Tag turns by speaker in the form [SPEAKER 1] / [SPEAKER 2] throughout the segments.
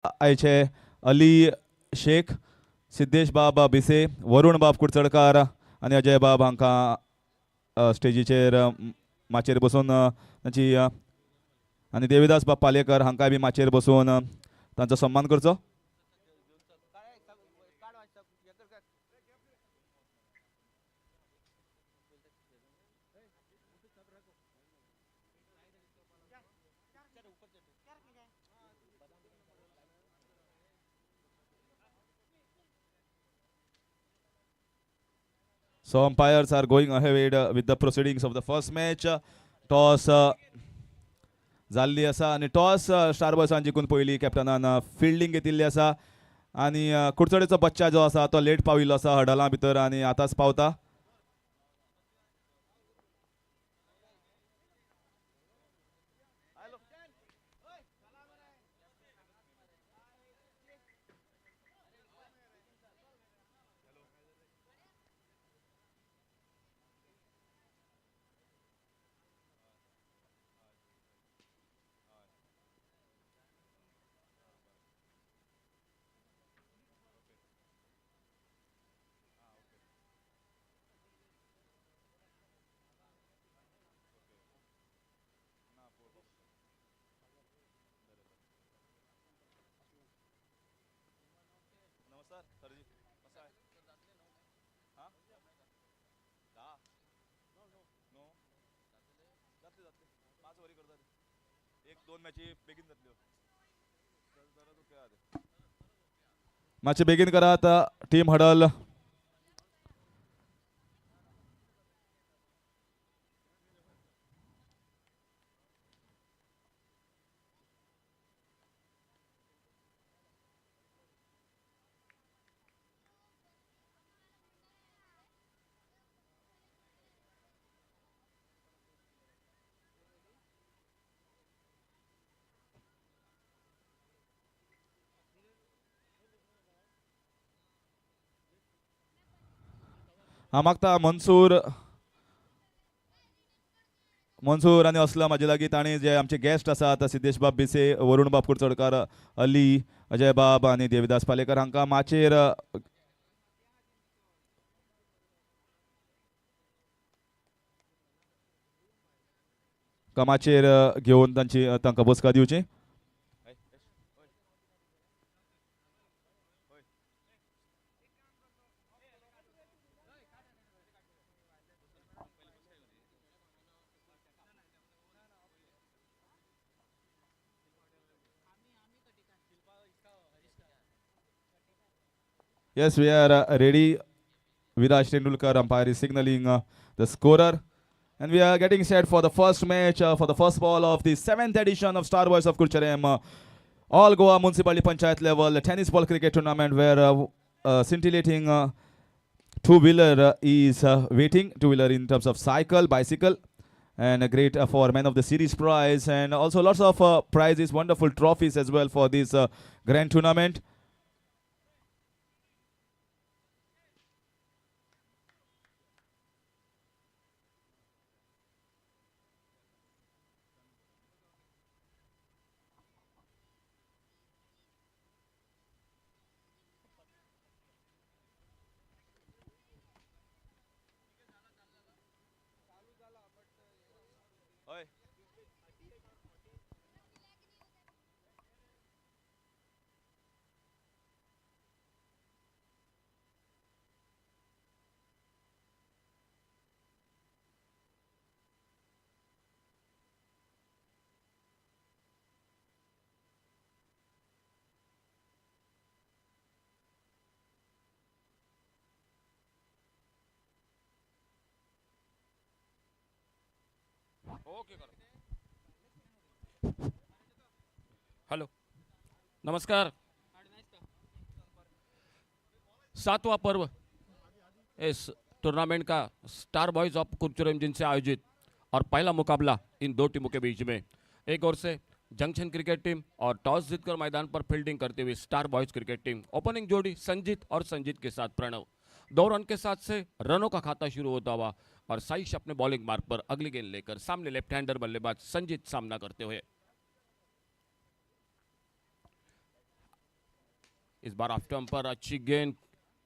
[SPEAKER 1] आयचे अली शेख, सिद्धेश बाब बिसे, वरुण बाब कुडचडकार आणि अजय बाब हांकां स्टेजीचेर माचयेर बसून तांची आणि देविदास बाब पालेकर हांकांय बी माचयेर बसून तांचो सन्मान करचो. So umpires are going ahead with the proceedings of the first match. Toss जाल्ली आसा आणि टॉस स्टार बॉयसान जिखून पयली कॅप्टनान फिल्डिंग घेतिल्ली आसा आणि कुडचडेचो बच्चा जो आसा तो लेट पाविल्लो आसा हडला भितर आणि आतांच पावता. मातशें बेगीन करात टीम हडल. हांव मागता मनसूर आणि असलम हाजे लागीं तांणी जे आमचे गेस्ट आसात सिद्धेश बाब बिसे, वरुण बाब कुडचडकार, अली, अजय बाब आणि देविदास पालेकर हांकां माचयेर कमाचेर घेवन तांकां बसका दिवची. Yes, we are ready. Viraj Tendulkar umpire is signaling the scorer. And we are getting set for the first match, for the first ball of the 7th edition of Star Boys of Curchorem, All Goa Municipality Panchayat level tennis ball cricket tournament where scintillating two-wheeler is waiting. Two-wheeler in terms of cycle, bicycle. And a great for man of the series prize. And also lots of prizes, wonderful trophies as well for this grand tournament.
[SPEAKER 2] Hello नमस्कार. 7वां पर्व इस tournament का star boys of Curchorem जिनसे आयोजित और पहला मुकाबला इन दो टीमों के बीच में. एक ओर से जंक्शन क्रिकेट टीम और टॉस जीतकर मैदान पर फील्डिंग करते हुए star boys cricket team. Opening जोड़ी संजीत और संजीत के साथ प्रणव. 2 रन के साथ से रनों का खाता शुरू होता हुआ और साइश अपने बॉलिंग मार्ग पर अगली गेंद लेकर सामने लेफ्ट हैंडर बल्लेबाज संजीत सामना करते हुए. इस बार ऑफ स्टंप पर अच्छी गेंद,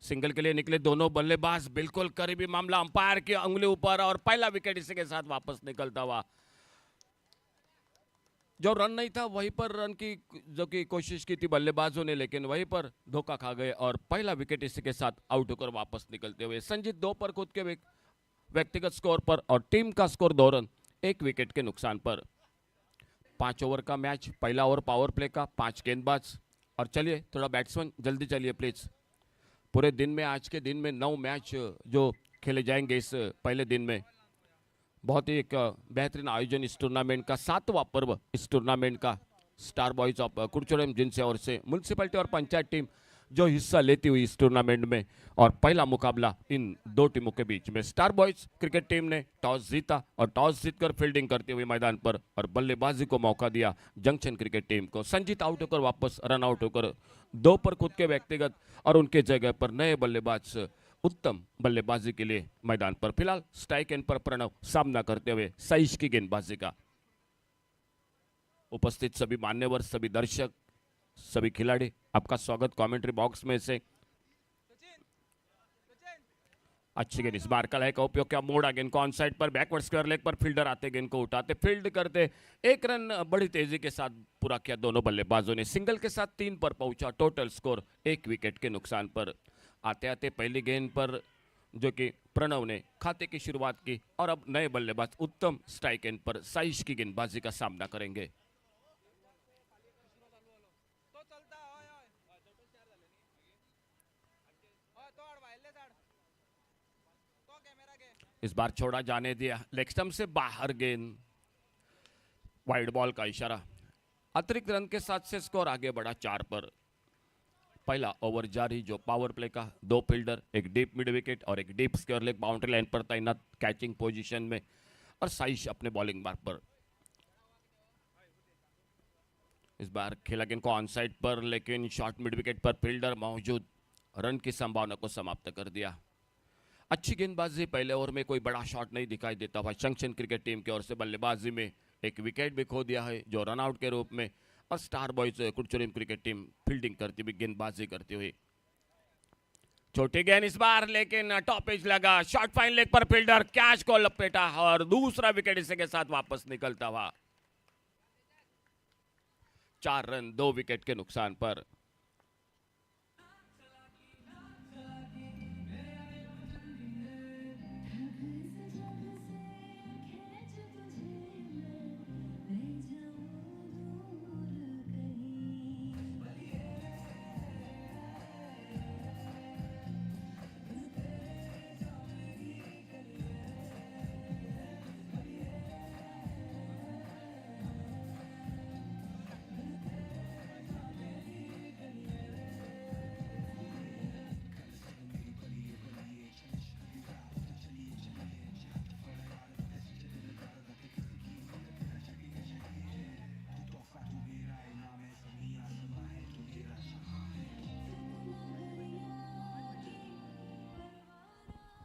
[SPEAKER 2] सिंगल के लिए निकले दोनों बल्लेबाज, बिल्कुल करीबी मामला, अंपायर की उंगली ऊपर और पहला विकेट इसी के साथ वापस निकलता हुआ। जो रन नहीं था वहीं पर रन की जो की कोशिश की थी बल्लेबाजों ने, लेकिन वहीं पर धोखा खा गए और पहला विकेट इसी के साथ आउट होकर वापस निकलते हुए। संजीत 2 पर खुद के व्यक्तिगत स्कोर पर और टीम का स्कोर 2 रन 1 विकेट के नुकसान पर। 5 ओवर का मैच, पहला ओवर पावर प्ले का, 5 गेंदबाज। और चलिए थोड़ा बैट्समैन जल्दी चलिए प्लीज। पूरे दिन में, आज के दिन में 9 मैच जो खेले जाएंगे इस पहले दिन में। बहुत ही एक बेहतरीन आयोजन इस टूर्नामेंट का, 7वां पर्व इस टूर्नामेंट का। स्टार बॉयज ऑफ कुरचोरेम जिनसे और से म्युनिसिपैलिटी और पंचायत टीम जो हिस्सा लेती हुई इस टूर्नामेंट में। और पहला मुकाबला इन 2 टीमों के बीच में। स्टार बॉयज क्रिकेट टीम ने टॉस जीता और टॉस जीतकर फील्डिंग करते हुए मैदान पर और बल्लेबाजी को मौका दिया जंक्शन क्रिकेट टीम को। संजीत आउट होकर वापस रन आउट होकर 2 पर खुद के व्यक्तिगत और उनके जगह पर नए बल्लेबाज उत्तम बल्लेबाजी के लिए मैदान पर। फिलहाल स्ट्राइक एंड पर प्रणव सामना करते हुए साइश की गेंदबाजी का। उपस्थित सभी मान्यवर, सभी दर्शक, सभी खिलाड़ी, आपका स्वागत कमेंट्री बॉक्स में से। अच्छी गेंद, इस बार कलाई का उपयोग किया, मोड़ा गेंद को ऑन साइड पर, बैकवर्ड स्क्वायर लेग पर, फील्डर आते गेंद को उठाते, फील्ड करते, 1 रन बड़ी तेजी के साथ पूरा किया दोनों बल्लेबाजों ने। सिंगल के साथ 3 पर पहुंचा, टोटल स्कोर 1 विकेट के नुकसान पर। आते आते पहली गेंद पर जो कि प्रणव ने खाते की शुरुआत की और अब नए बल्लेबाज उत्तम स्ट्राइक एंड पर साइश की गेंदबाजी का सामना करेंगे। इस बार छोड़ा जाने दिया, लेग स्टंप से बाहर गेंद, वाइड बॉल का इशारा। अतिरिक्त रन के साथ से स्कोर आगे बढ़ा 4 पर। पहला ओवर जारी जो पावर प्ले का, 2 फील्डर, एक डीप मिड विकेट और एक deep square leg boundary line पर तैनात कैचिंग पोजीशन में और साइश अपने बॉलिंग मार्क पर। इस बार खेला गेंद को ऑन साइड पर, लेकिन शॉर्ट मिड विकेट पर फील्डर मौजूद, रन की संभावना को समाप्त कर दिया। अच्छी गेंदबाजी, पहले ओवर में कोई बड़ा शॉट नहीं दिखाई देता हुआ जंक्शन क्रिकेट टीम की ओर से। बल्लेबाजी में एक विकेट भी खो दिया है जो रनआउट के रूप में। और star boys Curchorem cricket team fielding करती हुई, गेंदबाजी करती हुई। छोटी गेंद इस बार, लेकिन टॉप एज लगा, शॉर्ट फाइन लेग पर फील्डर कैच को लपेटा और दूसरा विकेट इसी के साथ वापस निकलता हुआ। 4 रन 2 विकेट के नुकसान पर।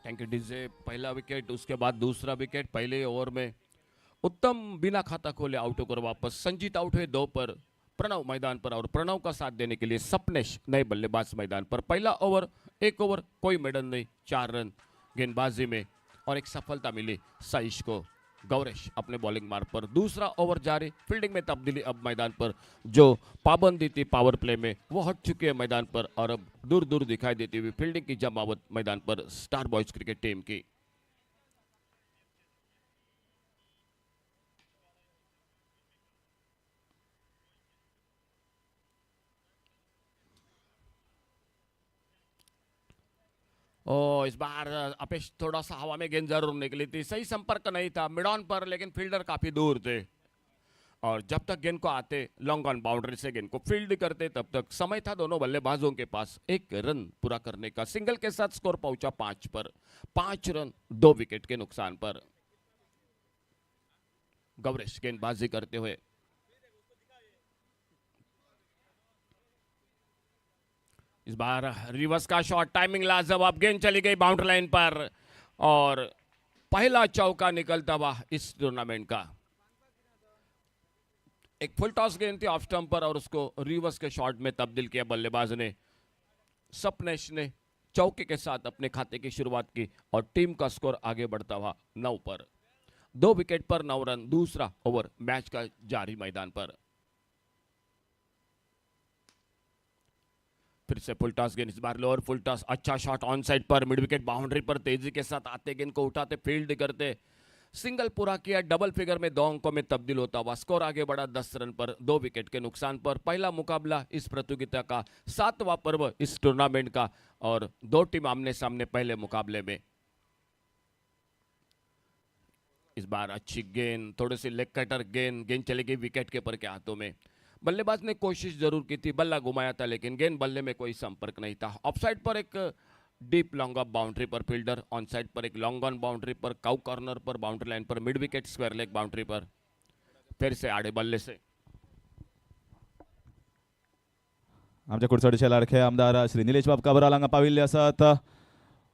[SPEAKER 2] Thank you DJ. पहला विकेट, उसके बाद दूसरा विकेट। पहले ओवर में उत्तम बिना खाता खोले आउट होकर वापस। संजीत आउट हुए 2 पर, प्रणव मैदान पर और प्रणव का साथ देने के लिए सपनेश नए बल्लेबाज मैदान पर। पहला ओवर 1 ओवर कोई मेडल नहीं, 4 रन गेंदबाजी में और एक सफलता मिली साइश को। गौरेश अपने बॉलिंग मार्ग पर। दूसरा ओवर जारी, फील्डिंग में तब्दीली अब मैदान पर। जो पाबंदी थी पावर प्ले में वो हट चुकी है मैदान पर और अब दूर दूर दिखाई देती हुई फील्डिंग की जमावट मैदान पर स्टार बॉयज क्रिकेट टीम की। इस बार अपेश थोड़ा सा हवा में गेंद जरूर निकली थी, सही संपर्क नहीं था मिड ऑन पर, लेकिन फील्डर काफी दूर थे और जब तक गेंद को आते लॉन्ग ऑन बाउंड्री से गेंद को फील्ड करते तब तक समय था दोनों बल्लेबाजों के पास 1 रन पूरा करने का। सिंगल के साथ स्कोर पहुंचा 5 पर, 5 रन 2 विकेट के नुकसान पर। गौरेश गेंदबाजी करते हुए। इस बार रिवर्स का शॉट, टाइमिंग लाजवाब, गेंद चली गई बाउंड्री लाइन पर और पहला चौका निकलता हुआ इस टूर्नामेंट का। एक फुल टॉस गेंद थी ऑफ स्टंप पर और उसको रिवर्स के शॉट में तब्दील किया बल्लेबाज ने। सपनेश ने चौके के साथ अपने खाते की शुरुआत की और टीम का स्कोर आगे बढ़ता हुआ 9 पर। 2 विकेट पर 9 रन, दूसरा ओवर मैच का जारी मैदान पर। फिर से फुल टॉस गेंद, इस बार लोअर फुल टॉस, अच्छा शॉट ऑन साइड पर, मिड विकेट बाउंड्री पर तेजी के साथ आते गेंद को उठाते फील्ड करते सिंगल पूरा किया, डबल फिगर में 2 अंकों में तब्दील होता हुआ स्कोर आगे बढ़ा 10 रन पर 2 विकेट के नुकसान पर। पहला मुकाबला इस प्रतियोगिता का 7वां पर्व इस टूर्नामेंट का और 2 टीम आमने सामने पहले मुकाबले में। इस बार अच्छी गेंद, थोड़ी सी लेग कटर गेंद चलेगी विकेट कीपर के हाथों में। बल्लेबाज ने कोशिश जरूर की थी, बल्ला घुमाया था लेकिन गेंद बल्ले में कोई संपर्क नहीं था। ऑफसाइड पर एक डीप लॉन्ग ऑफ बाउंड्री पर फील्डर, ऑन साइड पर एक लॉन्ग ऑन बाउंड्री पर, काउ कॉर्नर पर, बाउंड्री लाइन पर, mid wicket square leg boundary पर। फिर से आड़े बल्ले से
[SPEAKER 1] आमच्या कुडचडीचे लाडके आमदार श्री निलेश बाब काबराल हांगा पाविल्ले आसात.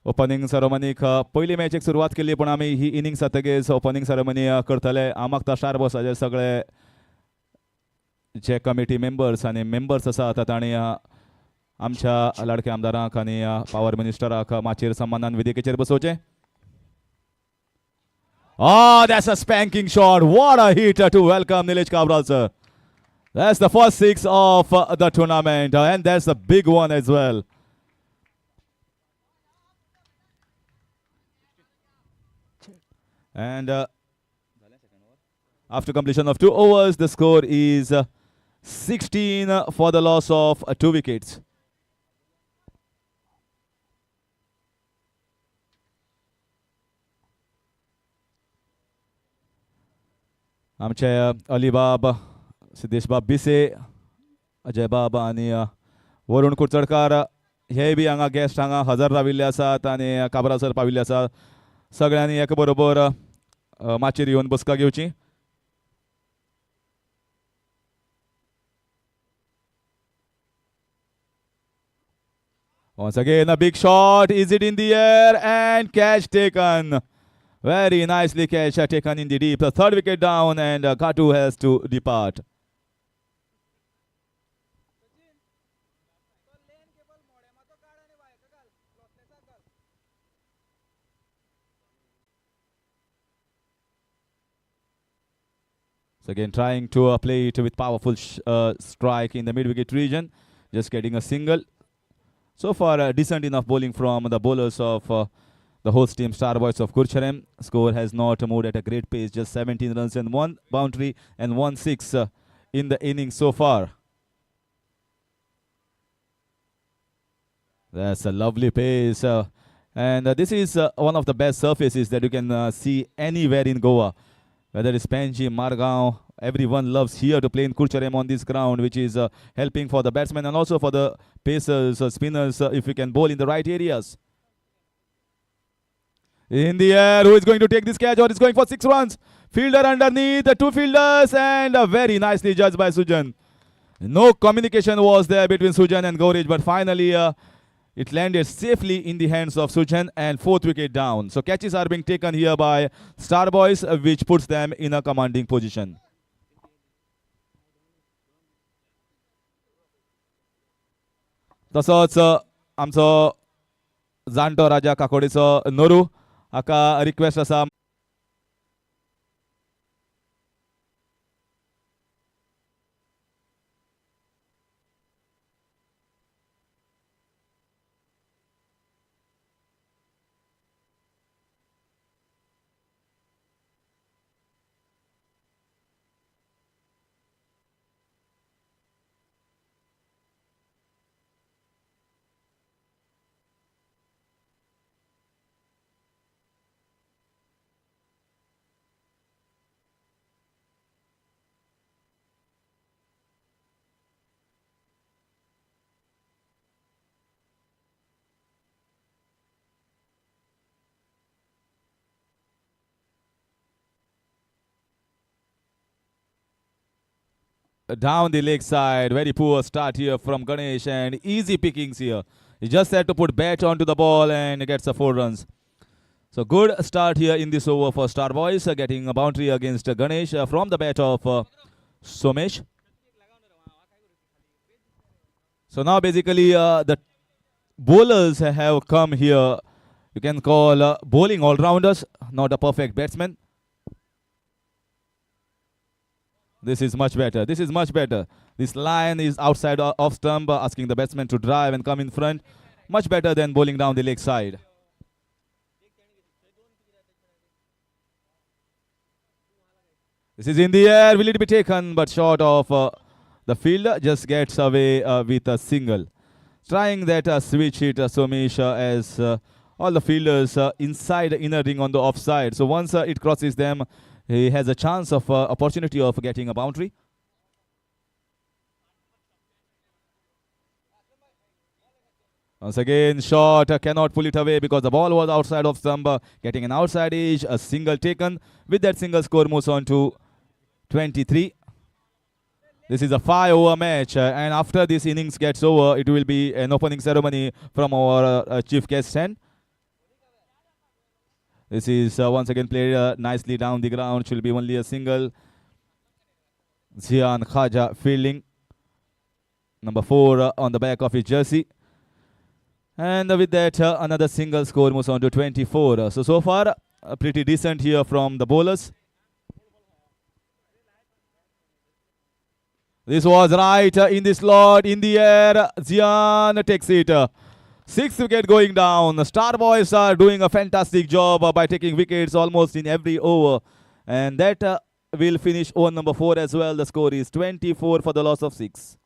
[SPEAKER 1] ओपनिंग सेरेमनीक पयली मॅचेक सुरवात केली पण आमी ही इनिंग्स जातकीच ओपनिंग सेरेमनी करतले. आमाक स्टार बॉसाचे सगळे जे कमिटी मेंबर्स आनी मेंबर्स आसात तांणी आमच्या लाडक्या आमदारांक आनी पावर मिनिस्टराक माचयेर सन्मानान वेदिकेचेर बसोवचे. That's a spanking shot. What a hit to welcome Nilesh Kabral, sir. That's the first 6 of the tournament, and that's a big one as well. And after completion of 2 overs, the score is 16 for the loss of 2 wickets. आमचे अलीबाब, सिद्धेशबाब बिसे, अजयबाब आणि वरुण कुडचडकार हे B हांगा guest हांगा हजर राविल्ले आसात आनी Kabra sir पाविल्ले आसात. सगळ्यांनी एका बरोबर माचयेर येवन बसका घेवची. Once again a big shot, is it in the air and catch taken. Very nicely catch taken in the deep. The 3rd wicket down and Katu has to depart. So again trying to play it with powerful strike in the mid-wicket region. Just getting a single. So far decent enough bowling from the bowlers of the host team Star Boys of Curchorem. Score has not moved at a great pace, just 17 runs and 1 boundary and 1 6 in the innings so far. That's a lovely pace. And this is one of the best surfaces that you can see anywhere in Goa. Whether it's Panji, Margaon, everyone loves here to play in Curchorem on this ground, which is helping for the batsmen and also for the pacers, spinners, if you can bowl in the right areas. In the air, who is going to take this catch or is going for 6 runs? Fielder underneath, the 2 fielders, and very nicely judged by Sujan. No communication was there between Sujan and Gaurij, but finally it landed safely in the hands of Sujan and 4th wicket down. So catches are being taken here by Star Boys, which puts them in a commanding position. तसोच आमचो जाणटो राजा काकोडीचो Nauru हाका request आसा. Down the leg side, very poor start here from Ganesh and easy pickings here. He just had to put bat onto the ball and gets a 4 runs. So good start here in this over for Star Boys, getting a boundary against Ganesh from the bat of Somesh. So now basically the bowlers have come here. You can call bowling all-rounders, not a perfect batsman. This is much better. This is much better. This line is outside off stump, asking the batsman to drive and come in front. Much better than bowling down the leg side. This is in the air. Will it be taken? But short of the fielder, just gets away with a single. Trying that switch hit, Somesh, as all the fielders inside the inner ring on the offside. So once it crosses them, he has a chance of opportunity of getting a boundary. Once again, shot cannot pull it away because the ball was outside of stump, getting an outside edge, a single taken. With that single, score moves on to 23. This is a 5-over match, and after this innings gets over, it will be an opening ceremony from our chief guest end. This is once again played nicely down the ground. Should be only a single. Zian Khaja fielding. Number 4 on the back of his jersey. And with that, another single, score moves on to 24. So far, pretty decent here from the bowlers. This was right in the slot, in the air. Zian takes it. 6th wicket going down. The Star Boys are doing a fantastic job by taking wickets almost in every over. And that will finish over number 4 as well. The score is 24 for the loss of 6.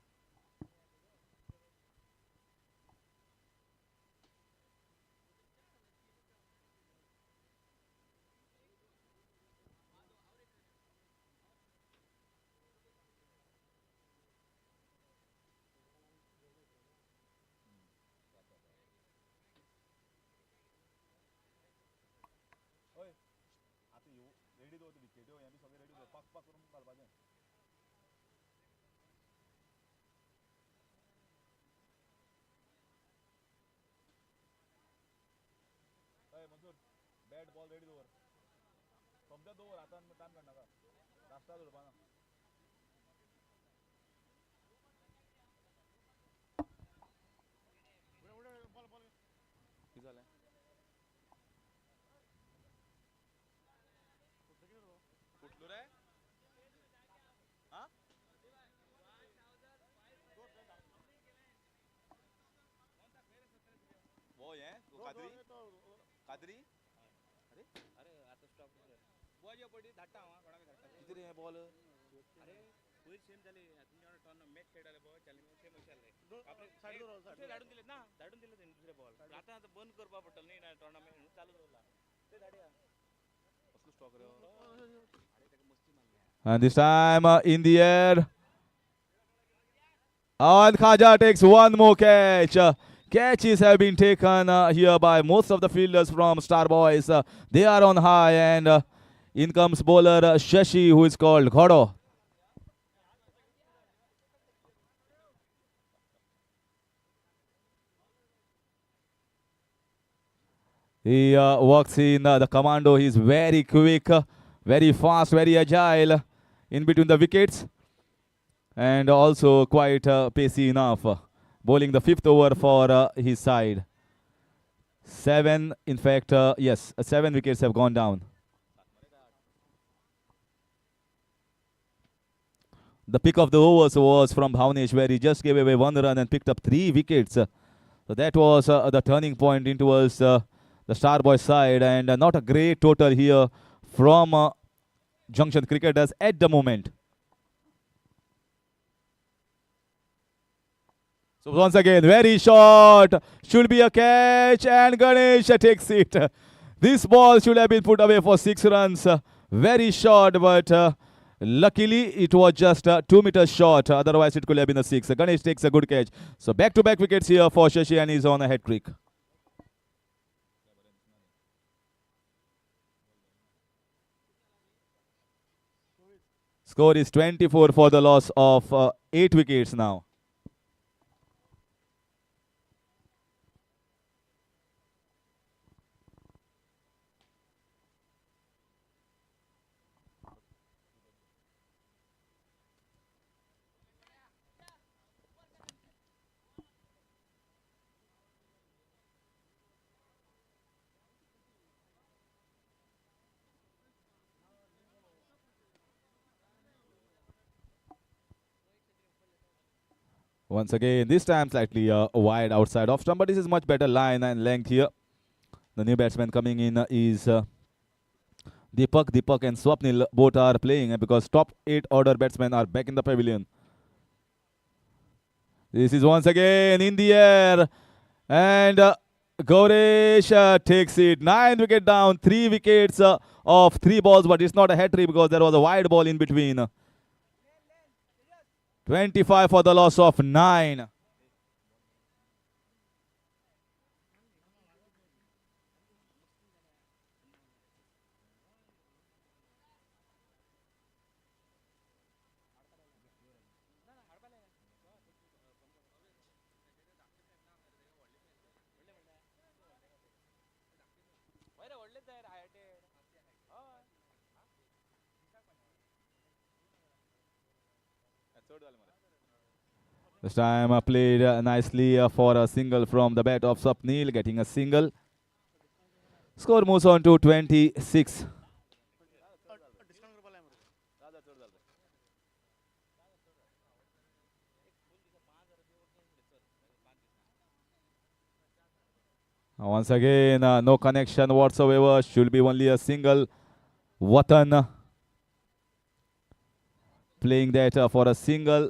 [SPEAKER 1] And this time in the air. And Khaja takes one more catch. Catches have been taken here by most of the fielders from Star Boys. They are on high, and in comes bowler Shashi, who is called Ghodo. He works in the commando. He's very quick, very fast, very agile in between the wickets, and also quite pacey enough. Bowling the 5th over for his side. 7, in fact, yes, 7 wickets have gone down. The pick of the overs was from Bhavnesh, where he just gave away 1 run and picked up 3 wickets. So that was the turning point towards the Star Boys side, and not a great total here from Junction Cricketers at the moment. So once again, very short, should be a catch, and Ganesh takes it. This ball should have been put away for 6 runs. Very short, but luckily it was just 2 meters short. Otherwise it could have been a 6. Ganesh takes a good catch. So back-to-back wickets here for Shashi, and he's on a hat trick. Score is 24 for the loss of 8 wickets now. Once again, this time slightly wide outside off stump, but this is much better line and length here. The new batsman coming in is Deepak and Swapnil both are playing because top 8 order batsmen are back in the pavilion. This is once again in the air and Gauresh takes it. 9 wicket down, 3 wickets of 3 balls, but it's not a hat trick because there was a wide ball in between. 25 for the loss of 9. This time played nicely for a single from the bat of Swapnil, getting a single. Score moves on to 26. Once again, no connection whatsoever. Should be only a single. Watan playing that for a single.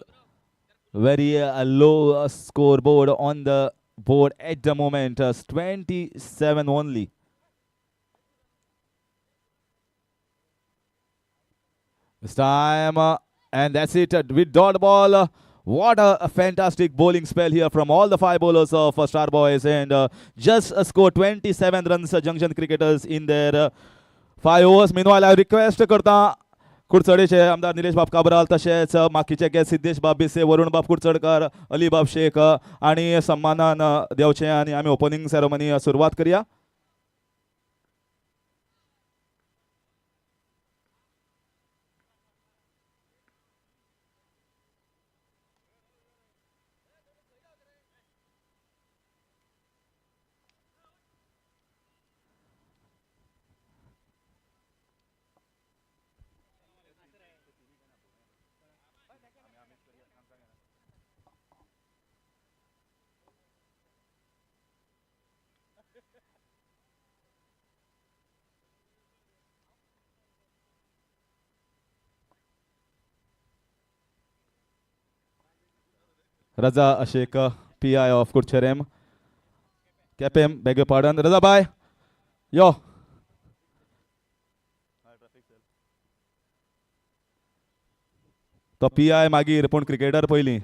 [SPEAKER 1] Very low scoreboard on the board at the moment. 27 only. This time, and that's it with dot ball. What a fantastic bowling spell here from all the 5 bowlers of Star Boys, and just score 27 runs. Junction cricketers in their 5 overs. Meanwhile, I request करता कुडचडेचे आमदार निलेश बाब काबराल तशेंच माकीचे guest Siddhesh बाब बिसे, वरुण बाब कुडचडकर, अली बाब शेख आणि सन्मानान देवचे आणि आम्ही ओपनिंग सेरेमनी सुरवात करूया. Raza Sheikh, PI of Curchorem. Capem, beg your pardon. Raza bhai, yo. तो PI मागीर पूण क्रिकेटर पयलीं.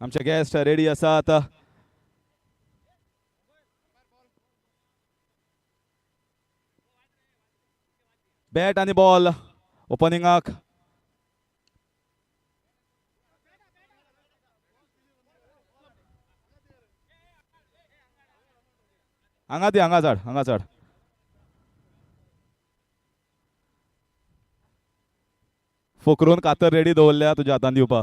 [SPEAKER 1] आमचे गेस्ट रेडी आसात. बॅट आणि बॉल ओपनिंगाक. हांगा चड. फुकरून कातर रेडी दवरल्या तुज्या हातान दिवपा.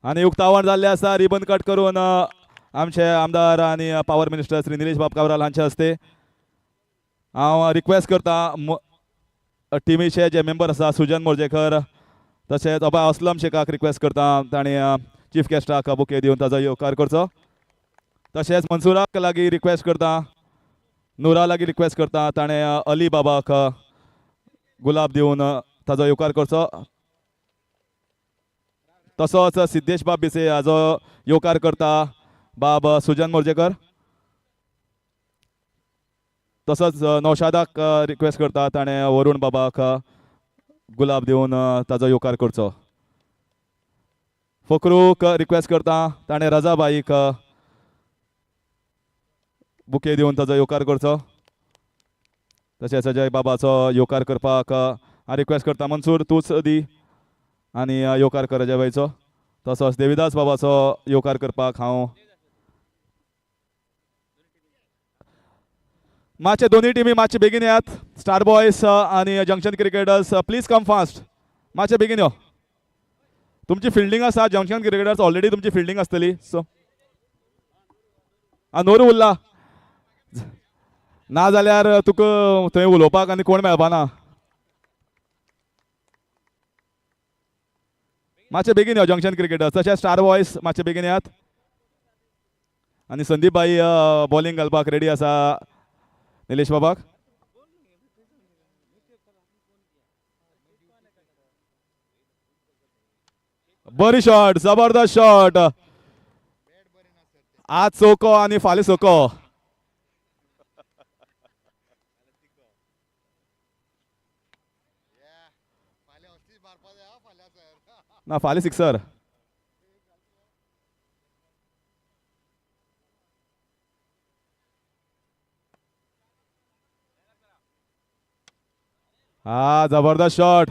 [SPEAKER 1] आणि उक्तावण जाल्ले आसा रिबन कट करून आमचे आमदार आणि पावर मिनिस्टर श्री निलेश बाब काबराल हांचे हस्ते. हांव रिक्वेस्ट करता टिमीचे जे मेंबर आसा सुजन मोर्जेकर तशेंच अबा असलम शेखाक रिक्वेस्ट करता ताणें चीफ गेस्टाक बुके दिवन ताजो येवकार करचो. तशेंच मनसुराक लागीं रिक्वेस्ट करता, नुरा लागीं रिक्वेस्ट करता ताणें अली बाबाक गुलाब दिवन ताजो येवकार करचो. तसोच सिद्धेश बाब बिसे हाजो येवकार करता बाब सुजन मोर्जेकर. तसोच नौशादाक रिक्वेस्ट करता ताणें वरुण बाबाक गुलाब दिवन ताजो येवकार करचो. फकरूक रिक्वेस्ट करता ताणें रजाबाईक बुके दिवन ताजो येवकार करचो. तशेंच अजय बाबाचो येवकार करपाक हांव रिक्वेस्ट करता. मनसूर तूंच दी आनी येवकार कर अजय बाईचो. तसोच देविदास बाबाचो येवकार करपाक हांव मातशे दोनूय टिमी मातशे बेगीन येयात. स्टार बॉयज आनी junction cricketers please come fast. मातशे बेगीन यो. तुमची फिल्डिंग आसा. जंक्शन क्रिकेटर्स ऑलरेडी तुमची फिल्डिंग आसतली. सो नोरू उरला ना जाल्यार तुका थंय उलोवपाक आनी कोण मेळपाना. मातशे बेगीन यो जंक्शन क्रिकेटर्स. तशेंच स्टार बॉयज मातशे बेगीन येयात. आनी संदीप बाई बॉलिंग घालपाक रेडी आसा निलेश बाबाक. बरी शॉट. जबरदस्त शॉट. आज चौको आनी फाल्यां सोको. ना फाल्यां सिक्सर. जबरदस्त शॉट.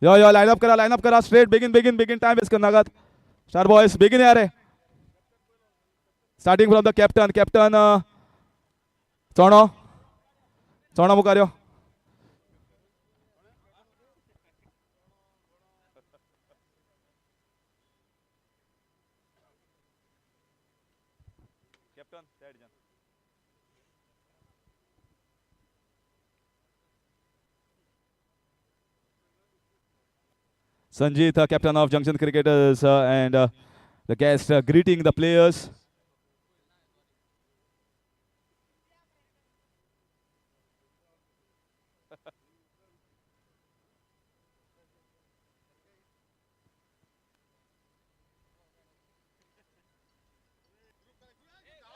[SPEAKER 1] यो यो लाईन अप करा स्ट्रेट. बेगीन बेगीन बेगीन टाइम वेस्ट करनाकात. स्टार बॉयज बेगीन या रे. Starting from the captain. Captain चोणो मुखार यो. Sanjeet, captain of Junction Cricketers, and the guest greeting the players.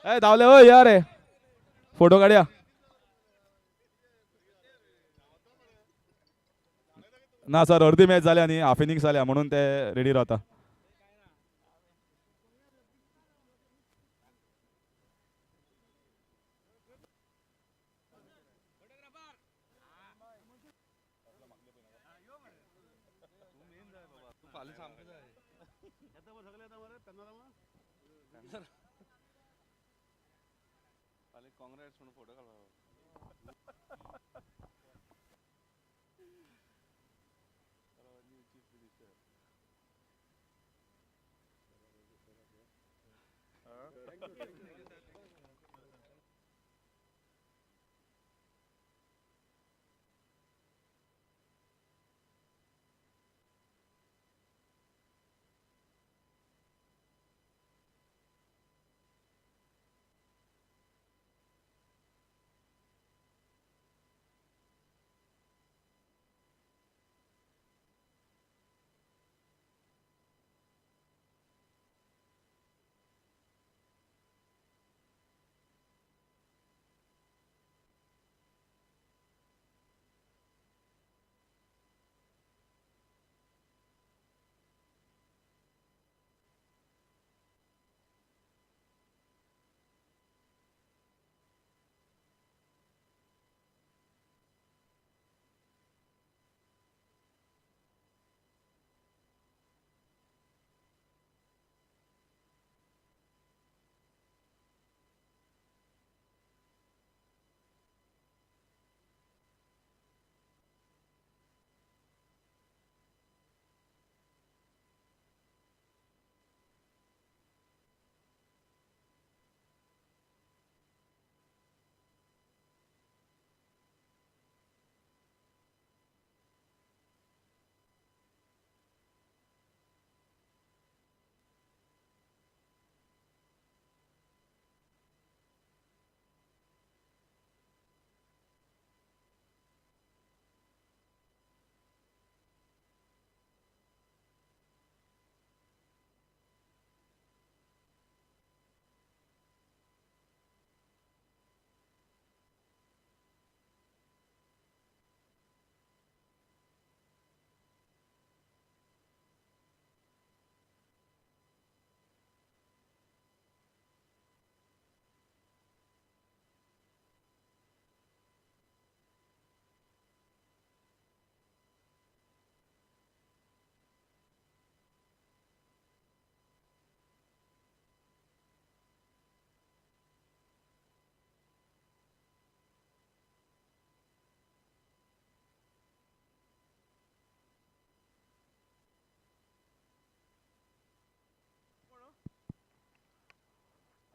[SPEAKER 1] धावले हो या रे. फोटो काढया. ना सर अर्धी मॅच जाल्या न्ही. हाफ इनिंग्स जाल्या म्हणून ते रेडी रावता.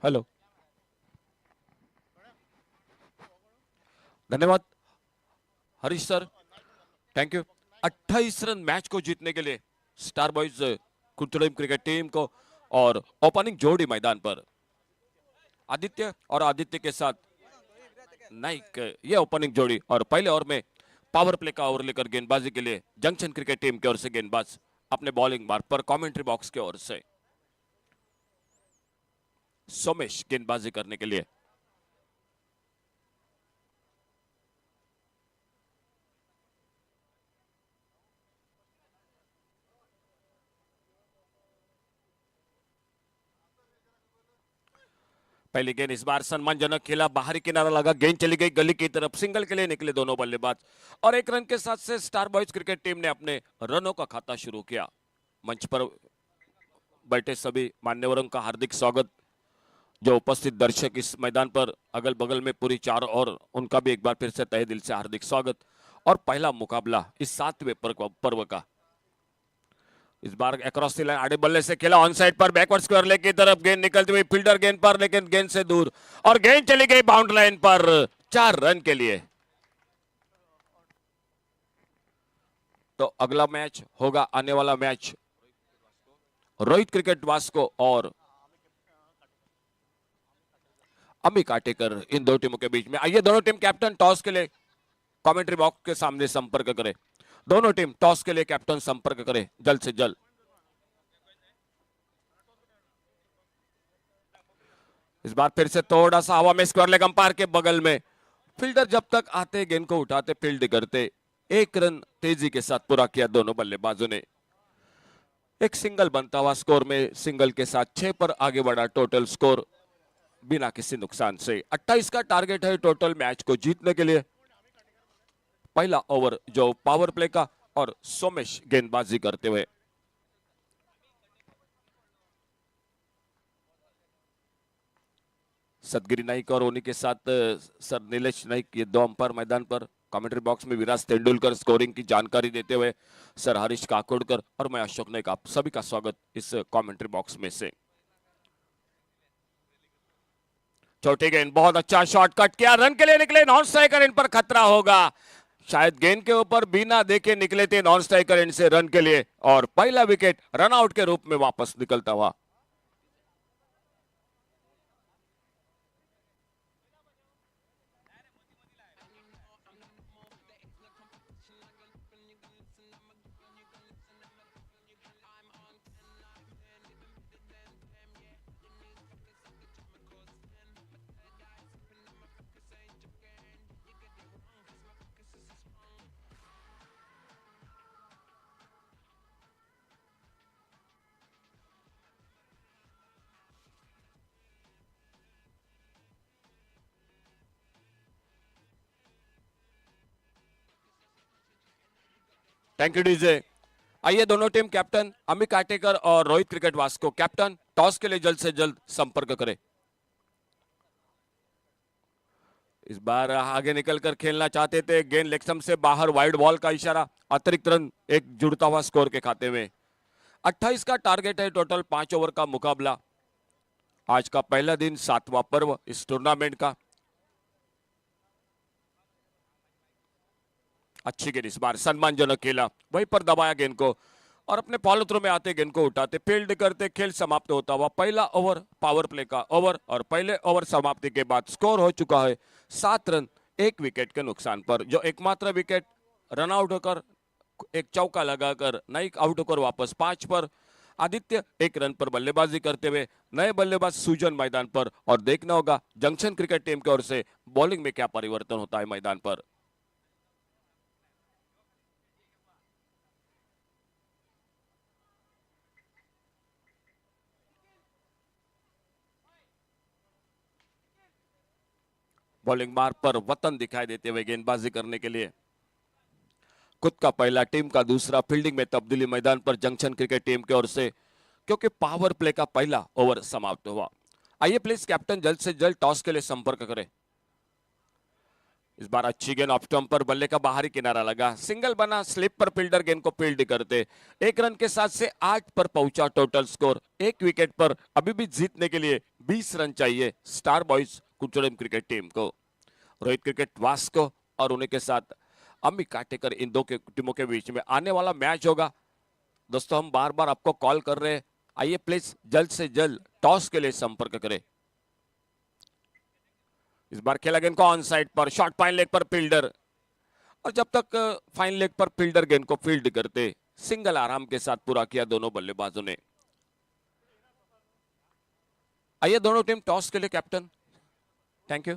[SPEAKER 2] हेलो, धन्यवाद Harish sir, thank you. 28 run match को जीतने के लिए star boys Curchorem cricket team को, और ओपनिंग जोड़ी मैदान पर आदित्य और आदित्य के साथ नाइक, ये ओपनिंग जोड़ी। और पहले ओवर में पावर प्ले का ओवर लेकर गेंदबाजी के लिए जंक्शन क्रिकेट टीम की ओर से गेंदबाज अपने बॉलिंग मार्ग पर कमेंट्री बॉक्स की ओर से सोमेश गेंदबाजी करने के लिए। पहली गेंद इस बार सम्मानजनक खेला, बाहरी किनारा लगा, गेंद चली गई गली की तरफ, सिंगल के लिए निकले दोनों बल्लेबाज, और एक रन के साथ से स्टार बॉयज क्रिकेट टीम ने अपने रनों का खाता शुरू किया। मंच पर बैठे सभी मान्यवरों का हार्दिक स्वागत, जो उपस्थित दर्शक इस मैदान पर अगल बगल में पूरी चारों ओर, उनका भी एक बार फिर से तहे दिल से हार्दिक स्वागत। और पहला मुकाबला इस 7वें पर्व का, इस बार अक्रॉस द लाइन आड़े बल्ले से खेला, ऑन साइड पर बैकवर्ड स्क्वायर लेग की तरफ गेंद निकलती हुई, फील्डर गेंद पर, लेकिन गेंद से दूर, और गेंद चली गई बाउंड लाइन पर 4 रन के लिए। तो अगला मैच होगा, आने वाला मैच रोहित क्रिकेट वास्को और अमी काटेकर, इन दो टीमों के बीच में। आइए दोनों टीम कैप्टन टॉस के लिए कमेंट्री बॉक्स के सामने संपर्क करें। दोनों टीम टॉस के लिए कैप्टन संपर्क करें जल्द से जल्द। इस बार फिर से थोड़ा सा हवा में स्क्वायर लेग अंपायर के बगल में, फील्डर जब तक आते गेंद को उठाते फील्ड करते। 1 रन तेजी के साथ पूरा किया दोनों बल्लेबाजों ने। एक सिंगल बनता हुआ स्कोर में सिंगल के साथ 6 पर आगे बढ़ा टोटल स्कोर बिना किसी नुकसान से। 28 का टारगेट है टोटल मैच को जीतने के लिए। पहला ओवर जो पावर प्ले का, और सोमेश गेंदबाजी करते हुए। सदगिरी नाइक और उन्हीं के साथ सर नीलेश नाइक, ये 2 अंपायर मैदान पर। कमेंट्री बॉक्स में विराज तेंदुलकर स्कोरिंग की जानकारी देते हुए सर हरीश काकोडकर, और मैं अशोक नाइक, आप सभी का स्वागत इस कमेंट्री बॉक्स में से। छोटी गेंद, बहुत अच्छा शॉर्टकट किया, रन के लिए निकले नॉन स्ट्राइकर, इन पर खतरा होगा। शायद गेंद के ऊपर बिना देखे निकले थे नॉन स्ट्राइकर एंड से रन के लिए, और पहला विकेट रन आउट के रूप में वापस निकलता हुआ। Thank you DJ. आइए दोनों टीम कैप्टन अमी काटेकर और Rohit cricket Vasco, captain toss के लिए जल्द से जल्द संपर्क करें। इस बार आगे निकलकर खेलना चाहते थे, गेंद लेग स्टंप से बाहर, वाइड बॉल का इशारा, अतिरिक्त रन एक जुड़ता हुआ स्कोर के खाते में। 28 का टारगेट है टोटल 5 ओवर का मुकाबला। आज का पहला दिन, 7वां पर्व इस टूर्नामेंट का। अच्छी गेंद, इस बार सम्मानजनक खेला, वहीं पर दबाया गेंद को, और अपने फॉलो थ्रो में आते गेंद को उठाते फील्ड करते खेल समाप्त होता हुआ। पहला ओवर पावर प्ले का ओवर, और पहले ओवर समाप्ति के बाद स्कोर हो चुका है 7 रन 1 विकेट के नुकसान पर। जो एकमात्र विकेट रन आउट होकर, एक चौका लगाकर नाइक आउट होकर वापस 5 पर। आदित्य 1 रन पर बल्लेबाजी करते हुए, नए बल्लेबाज सुजन मैदान पर, और देखना होगा जंक्शन क्रिकेट टीम की ओर से बॉलिंग में क्या परिवर्तन होता है मैदान पर। बॉलिंग मार्ग पर वतन दिखाई देते हुए गेंदबाजी करने के लिए खुद का पहला, टीम का दूसरा, फील्डिंग में तब्दीली मैदान पर जंक्शन क्रिकेट टीम की ओर से, क्योंकि पावर प्ले का पहला ओवर समाप्त हुआ। आइए प्लीज कैप्टन जल्द से जल्द टॉस के लिए संपर्क करें। इस बार अच्छी गेंद ऑफ स्टंप पर, बल्ले का बाहरी किनारा लगा, सिंगल बना, स्लिप पर फील्डर गेंद को फील्ड करते। 1 रन के साथ से 8 पर पहुंचा टोटल स्कोर। 1 विकेट पर अभी भी जीतने के लिए 20 रन चाहिए star boys Curchorem cricket team को। रोहित क्रिकेट वास्को और उन्हीं के साथ अम्मी काटेकर, इन दो के टीमों के बीच में आने वाला मैच होगा। दोस्तों हम बार बार आपको कॉल कर रहे हैं, आइए प्लीज जल्द से जल्द टॉस के लिए संपर्क करें। इस बार खेला गेंद को ऑन साइड पर, शॉर्ट फाइन लेग पर फील्डर, और जब तक फाइन लेग पर फील्डर गेंद को फील्ड करते, सिंगल आराम के साथ पूरा किया दोनों बल्लेबाजों ने। आइए दोनों टीम टॉस के लिए कैप्टन। Thank you.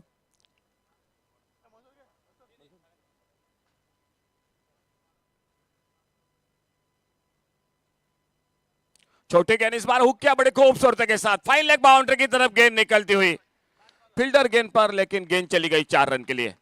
[SPEAKER 2] छोटे गेंद इस बार हुक किया बड़े खूबसूरती के साथ, फाइन लेग बाउंड्री की तरफ गेंद निकलती हुई, फील्डर गेंद पर, लेकिन गेंद चली गई 4 रन के लिए।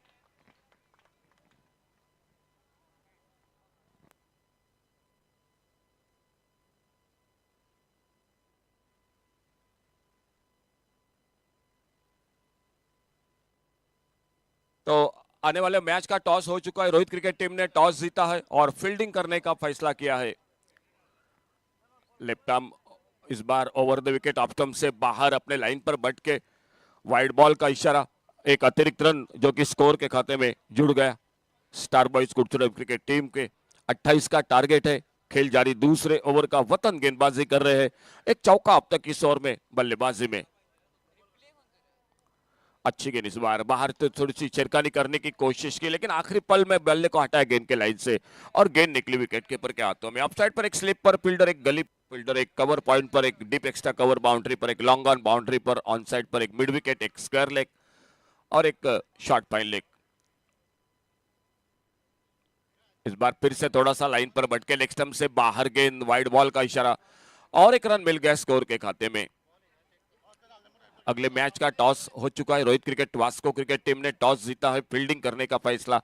[SPEAKER 2] तो आने वाले मैच का टॉस हो चुका है, रोहित क्रिकेट टीम ने टॉस जीता है और फील्डिंग करने का फैसला किया है। लेफ्ट आर्म इस बार over the wicket off stump से बाहर अपने लाइन पर बट के वाइड बॉल का इशारा, एक अतिरिक्त रन जो कि स्कोर के खाते में जुड़ गया। Star boys Curchorem cricket team के 28 का टारगेट है। खेल जारी, दूसरे ओवर का वतन गेंदबाजी कर रहे हैं, एक चौका अब तक इस ओवर में बल्लेबाजी में। अच्छी गेंद इस बार बाहर, तो थोड़ी सी छिड़कानी करने की कोशिश की, लेकिन आखिरी पल में बल्ले को हटाया गेंद के लाइन से और गेंद निकली विकेट कीपर के हाथों में। ऑफ साइड पर एक स्लिप पर फील्डर, एक गली फील्डर, एक कवर पॉइंट पर, एक डीप एक्स्ट्रा कवर बाउंड्री पर, एक लॉन्ग ऑन बाउंड्री पर, ऑन साइड पर एक मिड विकेट, एक स्क्वायर लेग और एक शॉर्ट फाइन लेग। इस बार फिर से थोड़ा सा लाइन पर बटके लेग स्टंप से बाहर गेंद, वाइड बॉल का इशारा और एक रन मिल गया स्कोर के खाते में। अगले मैच का टॉस हो चुका है, Rohit cricket Vasco cricket team ने टॉस जीता है, फील्डिंग करने का फैसला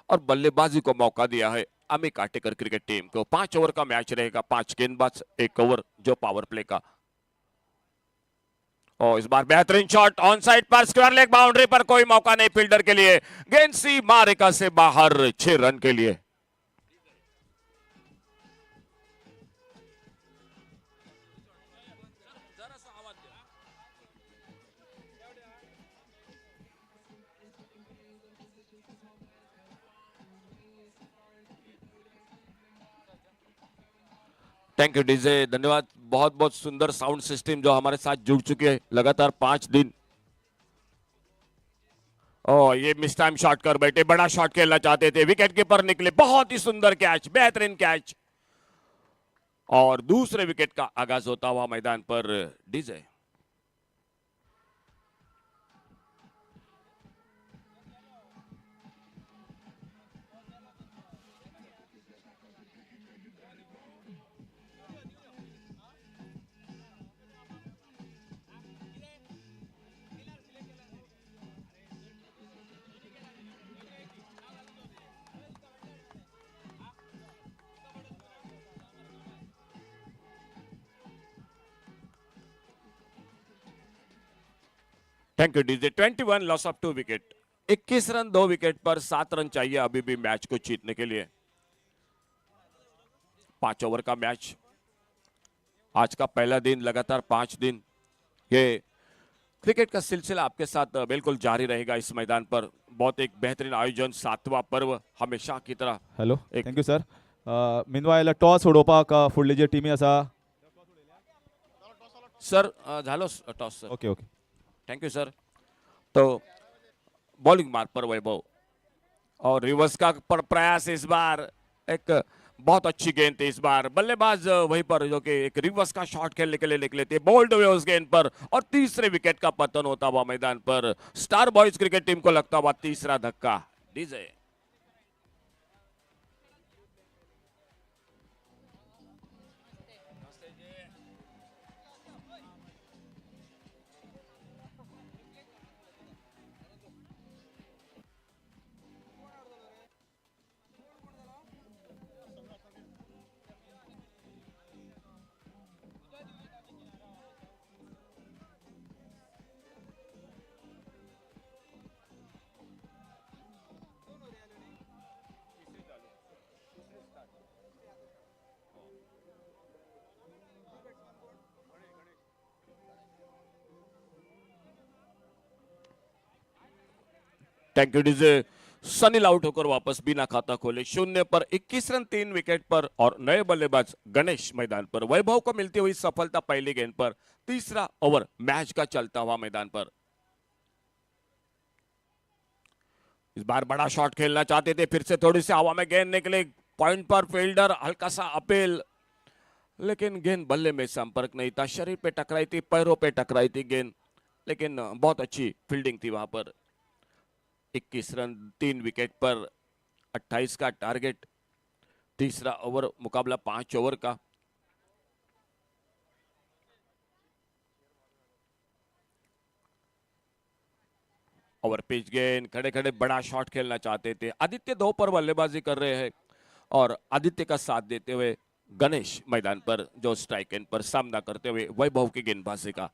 [SPEAKER 2] और बल्लेबाजी को मौका दिया है अमी काटेकर क्रिकेट टीम को। 5 ओवर का मैच रहेगा, 5 गेंदबाज, 1 ओवर जो पावर प्ले का। और इस बार बेहतरीन शॉट ऑन साइड पर, स्क्वायर लेग बाउंड्री पर, कोई मौका नहीं फील्डर के लिए, गेंद सी मारेका से बाहर 6 रन के लिए। थैंक यू डीजे, धन्यवाद। बहुत बहुत सुंदर साउंड सिस्टम जो हमारे साथ जुड़ चुके हैं लगातार 5 दिन। ओ ये मिस टाइम शॉट कर बैठे, बड़ा शॉट खेलना चाहते थे, विकेट कीपर निकले, बहुत ही सुंदर कैच, बेहतरीन कैच और दूसरे विकेट का आगाज होता हुआ मैदान पर DJ. Thank you DJ. 21 loss of 2 wicket, 21 run 2 wicket पर, 7 रन चाहिए अभी भी मैच को जीतने के लिए। 5 ओवर का मैच, आज का पहला दिन, लगातार 5 दिन ये क्रिकेट का सिलसिला आपके साथ बिल्कुल जारी रहेगा इस मैदान पर। बहुत एक बेहतरीन आयोजन, 7वां पर्व हमेशा की तरह।
[SPEAKER 1] Hello, thank you sir. Meanwhile toss उडोवपाक फुडली जी टीमी आसा.
[SPEAKER 2] सर झालो toss sir.
[SPEAKER 1] Okay okay.
[SPEAKER 2] Thank you sir. तो बॉलिंग मार्ग पर वैभव और रिवर्स का प्रयास, इस बार एक बहुत अच्छी गेंद थी, इस बार बल्लेबाज वहीं पर जो कि एक रिवर्स का शॉट खेलने के लिए निकले थे, बोल्ड हुए उस गेंद पर और तीसरे विकेट का पतन होता हुआ मैदान पर। स्टार बॉयज क्रिकेट टीम को लगता हुआ तीसरा धक्का। DJ thank you DJ. Sanil out होकर वापस बिना खाता खोले 0 पर 21 रन 3 विकेट पर और नए बल्लेबाज गणेश मैदान पर। वैभव को मिलती हुई सफलता पहली गेंद पर। तीसरा ओवर मैच का चलता हुआ मैदान पर। इस बार बड़ा शॉट खेलना चाहते थे, फिर से थोड़ी सी हवा में गेंद निकले, पॉइंट पर फील्डर हल्का सा अपील, लेकिन गेंद बल्ले में संपर्क नहीं था। शरीर पे टकराई थी, पैरों पे टकराई थी गेंद, लेकिन बहुत अच्छी फील्डिंग थी वहां पर। 21 रन 3 विकेट पर 28 का टारगेट। तीसरा ओवर मुकाबला 5 ओवर का। ओवर पिच गेंद, खड़े खड़े बड़ा शॉट खेलना चाहते थे। आदित्य 2 पर बल्लेबाजी कर रहे हैं और आदित्य का साथ देते हुए गणेश मैदान पर, जो स्ट्राइक एंड पर सामना करते हुए वैभव की गेंदबाजी का।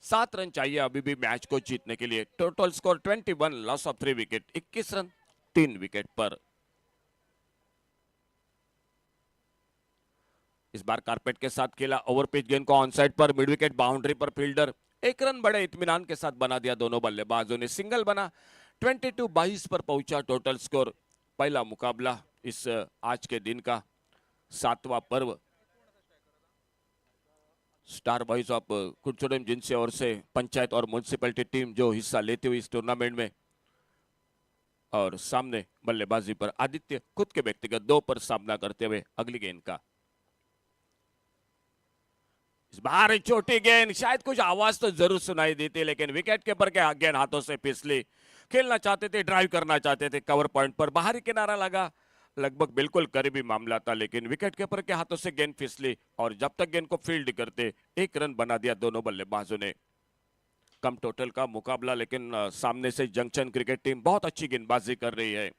[SPEAKER 2] 7 रन चाहिए अभी भी मैच को जीतने के लिए। Total score 21, loss of 3 wicket. 21 run 3 wicket पर। इस बार कारपेट के साथ खेला। ओवर पिच गेंद को ऑन साइड पर, मिड विकेट बाउंड्री पर फील्डर 1 रन बड़े इत्मीनान के साथ बना दिया। दोनों बल्लेबाजों ने सिंगल बना। 22-22 पर पहुंचा टोटल स्कोर। पहला मुकाबला इस आज के दिन का 7वां पर्व स्टार बॉयज ऑफ कुरचोरेम जिनसे ओर से पंचायत और म्युनिसिपैलिटी टीम जो हिस्सा लेती हुई इस टूर्नामेंट में। और सामने बल्लेबाजी पर आदित्य खुद के व्यक्तिगत 2 पर सामना करते हुए अगली गेंद का। इस बार छोटी गेंद, शायद कुछ आवाज तो जरूर सुनाई देती, लेकिन विकेट कीपर के गेंद हाथों से फिसली। खेलना चाहते थे, ड्राइव करना चाहते थे, कवर पॉइंट पर बाहरी किनारा लगा, लगभग बिल्कुल करीबी मामला था, लेकिन विकेट कीपर के हाथों से गेंद फिसली और जब तक गेंद को फील्ड करते 1 रन बना दिया दोनों बल्लेबाजों ने। कम टोटल का मुकाबला, लेकिन सामने से जंक्शन क्रिकेट टीम बहुत अच्छी गेंदबाजी कर रही है।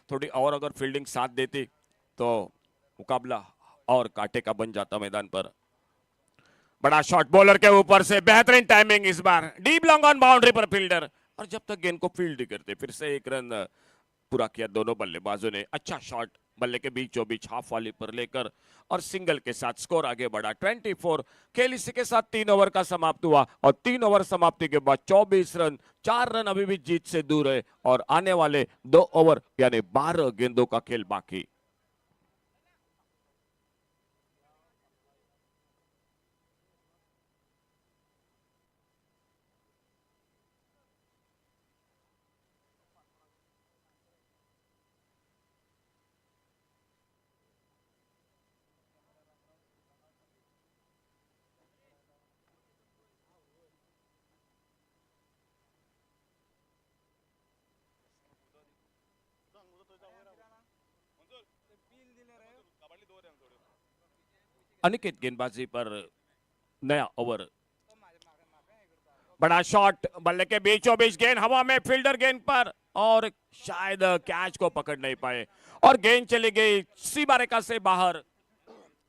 [SPEAKER 2] थोड़ी और अगर फील्डिंग साथ देती तो मुकाबला और कांटे का बन जाता मैदान पर। बड़ा शॉट बॉलर के ऊपर से, बेहतरीन टाइमिंग इस बार, डीप लॉन्ग ऑन बाउंड्री पर फील्डर, और जब तक गेंद को फील्ड करते फिर से 1 रन पूरा किया दोनों बल्लेबाजों ने। अच्छा शॉट बल्ले के बीचों बीच हाफ वाली पर लेकर और सिंगल के साथ स्कोर आगे बढ़ा 24। खेल इसी के साथ 3 ओवर का समाप्त हुआ और 3 ओवर समाप्ति के बाद 24 रन, 4 रन अभी भी जीत से दूर है और आने वाले 2 ओवर यानी 12 गेंदों का खेल बाकी। अनिकेत गेंदबाजी पर नया ओवर। बड़ा शॉट बल्ले के बीचों बीच, गेंद हवा में, फील्डर गेंद पर और शायद कैच को पकड़ नहीं पाए और गेंद चली गई सीमा रेखा से बाहर।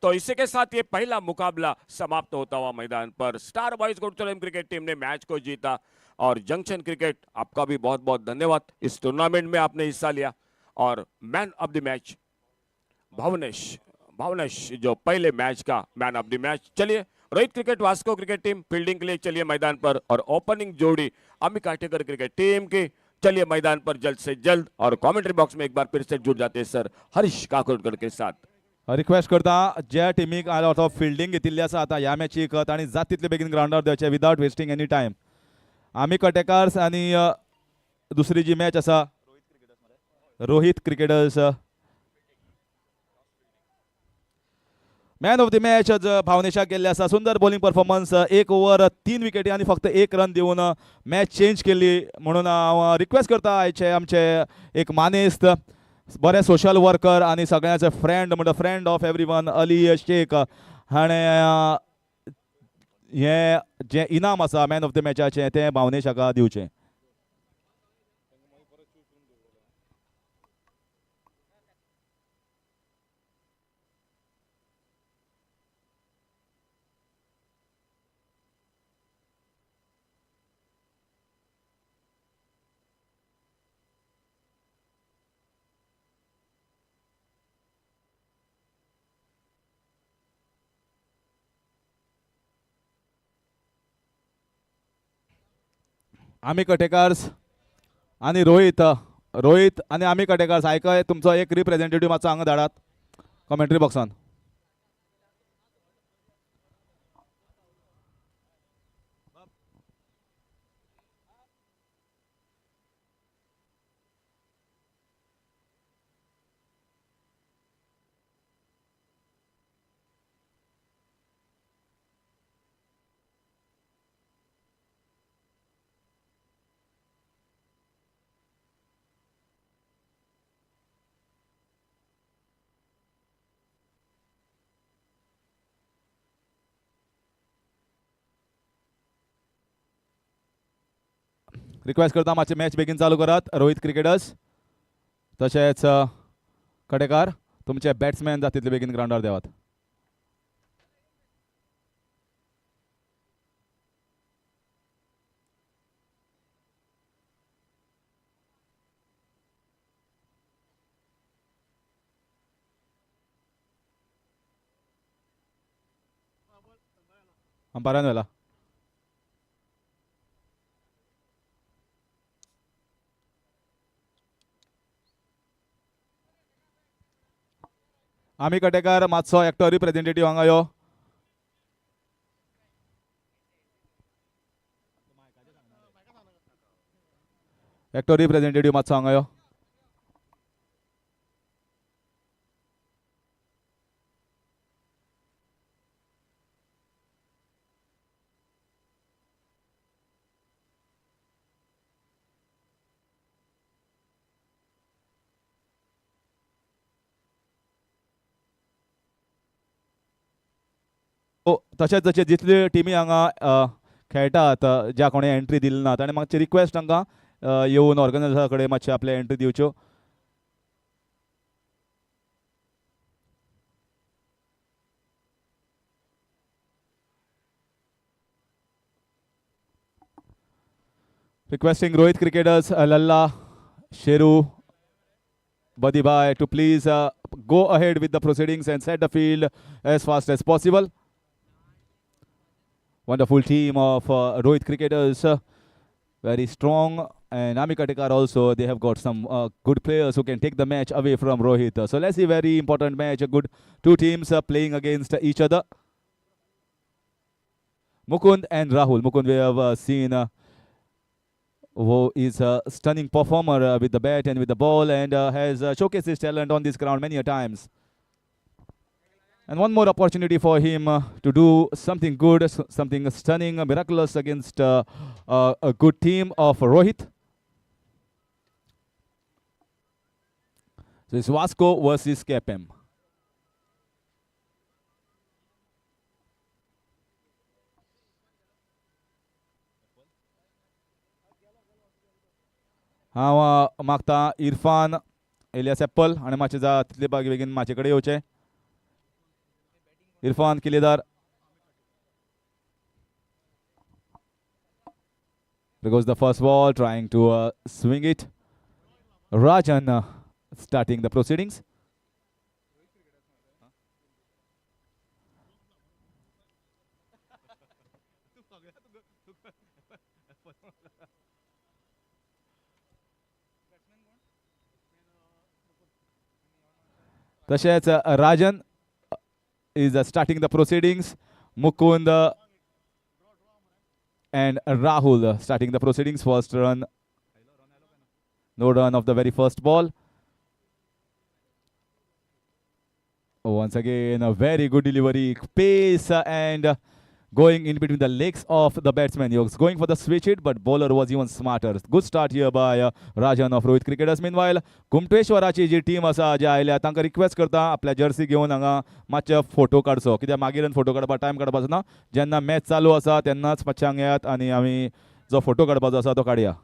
[SPEAKER 2] तो इसी के साथ ये पहला मुकाबला समाप्त होता हुआ मैदान पर। Star boys Curchorem cricket team ने मैच को जीता और जंक्शन क्रिकेट आपका भी बहुत बहुत धन्यवाद, इस टूर्नामेंट में आपने हिस्सा लिया। और मैन ऑफ द मैच भावनेश, भावनेश जो पहले मैच का मैन ऑफ द मैच। चलिए Rohit cricket Vasco cricket team fielding के लिए चलिए मैदान पर, और ओपनिंग जोड़ी अमित काटेकर क्रिकेट टीम की चलिए मैदान पर जल्द से जल्द। और कमेंट्री बॉक्स में एक बार फिर से जुड़ जाते हैं सर हरीश काकोडकर के साथ।
[SPEAKER 1] रिक्वेस्ट करता ज्या टीमीक आलो तो फिल्डिंग घेतिल्ली आसा आता ह्या मॅचीक तांणी जात तितले बेगीन ग्राउंडार देवचे विदाउट वेस्टिंग एनी टाइम। आमी कटेकार्स आनी दुसरी जी मॅच आसा Rohit cricketers. Man of the match भावनेशाक गेल्ले आसा। सुंदर बॉलिंग परफॉर्मन्स, 1 ओव्हर 3 विकेटी आनी फक्त 1 रन दिवन मॅच चेंज केल्ली, म्हणून हांव रिक्वेस्ट करता आयचे आमचे एक मानेस्त बरे सोशल वर्कर आनी सगळ्यांचे फ्रेंड म्हणजे friend of everyone Ali Sheikh हाणें हे जे इनाम आसा मॅन ऑफ द मॅचाचे ते भावनेशाका दिवचें। आमी कटेकार्स आणि रोहित आणि आमी कटेकार सायकय तुमचो एक रिप्रेझेंटेटिव्ह मातसो हांगा धाडात कमेंट्री बॉक्सान. रिक्वेस्ट करता मातशें मॅच बेगीन चालू करात रोहित क्रिकेटर्स. तशेंच कटेकार तुमचे बॅट्समॅन जाता तितले बेगीन ग्राउंडार देवात. अंपायरान व्हेला. आमी कटेकार मातसो एकटो रिप्रेझेंटेटिव्ह हांगा यो. एकटो रिप्रेझेंटेटिव्ह मातसो हांगा यो. तशेंच जशें जितल्यो टिमी हांगा खेळटात ज्या कोणी एंट्री दिली ना ताणें मातशी रिक्वेस्ट तांकां येवन ऑर्गनायझरा कडेन मातशें आपले entry दिवच्यो. Requesting Rohit cricketers Lalla, Sheru, Badibhai to please go ahead with the proceedings and set the field as fast as possible. Wonderful team of Rohit cricketers, very strong. And Ami Katekar also, they have got some good players who can take the match away from Rohit. So let's see, very important match. A good two teams playing against each other. Mukund and Rahul. Mukund we have seen who is a stunning performer with the bat and with the ball and has showcased his talent on this ground many a times. And one more opportunity for him to do something good, something stunning, miraculous against a good team of Rohit. So it's Vasco versus KPM. हांव मागता Irfan alias Apple आनी मातशें जा तितले बेगीन म्हाजे कडेन येवचें. Irfan किलेदार. There goes the first ball, trying to swing it. Rajan starting the proceedings. तशेंच Rajan is starting the proceedings. Mukund and Rahul starting the proceedings. First run. No run of the very first ball. Once again, a very good delivery. Pace and going in between the legs of the batsman. He was going for the switch hit, but bowler was even smarter. Good start here by Rajan of Rohit cricketers. Meanwhile, कुमटेश्वराची जी team आसा जे आयल्या तांकां request करता आपल्या Jersey घेवन हांगा मातशे फोटो काडचो कित्याक मागीर फोटो काडपाक टायम काडपाचो ना. जेन्ना मॅच चालू आसा तेन्नाच मातशे हांगा येयात आनी आमी जो फोटो काडपाचो आसा तो काडया.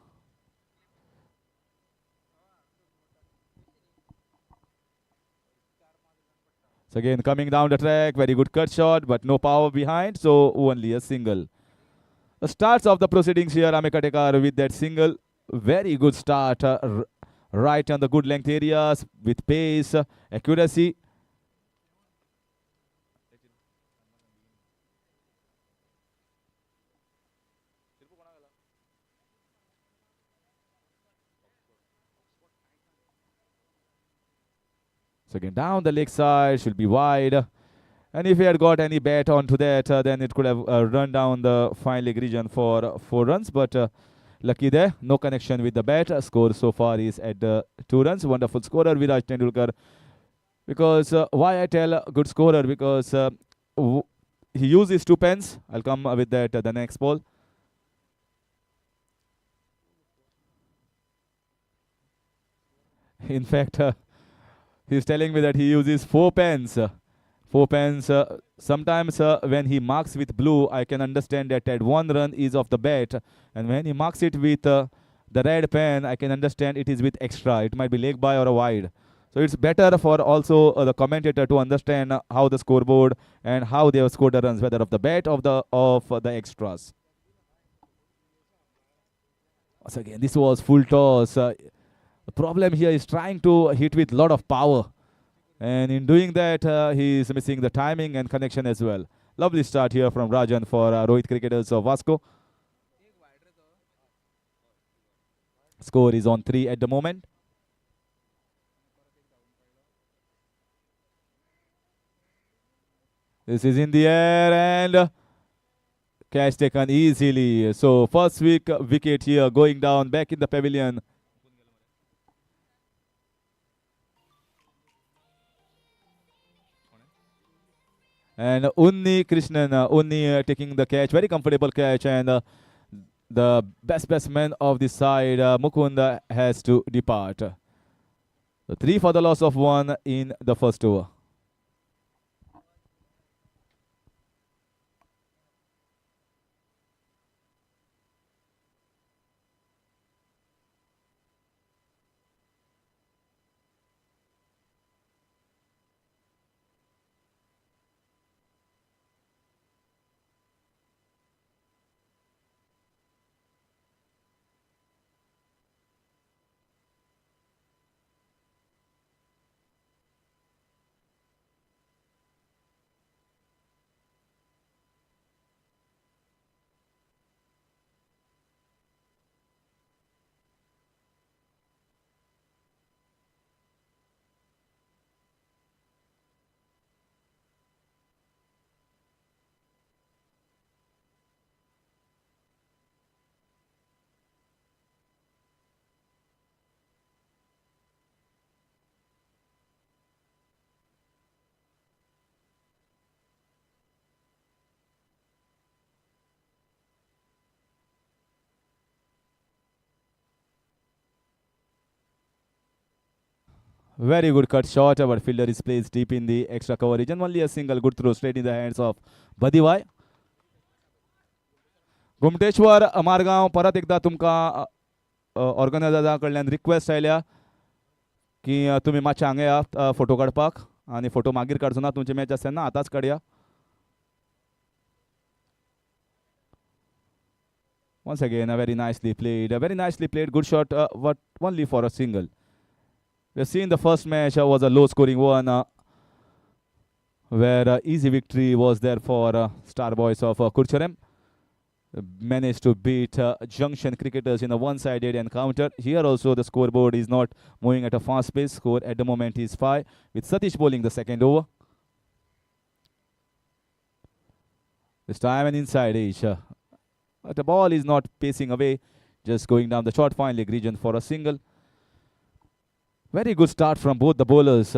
[SPEAKER 1] So again, coming down the track, very good cut shot, but no power behind, so only a single. The starts of the proceedings here, Ame Katekar with that single. Very good start, right on the good length areas with pace, accuracy. So again, down the leg side should be wide. And if he had got any bat onto that, then it could have run down the fine leg region for 4 runs. But lucky there, no connection with the bat. Score so far is at 2 runs. Wonderful scorer, Viraj Tendulkar. Because why I tell good scorer? Because he uses 2 pens. I'll come with that the next ball. In fact, he's telling me that he uses 4 pens. 4 pens. Sometimes when he marks with blue, I can understand that at 1 run is off the bat. And when he marks it with the red pen, I can understand it is with extra. It might be leg by or a wide. So it's better for also the commentator to understand how the scoreboard and how they have scored the runs, whether of the bat of the extras. So again, this was full toss. The problem here is trying to hit with a lot of power. And in doing that, he is missing the timing and connection as well. Lovely start here from Rajan for Rohit Cricketers of Vasco. Score is on 3 at the moment. This is in the air and catch taken easily. So first wicket here going down back in the pavilion. And Unni Krishnan, Unni taking the catch, very comfortable catch, and the best man of the side, Mukunda, has to depart. So 3 for the loss of 1 in the first over. Very good cut shot, but fielder is placed deep in the extra coverage, and only a single good throw straight in the hands of Badivai. गुमटेश्वर Margao परत एकदा तुमकां ऑर्गनायझरा कडल्यान request आयल्या की तुमी मातशे हांगा या फोटो काडपाक आनी फोटो मागीर काडचो ना तुमचे मॅच आसतना आतांच काडया. Once again, very nicely played, good shot, but only for a single. We have seen the first match was a low-scoring one, where easy victory was there for Star Boys of Curchorem. Managed to beat Junction Cricketers in a one-sided encounter. Here also the scoreboard is not moving at a fast pace. Score at the moment is 5, with Satish bowling the second over. This time an inside edge. But the ball is not pacing away, just going down the short fine leg region for a single. Very good start from both the bowlers.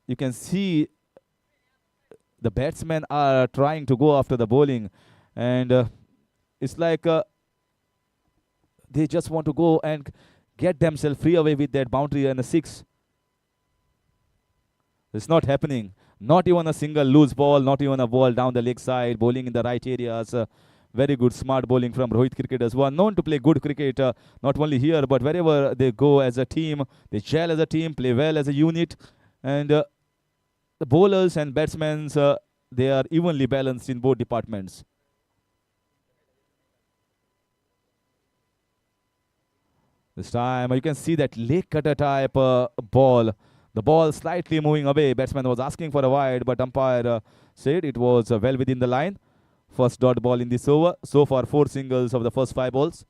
[SPEAKER 1] You can see the batsmen are trying to go after the bowling, and it's like they just want to go and get themselves free away with that boundary and a 6. It's not happening. Not even a single loose ball, not even a ball down the leg side, bowling in the right areas. Very good, smart bowling from Rohit Cricketers, who are known to play good cricket, not only here, but wherever they go as a team. They gel as a team, play well as a unit. And the bowlers and batsmen, they are evenly balanced in both departments. This time, you can see that leg cutter type ball. The ball slightly moving away. Batsman was asking for a wide, but umpire said it was well within the line. First dot ball in this over. So far, 4 singles of the first 5 balls.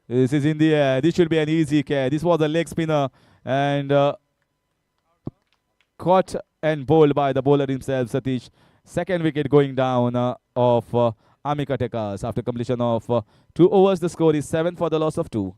[SPEAKER 1] This is in the air. This should be an easy catch. This was a leg spinner and caught and bowled by the bowler himself, Satish. Second wicket going down of Amika Tekas. After completion of 2 overs, the score is 7 for the loss of 2.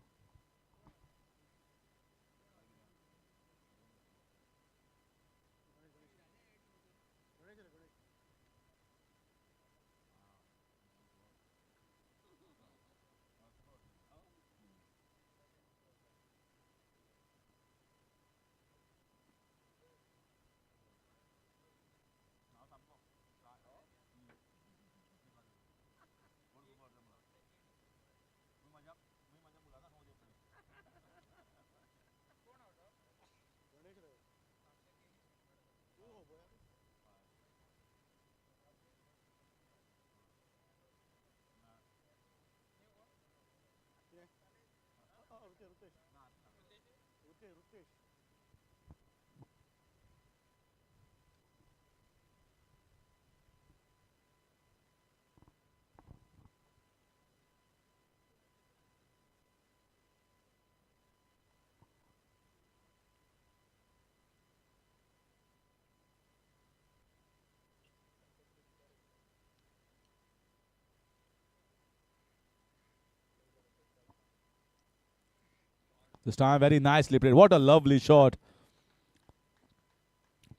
[SPEAKER 1] This time very nicely played. What a lovely shot.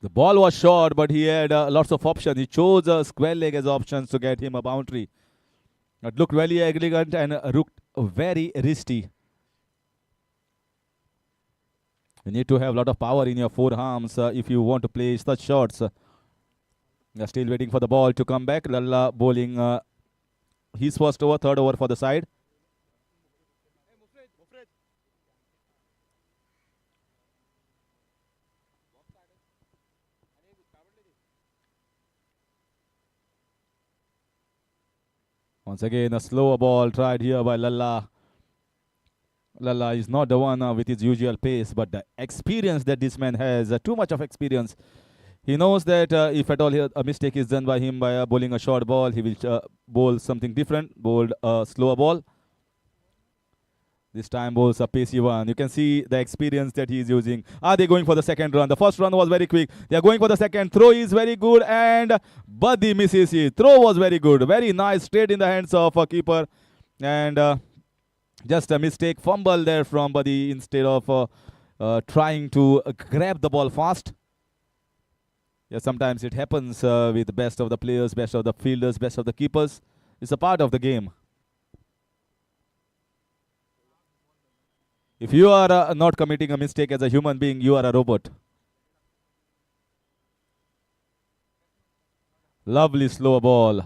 [SPEAKER 1] The ball was short, but he had lots of options. He chose a square leg as options to get him a boundary. It looked really elegant and looked very risky. You need to have a lot of power in your forearms if you want to play such shots. They're still waiting for the ball to come back. Lalla bowling his first over, third over for the side. Once again, a slower ball tried here by Lalla. Lalla is not the one with his usual pace, but the experience that this man has, too much of experience. He knows that if at all a mistake is done by him by bowling a short ball, he will bowl something different, bowl a slower ball. This time bowls a pacey one. You can see the experience that he is using. Are they going for the second run? The first run was very quick. They are going for the second. Throw is very good and Buddy misses it. Throw was very good. Very nice. Straight in the hands of a keeper. And just a mistake. Fumble there from Buddy instead of trying to grab the ball fast. Yeah, sometimes it happens with the best of the players, best of the fielders, best of the keepers. It's a part of the game. If you are not committing a mistake as a human being, you are a robot. Lovely slow ball.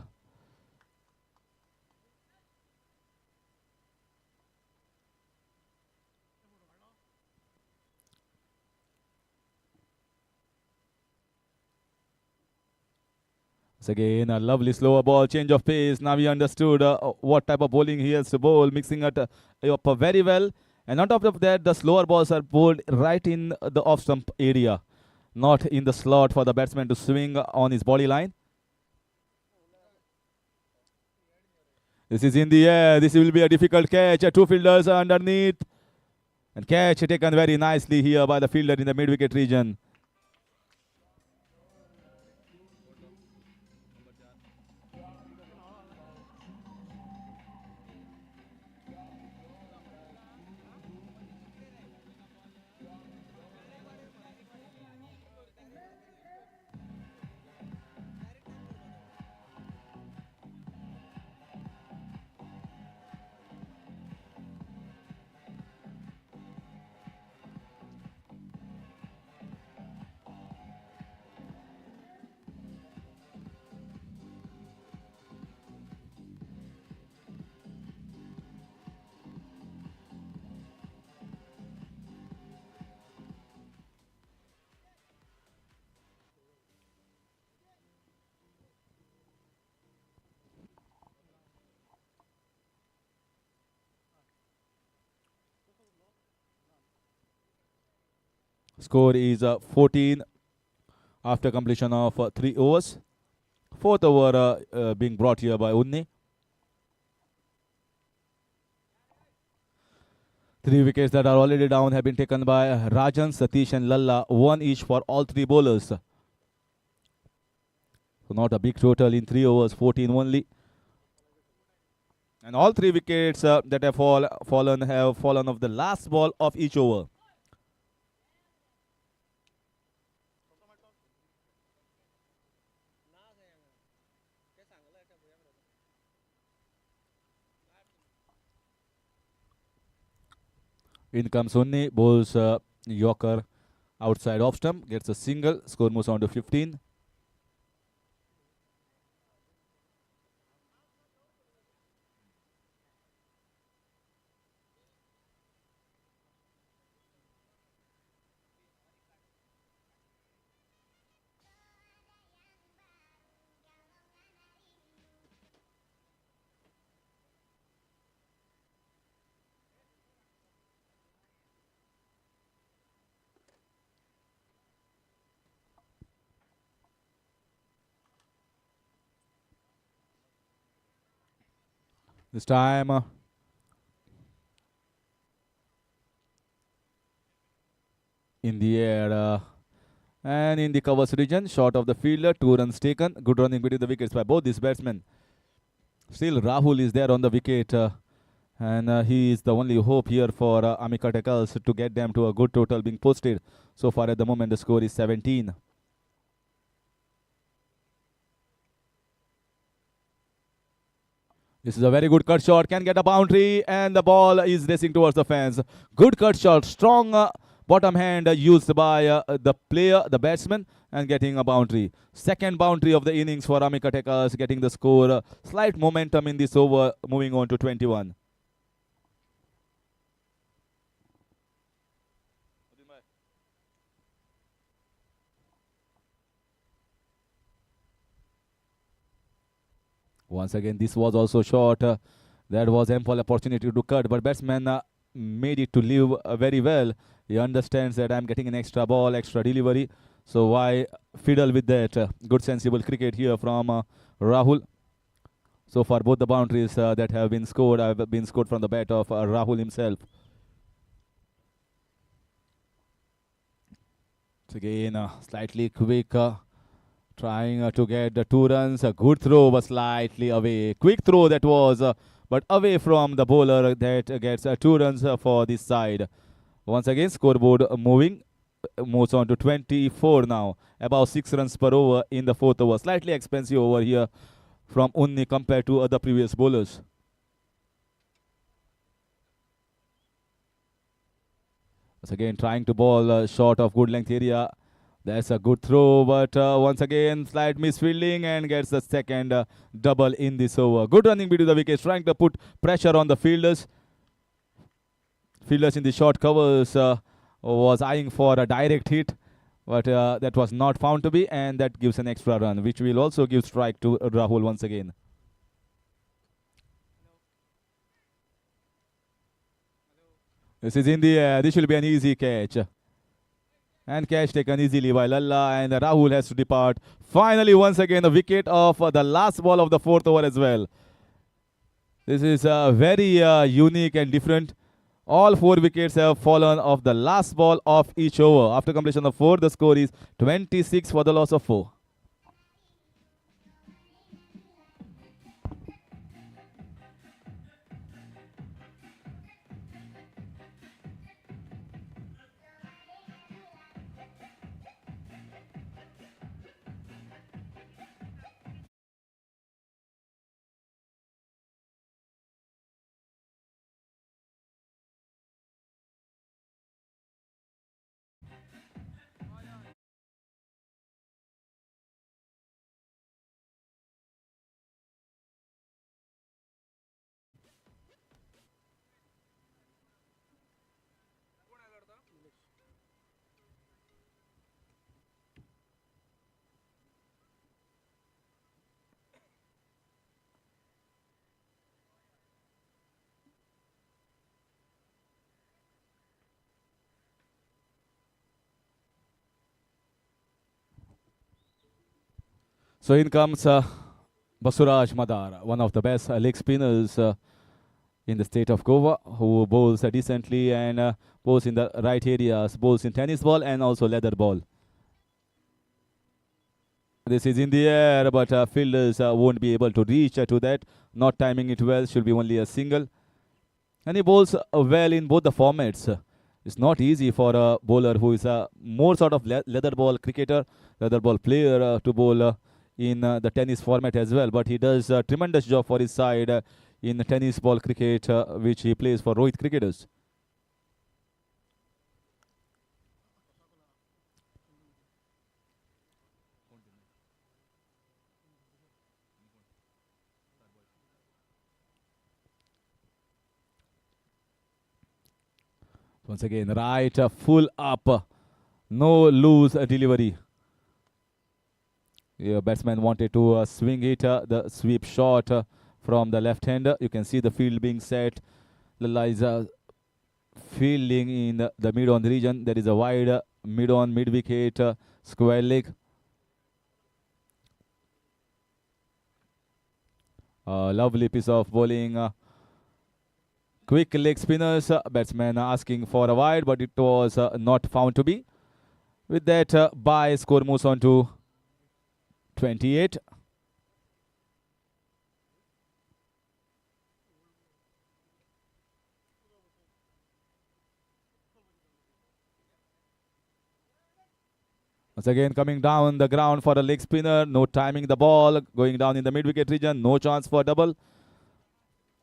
[SPEAKER 1] Again, a lovely slower ball, change of pace. Now we understood what type of bowling he has to bowl, mixing it up very well. And on top of that, the slower balls are bowled right in the off-stump area, not in the slot for the batsman to swing on his body line. This is in the air. This will be a difficult catch. Two fielders are underneath. And catch taken very nicely here by the fielder in the mid-wicket region. Score is 14 after completion of 3 overs. Fourth over being brought here by Unni. Three wickets that are already down have been taken by Rajan, Satish and Lalla, one each for all three bowlers. So not a big total in 3 overs, 14 only. And all three wickets that have fallen have fallen off the last ball of each over. In comes Unni, bowls Yorker outside off stump, gets a single, score moves on to 15. This time in the air and in the covers region, short of the fielder, 2 runs taken. Good running between the wickets by both these batsmen. Still, Rahul is there on the wicket, and he is the only hope here for Amika Tekals to get them to a good total being posted. So far at the moment, the score is 17. This is a very good cut shot, can get a boundary, and the ball is racing towards the fence. Good cut shot, strong bottom hand used by the player, the batsman, and getting a boundary. Second boundary of the innings for Amika Tekals, getting the score. Slight momentum in this over, moving on to 21. Once again, this was also short. That was ample opportunity to cut, but batsman made it to live very well. He understands that I'm getting an extra ball, extra delivery. So why fiddle with that? Good sensible cricket here from Rahul. So far, both the boundaries that have been scored have been scored from the bat of Rahul himself. So again, slightly quick. Trying to get the 2 runs. A good throw, but slightly away. Quick throw that was, but away from the bowler that gets 2 runs for this side. Once again, scoreboard moving. Moves on to 24 now. About 6 runs per over in the 4th over. Slightly expensive over here from Unni compared to other previous bowlers. Once again, trying to bowl short of good length area. That's a good throw, but once again, slight misfielding and gets the second double in this over. Good running between the wickets, trying to put pressure on the fielders. Fielders in the short covers was eyeing for a direct hit, but that was not found to be, and that gives an extra run, which will also give strike to Rahul once again. This is in the air. This will be an easy catch. And catch taken easily by Lalla, and Rahul has to depart. Finally, once again, the wicket of the last ball of the 4th over as well. This is very unique and different. All 4 wickets have fallen off the last ball of each over. After completion of 4, the score is 26 for the loss of 4. So in comes Basuraj Madar, one of the best leg spinners in the state of Goa, who bowls decently and bowls in the right areas, bowls in tennis ball and also leather ball. This is in the air, but fielders won't be able to reach to that. Not timing it well, should be only a single. And he bowls well in both the formats. It's not easy for a bowler who is a more sort of leather ball cricketer, leather ball player to bowl in the tennis format as well. But he does a tremendous job for his side in tennis ball cricket, which he plays for Rohit cricketers. Once again, right, full up, no loose delivery. Yeah, batsman wanted to swing it, the sweep shot from the left hander. You can see the field being set. Lalla is fielding in the mid-on region. There is a wide mid-on, mid-wicket, square leg. Lovely piece of bowling. Quick leg spinners. Batsman asking for a wide, but it was not found to be. With that, bye score moves on to 28. Once again, coming down the ground for a leg spinner. No timing the ball. Going down in the mid-wicket region. No chance for double.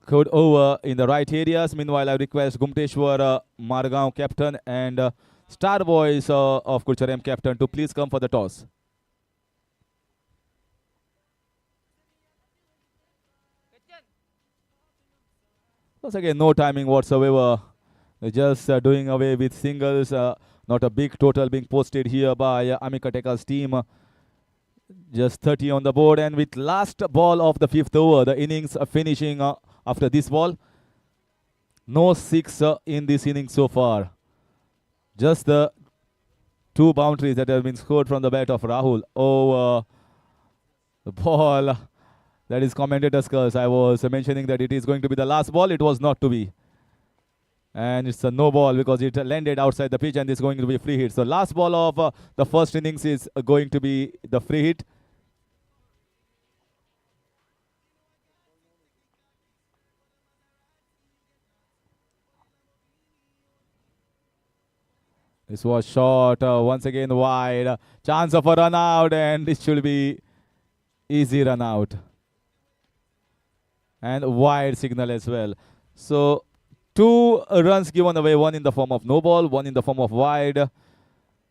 [SPEAKER 1] Could over in the right areas. Meanwhile, I request Gumteshwar Margaon captain and Star Boys of Curchorem captain to please come for the toss. Once again, no timing whatsoever. Just doing away with singles. Not a big total being posted here by Amika Teka's team. Just 30 on the board, and with last ball of the 5th over, the innings finishing after this ball. No 6 in this inning so far. Just the 2 boundaries that have been scored from the bat of Rahul. Oh, the ball that is commentator's curse. I was mentioning that it is going to be the last ball. It was not to be. And it's a no ball because it landed outside the pitch and it's going to be a free hit. So last ball of the first innings is going to be the free hit. This was short, once again wide. Chance of a run out, and it should be easy run out. And wide signal as well. So 2 runs given away, 1 in the form of no ball, 1 in the form of wide.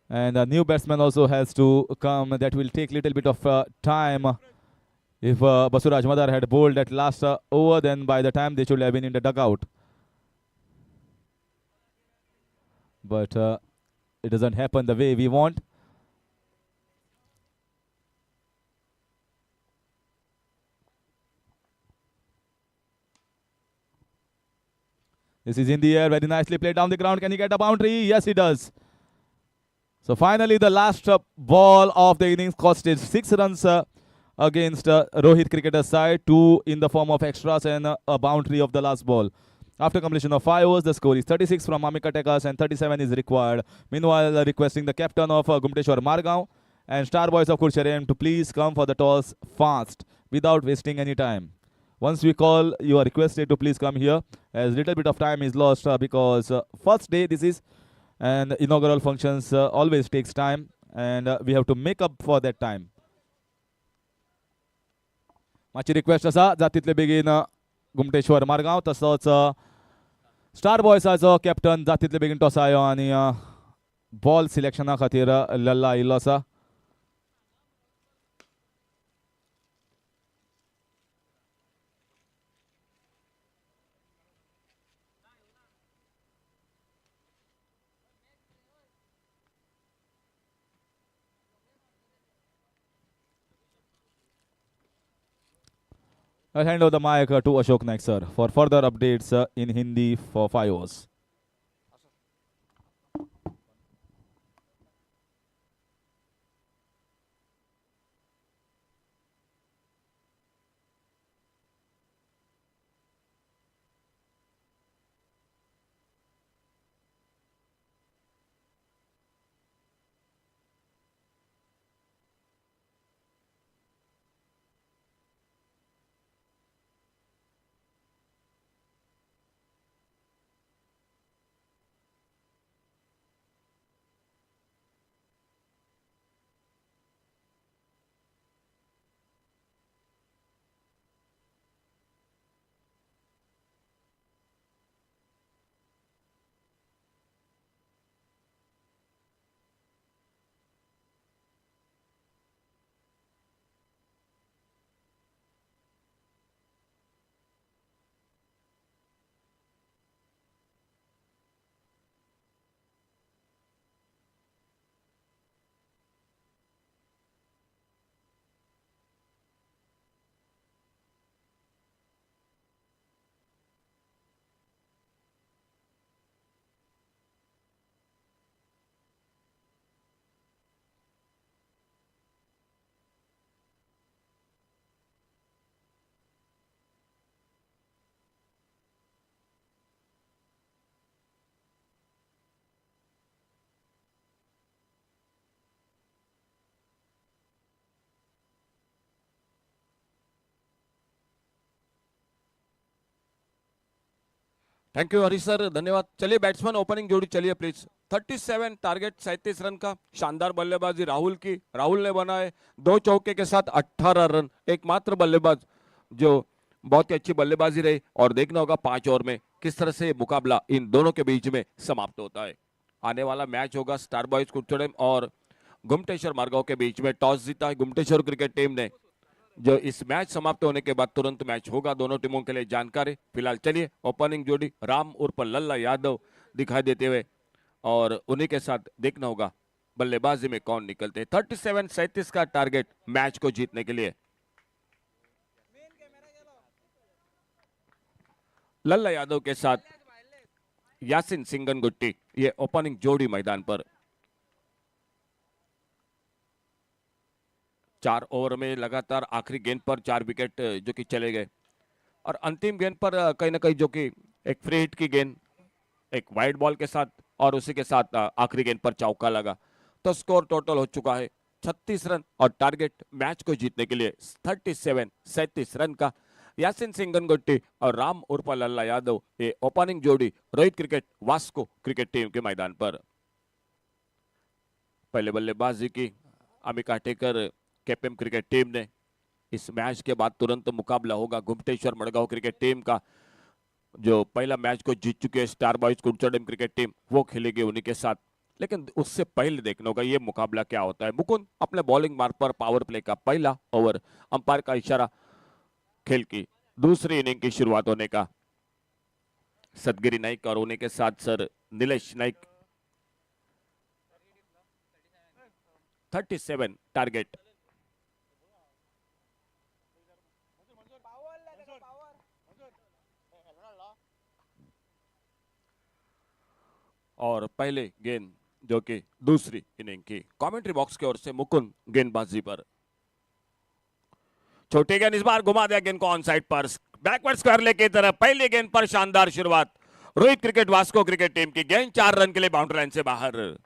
[SPEAKER 1] And a new batsman also has to come. That will take a little bit of time. If Basuraj Madar had bowled that last over, then by the time they should have been in the dugout. But it doesn't happen the way we want. This is in the air, very nicely played down the ground. Can he get a boundary? Yes, he does. So finally, the last ball of the innings costed 6 runs against Rohit cricketer's side, 2 in the form of extras and a boundary of the last ball. After completion of 5 overs, the score is 36 from Amika Tekas and 37 is required. Meanwhile, requesting the captain of Gumteshwar Margaon and Star Boys of Curchorem to please come for the toss fast without wasting any time. Once we call, you are requested to please come here, as little bit of time is lost because first day this is, and inaugural functions always takes time, and we have to make up for that time. Machi request asa जातीतले बेगीन गुमटेश्वर मारगांव तसोच star बॉयसाचो captain जातीतले बेगीन toss आयो आनी ball सिलेक्शना खातीर लल्ला आयिल्लो आसा. I'll hand over the mic to Ashok Naik sir for further updates in Hindi for 5 overs.
[SPEAKER 2] Thank you Hari sir, धन्यवाद। चलिए बैट्समैन ओपनिंग जोड़ी चलिए प्लीज। 37 टारगेट 37 रन का शानदार बल्लेबाजी राहुल की। राहुल ने बनाए 2 चौके के साथ 18 रन। एकमात्र बल्लेबाज जो बहुत ही अच्छी बल्लेबाजी रही। और देखना होगा 5 ओवर में किस तरह से मुकाबला इन दोनों के बीच में समाप्त होता है। आने वाला मैच होगा स्टार बॉयज कुर्चोरेम और गुमटेश्वर मारगांव के बीच में। टॉस जीता है गुमटेश्वर क्रिकेट टीम ने। जो इस मैच समाप्त होने के बाद तुरंत मैच होगा दोनों टीमों के लिए जानकारी। फिलहाल चलिए ओपनिंग जोड़ी राम उर्फ लल्ला यादव दिखाई देते हुए और उन्हीं के साथ देखना होगा बल्लेबाजी में कौन निकलते हैं। 37 का टारगेट मैच को जीतने के लिए। लल्ला यादव के साथ यासिन सिंगन गुट्टी, ये ओपनिंग जोड़ी मैदान पर। 4 ओवर में लगातार आखिरी गेंद पर 4 विकेट जो कि चले गए और अंतिम गेंद पर कहीं ना कहीं जो कि एक फ्री हिट की गेंद एक वाइड बॉल के साथ और उसी के साथ आखिरी गेंद पर चौका लगा। तो स्कोर टोटल हो चुका है 36 रन और टारगेट मैच को जीतने के लिए 37 रन का। यासिन सिंगनगुट्टी और राम उर्फ लल्ला यादव, ये ओपनिंग जोड़ी Rohit cricket Vasco cricket team के मैदान पर। पहले बल्लेबाजी की Amika taker KPM cricket team ने। इस मैच के बाद तुरंत मुकाबला होगा गुमटेश्वर मड़गांव क्रिकेट टीम का। जो पहला मैच को जीत चुके star boys Curchorem cricket team, वो खेलेगी उन्हीं के साथ। लेकिन उससे पहले देखना होगा ये मुकाबला क्या होता है। मुकुंद अपने बॉलिंग मार्ग पर पावर प्ले का पहला ओवर, अंपायर का इशारा खेल की दूसरी इनिंग की शुरुआत होने का। सदगिरी नाइक और उन्हीं के साथ सर नीलेश नाइक। 37 टारगेट। और पहले गेंद जो कि दूसरी इनिंग की। कमेंट्री बॉक्स की ओर से मुकुंद गेंदबाजी पर। छोटी गेंद इस बार घुमा दिया गेंद को ऑन साइड पर बैकवर्ड स्क्वायर लेग की तरफ। पहली गेंद पर शानदार शुरुआत Rohit cricket Vasco cricket team की। गेंद 4 रन के लिए बाउंड्री लाइन से बाहर।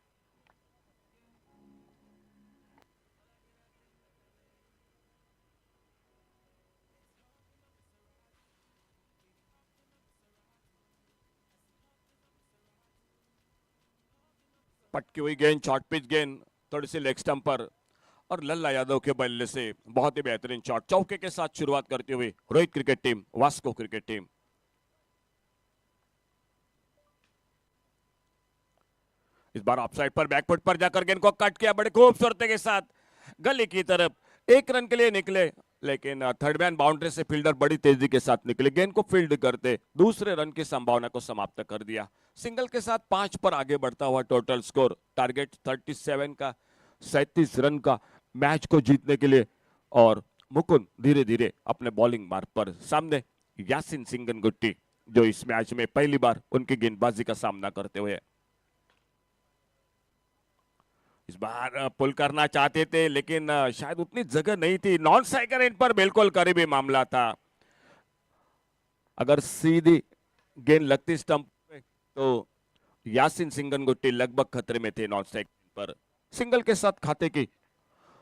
[SPEAKER 2] पटकी हुई गेंद, शॉर्ट पिच गेंद, थोड़ी सी लेग स्टंप पर और लल्ला यादव के बल्ले से बहुत ही बेहतरीन शॉट चौके के साथ शुरुआत करती हुई Rohit cricket team Vasco cricket team. इस बार ऑफसाइड पर बैकफुट पर जाकर गेंद को कट किया बड़े खूबसूरती के साथ गली की तरफ। 1 रन के लिए निकले लेकिन थर्ड मैन बाउंड्री से फील्डर बड़ी तेजी के साथ निकले। गेंद को फील्ड करते दूसरे रन की संभावना को समाप्त कर दिया। सिंगल के साथ 5 पर आगे बढ़ता हुआ टोटल स्कोर टारगेट 37 का 37 रन का मैच को जीतने के लिए। और मुकुंद धीरे धीरे अपने बॉलिंग मार्ग पर सामने यासिन सिंगनगुट्टी जो इस मैच में पहली बार उनकी गेंदबाजी का सामना करते हुए। इस बार पुल करना चाहते थे लेकिन शायद उतनी जगह नहीं थी। नॉन स्ट्राइकर इन पर बिल्कुल करीबी मामला था। अगर सीधी गेंद लगती स्टंप पे तो यासिन सिंगनगुट्टी लगभग खतरे में थे। नॉन स्ट्राइक पर सिंगल के साथ खाते की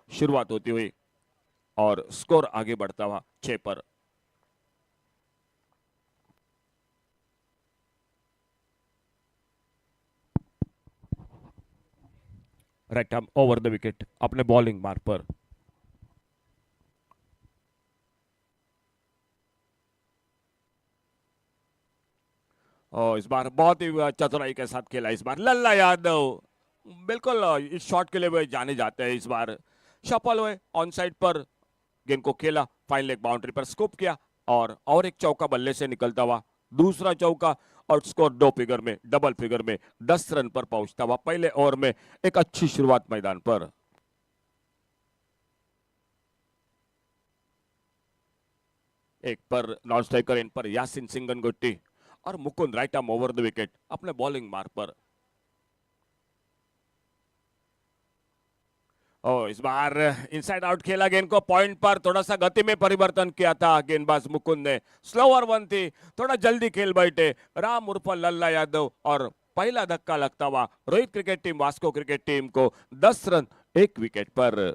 [SPEAKER 2] शुरुआत होती हुई और स्कोर आगे बढ़ता हुआ 6 पर। Right arm over the wicket अपने बॉलिंग मार्ग पर। और इस बार बहुत ही चतुराई के साथ खेला इस बार लल्ला यादव। बिल्कुल इस शॉट के लिए वे जाने जाते हैं। इस बार सफल हुए ऑन साइड पर गेंद को खेला, फाइन लेग बाउंड्री पर स्कूप किया और एक चौका बल्ले से निकलता हुआ दूसरा चौका और स्कोर 2 फिगर में डबल फिगर में 10 रन पर पहुंचता हुआ पहले ओवर में एक अच्छी शुरुआत मैदान पर। एक पर नॉन स्ट्राइकर इन पर यासिन सिंगनगुट्टी और Mukund right arm over the wicket अपने बॉलिंग मार्ग पर। इस बार इनसाइड आउट खेला गेंद को पॉइंट पर। थोड़ा सा गति में परिवर्तन किया था गेंदबाज मुकुंद ने। स्लोअर वन थी, थोड़ा जल्दी खेल बैठे राम उर्फ लल्ला यादव और पहला धक्का लगता हुआ Rohit cricket team Vasco cricket team को 10 रन 1 विकेट पर।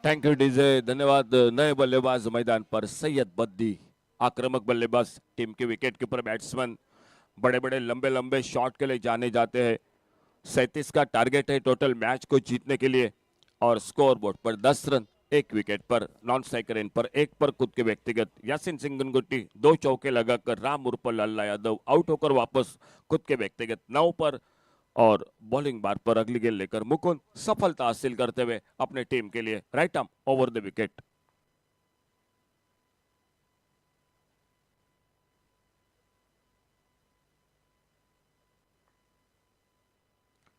[SPEAKER 2] थैंक यू डीजे, धन्यवाद। नए बल्लेबाज मैदान पर सैयद बद्दी, आक्रामक बल्लेबाज, टीम के विकेट कीपर बैट्समैन, बड़े बड़े लंबे लंबे शॉट के लिए जाने जाते हैं। 37 का टारगेट है टोटल मैच को जीतने के लिए, और स्कोर बोर्ड पर 10 रन, एक विकेट पर, नॉन स्ट्राइकर इन पर, एक पर खुद के व्यक्तिगत। यासिन सिंह गनगुट्टी 2 चौके लगाकर राम उर्फ लल्ला यादव आउट होकर वापस खुद के व्यक्तिगत 9 पर, और बॉलिंग बार पर अगली गेंद लेकर मुकुंद सफलता हासिल करते हुए अपने टीम के लिए right arm over the wicket.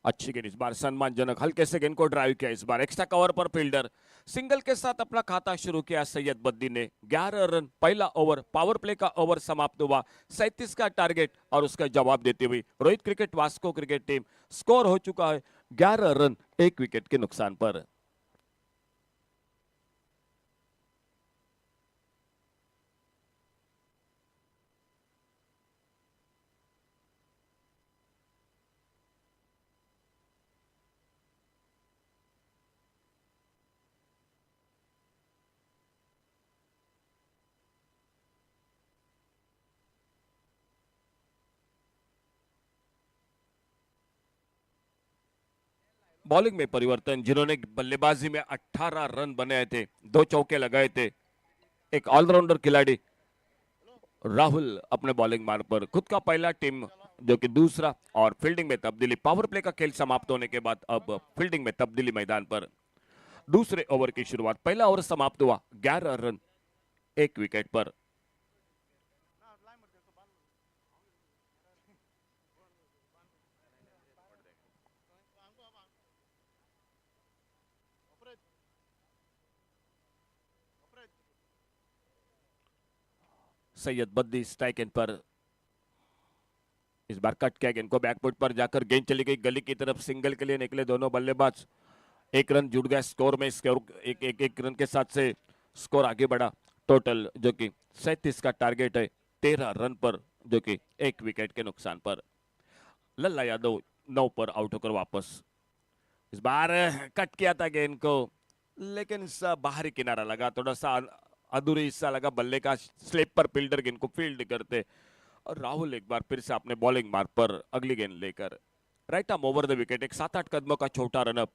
[SPEAKER 2] अच्छी गेंद, इस बार सम्मानजनक हल्के से गेंद को ड्राइव किया, इस बार एक्स्ट्रा कवर पर फील्डर सिंगल के साथ अपना खाता शुरू किया सैयद बद्दी ने। 11 रन, पहला ओवर पावर प्ले का ओवर समाप्त हुआ। 37 का टारगेट और उसका जवाब देते हुए Rohit cricket Vasco cricket team score हो चुका है 11 रन, एक विकेट के नुकसान पर। बॉलिंग में परिवर्तन, जिन्होंने बल्लेबाजी में 18 रन बनाए थे, 2 चौके लगाए थे, एक ऑलराउंडर खिलाड़ी राहुल अपने बॉलिंग मार्ग पर खुद का पहला टीम जो कि दूसरा, और फील्डिंग में तब्दीली। पावर प्ले का खेल समाप्त होने के बाद अब फील्डिंग में तब्दीली मैदान पर। दूसरे ओवर की शुरुआत, पहला ओवर समाप्त हुआ 11 रन, एक विकेट पर। सैयद बद्दी स्ट्राइक एंड पर, इस बार कट किया गेंद को, बैकफुट पर जाकर गेंद चली गई गली की तरफ। सिंगल के लिए निकले दोनों बल्लेबाज, एक रन जुड़ गया स्कोर में। स्कोर एक रन के साथ से स्कोर आगे बढ़ा। टोटल जो कि 37 का टारगेट है 13 रन पर, जो कि एक विकेट के नुकसान पर। लल्ला यादव 9 पर आउट होकर वापस। इस बार कट किया था गेंद को, लेकिन बाहरी किनारा लगा, थोड़ा सा अधूरी हिस्सा लगा बल्ले का। स्लिप पर फील्डर गेंद को फील्ड करते, और राहुल एक बार फिर से अपने बॉलिंग मार्ग पर अगली गेंद लेकर right arm over the wicket. एक 7-8 कदमों का छोटा रनअप,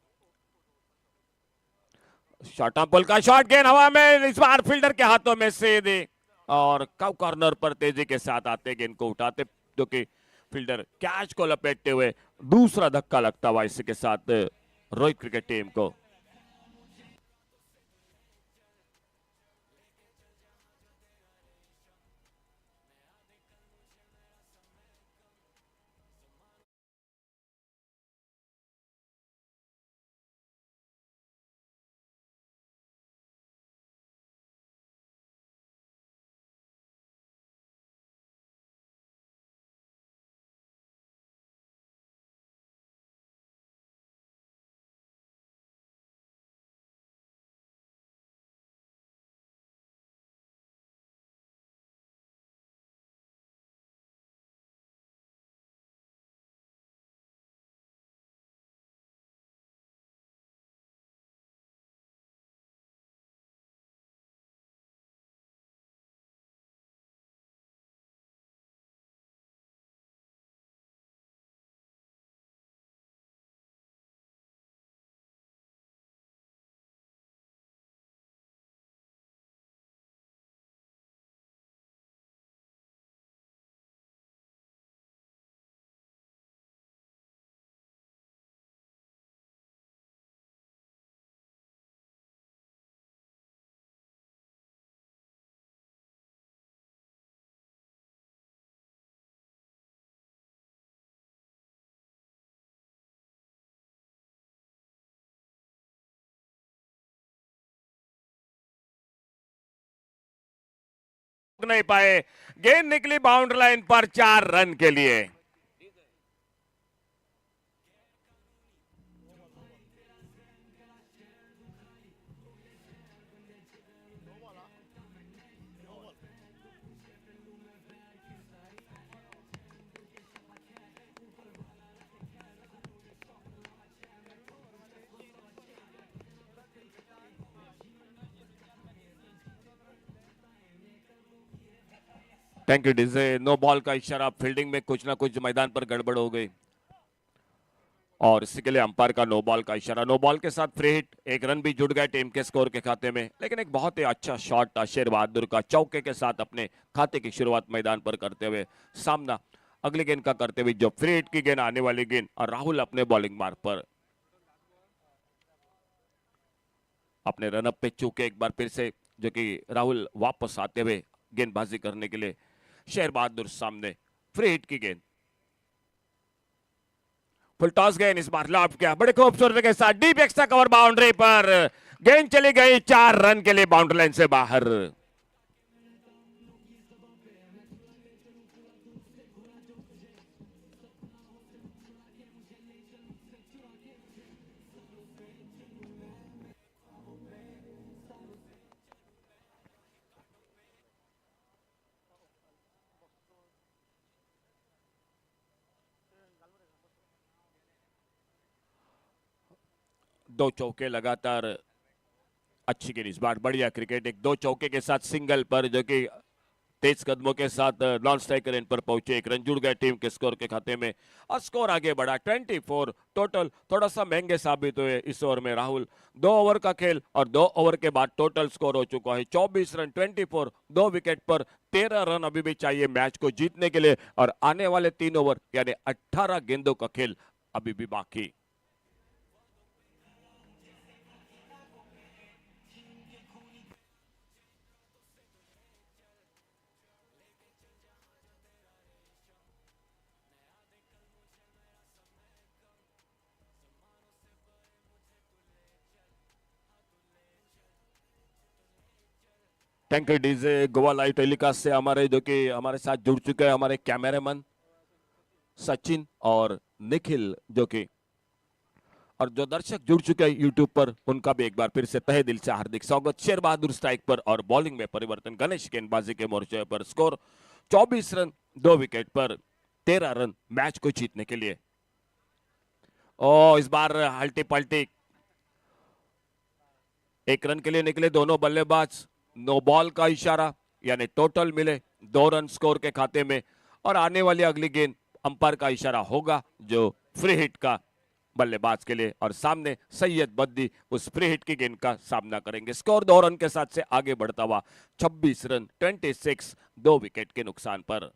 [SPEAKER 2] शॉर्ट आर्म बॉल का शॉट, गेंद हवा में, इस बार फील्डर के हाथों में से दे, और कव कॉर्नर पर तेजी के साथ आते गेंद को उठाते, जो कि फील्डर कैच को लपेटते हुए दूसरा धक्का लगता हुआ इसी के साथ रोहित क्रिकेट टीम को। नहीं पाए, गेंद निकली बाउंड्री लाइन पर 4 रन के लिए। Thank you DJ. No ball का इशारा, फील्डिंग में कुछ ना कुछ मैदान पर गड़बड़ हो गई और इसी के लिए अंपायर का नो बॉल का इशारा। नो बॉल के साथ फ्री हिट, एक रन भी जुड़ गए टीम के स्कोर के खाते में, लेकिन एक बहुत ही अच्छा शॉट था शेर बहादुर का चौके के साथ अपने खाते की शुरुआत मैदान पर करते हुए। सामना अगली गेंद का करते हुए जो फ्री हिट की गेंद आने वाली गेंद और राहुल अपने बॉलिंग मार्ग पर अपने रनअप पे चूके एक बार फिर से, जो कि राहुल वापस आते हुए गेंदबाजी करने के लिए। शेर बहादुर सामने, फ्री हिट की गेंद, फुल टॉस गेंद इस बार लॉफ्ट किया बड़े खूबसूरती के साथ डीप एक्स्ट्रा कवर बाउंड्री पर, गेंद चली गई 4 रन के लिए बाउंड्री लाइन से बाहर। दो चौके लगातार, अच्छी गेंद इस बार, बढ़िया क्रिकेट, एक दो चौके के साथ सिंगल पर, जो कि तेज कदमों के साथ नॉन स्ट्राइकर एंड पर पहुंचे, एक रन जुड़ गए टीम के स्कोर के खाते में और स्कोर आगे बढ़ा 24 टोटल। थोड़ा सा महंगे साबित हुए इस ओवर में राहुल। 2 ओवर का खेल और 2 ओवर के बाद टोटल स्कोर हो चुका है 24 रन 24, 2 विकेट पर 13 रन अभी भी चाहिए मैच को जीतने के लिए और आने वाले 3 ओवर यानी 18 गेंदों का खेल अभी भी बाकी। Thank you DJ. Goa live telecast से हमारे जो कि हमारे साथ जुड़ चुके हैं हमारे कैमरामैन सचिन और निखिल, जो कि और जो दर्शक जुड़ चुके हैं यूट्यूब पर, उनका भी एक बार फिर से तहे दिल से हार्दिक स्वागत। शेर बहादुर स्ट्राइक पर और बॉलिंग में परिवर्तन, गणेश गेंदबाजी के मोर्चे पर, स्कोर 24 रन 2 विकेट पर 13 रन मैच को जीतने के लिए। ओ इस बार हल्टी पल्टी, एक रन के लिए निकले दोनों बल्लेबाज, नो बॉल का इशारा यानी टोटल मिले 2 रन स्कोर के खाते में और आने वाली अगली गेंद अंपायर का इशारा होगा जो फ्री हिट का बल्लेबाज के लिए और सामने सैयद बद्दी उस फ्री हिट की गेंद का सामना करेंगे। स्कोर 2 रन के साथ से आगे बढ़ता हुआ 26 रन 26, 2 विकेट के नुकसान पर।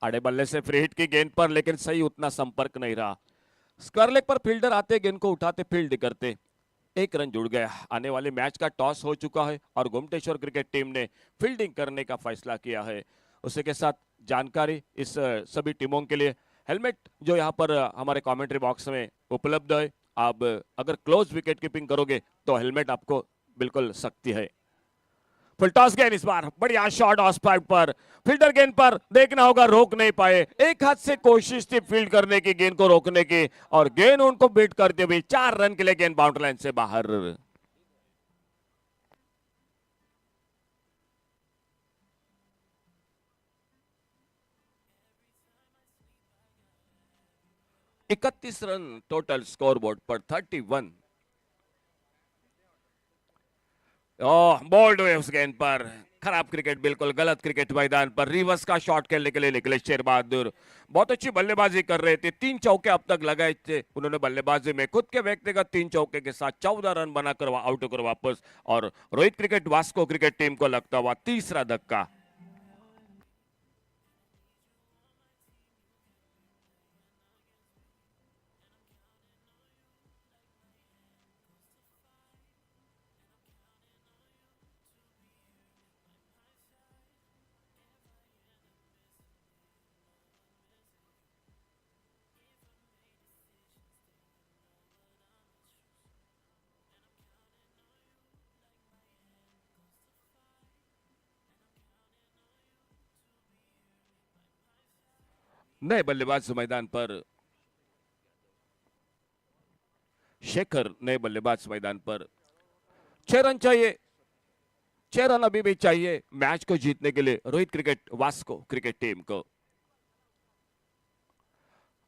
[SPEAKER 2] आड़े बल्ले से फ्री हिट की गेंद पर, लेकिन सही उतना संपर्क नहीं रहा। स्क्वायर लेग पर फील्डर आते गेंद को उठाते फील्ड करते, एक रन जुड़ गया। आने वाले मैच का टॉस हो चुका है और गोमटेश्वर क्रिकेट टीम ने फील्डिंग करने का फैसला किया है। उसी के साथ जानकारी इस सभी टीमों के लिए, हेलमेट जो यहाँ पर हमारे कमेंट्री बॉक्स में उपलब्ध है, आप अगर क्लोज विकेट कीपिंग करोगे तो हेलमेट आपको बिल्कुल सख्ती है। फुल टॉस गेंद इस बार, बढ़िया शॉट ऑफ स्पाइक पर, फील्डर गेंद पर देखना होगा, रोक नहीं पाए। एक हाथ से कोशिश थी फील्ड करने की, गेंद को रोकने की और गेंद उनको बीट करते हुए 4 रन के लिए गेंद बाउंड्री लाइन से बाहर। इकतीस रन टोटल स्कोर बोर्ड पर 31। ओह बोल्ड हुए उस गेंद पर, खराब क्रिकेट, बिल्कुल गलत क्रिकेट मैदान पर। रिवर्स का शॉट खेलने के लिए निकले शेर बहादुर, बहुत अच्छी बल्लेबाजी कर रहे थे, 3 चौके अब तक लगाए थे उन्होंने बल्लेबाजी में। खुद के व्यक्तिगत 3 चौके के साथ 14 रन बनाकर आउट होकर वापस और Rohit cricket Vasco cricket team को लगता हुआ तीसरा धक्का। नए बल्लेबाज मैदान पर, शेखर नए बल्लेबाज मैदान पर। 6 रन चाहिए, 6 रन अभी भी चाहिए मैच को जीतने के लिए Rohit cricket Vasco cricket team को।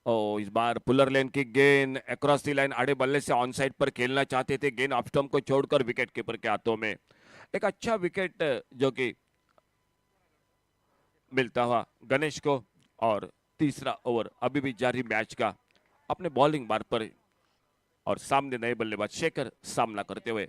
[SPEAKER 2] ओ, इस बार पुलर लेन की गेंद अक्रॉस दी लाइन आड़े बल्ले से ऑन साइड पर खेलना चाहते थे, गेंद ऑफ स्टंप को छोड़कर विकेट कीपर के हाथों में। एक अच्छा विकेट जो कि मिलता हुआ गणेश को। और तीसरा ओवर अभी भी जारी मैच का, अपने बॉलिंग बार पर और सामने नए बल्लेबाज शेखर सामना करते हुए।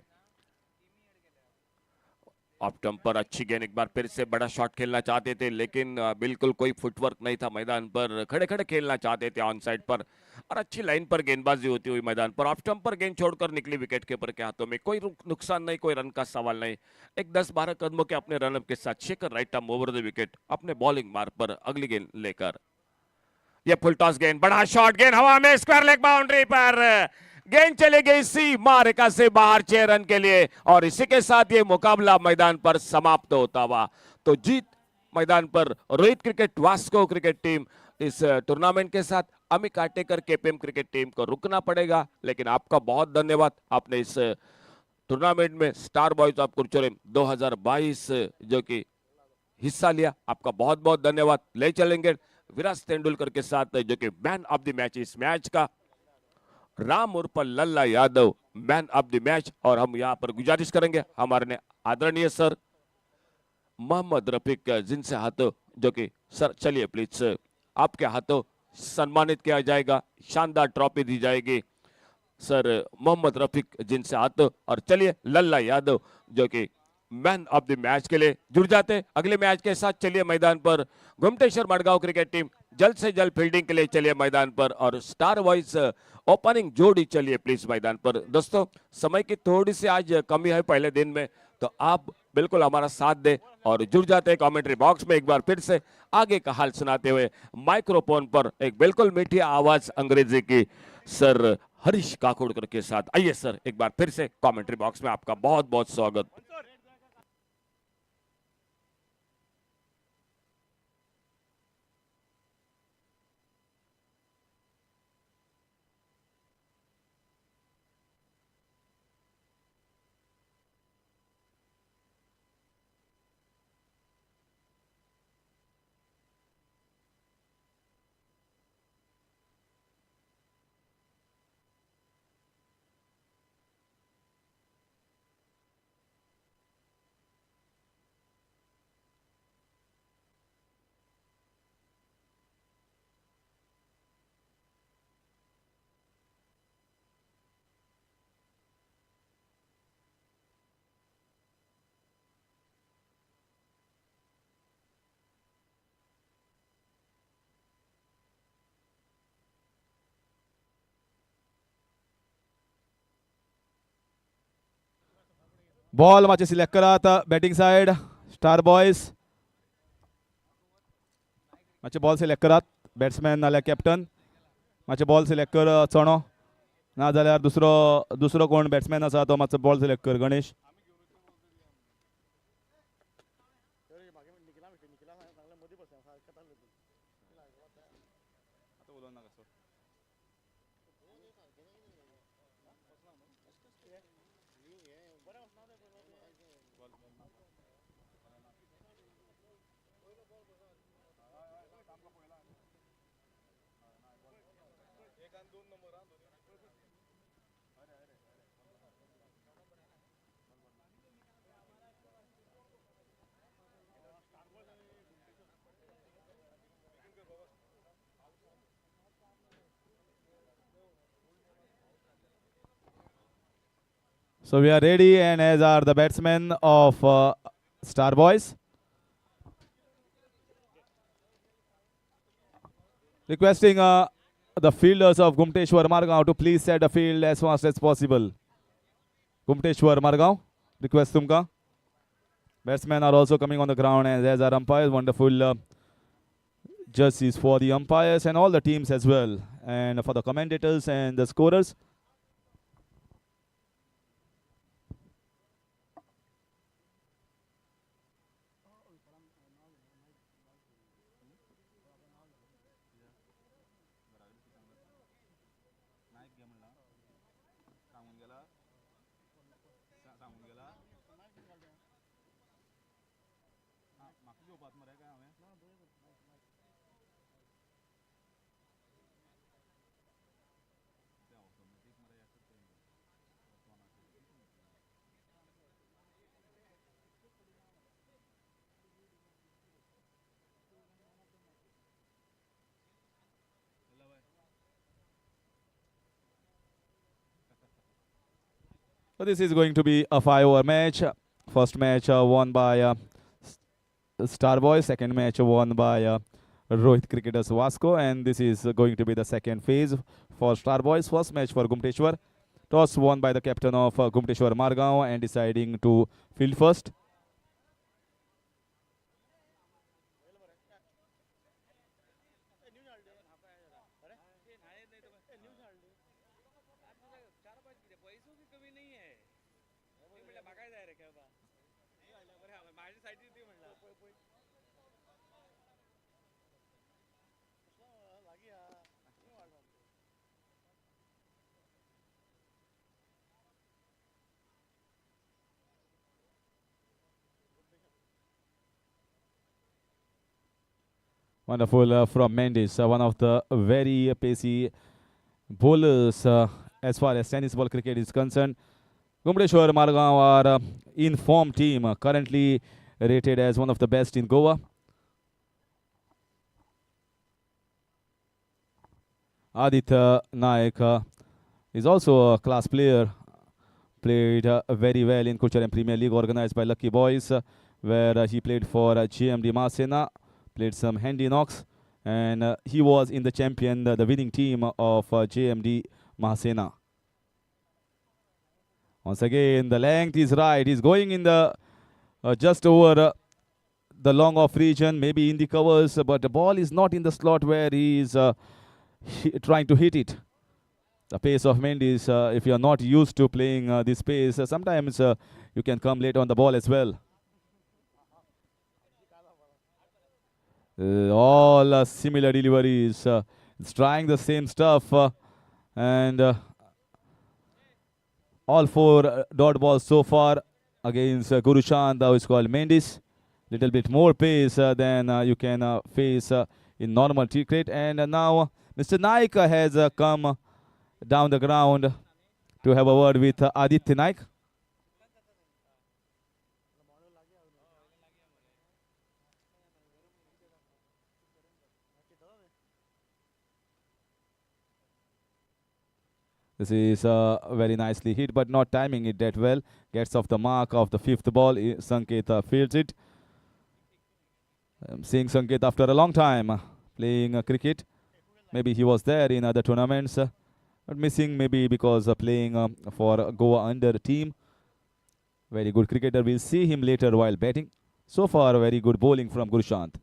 [SPEAKER 2] ऑफ स्टंप पर अच्छी गेंद, एक बार फिर से बड़ा शॉट खेलना चाहते थे, लेकिन बिल्कुल कोई फुटवर्क नहीं था मैदान पर, खड़े खड़े खेलना चाहते थे ऑन साइड पर, और अच्छी लाइन पर गेंदबाजी होती हुई मैदान पर। ऑफ स्टंप पर गेंद छोड़कर निकली विकेट कीपर के हाथों में, कोई नुकसान नहीं, कोई रन का सवाल नहीं। एक 10-12 कदमों के अपने रनअप के साथ Shekhar right arm over the wicket अपने बॉलिंग मार्ग पर अगली गेंद लेकर। यह फुल टॉस गेंद, बड़ा शॉट, गेंद हवा में, स्क्वायर लेग बाउंड्री पर, गेंद चले गई सीमा रेखा से बाहर 6 रन के लिए, और इसी के साथ ये मुकाबला मैदान पर समाप्त होता हुआ। तो जीत मैदान पर Rohit cricket Vasco cricket team. इस टूर्नामेंट के साथ Amit Katekar KPM cricket team को रुकना पड़ेगा, लेकिन आपका बहुत धन्यवाद, आपने इस टूर्नामेंट में स्टार बॉयज ऑफ कुरचोरेम 2022 जो कि हिस्सा लिया, आपका बहुत बहुत धन्यवाद। ले चलेंगे विराट तेंदुलकर के साथ जो कि मैन ऑफ द मैच इस मैच का, राम उर्फ Lalla Yadav man of the match. और हम यहां पर गुजारिश करेंगे हमारे आदरणीय सर मोहम्मद रफीक जिनसे हाथों जो कि सर चलिए प्लीज आपके हाथों सम्मानित किया जाएगा, शानदार ट्रॉफी दी जाएगी सर मोहम्मद रफीक जिनसे हाथों। और चलिए लल्ला यादव जो कि मैन ऑफ द मैच के लिए जुड़ जाते अगले मैच के साथ। चलिए मैदान पर गोमटेश्वर मडगांव क्रिकेट टीम जल्द से जल्द फील्डिंग के लिए चलिए मैदान पर, और स्टार वॉइस ओपनिंग जोड़ी चलिए प्लीज मैदान पर। दोस्तों समय की थोड़ी सी आज कमी है पहले दिन में, तो आप बिल्कुल हमारा साथ दे और जुड़ जाते हैं कमेंट्री बॉक्स में। एक बार फिर से आगे का हाल सुनाते हुए माइक्रोफोन पर एक बिल्कुल मीठी आवाज अंग्रेजी की सर हरीश काकोड़कर के साथ। आइए सर, एक बार फिर से कमेंट्री बॉक्स में आपका बहुत बहुत स्वागत।
[SPEAKER 1] बॉल माचे सिलेक्ट करात बैटिंग साइड स्टार बॉयज, माचे बॉल सिलेक्ट करात बॅट्समॅन नाल्यार कॅप्टन, माचे बॉल सिलेक्ट कर चोणो, नाजाल्यार दुसरो दुसरो कोण बॅट्समॅन आसा तो मातसो बॉल सिलेक्ट कर Ganesh. So we are ready, and as are the batsmen of Star Boys. Requesting the fielders of Gumteshwar Margaon to please set the field as fast as possible. Gumteshwar Margaon, request tumka. Batsmen are also coming on the ground, and as are umpires, wonderful jerseys for the umpires and all the teams as well, and for the commentators and the scorers. So this is going to be a 5-over match. First match won by Starboy. Second match won by Rohit Cricketers Vasco. And this is going to be the second phase for Starboys. First match for Gumteshwar. Toss won by the captain of Gumteshwar Margaon and deciding to field first. Wonderful from Mendes, one of the very pacey bowlers as far as tennis ball cricket is concerned. Gumteshwar Margaon are in form team, currently rated as one of the best in Goa. Aditya Naik is also a class player. Played very well in Curchorem Premier League organized by Lucky Boys, where he played for GMD Mahasena, played some handy knocks, and he was in the champion, the winning team of JMD Mahasena. Once again, the length is right. He's going in the just over the long off region, maybe in the covers, but the ball is not in the slot where he is trying to hit it. The pace of Mendes, if you are not used to playing this pace, sometimes you can come late on the ball as well. All similar deliveries. It's trying the same stuff, and all four dot balls so far against Guru Chand, who is called Mendes. Little bit more pace than you can face in normal cricket. And now Mr. Naik has come down the ground to have a word with Aditya Naik. This is very nicely hit, but not timing it that well. Gets off the mark of the fifth ball. Sanket fields it. I'm seeing Sanket after a long time playing cricket. Maybe he was there in other tournaments, but missing maybe because playing for Goa under team. Very good cricketer. We'll see him later while batting. So far, very good bowling from Gurushant.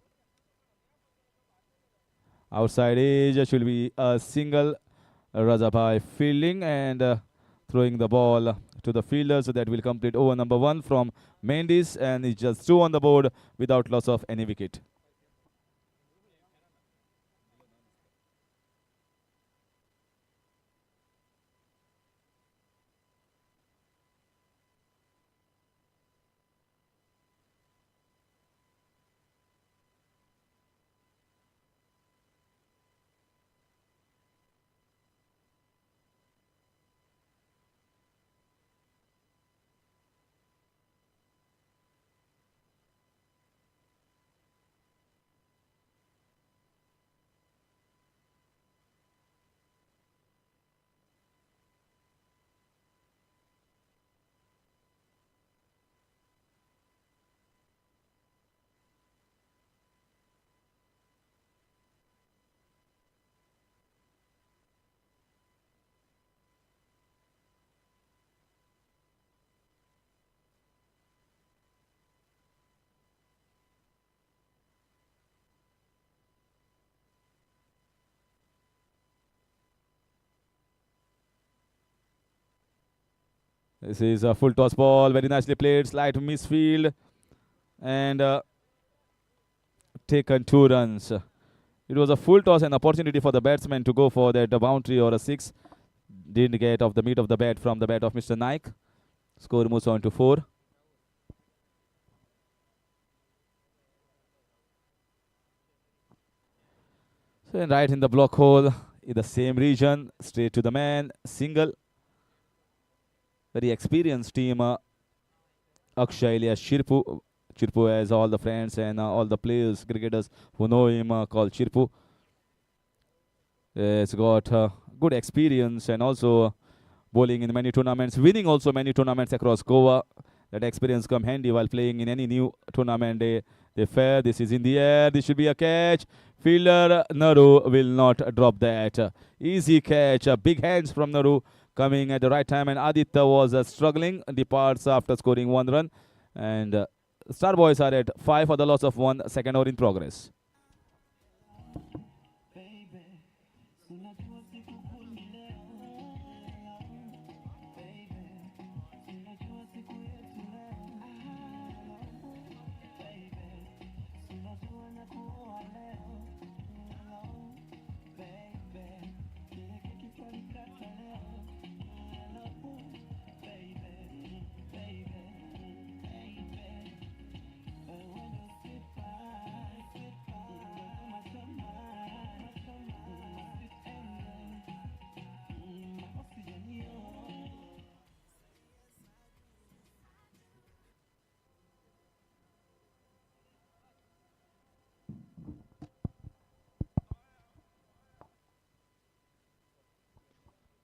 [SPEAKER 1] Outside edge should be a single. Rajabai fielding and throwing the ball to the fielder, so that will complete over number 1 from Mendes, and it's just 2 on the board without loss of any wicket. This is a full toss ball, very nicely played, slight misfield, and taken 2 runs. It was a full toss, an opportunity for the batsman to go for that boundary or a 6. Didn't get off the meat of the bat from the bat of Mr. Naik. Score moves on to 4. So right in the block hole, in the same region, straight to the man, single. Very experienced team. Akshay alias Chirpu. Chirpu has all the friends and all the players, cricketers who know him called Chirpu. He's got good experience and also bowling in many tournaments, winning also many tournaments across Goa. That experience come handy while playing in any new tournament. They fare. This is in the air. This should be a catch. Fielder Naru will not drop that. Easy catch. Big hands from Naru coming at the right time. And Aditya was struggling. Departs after scoring 1 run. And Star Boys are at 5 for the loss of 1. Second over in progress.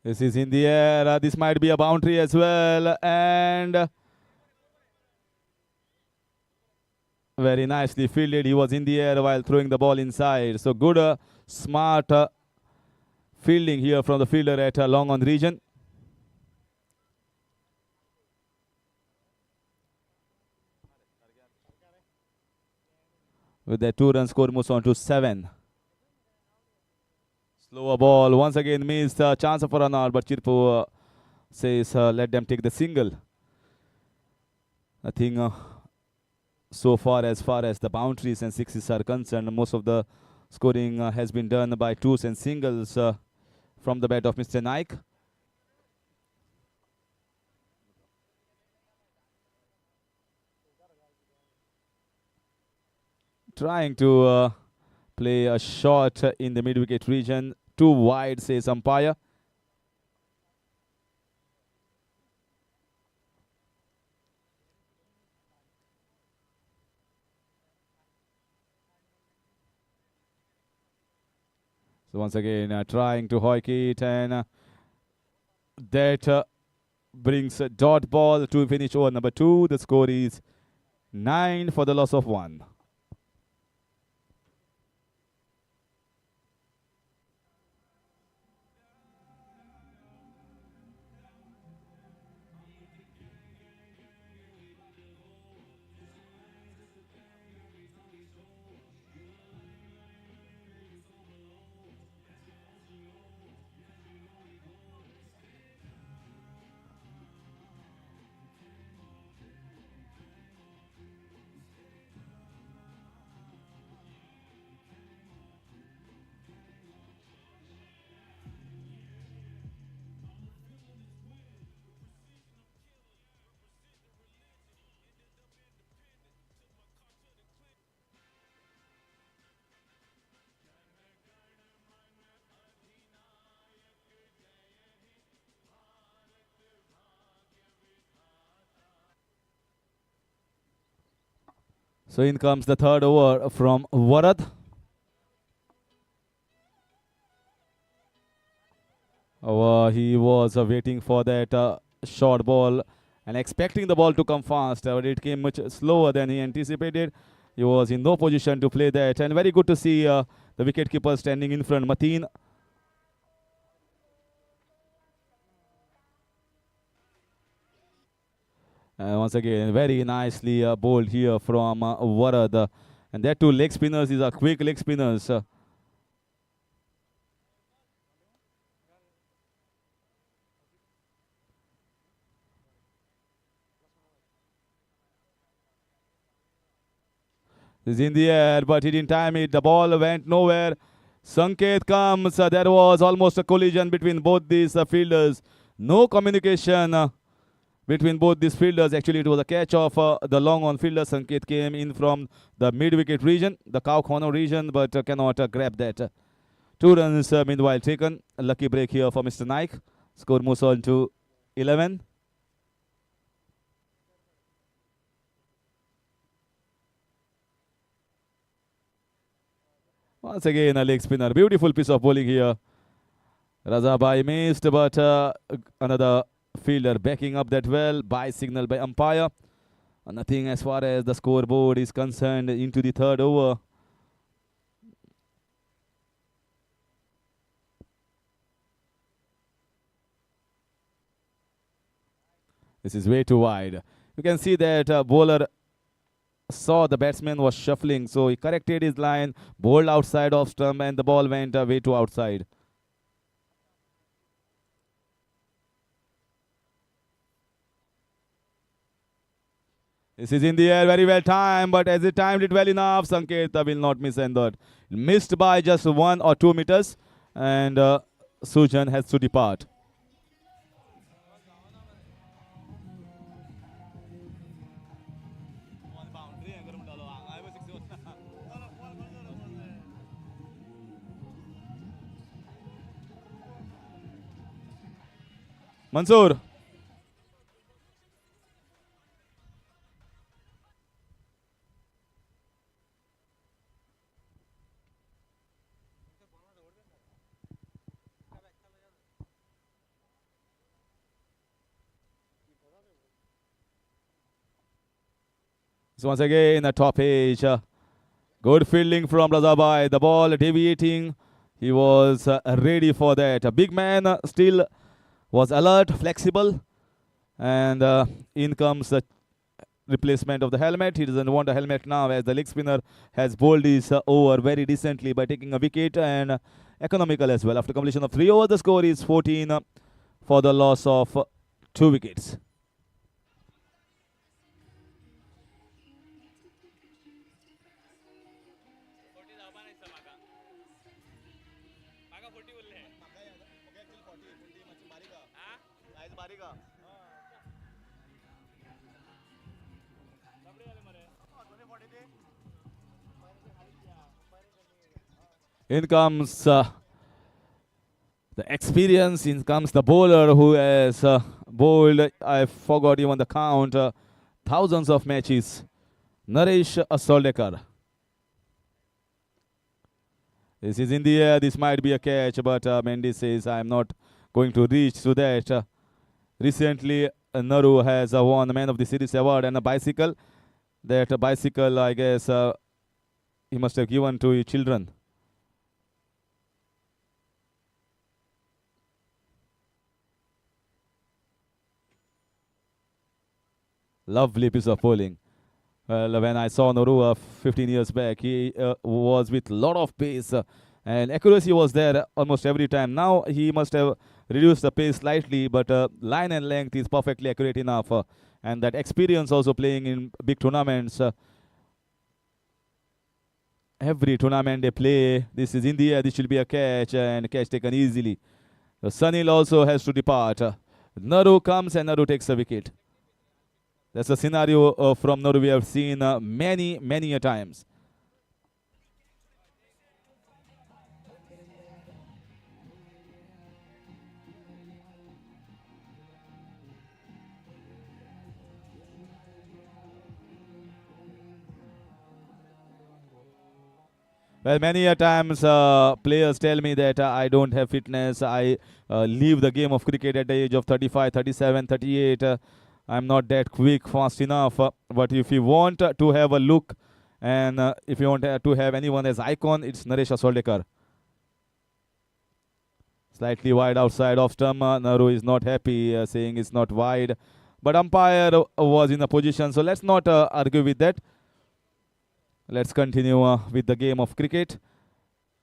[SPEAKER 1] This is in the air. This might be a boundary as well. And very nicely fielded. He was in the air while throwing the ball inside. So good, smart fielding here from the fielder at long on region. With that 2 run score moves on to 7. Slower ball once again missed. Chance for an out, but Chirpu says let them take the single. I think so far as the boundaries and sixes are concerned, most of the scoring has been done by twos and singles from the bat of Mr. Naik. Trying to play a shot in the mid-wicket region. Too wide, says umpire. So once again, trying to hoik it, and that brings a dot ball to finish over number 2. The score is 9 for the loss of 1. So in comes the third over from Varad. He was waiting for that short ball and expecting the ball to come fast, but it came much slower than he anticipated. He was in no position to play that, and very good to see the wicketkeeper standing in front, Mateen. Once again, very nicely bowled here from Varad. And that two leg spinners, these are quick leg spinners. This is in the air, but he didn't time it. The ball went nowhere. Sanket comes. There was almost a collision between both these fielders. No communication between both these fielders. Actually, it was a catch of the long on fielder. Sanket came in from the mid-wicket region, the cow corner region, but cannot grab that. 2 runs meanwhile taken. A lucky break here for Mr. Naik. Score moves on to 11. Once again, a leg spinner. Beautiful piece of bowling here. Razabai missed, but another fielder backing up that well by signal by umpire. Nothing as far as the scoreboard is concerned into the third over. This is way too wide. You can see that bowler saw the batsman was shuffling, so he corrected his line, bowled outside of stump, and the ball went way too outside. This is in the air, very well timed, but as he timed it well enough, Sanketa will not miss and that. Missed by just 1 or 2 meters, and Sujan has to depart. Mansoor. So once again, a top edge. Good fielding from Razabai. The ball deviating. He was ready for that. A big man still was alert, flexible. And in comes the replacement of the helmet. He doesn't want a helmet now as the leg spinner has bowled his over very decently by taking a wicket and economical as well. After completion of 3 overs, the score is 14 for the loss of 2 wickets. In comes the experience, in comes the bowler who has bowled, I forgot even the count, thousands of matches. Naresh Asoldekar. This is in the air, this might be a catch, but Mendy says I am not going to reach to that. Recently, Naru has won Man of the Series award and a bicycle. That bicycle, I guess, he must have given to his children. Lovely piece of bowling. Well, when I saw Naru 15 years back, he was with a lot of pace and accuracy was there almost every time. Now he must have reduced the pace slightly, but line and length is perfectly accurate enough. And that experience also playing in big tournaments. Every tournament they play, this is in the air, this will be a catch and catch taken easily. Sunil also has to depart. Naru comes and Naru takes a wicket. That's a scenario from Naru we have seen many a times. Well, many a times players tell me that I don't have fitness. I leave the game of cricket at the age of 35, 37, 38. I'm not that quick, fast enough. But if you want to have a look and if you want to have anyone as icon, it's Naresh Asoldekar. Slightly wide outside of stump. Naru is not happy, saying it's not wide. But umpire was in a position, so let's not argue with that. Let's continue with the game of cricket.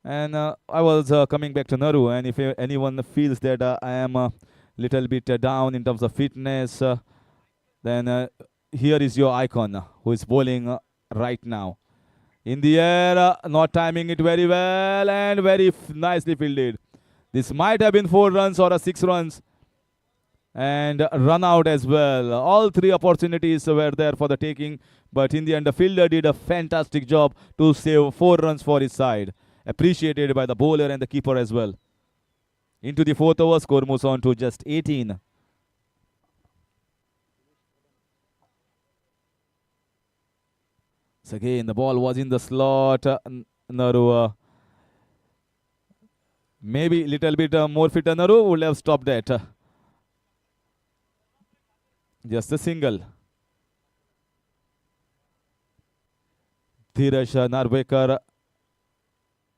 [SPEAKER 1] And I was coming back to Naru, and if anyone feels that I am a little bit down in terms of fitness, then here is your icon who is bowling right now. In the air, not timing it very well and very nicely fielded. This might have been 4 runs or 6 runs. And run out as well. All 3 opportunities were there for the taking, but in the end the fielder did a fantastic job to save 4 runs for his side. Appreciated by the bowler and the keeper as well. Into the 4th over, score moves on to just 18. So again, the ball was in the slot. Naru Maybe little bit more fit Naru would have stopped that. Just a single. Dheeraj Narvekar,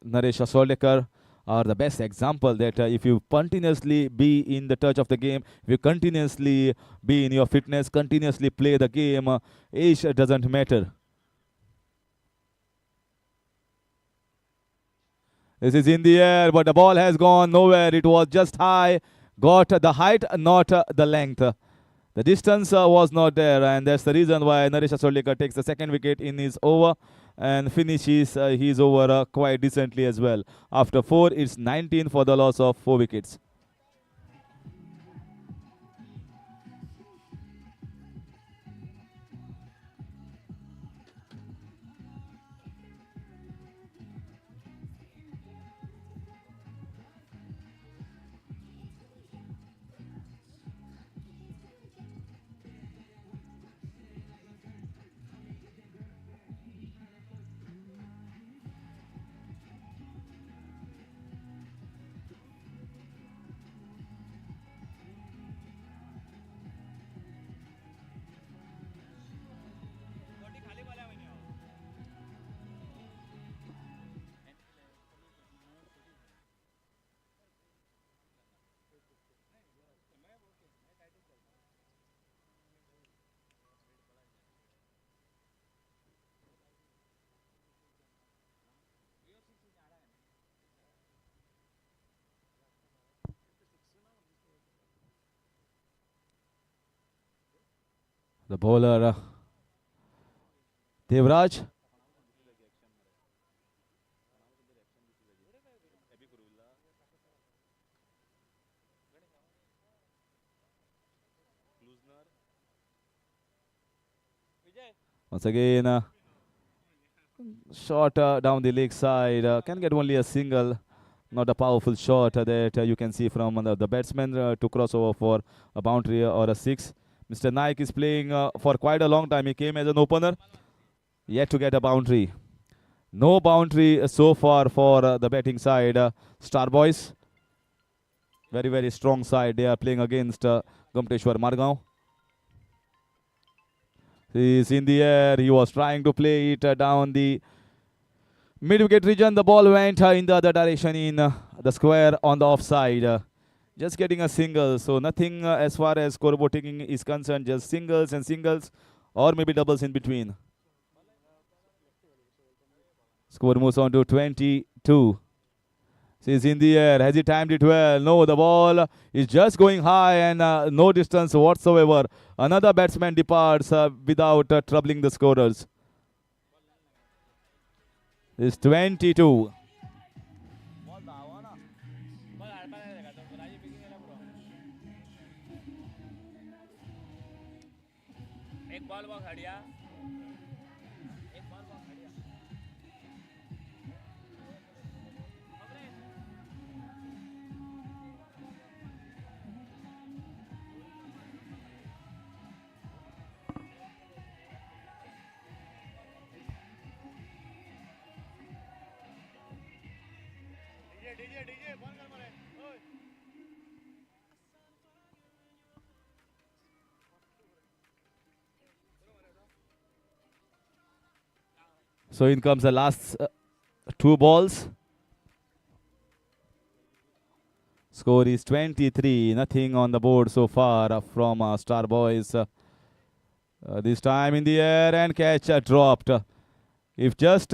[SPEAKER 1] Naresh Asolekar are the best example that if you continuously be in the touch of the game, if you continuously be in your fitness, continuously play the game, age doesn't matter. This is in the air, but the ball has gone nowhere. It was just high, got the height, not the length. The distance was not there, and that's the reason why Naresh Asolekar takes the second wicket in his over and finishes his over quite decently as well. After 4, it's 19 for the loss of 4 wickets. The bowler, Devraj. Once again, shot down the leg side. Can get only a single. Not a powerful shot that you can see from the batsman to cross over for a boundary or a 6. Mr. Naik is playing for quite a long time. He came as an opener, yet to get a boundary. No boundary so far for the batting side. Star Boys, very, very strong side. They are playing against Gumteshwar Margaon. He is in the air. He was trying to play it down the mid-wicket region. The ball went in the other direction in the square on the offside. Just getting a single. So nothing as far as scoreboard taking is concerned. Just singles and singles or maybe doubles in between. Score moves on to 22. He's in the air. Has he timed it well? No, the ball is just going high and no distance whatsoever. Another batsman departs without troubling the scorers. It's 22. So in comes the last 2 balls. Score is 23. Nothing on the board so far from Star Boys. This time in the air and catch dropped. If just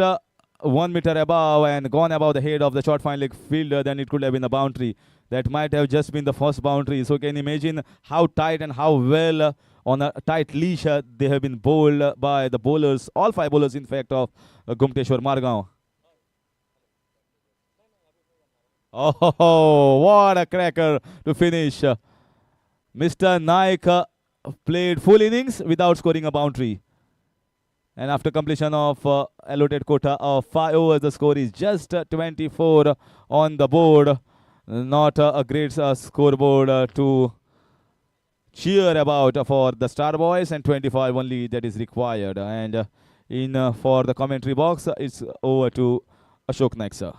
[SPEAKER 1] 1 meter above and gone above the head of the short fine leg fielder, then it could have been a boundary. That might have just been the first boundary. So can you imagine how tight and how well on a tight leash they have been bowled by the bowlers, all 5 bowlers in fact of Gumteshwar Margaon. Oh, what a cracker to finish. Mr. Naik played full innings without scoring a boundary. And after completion of allotted quota of 5 overs, the score is just 24 on the board. Not a great scoreboard to cheer about for the Star Boys, and 25 only that is required. And in for the commentary box, it's over to Ashok Naik, sir.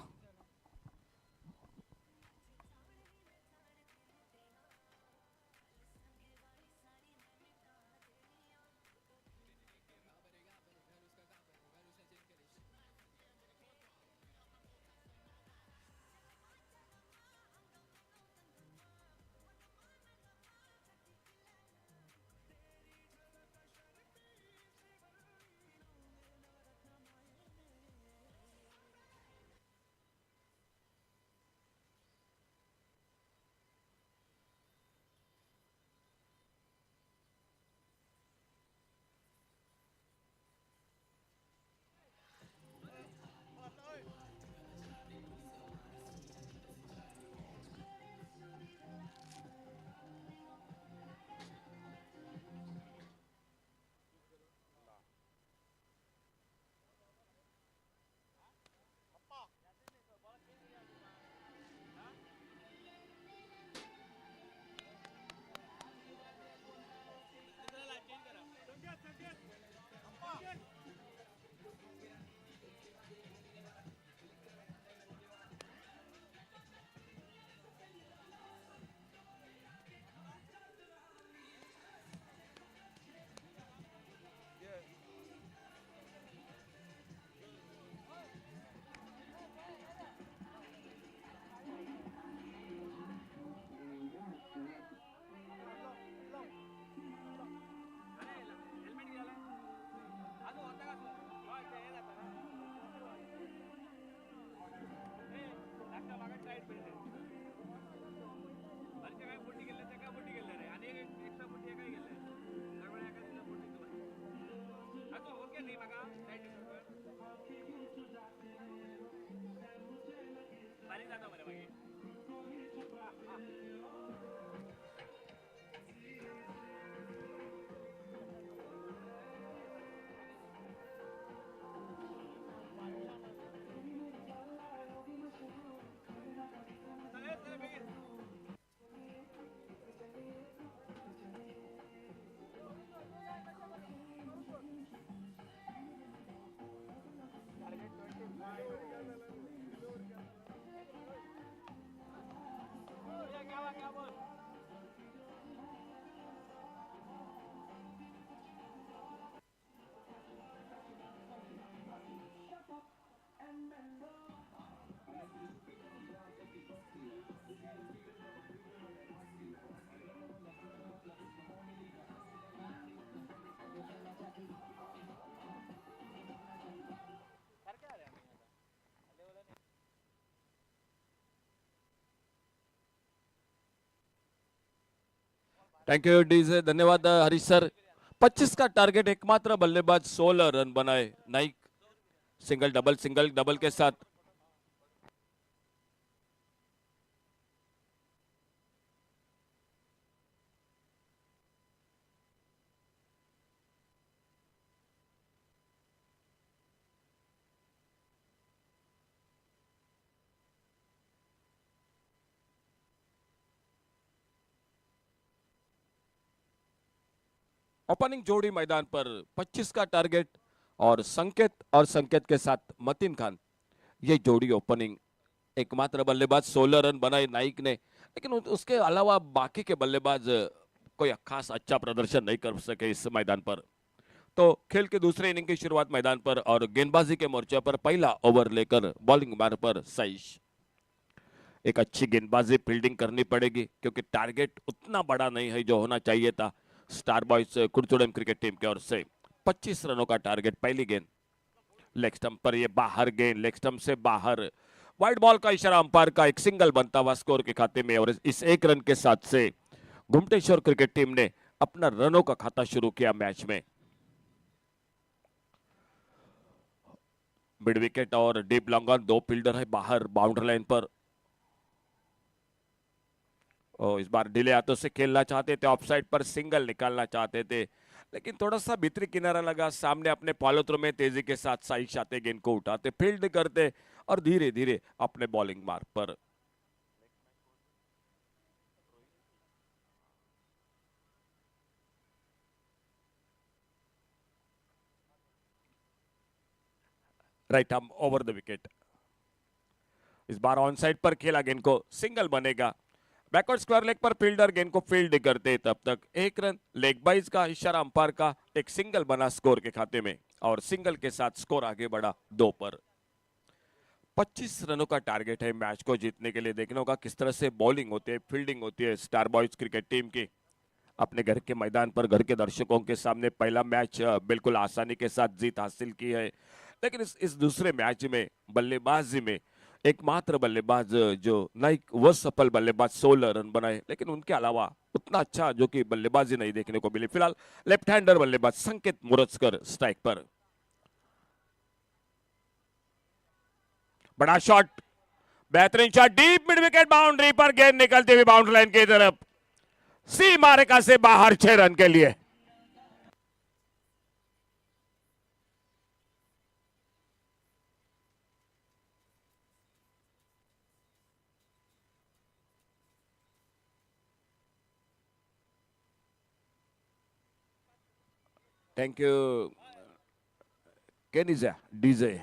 [SPEAKER 2] Thank you DJ, धन्यवाद Harish sir. 25 का target, एकमात्र बल्लेबाज 16 run बनाए, Naik single double के साथ। Opening जोड़ी मैदान पर 25 का टारगेट और संकेत के साथ मतीन खान, ये जोड़ी ओपनिंग। एकमात्र बल्लेबाज 16 रन बनाए नाइक ने, लेकिन उसके अलावा बाकी के बल्लेबाज कोई खास अच्छा प्रदर्शन नहीं कर सके इस मैदान पर। तो खेल के दूसरे इनिंग की शुरुआत मैदान पर और गेंदबाजी के मोर्चे पर पहला ओवर लेकर बॉलिंग मार पर साइश। एक अच्छी गेंदबाजी फील्डिंग करनी पड़ेगी क्योंकि टारगेट उतना बड़ा नहीं है जो होना चाहिए था star boys Curchorem cricket team की ओर से। 25 रनों का टारगेट। पहली गेंद लेग स्टंप पर, ये बाहर गेंद, लेग स्टंप से बाहर। वाइड बॉल का इशारा अंपायर का, एक सिंगल बनता हुआ स्कोर के खाते में और इस एक रन के साथ से घुमटेश्वर क्रिकेट टीम ने अपना रनों का खाता शुरू किया मैच में। मिड विकेट और डीप लॉन्ग ऑन, दो फील्डर है बाहर बाउंड्री लाइन पर। इस बार डिले हाथों से खेलना चाहते थे, ऑफसाइड पर सिंगल निकालना चाहते थे, लेकिन थोड़ा सा भीतरी किनारा लगा। सामने अपने फॉलो थ्रो में तेजी के साथ साइश आते, गेंद को उठाते, फील्ड करते और धीरे धीरे अपने बॉलिंग मार्ग पर। Right arm over the wicket. इस बार ऑन साइड पर खेला, गेंद को सिंगल बनेगा। बैकवर्ड स्क्वायर लेग पर फील्डर गेंद को फील्ड करते, तब तक एक रन। लेग बाइज का इशारा अंपायर का, एक सिंगल बना स्कोर के खाते में और सिंगल के साथ स्कोर आगे बढ़ा 2 पर। 25 रनों का टारगेट है मैच को जीतने के लिए। देखना होगा किस तरह से बॉलिंग होती है, फील्डिंग होती है स्टार बॉयज क्रिकेट टीम की। अपने घर के मैदान पर घर के दर्शकों के सामने पहला मैच बिल्कुल आसानी के साथ जीत हासिल की है, लेकिन इस दूसरे मैच में बल्लेबाजी में एकमात्र बल्लेबाज जो नाइक, वो सफल बल्लेबाज 16 रन बनाए, लेकिन उनके अलावा उतना अच्छा जो कि बल्लेबाजी नहीं देखने को मिली। फिलहाल लेफ्ट हैंडर बल्लेबाज संकेत मुरस्कर स्ट्राइक पर। बड़ा शॉट, बेहतरीन shot, deep mid wicket boundary पर गेंद निकलती हुई बाउंड्री लाइन की तरफ, सीमा रेखा से बाहर 6 रन के लिए। थैंक यू केनिजा डीजे।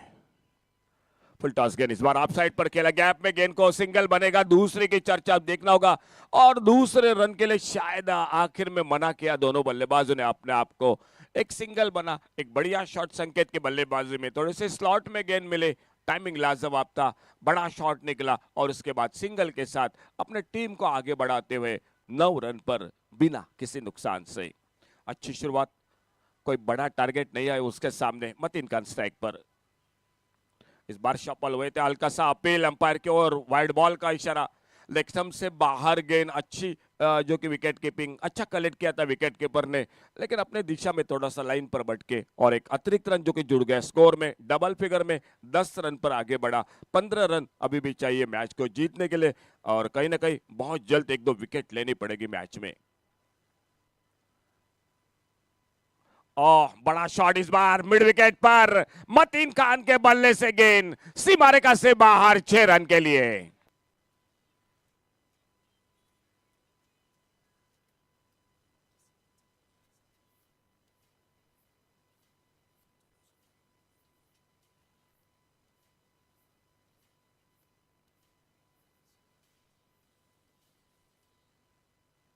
[SPEAKER 2] फुल टॉस गेंद इस बार ऑफ साइड पर खेला, गैप में गेंद को सिंगल बनेगा। दूसरे की चर्चा देखना होगा और दूसरे रन के लिए शायद आखिर में मना किया दोनों बल्लेबाजों ने अपने आप को। एक सिंगल बना, एक बढ़िया शॉट संकेत के बल्लेबाजी में, थोड़े से स्लॉट में गेंद मिले, टाइमिंग लाजवाब था, बड़ा शॉट निकला और उसके बाद सिंगल के साथ अपने टीम को आगे बढ़ाते हुए 9 रन पर बिना किसी नुकसान से। अच्छी शुरुआत, कोई बड़ा टारगेट नहीं आया उसके सामने। मतीन खान स्ट्राइक पर। इस बार शफल हुए थे, हल्का सा अपील अंपायर की ओर, वाइड बॉल का इशारा, लेग स्टंप से बाहर गेंद, अच्छी जो कि विकेट कीपिंग, अच्छा कलेक्ट किया था विकेट कीपर ने, लेकिन अपने दिशा में थोड़ा सा लाइन पर भटके और एक अतिरिक्त रन जो कि जुड़ गया स्कोर में। डबल फिगर में 10 रन पर आगे बढ़ा। 15 रन अभी भी चाहिए मैच को जीतने के लिए और कहीं ना कहीं बहुत जल्द 1-2 विकेट लेनी पड़ेगी मैच में। बड़ा शॉट इस बार मिड विकेट पर, मतीन खान के बल्ले से गेंद सीमा रेखा से बाहर 6 रन के लिए।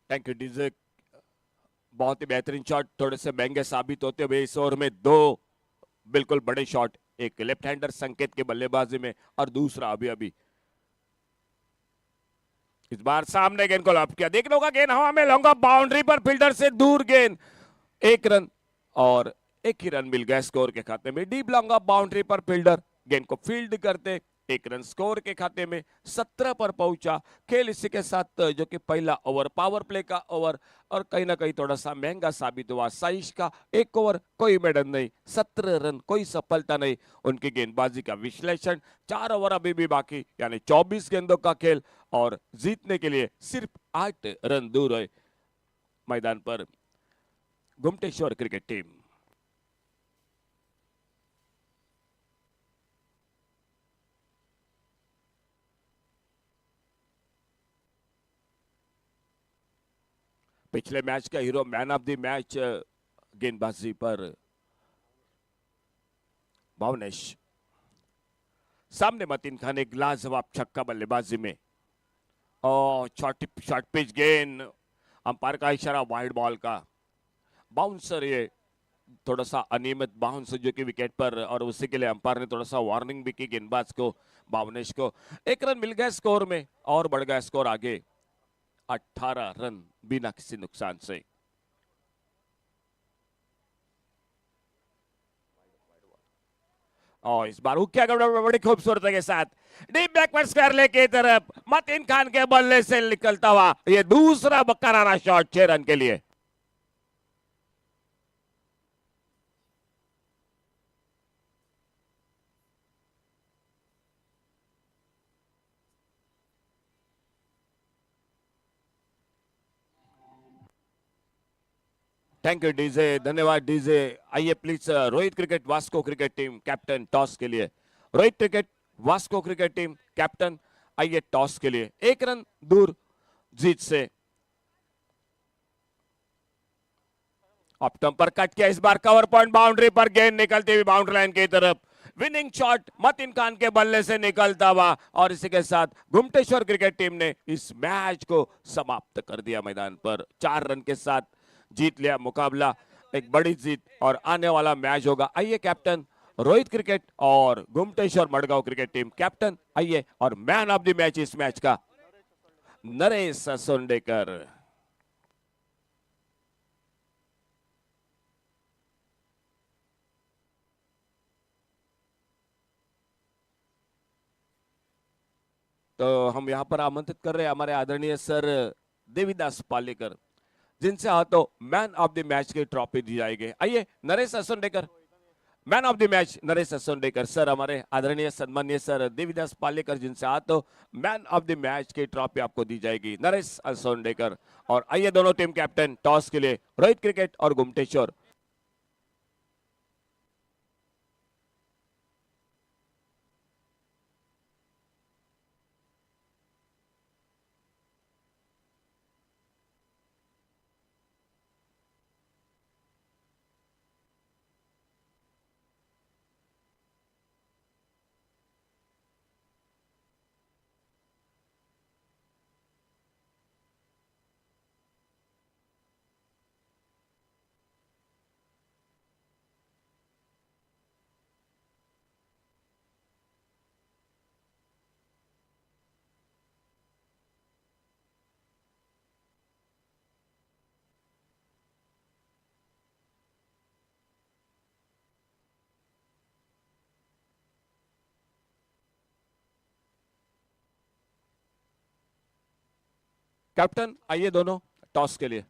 [SPEAKER 2] Thank you DJ. बहुत ही बेहतरीन शॉट, थोड़े से महंगे साबित होते हुए इस ओवर में 2 बिल्कुल बड़े शॉट, एक लेफ्ट हैंडर संकेत के बल्लेबाजी में और दूसरा अभी अभी। इस बार सामने गेंद को लॉप किया, देखना होगा गेंद हवा में लॉन्ग ऑफ बाउंड्री पर, फील्डर से दूर गेंद, 1 रन और 1 ही रन मिल गया स्कोर के खाते में। डीप लॉन्ग ऑफ बाउंड्री पर फील्डर गेंद को फील्ड करते 1 रन स्कोर के खाते में 17 पर पहुंचा। खेल इसी के साथ जो कि पहला ओवर पावर प्ले का ओवर और कहीं ना कहीं थोड़ा सा महंगा साबित हुआ। साइश का 1 ओवर कोई मेडन नहीं, 17 रन कोई सफलता नहीं। उनकी गेंदबाजी का विश्लेषण, 4 ओवर अभी भी बाकी, यानी 24 गेंदों का खेल और जीतने के लिए सिर्फ 8 रन दूर है मैदान पर गुमटेश्वर क्रिकेट टीम। पिछले मैच का hero, man of the match गेंदबाजी पर भावनेश। सामने मतीन खान एक लाजवाब छक्का बल्लेबाजी में और शॉर्ट पिच गेंद, अंपायर का इशारा वाइड बॉल का। बाउंसर ये थोड़ा सा अनियमित बाउंस जो कि विकेट पर, और उसी के लिए अंपायर ने थोड़ा सा वार्निंग भी की गेंदबाज को, भावनेश को। 1 रन मिल गया स्कोर में और बढ़ गया स्कोर आगे 18 रन बिना किसी नुकसान से। और इस बार हुक्का बड़ी खूबसूरत के साथ डीप बैकवर्ड स्क्वायर लेके तरफ मतीन खान के बल्ले से निकलता हुआ ये दूसरा करारा शॉट 6 रन के लिए। थैंक यू डीजे, धन्यवाद डीजे। आइए please Rohit cricket Vasco cricket team captain toss के लिए। Rohit cricket Vasco cricket team captain आइए टॉस के लिए। 1 रन दूर जीत से। ऑफ स्टंप पर कट किया, इस बार कवर पॉइंट बाउंड्री पर गेंद निकलती हुई बाउंड्री लाइन की तरफ। विनिंग शॉट मतीन खान के बल्ले से निकलता हुआ और इसी के साथ गुमटेश्वर क्रिकेट टीम ने इस मैच को समाप्त कर दिया मैदान पर। 4 रन के साथ जीत लिया मुकाबला, एक बड़ी जीत और आने वाला मैच होगा। आइए कैप्टन रोहित क्रिकेट और गुमटेश्वर मडगांव क्रिकेट टीम कैप्टन आइए, और मैन ऑफ द मैच इस मैच का नरेश सोंडेकर। तो हम यहाँ पर आमंत्रित कर रहे हैं हमारे आदरणीय सर देवीदास पालेकर, जिनसे हाथों मैन ऑफ द मैच की ट्रॉफी दी जाएगी। आइए Naresh Asondekar, man of the match Naresh Asondekar sir, हमारे आदरणीय सम्मानीय सर देवीदास पालेकर, जिनसे हाथों मैन ऑफ द मैच की ट्रॉफी आपको दी जाएगी, नरेश असोंडेकर। और आइए दोनों टीम कैप्टन टॉस के लिए, रोहित क्रिकेट और गुमटेश्वर। कैप्टन आइए दोनों टॉस के लिए।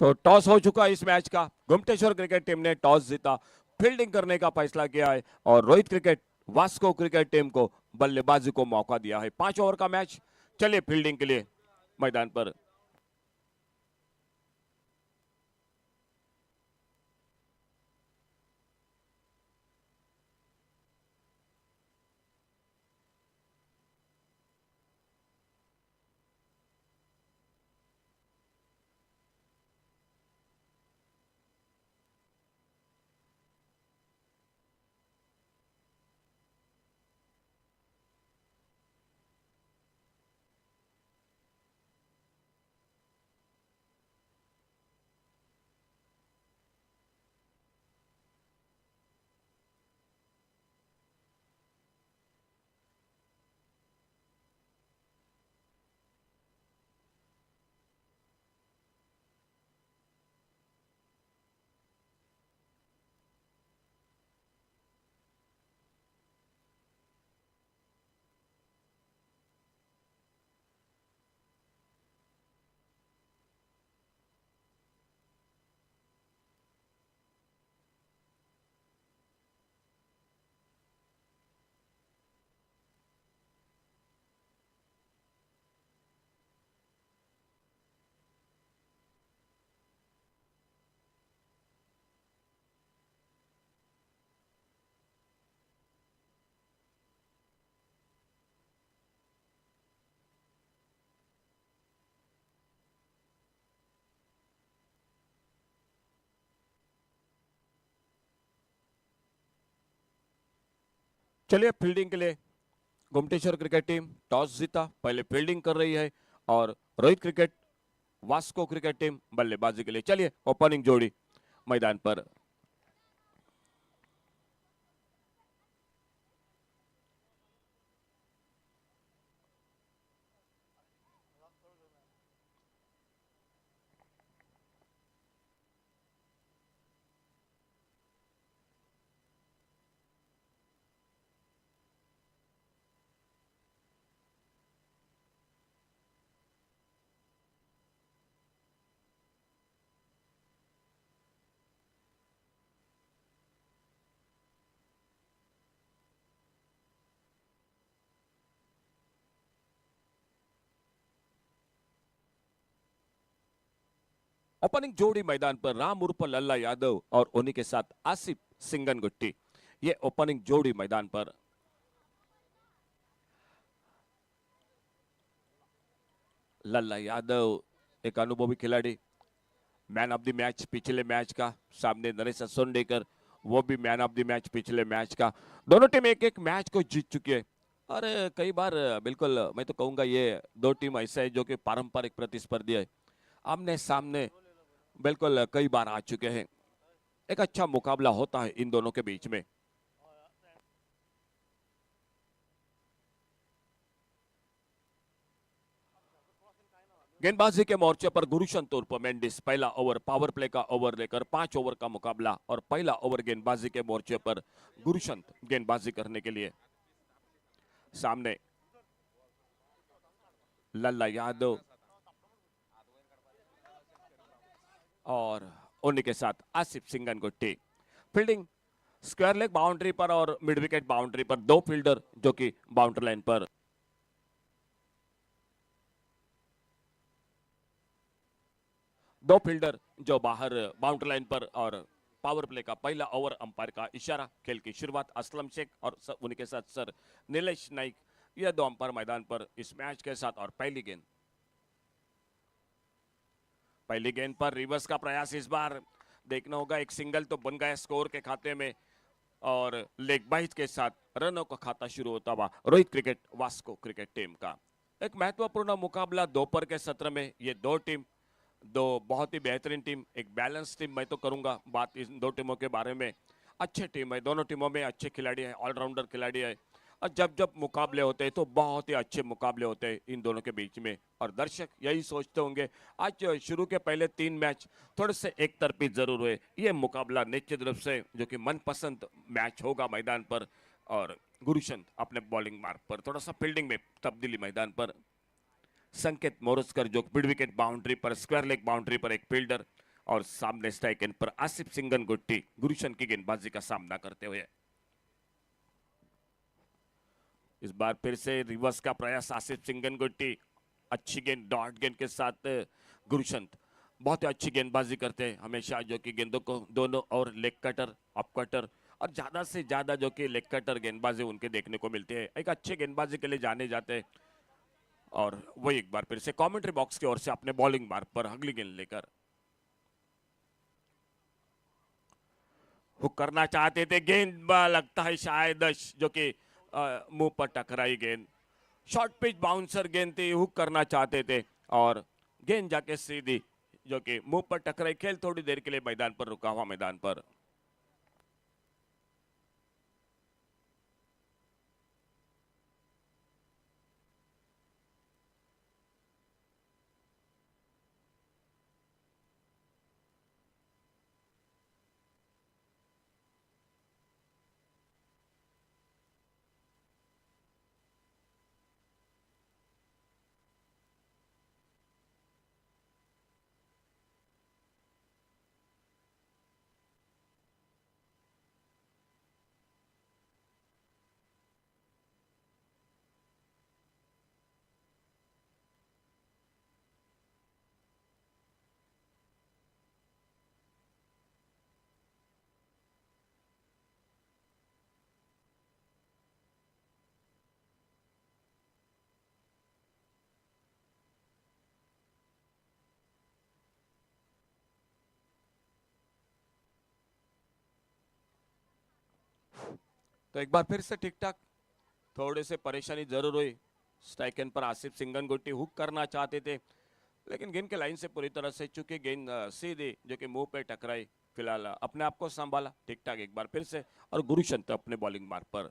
[SPEAKER 2] तो टॉस हो चुका है इस मैच का। गुमटेश्वर क्रिकेट टीम ने टॉस जीता, फील्डिंग करने का फैसला किया है और Rohit cricket Vasco cricket team को बल्लेबाजी को मौका दिया है। 5 ओवर का मैच, चलिए फील्डिंग के लिए मैदान पर। चलिए फील्डिंग के लिए गुमटेश्वर क्रिकेट टीम टॉस जीता, पहले फील्डिंग कर रही है और Rohit cricket Vasco cricket team बल्लेबाजी के लिए। चलिए ओपनिंग जोड़ी मैदान पर। ओपनिंग जोड़ी मैदान पर राम उर्फ लल्ला यादव और उन्हीं के साथ आसिफ सिंगन गुट्टी, ये ओपनिंग जोड़ी मैदान पर। लल्ला यादव एक अनुभवी खिलाड़ी, मैन ऑफ द मैच पिछले मैच का, सामने नरेश सोंडेकर, वो भी मैन ऑफ द मैच पिछले मैच का। दोनों टीम एक एक मैच को जीत चुकी है। और कई बार बिल्कुल मैं तो कहूंगा ये दो टीम ऐसा है जो कि पारंपरिक प्रतिस्पर्धी है, आमने सामने बिल्कुल कई बार आ चुके हैं। एक अच्छा मुकाबला होता है इन दोनों के बीच में। गेंदबाजी के मोर्चे पर गुरुशंत उर्फ मेंडिस पहला ओवर पावर प्ले का ओवर लेकर 5 ओवर का मुकाबला, और पहला ओवर गेंदबाजी के मोर्चे पर गुरुशंत गेंदबाजी करने के लिए। सामने लल्ला यादव और उन्हीं के साथ आसिफ सिंगन गुट्टी। फील्डिंग स्क्वायर लेग बाउंड्री पर और मिड विकेट बाउंड्री पर, दो फील्डर जो कि बाउंड्री लाइन पर। दो फील्डर जो बाहर बाउंड्री लाइन पर, और पावर प्ले का पहला ओवर अंपायर का इशारा। खेल की शुरुआत असलम शेख और उनके साथ सर नीलेश नाइक, ये दो अंपायर मैदान पर इस मैच के साथ। और पहली गेंद पर रिवर्स का प्रयास, इस बार देखना होगा, एक सिंगल तो बन गया स्कोर के खाते में और लेग बाइट के साथ रनों का खाता शुरू होता हुआ Rohit cricket Vasco cricket team का। एक महत्वपूर्ण मुकाबला दोपहर के सत्र में, ये दो टीम, दो बहुत ही बेहतरीन टीम, एक बैलेंस टीम मैं तो करूंगा बात इन दो टीमों के बारे में। अच्छे टीम है, दोनों टीमों में अच्छे खिलाड़ी हैं, ऑलराउंडर खिलाड़ी है, और जब जब मुकाबले होते हैं तो बहुत ही अच्छे मुकाबले होते हैं इन दोनों के बीच में। और दर्शक यही सोचते होंगे, आज शुरू के पहले 3 मैच थोड़े से एक तरफी जरूर हुए, ये मुकाबला निश्चित रूप से जो कि मनपसंद मैच होगा मैदान पर। और गुरुशंत अपने बॉलिंग मार्ग पर, थोड़ा सा फील्डिंग में तब्दीली मैदान पर। संकेत मोरस्कर जो मिड विकेट बाउंड्री पर, स्क्वायर लेग बाउंड्री पर एक फील्डर, और सामने स्ट्राइक एंड पर आसिफ सिंगन गुट्टी गुरुशन की गेंदबाजी का सामना करते हुए। इस बार फिर से रिवर्स का प्रयास आसिफ सिंगन गुट्टी, अच्छी गेंद डॉट गेंद के साथ गुरुशंत बहुत ही अच्छी गेंदबाजी करते हैं हमेशा, जो कि गेंदों को दोनों और लेग कटर अप कटर और ज्यादा से ज्यादा जो कि लेग कटर गेंदबाजी उनके देखने को मिलती है। एक अच्छे गेंदबाजी के लिए जाने जाते हैं। और वही एक बार फिर से कमेंट्री बॉक्स की ओर से अपने बॉलिंग मार्ग पर अगली गेंद लेकर हुक करना चाहते थे, गेंद लगता है शायद जो कि मुंह पर टकराई गेंद। शॉर्ट पिच बाउंसर गेंद थी, हुक करना चाहते थे और गेंद जाके सीधी जो कि मुंह पर टकराई। खेल थोड़ी देर के लिए मैदान पर रुका हुआ मैदान पर। तो एक बार फिर से ठीक ठाक, थोड़े से परेशानी जरूर हुई। स्ट्राइक एंड पर आसिफ सिंगन गुट्टी हुक करना चाहते थे, लेकिन गेंद के लाइन से पूरी तरह से चुकी गेंद सीधी जो कि मुंह पे टकराई। फिलहाल अपने आप को संभाला ठीक ठाक एक बार फिर से और गुरुशंत अपने बॉलिंग मार्ग पर।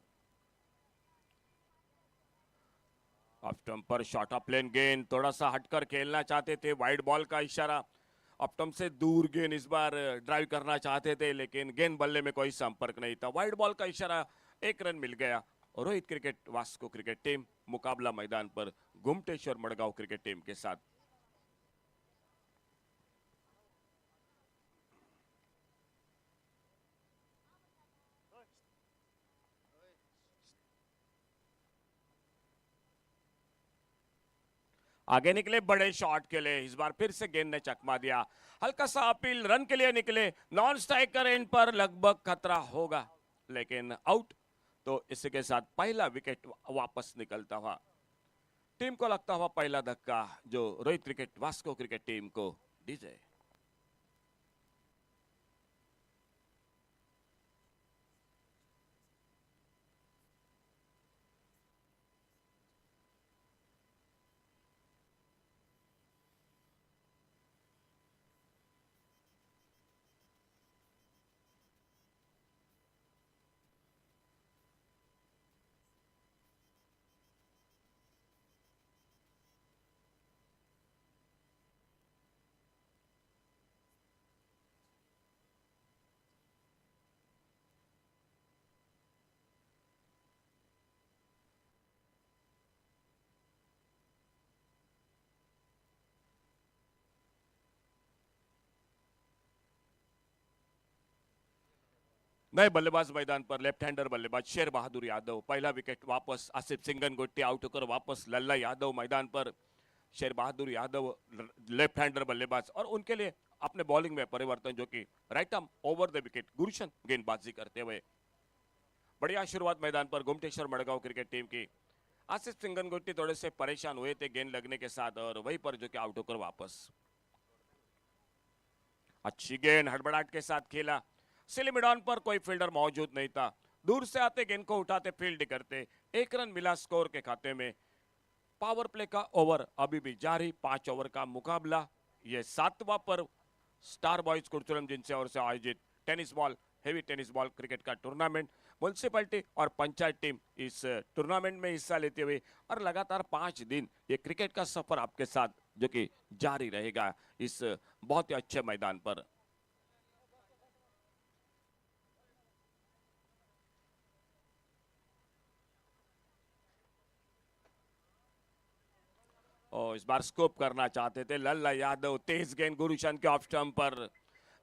[SPEAKER 2] ऑफ स्टंप पर शॉर्ट ऑफ प्लेन गेंद, थोड़ा सा हटकर खेलना चाहते थे, वाइड बॉल का इशारा। ऑफ स्टंप से दूर गेंद इस बार ड्राइव करना चाहते थे, लेकिन गेंद बल्ले में कोई संपर्क नहीं था। वाइड बॉल का इशारा, एक रन मिल गया। और Rohit cricket Vasco cricket team मुकाबला मैदान पर गुमटेश्वर मड़गांव क्रिकेट टीम के साथ। आगे निकले बड़े शॉट के लिए, इस बार फिर से गेंद ने चकमा दिया। हल्का सा अपील रन के लिए निकले, नॉन स्ट्राइकर एंड पर लगभग खतरा होगा, लेकिन आउट। तो इसी के साथ पहला विकेट वापस निकलता हुआ। टीम को लगता हुआ पहला धक्का जो Rohit cricket Vasco cricket team को डीजे। नए बल्लेबाज मैदान पर, लेफ्ट हैंडर बल्लेबाज शेर बहादुर यादव। पहला विकेट वापस, आसिफ सिंगन गुट्टी आउट होकर वापस लल्ला यादव मैदान पर। शेर बहादुर यादव लेफ्ट हैंडर बल्लेबाज और उनके लिए अपने बॉलिंग में परिवर्तन जो कि right arm over the wicket Gurushan गेंदबाजी करते हुए। बढ़िया शुरुआत मैदान पर गुमटेश्वर मड़गांव क्रिकेट टीम की। आसिफ सिंगन गुट्टी थोड़े से परेशान हुए थे गेंद लगने के साथ और वहीं पर जो कि आउट होकर वापस। अच्छी गेंद हड़बड़ाहट के साथ खेला, सिली मैदान पर कोई फील्डर मौजूद नहीं था। दूर से आते गेंद को उठाते फील्ड करते, एक रन मिला स्कोर के खाते में। पावर प्ले का ओवर अभी भी जारी, 5 ओवर का मुकाबला। ये 7वां पर्व स्टार बॉयज कुर्चुरम जिनसे ओर से आयोजित tennis ball heavy tennis ball cricket का टूर्नामेंट। म्युनिसिपैलिटी और पंचायत टीम इस टूर्नामेंट में हिस्सा लेते हुए और लगातार 5 दिन ये क्रिकेट का सफर आपके साथ जो कि जारी रहेगा इस बहुत ही अच्छे मैदान पर। और इस बार स्कोप करना चाहते थे लल्ला यादव, तेज गेंद गुरुशन के ऑफ स्टंप पर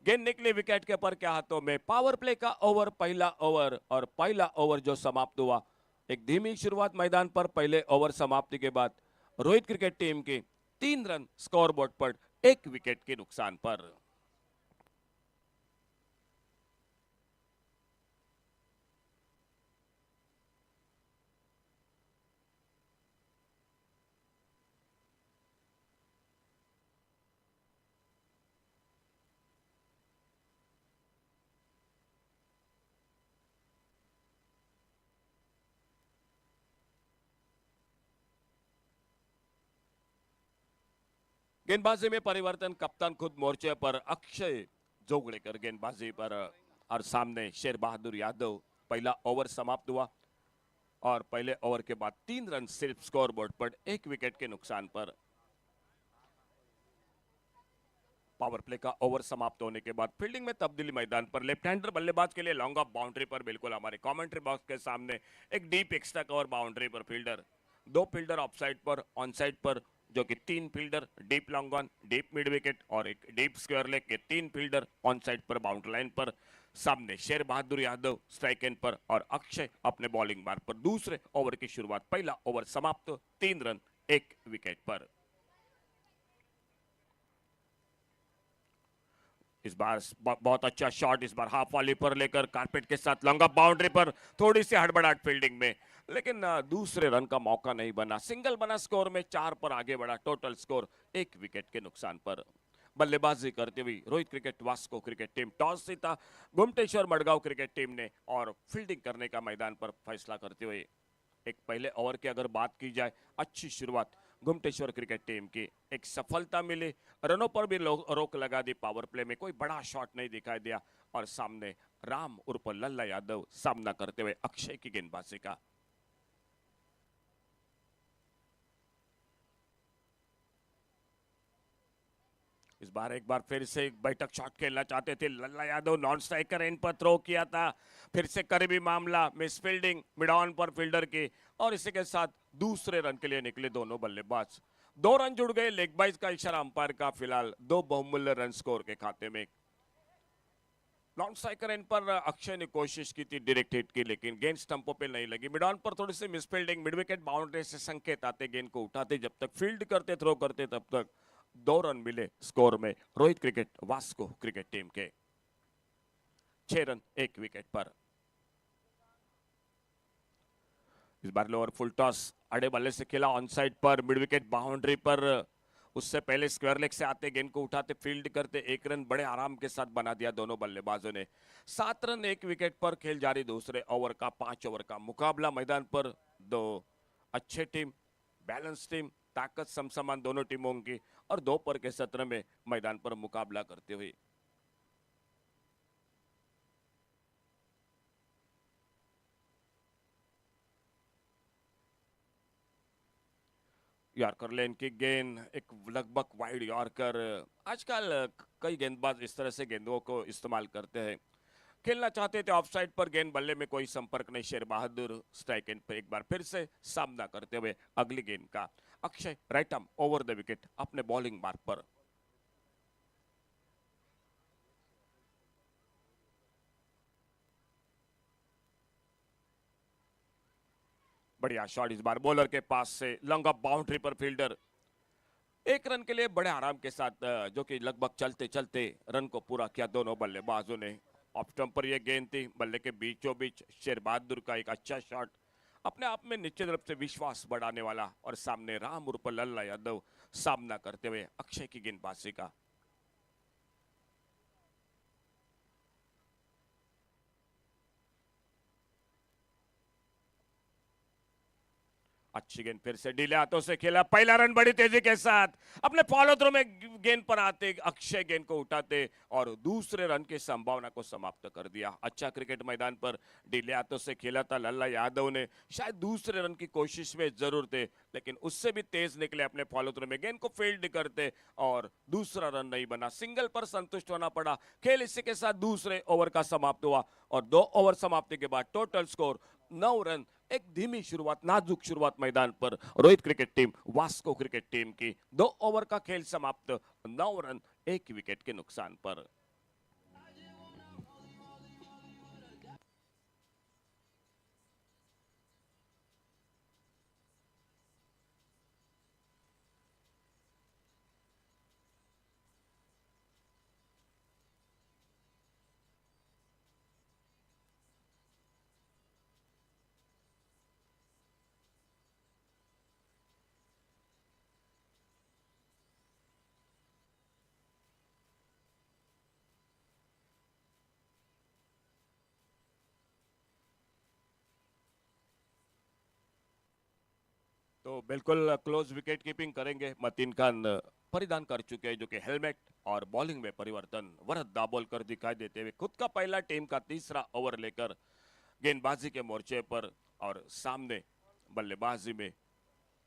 [SPEAKER 2] गेंद निकली विकेट के पर क्या हाथों में। पावर प्ले का ओवर, पहला ओवर, और पहला ओवर जो समाप्त हुआ, एक धीमी शुरुआत मैदान पर पहले ओवर समाप्ति के बाद रोहित क्रिकेट टीम के 3 रन स्कोरबोर्ड पर 1 विकेट के नुकसान पर। गेंदबाजी में परिवर्तन, कप्तान खुद मोर्चे पर, अक्षय जोगड़ेकर गेंदबाजी पर, और सामने शेर बहादुर यादव। पहला ओवर समाप्त हुआ और पहले ओवर के बाद 3 रन सिर्फ स्कोरबोर्ड पर 1 विकेट के नुकसान पर। पावर प्ले का ओवर समाप्त होने के बाद फील्डिंग में तब्दीली मैदान पर। लेफ्ट हैंडर बल्लेबाज के लिए लॉन्ग ऑफ बाउंड्री पर, बिल्कुल हमारे कमेंट्री बॉक्स के सामने एक डीप एक्स्ट्रा कवर बाउंड्री पर फील्डर, 2 फील्डर ऑफ साइड पर, ऑन साइड पर जो कि 3 fielder, deep long on, deep mid wicket और एक डीप स्क्वायर लेग के 3 फील्डर ऑन साइड पर बाउंड्री लाइन पर। सामने शेर बहादुर यादव स्ट्राइक एंड पर और अक्षय अपने बॉलिंग मार्ग पर। दूसरे ओवर की शुरुआत, पहला ओवर समाप्त, 3 रन 1 विकेट पर। इस बार बहुत अच्छा शॉट, इस बार हाफ वॉली पर लेकर कारपेट के साथ लॉन्ग ऑफ बाउंड्री पर, थोड़ी सी हड़बड़ाहट फील्डिंग में, लेकिन दूसरे रन का मौका नहीं बना। सिंगल बना, स्कोर में 4 पर आगे बढ़ा। टोटल स्कोर 1 विकेट के नुकसान पर। बल्लेबाजी करते हुए Rohit cricket Vasco cricket team, toss जीता गुमटेश्वर मडगांव क्रिकेट टीम ने और फील्डिंग करने का मैदान पर फैसला करते हुए एक पहले ओवर की अगर बात की जाए, अच्छी शुरुआत गुमटेश्वर क्रिकेट टीम की, एक सफलता मिली, रनों पर भी रोक लगा दी। पावर प्ले में कोई बड़ा शॉट नहीं दिखाई दिया और सामने राम उर्फ लल्ला यादव सामना करते हुए अक्षय की गेंदबाजी का। इस बार एक बार फिर से बैठक शॉट खेलना चाहते थे लल्ला यादव, नॉन स्ट्राइकर एंड पर थ्रो किया था, फिर से करीबी मामला, मिस फील्डिंग मिड ऑन पर फील्डर की, और इसी के साथ दूसरे रन के लिए निकले दोनों बल्लेबाज। 2 रन जुड़ गए, लेग बाइज का इशारा अंपायर का। फिलहाल 2 बहुमूल्य रन स्कोर के खाते में। नॉन स्ट्राइकर एंड पर अक्षय ने कोशिश की थी डायरेक्ट हिट की, लेकिन गेंद स्टंपों पे नहीं लगी। मिड ऑन पर थोड़ी सी misfielding, mid wicket boundary से संकेत आते, गेंद को उठाते, जब तक फील्ड करते, थ्रो करते, तब तक 2 रन मिले स्कोर में Rohit cricket Vasco cricket team के। 6 रन 1 विकेट पर। इस बार लोअर फुल टॉस अड़े बल्ले से खेला, ऑन साइड पर, मिड विकेट बाउंड्री पर, उससे पहले स्क्वायर लेग से आते, गेंद को उठाते, फील्ड करते, 1 रन बड़े आराम के साथ बना दिया दोनों बल्लेबाजों ने। 7 रन 1 विकेट पर खेल जारी। दूसरे ओवर का 5 ओवर का मुकाबला मैदान पर। 2 अच्छे टीम, बैलेंस टीम, ताकत समसमान दोनों टीमों की, और 2 पर के सत्र में मैदान पर मुकाबला करते हुए यॉर्कर लेन की गेंद, एक लगभग वाइड यॉर्कर। आजकल कई गेंदबाज इस तरह से गेंदों को इस्तेमाल करते हैं। खेलना चाहते थे ऑफ साइड पर, गेंद बल्ले में कोई संपर्क नहीं। शेर बहादुर स्ट्राइक एंड पर एक बार फिर से सामना करते हुए अगली गेंद का। Akshay right arm over the wicket अपने बॉलिंग मार्ग पर। बढ़िया शॉट इस बार बॉलर के पास से, लॉन्ग ऑफ बाउंड्री पर फील्डर 1 रन के लिए बड़े आराम के साथ, जो कि लगभग चलते चलते रन को पूरा किया दोनों बल्लेबाजों ने। ऑफ स्टंप पर यह गेंद थी, बल्ले के बीचों बीच शेर बहादुर का एक अच्छा शॉट, अपने आप में नीचे तरफ से विश्वास बढ़ाने वाला, और सामने राम उर्फ लल्ला यादव सामना करते हुए अक्षय की गेंदबाजी का। अच्छी गेंद फिर से ढीले हाथों से खेला, पहला रन बड़ी तेजी के साथ अपने फॉलो थ्रो में गेंद पर आते अक्षय गेंद को उठाते और दूसरे रन की संभावना को समाप्त कर दिया। अच्छा क्रिकेट मैदान पर ढीले हाथों से खेला था लल्ला यादव ने, शायद दूसरे रन की कोशिश में जरूर थे, लेकिन उससे भी तेज निकले अपने फॉलो थ्रो में, गेंद को फील्ड करते और दूसरा रन नहीं बना। सिंगल पर संतुष्ट होना पड़ा। खेल इसी के साथ दूसरे ओवर का समाप्त हुआ और 2 ओवर समाप्ति के बाद टोटल स्कोर 9 रन। एक धीमी शुरुआत, नाजुक शुरुआत मैदान पर Rohit cricket team Vasco cricket team की। 2 ओवर का खेल समाप्त, 9 रन 1 विकेट के नुकसान पर। तो बिल्कुल क्लोज विकेट कीपिंग करेंगे मतीन खान परिधान कर चुके हैं जो कि हेलमेट और बॉलिंग में परिवर्तन वरद दाबोलकर दिखाई देते हुए खुद का पहला टीम का तीसरा ओवर लेकर गेंदबाजी के मोर्चे पर और सामने बल्लेबाजी में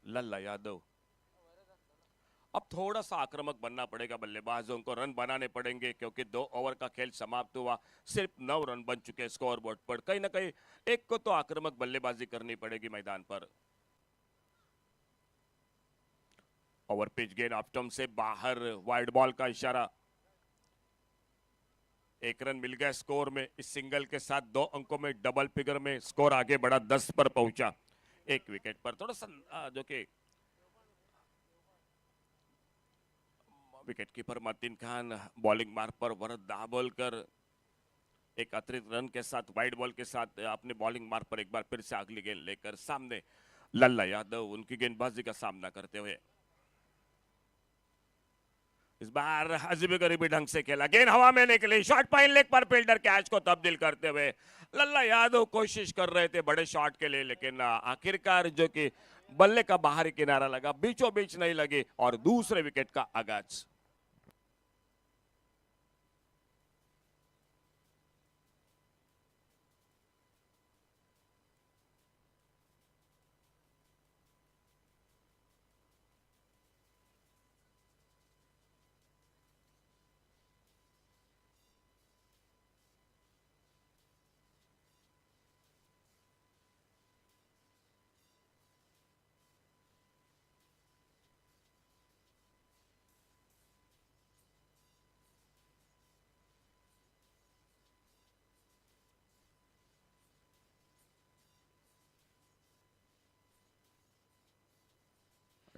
[SPEAKER 2] लल्ला यादव। अब थोड़ा सा आक्रामक बनना पड़ेगा बल्लेबाजों को, रन बनाने पड़ेंगे क्योंकि 2 ओवर का खेल समाप्त हुआ, सिर्फ 9 रन बन चुके स्कोर बोर्ड पर। कहीं ना कहीं एक को तो आक्रामक बल्लेबाजी करनी पड़ेगी मैदान पर। ओवर पिच गेंद ऑफ स्टंप से बाहर, वाइड बॉल का इशारा। 1 रन मिल गया स्कोर में। इस सिंगल के साथ 2 अंकों में डबल फिगर में स्कोर आगे बढ़ा, 10 पर पहुंचा। 1 विकेट पर थोड़ा सा जो कि wicket keeper Mateen Khan bowling मार्ग पर वरद दाबोलकर एक अतिरिक्त रन के साथ वाइड बॉल के साथ अपने बॉलिंग मार्ग पर एक बार फिर से अगली गेंद लेकर सामने लल्ला यादव उनकी गेंदबाजी का सामना करते हुए। इस बार अजीबी गरीबी ढंग से खेला, गेंद हवा में निकली, शॉट पाइन लेग पर फील्डर कैच को तब्दील करते हुए लल्ला यादव कोशिश कर रहे थे बड़े शॉट के लिए, लेकिन आखिरकार जो कि बल्ले का बाहरी किनारा लगा, बीचों बीच नहीं लगी और दूसरे विकेट का आगाज।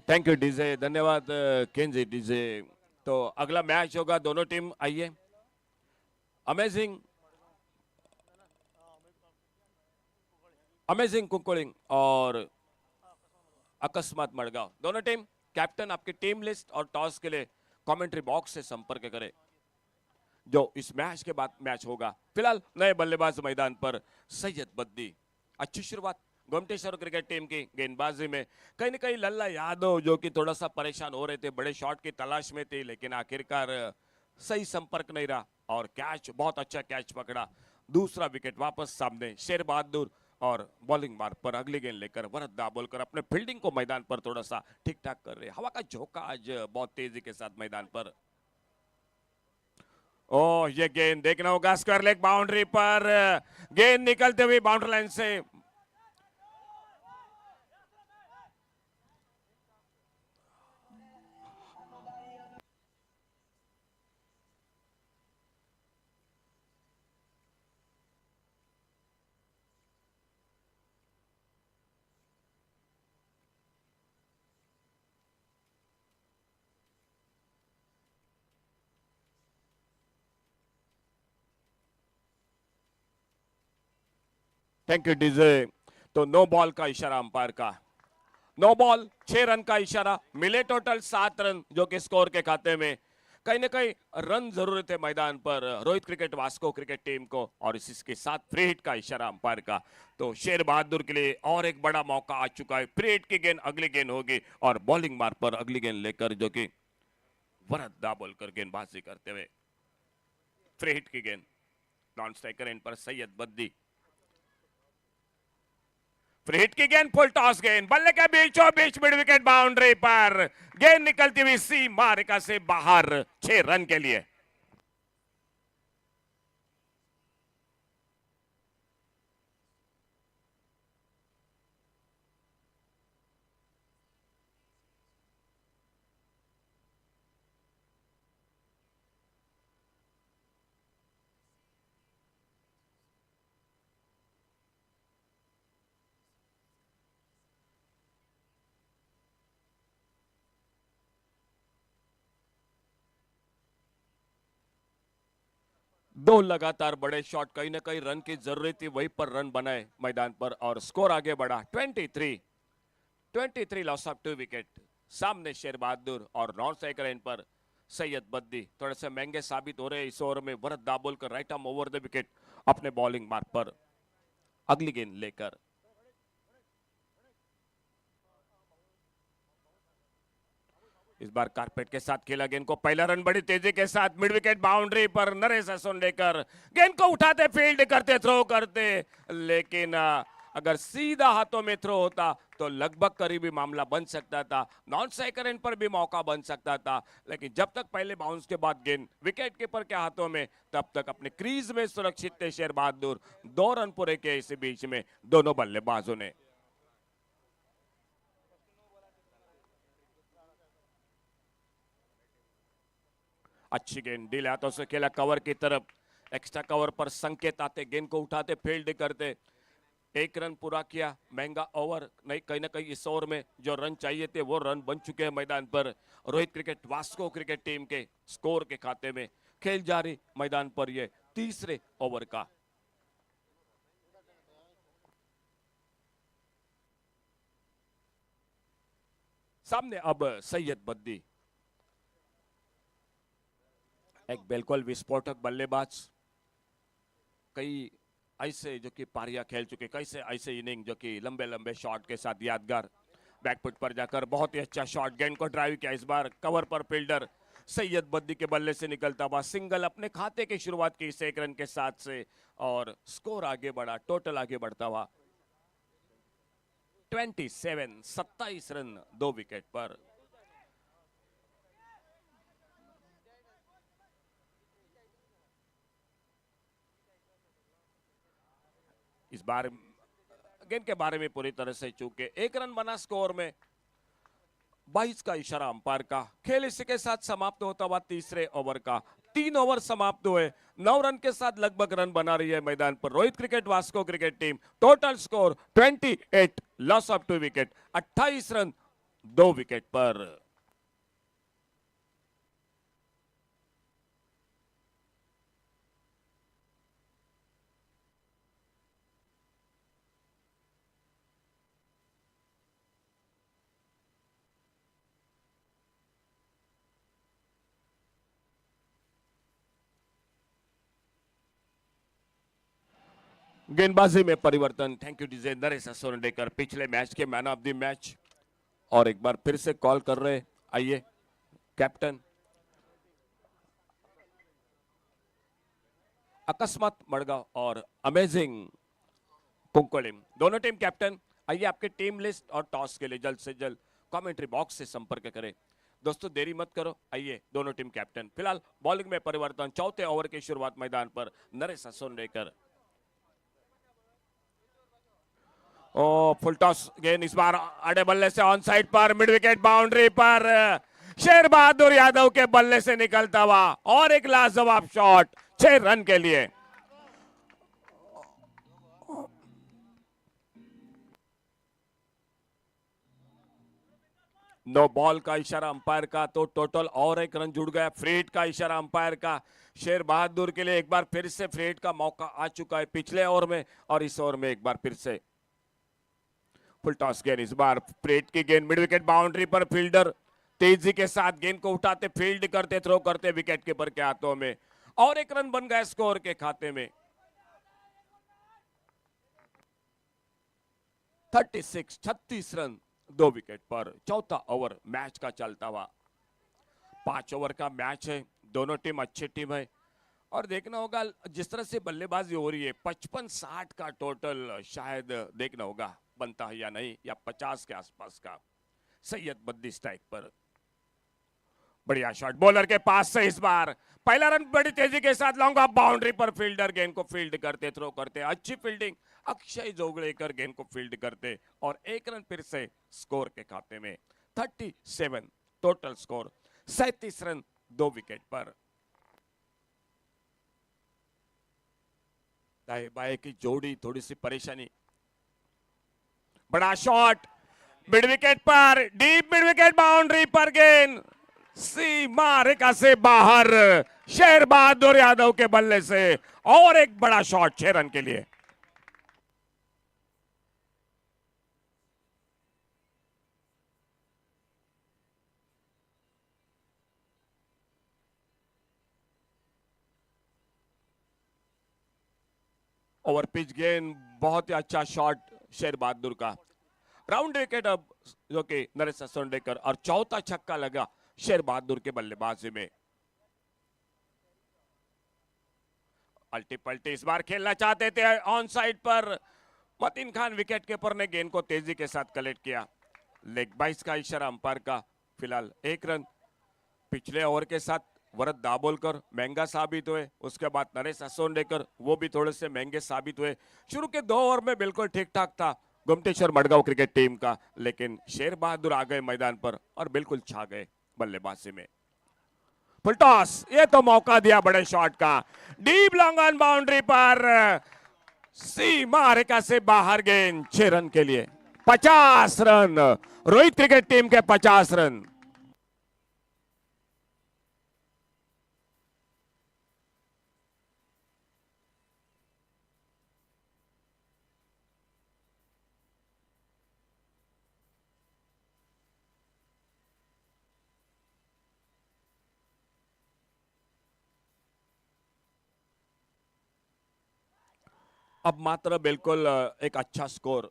[SPEAKER 2] थैंक यू डीजे, धन्यवाद केंजी डीजे। तो अगला मैच होगा, दोनों टीम आइए। अमेजिंग अमेजिंग कुंकोलिंग और अकस्मात मड़गांव, दोनों टीम कैप्टन आपकी टीम लिस्ट और टॉस के लिए कमेंट्री बॉक्स से संपर्क करें जो इस मैच के बाद मैच होगा। फिलहाल नए बल्लेबाज मैदान पर सैयद बद्दी। अच्छी शुरुआत गोमटेश्वर क्रिकेट टीम की गेंदबाजी में। कहीं ना कहीं लल्ला यादव जो कि थोड़ा सा परेशान हो रहे थे, बड़े शॉट की तलाश में थे, लेकिन आखिरकार सही संपर्क नहीं रहा और कैच, बहुत अच्छा कैच पकड़ा। दूसरा विकेट वापस सामने शेर बहादुर और बॉलिंग मार्ग पर अगली गेंद लेकर वरद दाबोलकर अपने फील्डिंग को मैदान पर थोड़ा सा ठीक ठाक कर रहे। हवा का झोंका आज बहुत तेजी के साथ मैदान पर। ओह, ये गेंद देखना होगा, स्क्वायर लेग बाउंड्री पर गेंद निकलते हुए बाउंड्री लाइन से। Thank you DJ. तो नो बॉल का इशारा अंपायर का, नो बॉल, 6 रन का इशारा मिले, टोटल 7 रन जो कि स्कोर के खाते में। कहीं ना कहीं रन जरूरी थे मैदान पर Rohit cricket Vasco cricket team को, और इसके साथ फ्री हिट का इशारा अंपायर का। तो शेर बहादुर के लिए और एक बड़ा मौका आ चुका है। फ्री हिट की गेंद अगली गेंद होगी और बॉलिंग मार्ग पर अगली गेंद लेकर जो कि वरद दाबोलकर गेंदबाजी करते हुए। फ्री हिट की गेंद नॉन स्ट्राइकर एंड पर सैयद बद्दी। फ्री हिट की गेंद, फुल टॉस गेंद, बल्ले के बीचों बीच मिड विकेट बाउंड्री पर गेंद निकलती हुई सीमा रेखा से बाहर, 6 रन के लिए। दो लगातार बड़े शॉट, कहीं ना कहीं रन की जरूरत थी, वहीं पर रन बनाए मैदान पर और स्कोर आगे बढ़ा। 23 लॉस ऑफ 2 विकेट। सामने शेर बहादुर और नॉन स्ट्राइकर एंड पर सैयद बद्दी थोड़े से महंगे साबित हो रहे इस ओवर में। Varad Dabolkar right arm over the wicket अपने बॉलिंग मार्ग पर अगली गेंद लेकर। इस बार कारपेट के साथ खेला गेंद को, पहला रन बड़ी तेजी के साथ मिड विकेट बाउंड्री पर नरेश असोंडेकर गेंद को उठाते, फील्ड करते, थ्रो करते, लेकिन अगर सीधा हाथों में थ्रो होता तो लगभग करीबी मामला बन सकता था, नॉन स्ट्राइकर एंड पर भी मौका बन सकता था, लेकिन जब तक पहले बाउंस के बाद गेंद विकेट कीपर के हाथों में, तब तक अपने क्रीज में सुरक्षित थे शेर बहादुर। 2 रन पूरे के इसी बीच में दोनों बल्लेबाजों ने। अच्छी गेंद डील हाथों से खेला कवर की तरफ, एक्स्ट्रा कवर पर संकेत आते, गेंद को उठाते, फील्ड करते, 1 रन पूरा किया। महंगा ओवर नहीं, कहीं ना कहीं इस ओवर में जो रन चाहिए थे वो रन बन चुके हैं मैदान पर। Rohit cricket Vasco cricket team के स्कोर के खाते में खेल जारी मैदान पर ये तीसरे ओवर का। सामने अब सैयद बद्दी, एक बिल्कुल विस्फोटक बल्लेबाज, कई ऐसे जो कि पारियां खेल चुके, कैसे ऐसे इनिंग जो कि लंबे लंबे शॉट के साथ यादगार, बैकफुट पर जाकर बहुत ही अच्छा शॉट, गेंद को ड्राइव किया, इस बार कवर पर फील्डर सैयद बद्दी के बल्ले से निकलता हुआ सिंगल अपने खाते की शुरुआत की इस 1 रन के साथ से, और स्कोर आगे बढ़ा, टोटल आगे बढ़ता हुआ 27 रन 2 विकेट पर। इस बार गेंद के बारे में पूरी तरह से चूके, 1 रन बना स्कोर में, 22 का इशारा अंपायर का। खेल इसी के साथ समाप्त होता हुआ तीसरे ओवर का। 3 ओवर समाप्त हुए, 9 रन के साथ लगभग रन बना रही है मैदान पर Rohit cricket Vasco cricket team. Total score 28, loss of 2 wicket, 28 run 2 wicket पर। गेंदबाजी में परिवर्तन, थैंक यू डीजे नरेश असोंडेकर, पिछले मैच के मैन ऑफ द मैच, और एक बार फिर से कॉल कर रहे, आइए कैप्टन अकस्मात मड़गांव और अमेजिंग कुंकोलिम, दोनों टीम कैप्टन, आइए आपके टीम लिस्ट और टॉस के लिए जल्द से जल्द कमेंट्री बॉक्स से संपर्क करें। दोस्तों देरी मत करो, आइए दोनों टीम कैप्टन। फिलहाल बॉलिंग में परिवर्तन, चौथे ओवर की शुरुआत मैदान पर नरेश असोंडेकर। ओ फुल टॉस गेंद, इस बार अड़े बल्ले से ऑन साइड पर, मिड विकेट बाउंड्री पर शेर बहादुर यादव के बल्ले से निकलता हुआ और एक लाजवाब शॉट 6 रन के लिए। नो बॉल का इशारा अंपायर का, तो टोटल और 1 रन जुड़ गया। फ्रीड का इशारा अंपायर का, शेर बहादुर के लिए एक बार फिर से फ्रीड का मौका आ चुका है पिछले ओवर में, और इस ओवर में एक बार फिर से फुल टॉस गेंद, इस बार फ्रीड की गेंद मिड विकेट बाउंड्री पर, फील्डर तेजी के साथ गेंद को उठाते, फील्ड करते, थ्रो करते विकेट कीपर के हाथों में, और 1 रन बन गया स्कोर के खाते में। 36 रन 2 विकेट पर। चौथा ओवर मैच का चलता हुआ, 5 ओवर का मैच है, दोनों टीम अच्छी टीम है, और देखना होगा जिस तरह से बल्लेबाजी हो रही है, 55-60 का टोटल शायद देखना होगा बनता है या नहीं, या 50 के आसपास का। सैयद बद्दी स्ट्राइक पर, बढ़िया शॉट बॉलर के पास से, इस बार पहला रन बड़ी तेजी के साथ लॉन्ग ऑफ बाउंड्री पर, फील्डर गेंद को फील्ड करते, थ्रो करते, अच्छी फील्डिंग अक्षय जोगड़ेकर गेंद को फील्ड करते, और 1 रन फिर से स्कोर के खाते में। 37 टोटल स्कोर, 37 रन 2 विकेट पर। दाएं बाएं की जोड़ी थोड़ी सी परेशानी, बड़ा शॉट मिड विकेट पर, डीप मिड विकेट बाउंड्री पर, गेंद सीमा रेखा से बाहर, शेर बहादुर यादव के बल्ले से, और एक बड़ा शॉट 6 रन के लिए। ओवर पिच गेंद, बहुत ही अच्छा शॉट शेर बहादुर का, राउंड विकेट अब जो कि नरेश असोंडेकर, और चौथा छक्का लगा शेर बहादुर के बल्लेबाजी में। अल्टी पल्टी इस बार खेलना चाहते थे ऑन साइड पर, मतीन खान विकेट कीपर ने गेंद को तेजी के साथ कलेक्ट किया। लेग बाइस का इशारा अंपायर का। फिलहाल 1 रन। पिछले ओवर के साथ वरद दाबोलकर महंगा साबित हुए, उसके बाद नरेश असोंडेकर वो भी थोड़े से महंगे साबित हुए। शुरू के 2 ओवर में बिल्कुल ठीक ठाक था गोमटेश्वर मडगांव क्रिकेट टीम का, लेकिन शेर बहादुर आ गए मैदान पर और बिल्कुल छा गए बल्लेबाजी में। फुल टॉस, ये तो मौका दिया बड़े शॉट का, डीप लॉन्ग ऑन बाउंड्री पर, सीमा रेखा से बाहर गेंद। 6 रन के लिए 50 रन, रोहित क्रिकेट टीम के 50 रन। अब मात्र बिल्कुल एक अच्छा स्कोर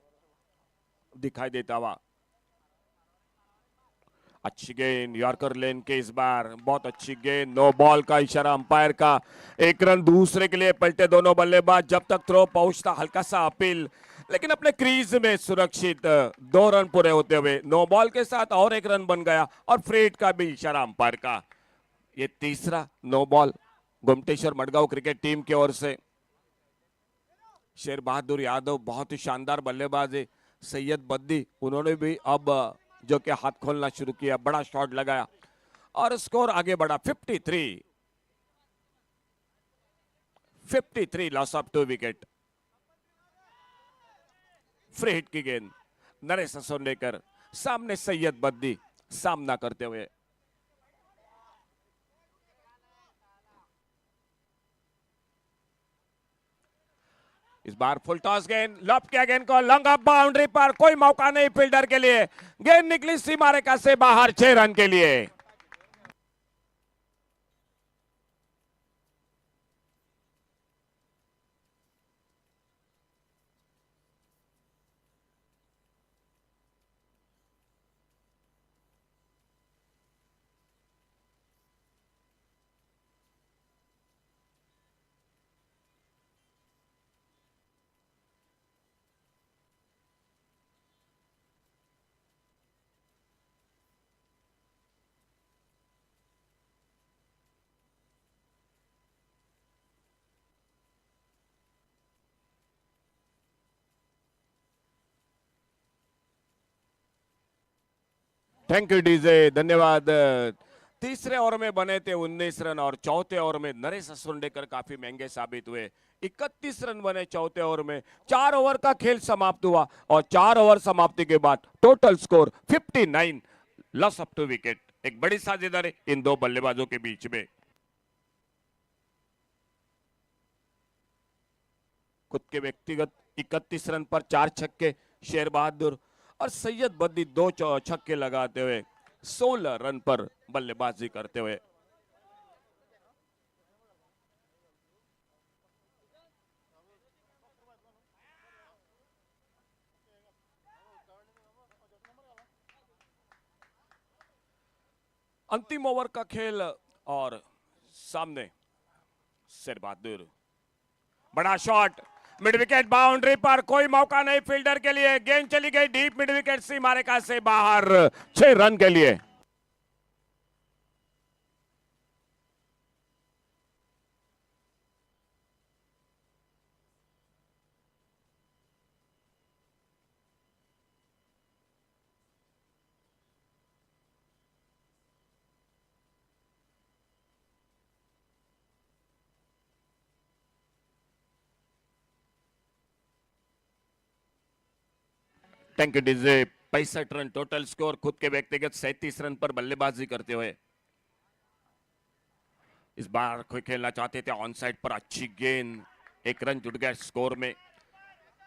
[SPEAKER 2] दिखाई देता हुआ। अच्छी गेंद यॉर्कर लेन के इस बार, बहुत अच्छी गेंद, नो बॉल का इशारा अंपायर का। 1 रन दूसरे के लिए पलटे दोनों बल्लेबाज, जब तक थ्रो पहुंचता हल्का सा अपील, लेकिन अपने क्रीज में सुरक्षित। 2 रन पूरे होते हुए नो बॉल के साथ और 1 रन बन गया और फ्री हिट का भी इशारा अंपायर का। ये तीसरा no ball Gomteshwar Madgaon cricket team की ओर से। शेर बहादुर यादव बहुत ही शानदार बल्लेबाज है। सैयद बद्दी उन्होंने भी अब जो कि हाथ खोलना शुरू किया, बड़ा शॉट लगाया और स्कोर आगे बढ़ा। 53 loss of 2 wicket. Free hit की गेंद, नरेश असोंडेकर सामने, सैयद बद्दी सामना करते हुए। इस बार फुल टॉस गेंद, लॉब किया गेंद को लॉन्ग ऑफ बाउंड्री पर, कोई मौका नहीं फील्डर के लिए, गेंद निकली सीमा रेखा से बाहर। 6 रन के लिए। थैंक यू डीजे, धन्यवाद। तीसरे ओवर में बने थे 19 रन और चौथे ओवर में नरेश असोंडेकर काफी महंगे साबित हुए। 31 रन बने चौथे ओवर में। 4 ओवर का खेल समाप्त हुआ और 4 ओवर समाप्ति के बाद total score 59, loss of 2 wicket. एक बड़ी साझेदारी इन दो बल्लेबाजों के बीच में। खुद के व्यक्तिगत 31 रन पर 4 छक्के शेर बहादुर और सैयद बद्दी 2 छक्के लगाते हुए 16 रन पर बल्लेबाजी करते हुए। अंतिम ओवर का खेल और सामने शेर बहादुर, बड़ा शॉट, मिड विकेट बाउंड्री पर, कोई मौका नहीं फील्डर के लिए, गेंद चली गई डीप मिड विकेट सीमा रेखा से बाहर। 6 रन के लिए। Thank you DJ. 65 run total score, खुद के व्यक्तिगत 37 रन पर बल्लेबाजी करते हुए। इस बार कोई खेलना चाहते थे ऑन साइड पर, अच्छी गेंद, 1 रन जुड़ गया स्कोर में।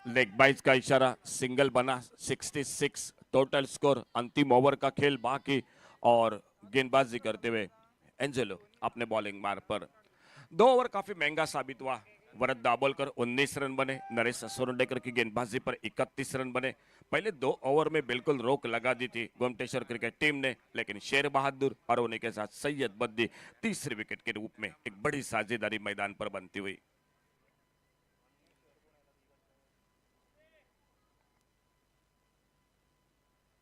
[SPEAKER 2] लेग बाइज का इशारा, सिंगल बना। 66 टोटल स्कोर। अंतिम ओवर का खेल बाकी और गेंदबाजी करते हुए एंजेलो अपने बॉलिंग मार्ग पर। 2 ओवर काफी महंगा साबित हुआ। वरद दाभोलकर 19 रन बने, नरेश असोरंडेकर की गेंदबाजी पर 31 रन बने। पहले 2 ओवर में बिल्कुल रोक लगा दी थी गोमटेश्वर क्रिकेट टीम ने, लेकिन शेर बहादुर और उन्हीं के साथ सैयद बद्दी तीसरे विकेट के रूप में एक बड़ी साझेदारी मैदान पर बनती हुई।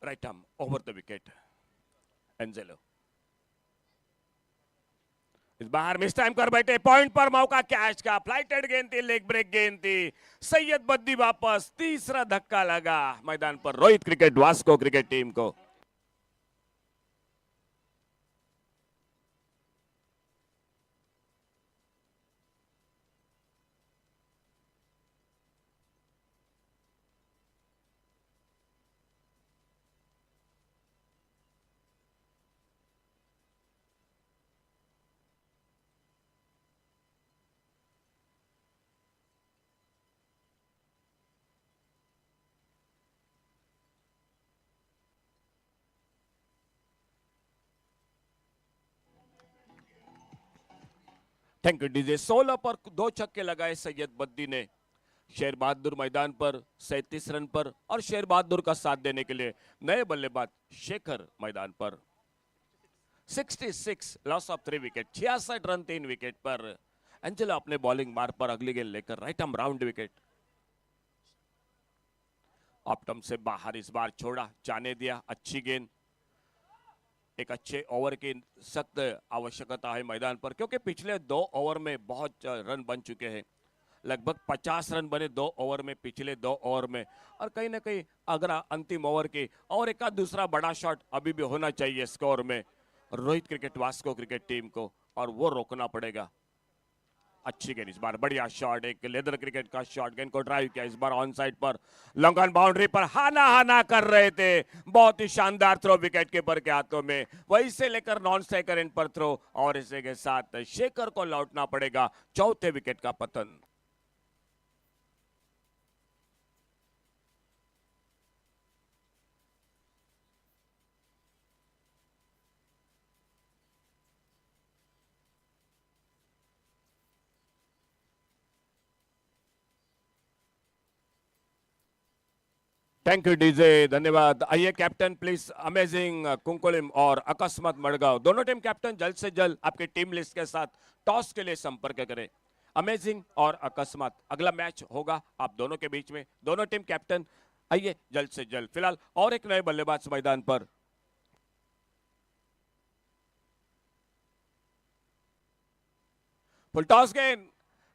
[SPEAKER 2] Right arm over the wicket, Angelo इस बाहर मिस टाइम कर बैठे, पॉइंट पर मौका कैच का, फ्लाइटेड गेंद थी, लेग ब्रेक गेंद थी, सैयद बद्दी वापस, तीसरा धक्का लगा मैदान पर Rohit cricket Vasco cricket team को। Thank you DJ. 16 पर 2 छक्के लगाए सैयद बद्दी ने। शेर बहादुर मैदान पर 37 रन पर, और शेर बहादुर का साथ देने के लिए नए बल्लेबाज शेखर मैदान पर। 66 loss of 3 wicket, 66 run 3 wicket पर। एंजेलो अपने बॉलिंग मार पर अगली गेंद लेकर right arm round wicket, Optum से बाहर इस बार छोड़ा, जाने दिया, अच्छी गेंद। एक अच्छे ओवर की सख्त आवश्यकता है मैदान पर, क्योंकि पिछले 2 ओवर में बहुत रन बन चुके हैं। लगभग 50 रन बने 2 ओवर में, पिछले 2 ओवर में, और कहीं ना कहीं अगर अंतिम ओवर की और एक दूसरा बड़ा शॉट अभी भी होना चाहिए स्कोर में Rohit cricket Vasco cricket team को, और वो रोकना पड़ेगा। अच्छी गेंद इस बार, बढ़िया शॉट, एक लेदर क्रिकेट का शॉट, गेंद को ड्राइव किया, इस बार ऑन साइड पर, लॉन्ग ऑन बाउंड्री पर हाना हाना कर रहे थे, बहुत ही शानदार थ्रो विकेट कीपर के हाथों में, वहीं से लेकर नॉन स्ट्राइकर एंड पर थ्रो, और इसी के साथ शेखर को लौटना पड़ेगा, चौथे विकेट का पतन। थैंक यू डीजे, धन्यवाद। आइए कैप्टन प्लीज, अमेजिंग कुंकोलिम और अकस्मात मड़गांव दोनों टीम कैप्टन जल्द से जल्द आपके टीम लिस्ट के साथ टॉस के लिए संपर्क करें। अमेजिंग और अकस्मात अगला मैच होगा आप दोनों के बीच में, दोनों टीम कैप्टन आइए जल्द से जल्द। फिलहाल और एक नए बल्लेबाज मैदान पर, फुल टॉस गेंद,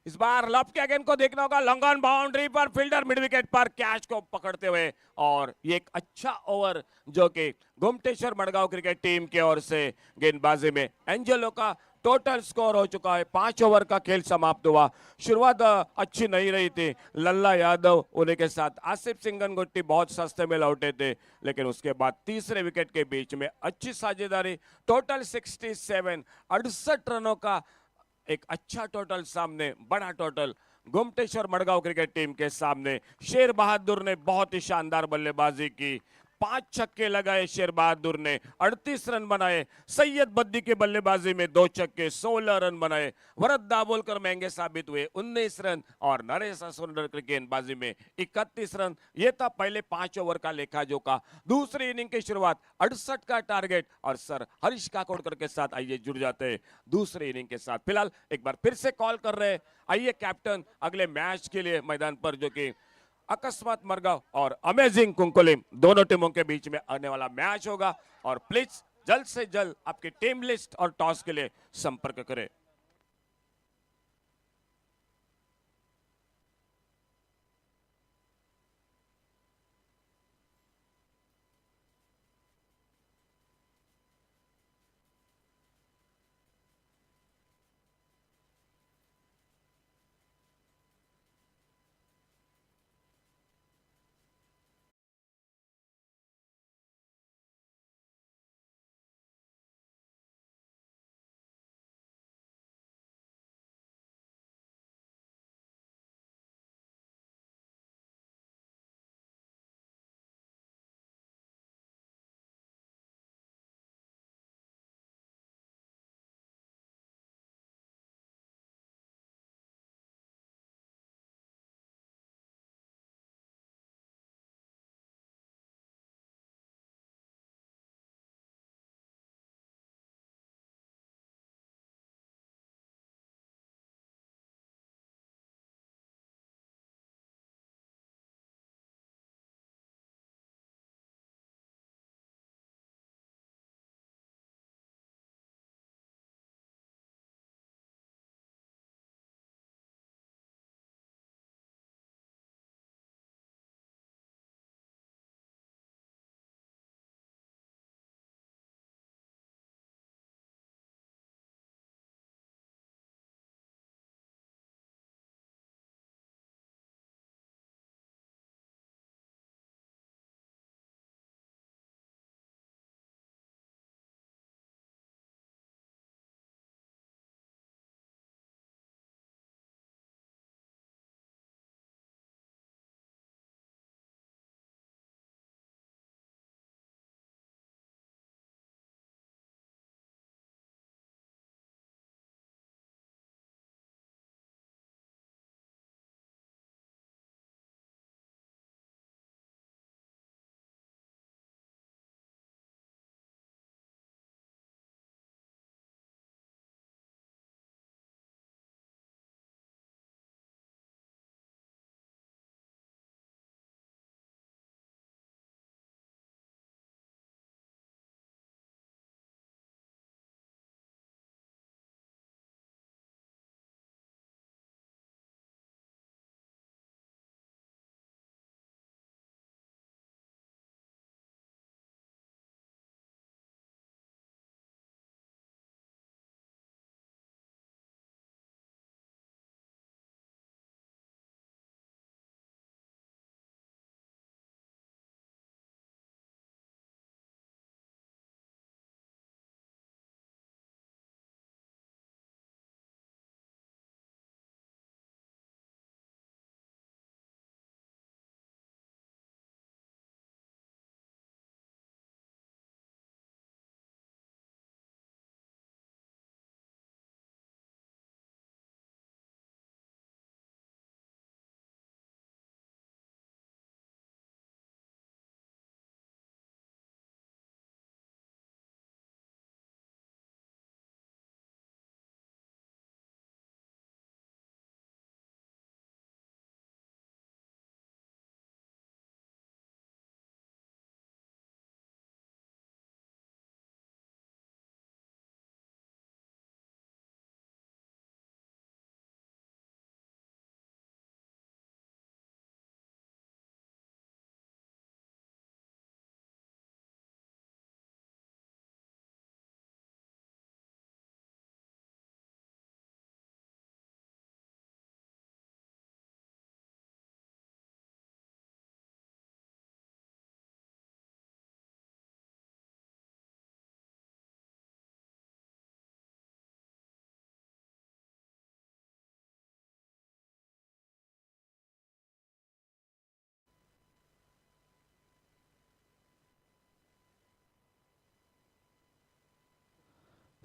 [SPEAKER 2] इस बार लॉफ्ट के गेंद को देखना होगा, लॉन्ग ऑन बाउंड्री पर, फील्डर मिड विकेट पर कैच को पकड़ते हुए, और ये एक अच्छा ओवर जो कि गोमटेश्वर मड़गांव क्रिकेट टीम की ओर से गेंदबाजी में एंजेलो का टोटल स्कोर हो चुका है। 5 ओवर का खेल समाप्त हुआ। शुरुआत अच्छी नहीं रही थी, लल्ला यादव उन्हीं के साथ आसिफ सिंगनगुट्टी बहुत सस्ते में लौटे थे, लेकिन उसके बाद तीसरे विकेट के बीच में अच्छी साझेदारी, टोटल 67, 68 रनों का एक अच्छा टोटल सामने, बड़ा total Gomteshwar Madgaon cricket team के सामने। शेर बहादुर ने बहुत ही शानदार बल्लेबाजी की, 5 छक्के लगाए शेर बहादुर ने, 38 रन बनाए। सैयद बद्दी के बल्लेबाजी में 2 छक्के, 16 रन बनाए। वरद दाभोलकर महंगे साबित हुए, 19 रन, और नरेश असोरंडेकर की गेंदबाजी में 31 रन। यह था पहले 5 ओवर का लेखा जोखा। दूसरी इनिंग की शुरुआत 68 का टारगेट, और सर हरीश काकोडकर के साथ आइए जुड़ जाते हैं दूसरी इनिंग के साथ। फिलहाल एक बार फिर से कॉल कर रहे हैं, आइए कैप्टन अगले मैच के लिए मैदान पर, जो कि अकस्मात मरगांव और अमेजिंग कुंकोलिम दोनों टीमों के बीच में आने वाला मैच होगा, और प्लीज जल्द से जल्द आपकी टीम लिस्ट और टॉस के लिए संपर्क करें।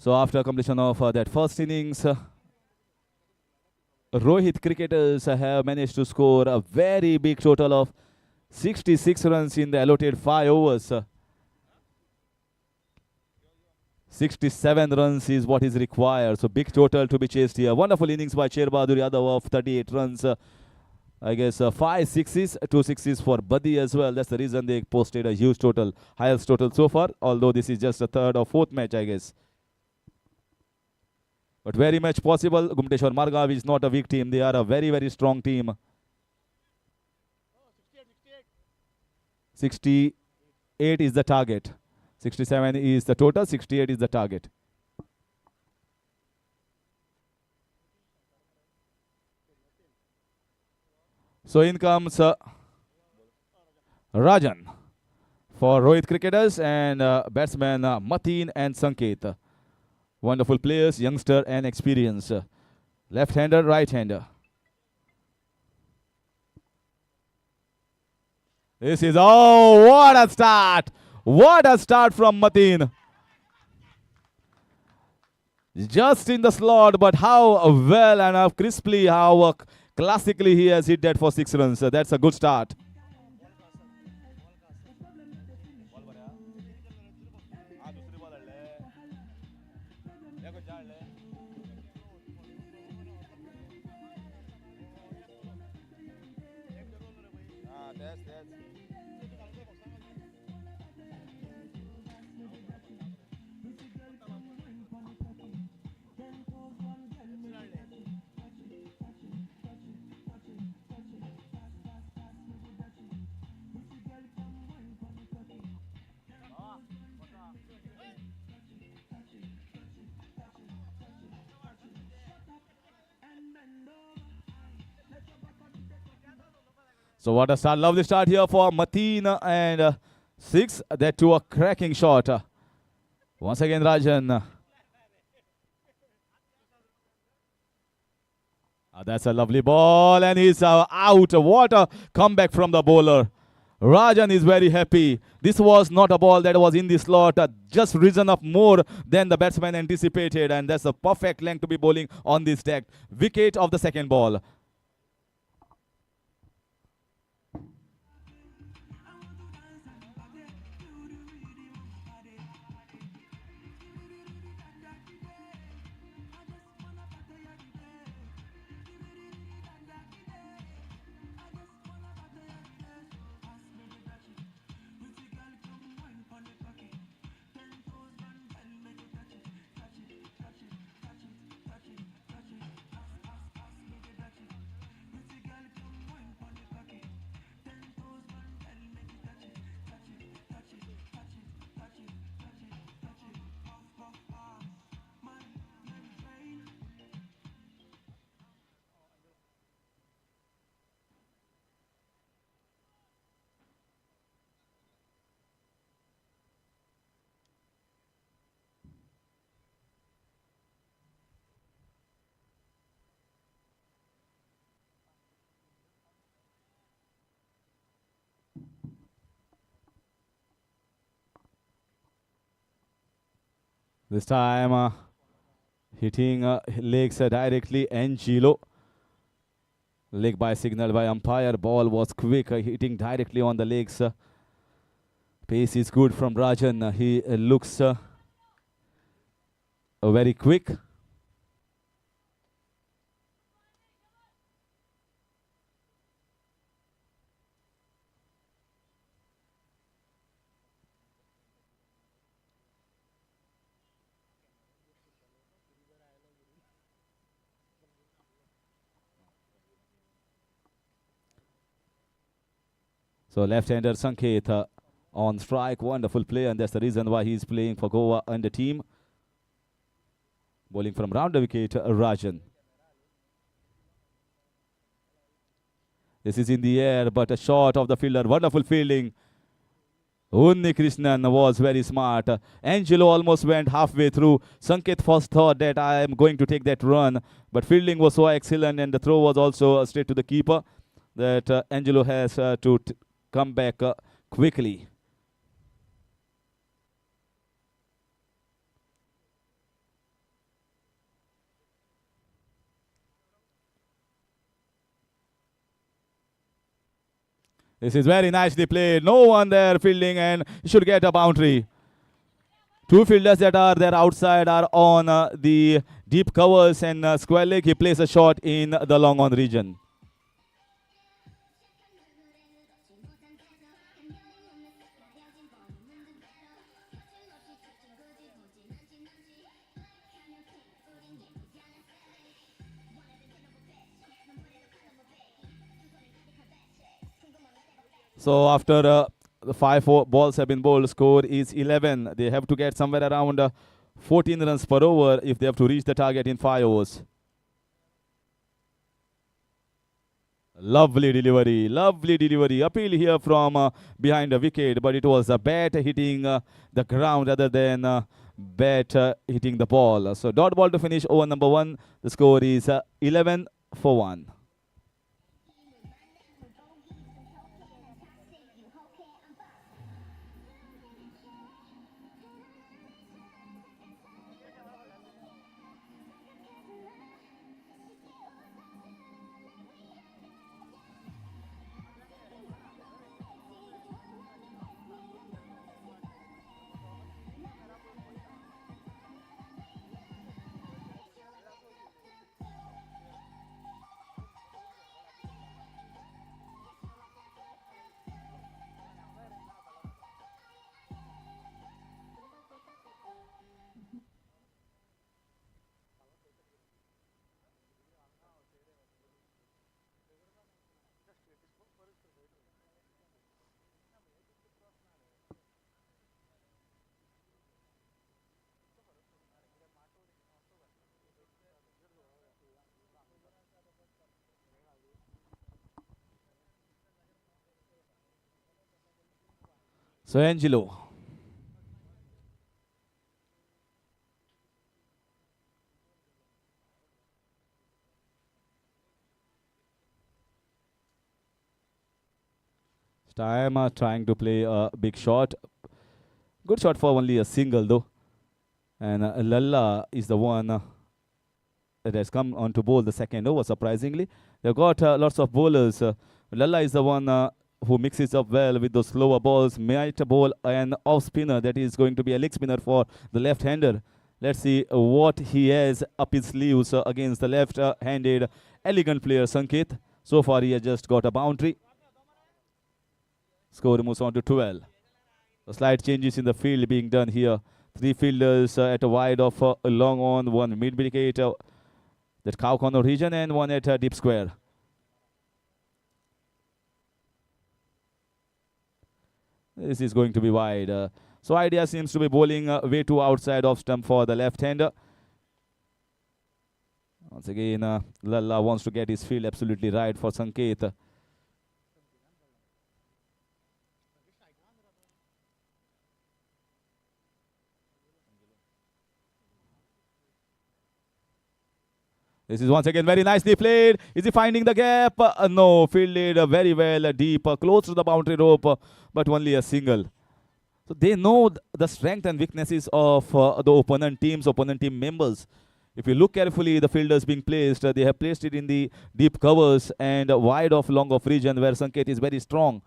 [SPEAKER 1] So after completion of that first innings, Rohit cricketers have managed to score a very big total of 66 runs in the allotted 5 overs. 67 runs is what is required. So big total to be chased here. Wonderful innings by Sher Bahadur Yadav of 38 runs. I guess 5 sixes, 2 sixes for Buddy as well. That's the reason they posted a huge total, highest total so far. Although this is just a third or fourth match, I guess. But very much possible. Gumteshwar Margav is not a weak team. They are a very, very strong team. 68 is the target. 67 is the total. 68 is the target. So in comes Rajan for Rohit cricketers and batsmen Mateen and Sanket. Wonderful players, youngster and experience. Left-hander, right-hander. This is, oh, what a start! What a start from Mateen. Just in the slot, but how well and how crisply, how classically he has hit that for 6 runs. That's a good start. So what a start, lovely start here for Mateen and 6. That to a cracking shot. Once again Rajan. That's a lovely ball and he's out. What a comeback from the bowler. Rajan is very happy. This was not a ball that was in the slot, just risen up more than the batsman anticipated, and that's a perfect length to be bowling on this deck. Wicket of the second ball. This time hitting legs directly. Angelo. Leg by signal by umpire. Ball was quick, hitting directly on the legs. Pace is good from Rajan. He looks very quick. So left-hander Sanket on strike, wonderful play, and that's the reason why he's playing for Goa under team. Bowling from round the wicket, Rajan. This is in the air, but a shot of the fielder, wonderful fielding. Unni Krishnan was very smart. Angelo almost went halfway through. Sanket first thought that I am going to take that run, but fielding was so excellent, and the throw was also straight to the keeper that Angelo has to come back quickly. This is very nicely played. No one there fielding and should get a boundary. Two fielders that are there outside are on the deep covers, and square leg he plays a shot in the long on region. So after the 5 balls have been bowled, score is 11. They have to get somewhere around 14 runs per over if they have to reach the target in 5 overs. Lovely delivery. Appeal here from behind the wicket, but it was a bat hitting the ground rather than bat hitting the ball. So dot ball to finish over number 1. The score is 11 for 1. So Angelo. Time trying to play a big shot. Good shot for only a single though. And Lalla is the one that has come on to bowl the second over, surprisingly. They've got lots of bowlers. Lalla is the one who mixes up well with those slower balls. Might bowl an off spinner that is going to be a leg spinner for the left-hander. Let's see what he has up his sleeves against the left-handed elegant player Sanket. So far he has just got a boundary. Score moves on to 12. The slight changes in the field being done here. 3 fielders at a wide of a long on, 1 mid-wicket, that cow corner region, and 1 at deep square. This is going to be wide. So idea seems to be bowling way too outside off stump for the left-hander. Once again, Lalla wants to get his field absolutely right for Sanket. This is once again very nicely played. Is he finding the gap? No, fielded very well, deep, close to the boundary rope, but only a single. So they know the strength and weaknesses of the opponent team members. If you look carefully, the fielders being placed, they have placed it in the deep covers and wide of long off region where Sanket is very strong.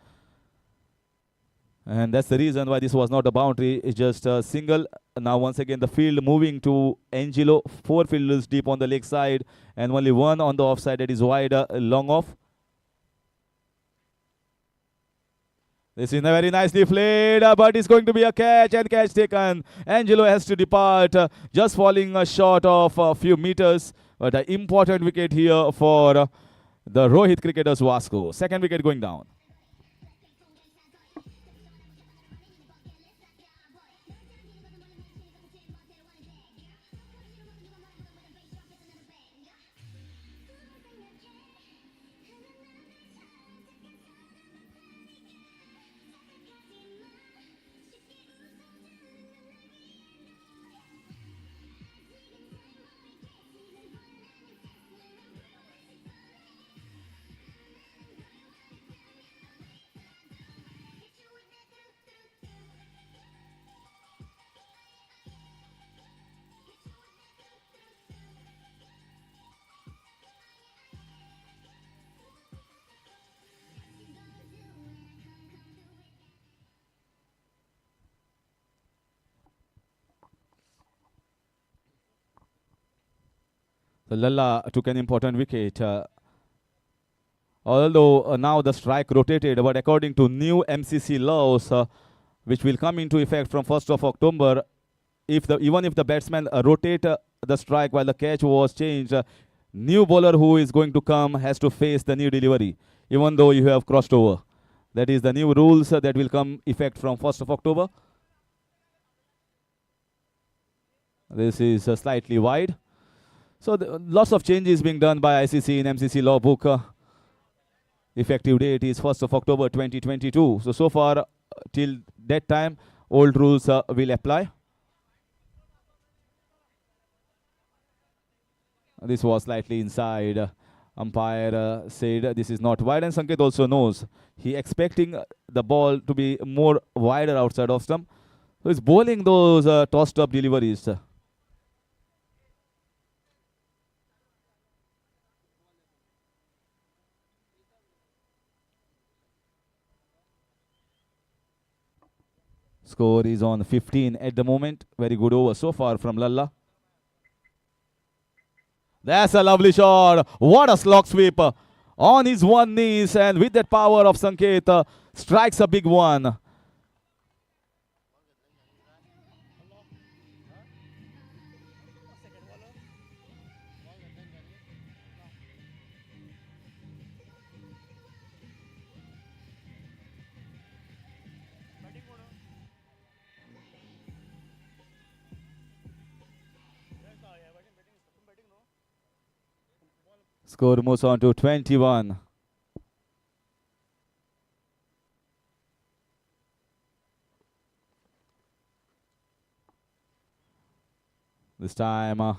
[SPEAKER 1] And that's the reason why this was not a boundary. It's just a single. Now once again the field moving to Angelo. 4 fielders deep on the leg side and only 1 on the offside that is wide, long off. This is very nicely played, but it's going to be a catch, and catch taken. Angelo has to depart, just falling short of a few meters. But an important wicket here for the Rohit cricketers Vasco. Second wicket going down. So Lalla took an important wicket. Although now the strike rotated, but according to new MCC laws, which will come into effect from 1st of October, even if the batsman rotate the strike while the catch was changed, new bowler who is going to come has to face the new delivery, even though you have crossed over. That is the new rules that will come effect from 1st of October. This is slightly wide. So lots of changes being done by ICC in MCC law book. Effective date is 1st of October 2022. So far, till that time, old rules will apply. This was slightly inside. Umpire said this is not wide, and Sanket also knows. He expecting the ball to be more wider outside of stump. So he's bowling those tossed up deliveries. Score is on 15 at the moment. Very good over so far from Lalla. That's a lovely shot. What a slog sweep. On his one knees, and with that power of Sanket, strikes a big one. Score moves on to 21. This time,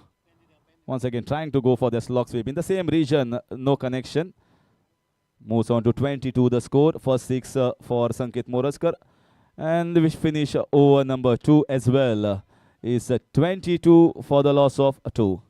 [SPEAKER 1] once again, trying to go for the slog sweep. In the same region, no connection. Moves on to 22 the score. First 6 for Sanket Moraskar. And we finish over number 2 as well. Is 22 for the loss of 2.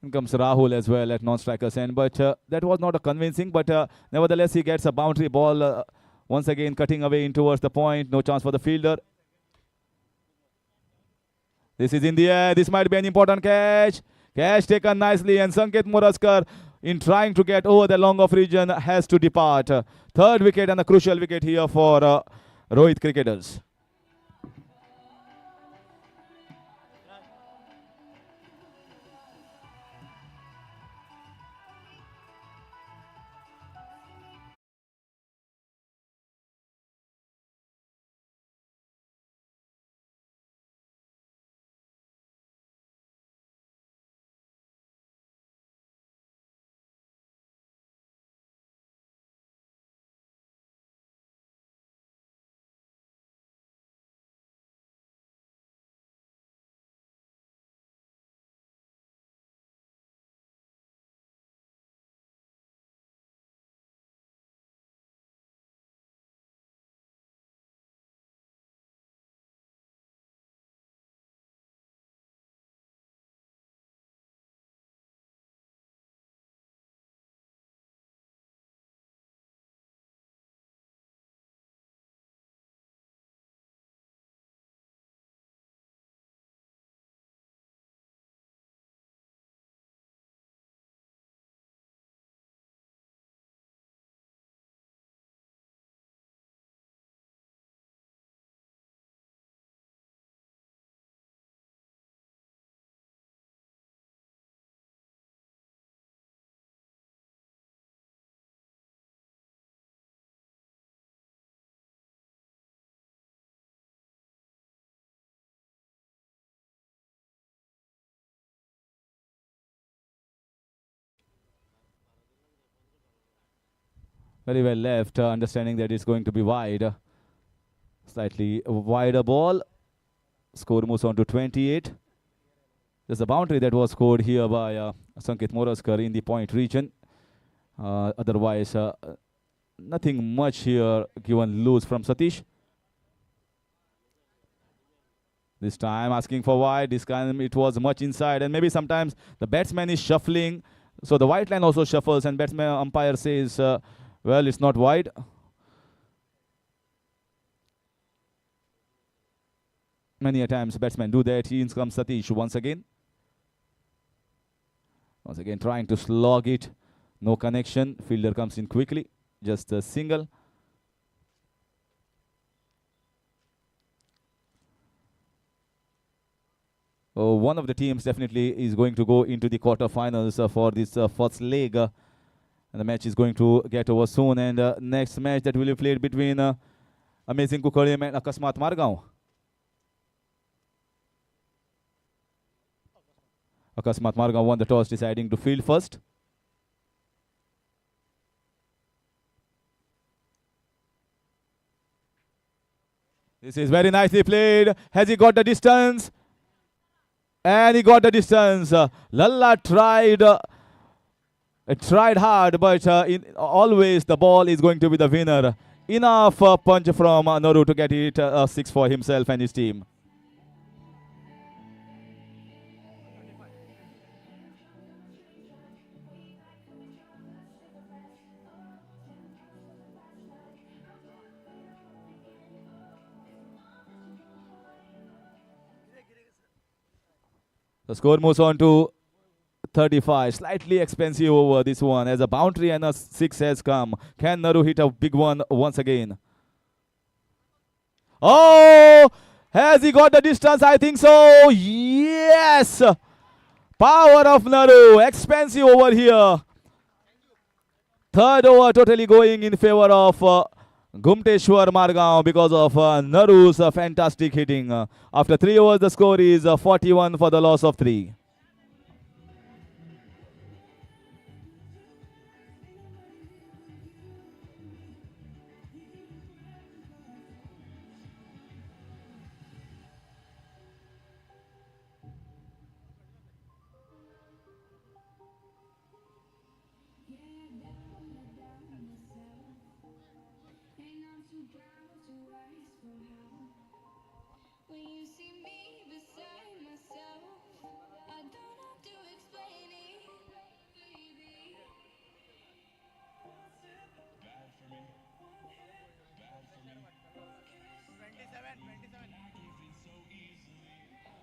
[SPEAKER 1] In comes Rahul as well at non-striker's end, but that was not a convincing. But nevertheless, he gets a boundary ball once again, cutting away in towards the point. No chance for the fielder. This is in the air. This might be an important catch. Catch taken nicely, and Sanket Moraskar, in trying to get over the long off region, has to depart. Third wicket and a crucial wicket here for Rohit cricketers. Very well left, understanding that it's going to be wide. Slightly wider ball. Score moves on to 28. There's a boundary that was scored here by Sankit Moraskar in the point region. Otherwise, nothing much here given loose from Satish. This time asking for wide. This time it was much inside, and maybe sometimes the batsman is shuffling, so the white line also shuffles, and batsman umpire says, well, it's not wide. Many a times batsmen do that. Here comes Satish once again. Once again trying to slog it. No connection. Fielder comes in quickly. Just a single. Oh, one of the teams definitely is going to go into the quarterfinals for this first leg. And the match is going to get over soon. And next match that will be played between Amazing Curchorem and Akasmat Margaon. Akasmat Margaon won the toss, deciding to field first. This is very nicely played. Has he got the distance? And he got the distance. Lalla tried hard, but always the ball is going to be the winner. Enough punch from Naru to get it 6 for himself and his team. The score moves on to 35. Slightly expensive over this one as a boundary and a 6 has come. Can Naru hit a big one once again? Oh! Has he got the distance? I think so. Yes! Power of Naru. Expensive over here. Third over totally going in favor of Gumteshwar Margaon because of Naru's fantastic hitting. After 3 overs, the score is 41 for the loss of 3.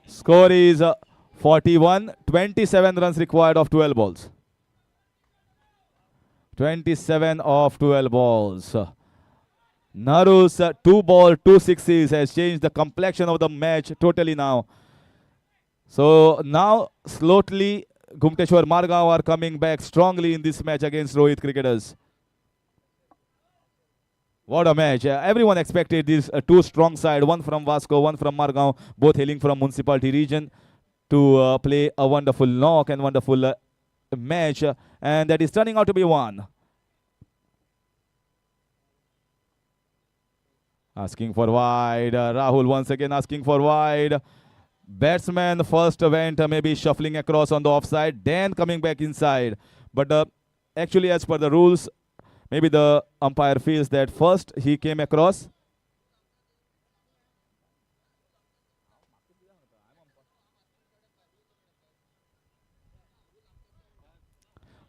[SPEAKER 1] Score is 41, 27 runs required of 12 balls. 27 of 12 balls. Naru's 2 ball, 2 sixes has changed the complexion of the match totally now. So now slowly Gumteshwar Margaon are coming back strongly in this match against Rohit cricketers. What a match. Everyone expected this 2 strong side, one from Vasco, one from Margaon, both hailing from municipality region, to play a wonderful knock and wonderful match, and that is turning out to be one. Asking for wide. Rahul once again asking for wide. Batsman first went maybe shuffling across on the offside, then coming back inside. But actually, as per the rules, maybe the umpire feels that first he came across.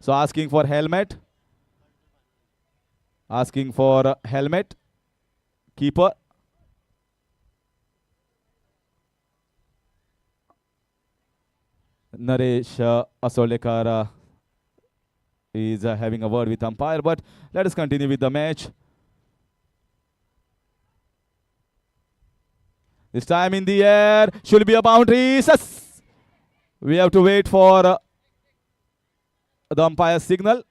[SPEAKER 1] So asking for helmet. Asking for helmet. Keeper. Naresh Asolekar is having a word with umpire, but let us continue with the match. This time in the air, should be a boundary. Yes! We have to wait for the umpire's signal.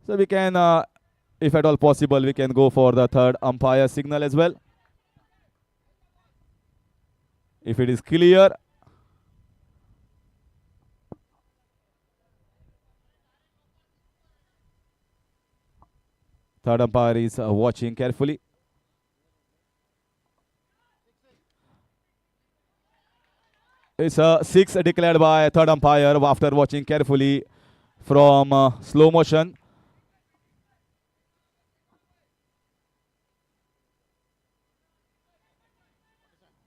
[SPEAKER 1] So we can, if at all possible, we can go for the third umpire signal as well. If it is clear. Third umpire is watching carefully. It's a 6 declared by third umpire after watching carefully from slow motion.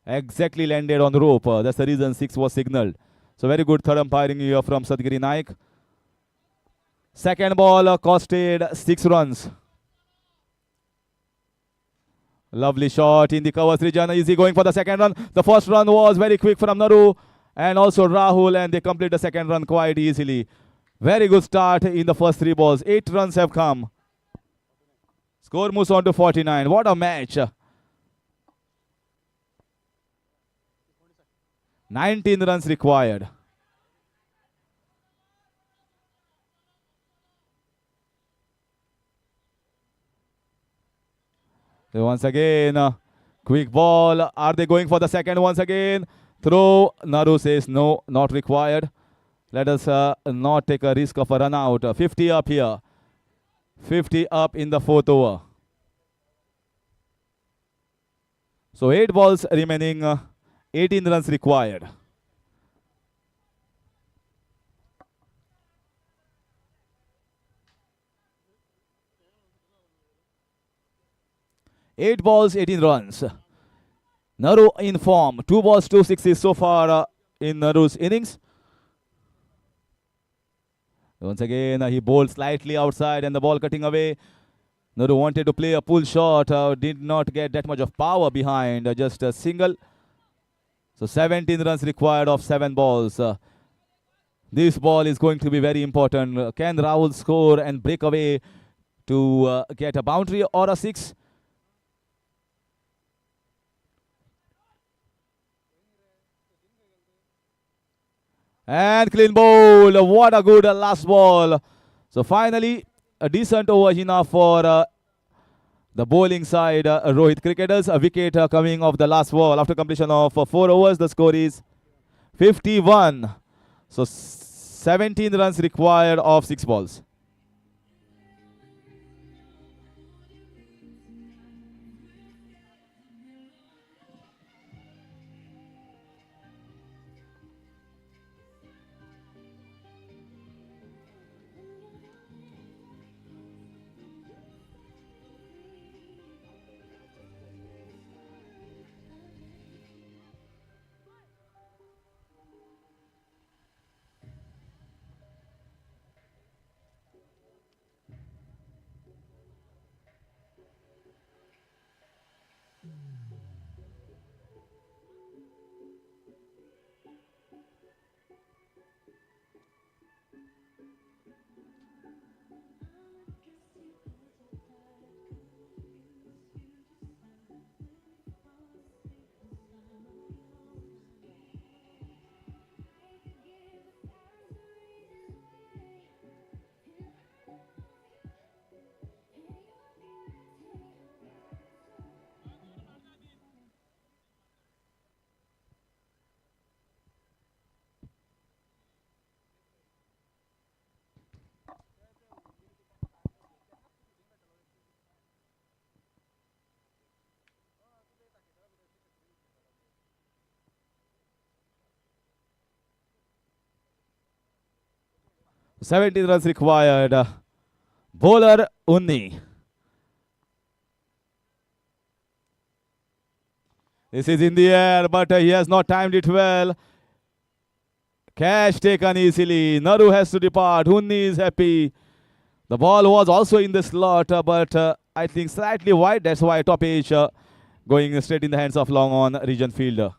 [SPEAKER 1] Exactly landed on the rope. That's the reason 6 was signaled. So very good third umpiring here from Sadgiri Naik. Second ball costed 6 runs. Lovely shot in the covers region. Easy going for the second run. The first run was very quick from Naru and also Rahul, and they complete the second run quite easily. Very good start in the first 3 balls. 8 runs have come. Score moves on to 49. What a match. 19 runs required. So once again, quick ball. Are they going for the second once again? Throw. Naru says no, not required. Let us not take a risk of a run out. 50 up here. 50 up in the fourth over. So 8 balls remaining. 18 runs required. Eight balls, 18 runs. Naru in form. 2 balls, 2 sixes so far in Naru's innings. Once again, he bowled slightly outside and the ball cutting away. Naru wanted to play a pull shot. Did not get that much of power behind. Just a single. So 17 runs required of 7 balls. This ball is going to be very important. Can Rahul score and break away to get a boundary or a 6? And clean bowl. What a good last ball. So finally, a decent over enough for the bowling side. Rohit cricketers. A wicket coming off the last ball. After completion of 4 overs, the score is 51. So 17 runs required of 6 balls. Seventeen runs required. Bowler Unni. This is in the air, but he has not timed it well. Catch taken easily. Naru has to depart. Unni is happy. The ball was also in the slot, but I think slightly wide. That's why top edge going straight in the hands of long on region fielder.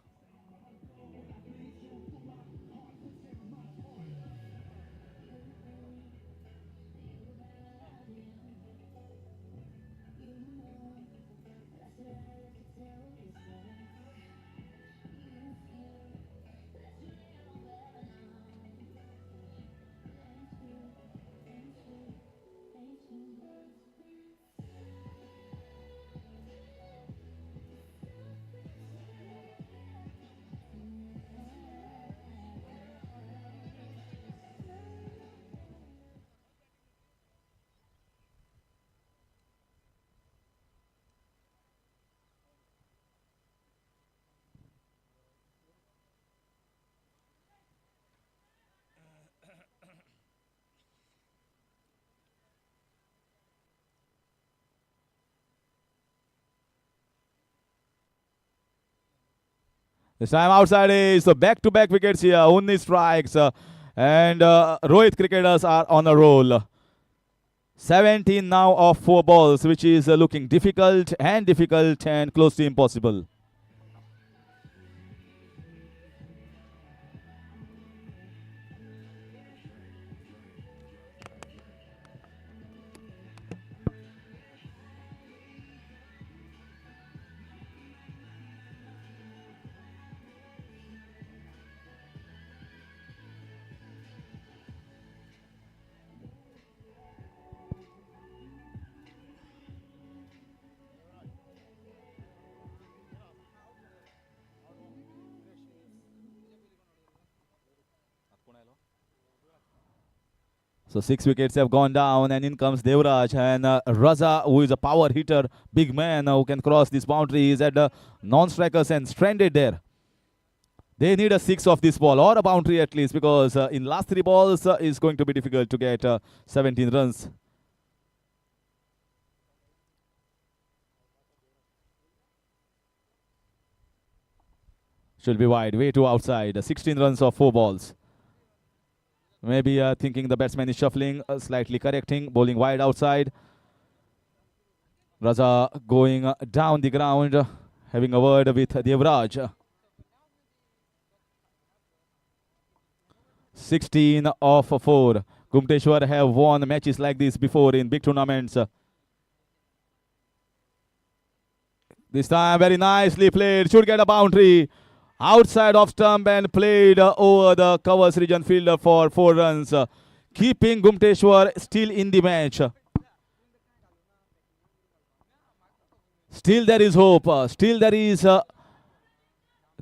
[SPEAKER 1] This time outside is so back-to-back wickets here. Only strikes. And Rohit cricketers are on a roll. 17 now of 4 balls, which is looking difficult and close to impossible. So 6 wickets have gone down, and in comes Devraj, and Raza, who is a power hitter, big man who can cross this boundary, is at the non-strikers and stranded there. They need a 6 of this ball, or a boundary at least, because in last 3 balls it's going to be difficult to get 17 runs. Should be wide, way too outside. 16 runs of 4 balls. Maybe thinking the batsman is shuffling, slightly correcting, bowling wide outside. Raza going down the ground, having a word with Devraj. 16 of 4. Gumteshwar have won matches like this before in big tournaments. This time very nicely played, should get a boundary. Outside of stump and played over the covers region fielder for 4 runs. Keeping Gumteshwar still in the match. Still there is hope. Still there is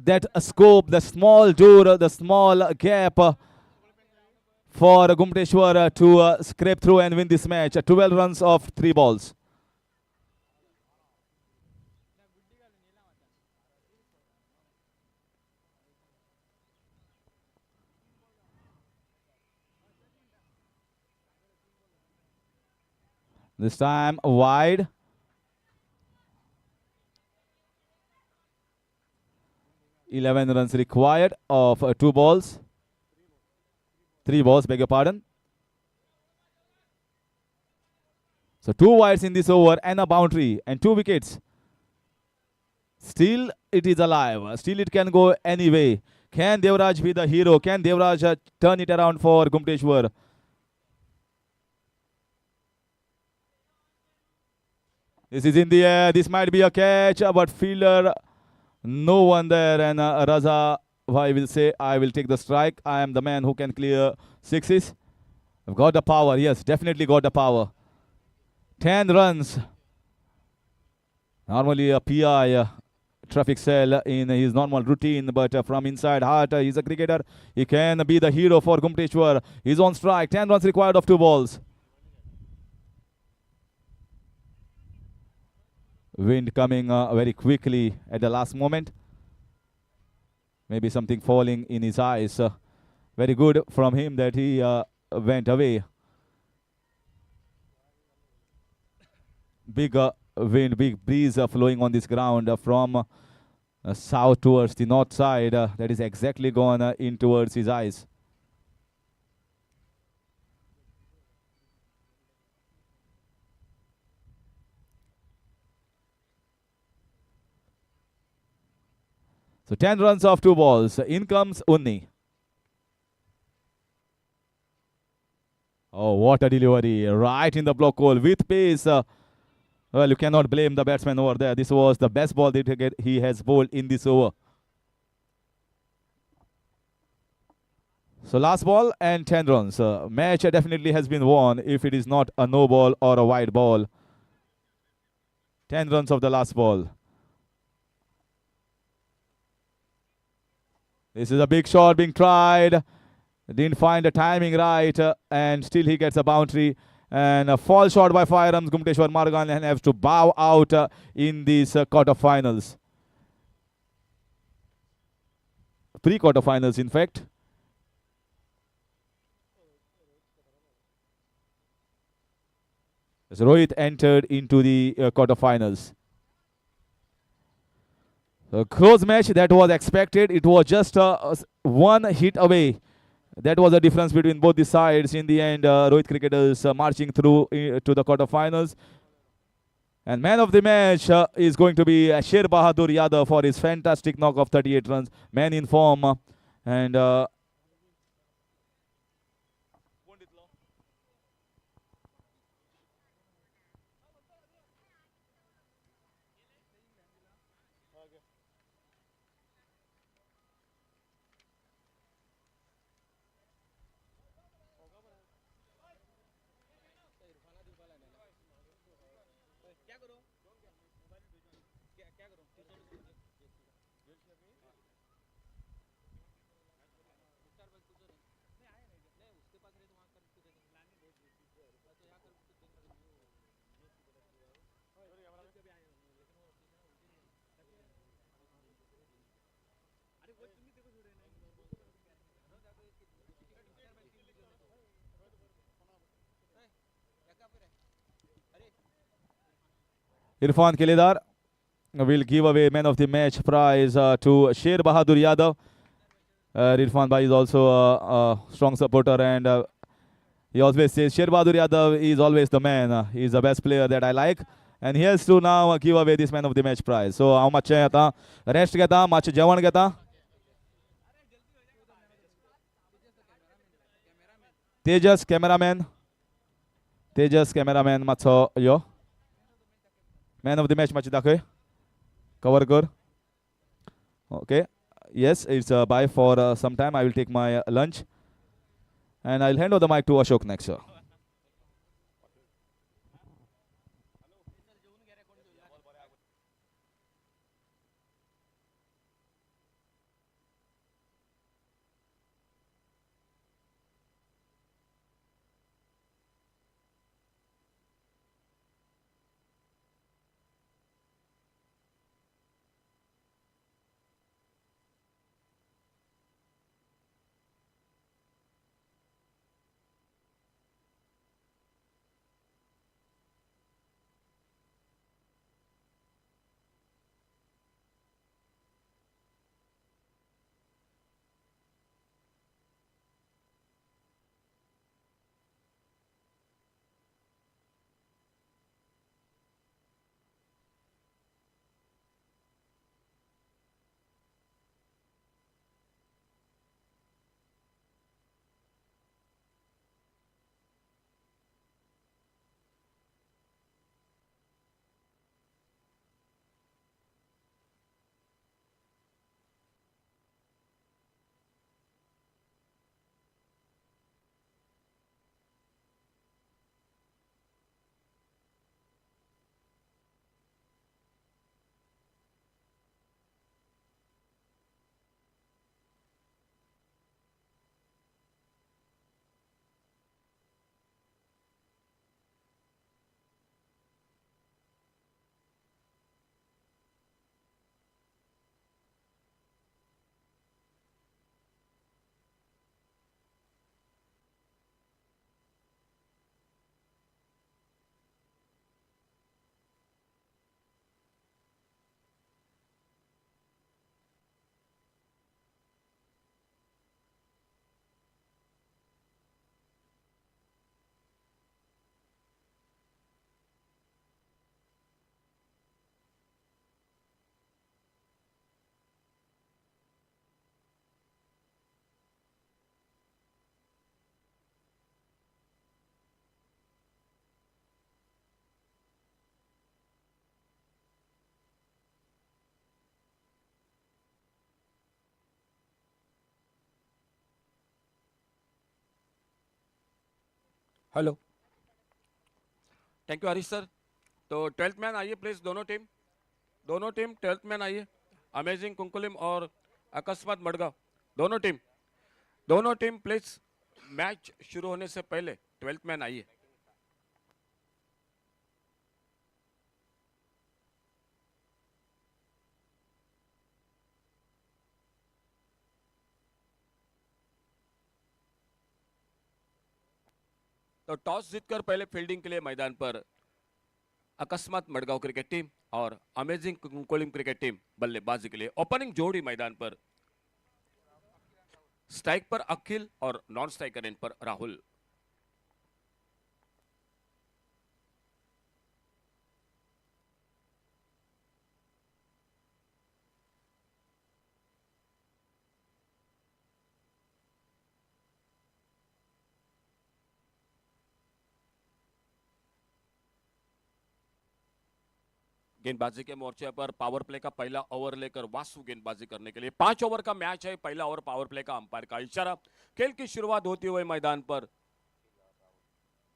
[SPEAKER 1] that scope, the small door, the small gap for Gumteshwar to scrape through and win this match. 12 runs of 3 balls. This time wide. (11 runs required of 2 balls. 3 balls, beg your pardon. So 2 wides in this over and a boundary and 2 wickets. Still it is alive. Still it can go any way. Can Devraj be the hero? Can Devraj turn it around for Gumteshwar? This is in the air. This might be a catch, but fielder, no one there. And Raza, I will say, I will take the strike. I am the man who can clear 6s. I've got the power. Yes, definitely got the power. 10 runs. Normally a PI, traffic cell in his normal routine, but from inside heart, he's a cricketer. He can be the hero for Gumteshwar. He's on strike. 10 runs required of 2 balls. Wind coming very quickly at the last moment. Maybe something falling in his eyes. Very good from him that he went away. Big wind, big breeze flowing on this ground from south towards the north side. That is exactly gone in towards his eyes. So 10 runs off 2 balls. In comes Unni. Oh, what a delivery. Right in the block hole with pace. Well, you cannot blame the batsman over there. This was the best ball that he has bowled in this over. So last ball and 10 runs. Match definitely has been won if it is not a no ball or a wide ball. 10 runs of the last ball. This is a big shot being tried. Didn't find the timing right, and still he gets a boundary. And a fall shot by firearms. Gumteshwar Margan has to bow out in these quarterfinals. Pre-quarterfinals, in fact. As Rohit entered into the quarterfinals. A close match that was expected. It was just one hit away. That was the difference between both the sides. In the end, Rohit cricketers marching through to the quarterfinals. And man of the match is going to be Sher Bahadur Yadav for his fantastic knock of 38 runs. Man in form. And Irfan Kelidar will give away man of the match prize to Sher Bahadur Yadav. Irfan Bhai is also a strong supporter, and he always says Sher Bahadur Yadav is always the man. He's the best player that I like. And he has to now give away this man of the match prize. So how much rest घेता much जेवण घेता Tejas cameraman मातसो यो man of the match मातशें दाखय cover कर. Okay, yes, it's a bye for some time. I will take my lunch and I'll hand over the mic to Ashok next, sir.
[SPEAKER 2] Hello thank you Harish sir. तो 12th man आइए please. दोनों team 12th man आइए. Amazing कुंकुलिम और अकस्मात मडगांव दोनों team please match शुरू होने से पहले 12th मैन आइए. तो टॉस जीतकर पहले फील्डिंग के लिए मैदान पर अकस्मात मडगांव क्रिकेट टीम. और अमेजिंग कुंकोलिम क्रिकेट टीम बल्लेबाजी के लिए ओपनिंग जोड़ी मैदान पर। स्ट्राइक पर अखिल और नॉन स्ट्राइकर एंड पर राहुल। गेंदबाजी के मोर्चे पर पावर प्ले का पहला ओवर लेकर वासु गेंदबाजी करने के लिए। 5 ओवर का मैच है, पहला ओवर पावर प्ले का अंपायर का इशारा। खेल की शुरुआत होती हुई मैदान पर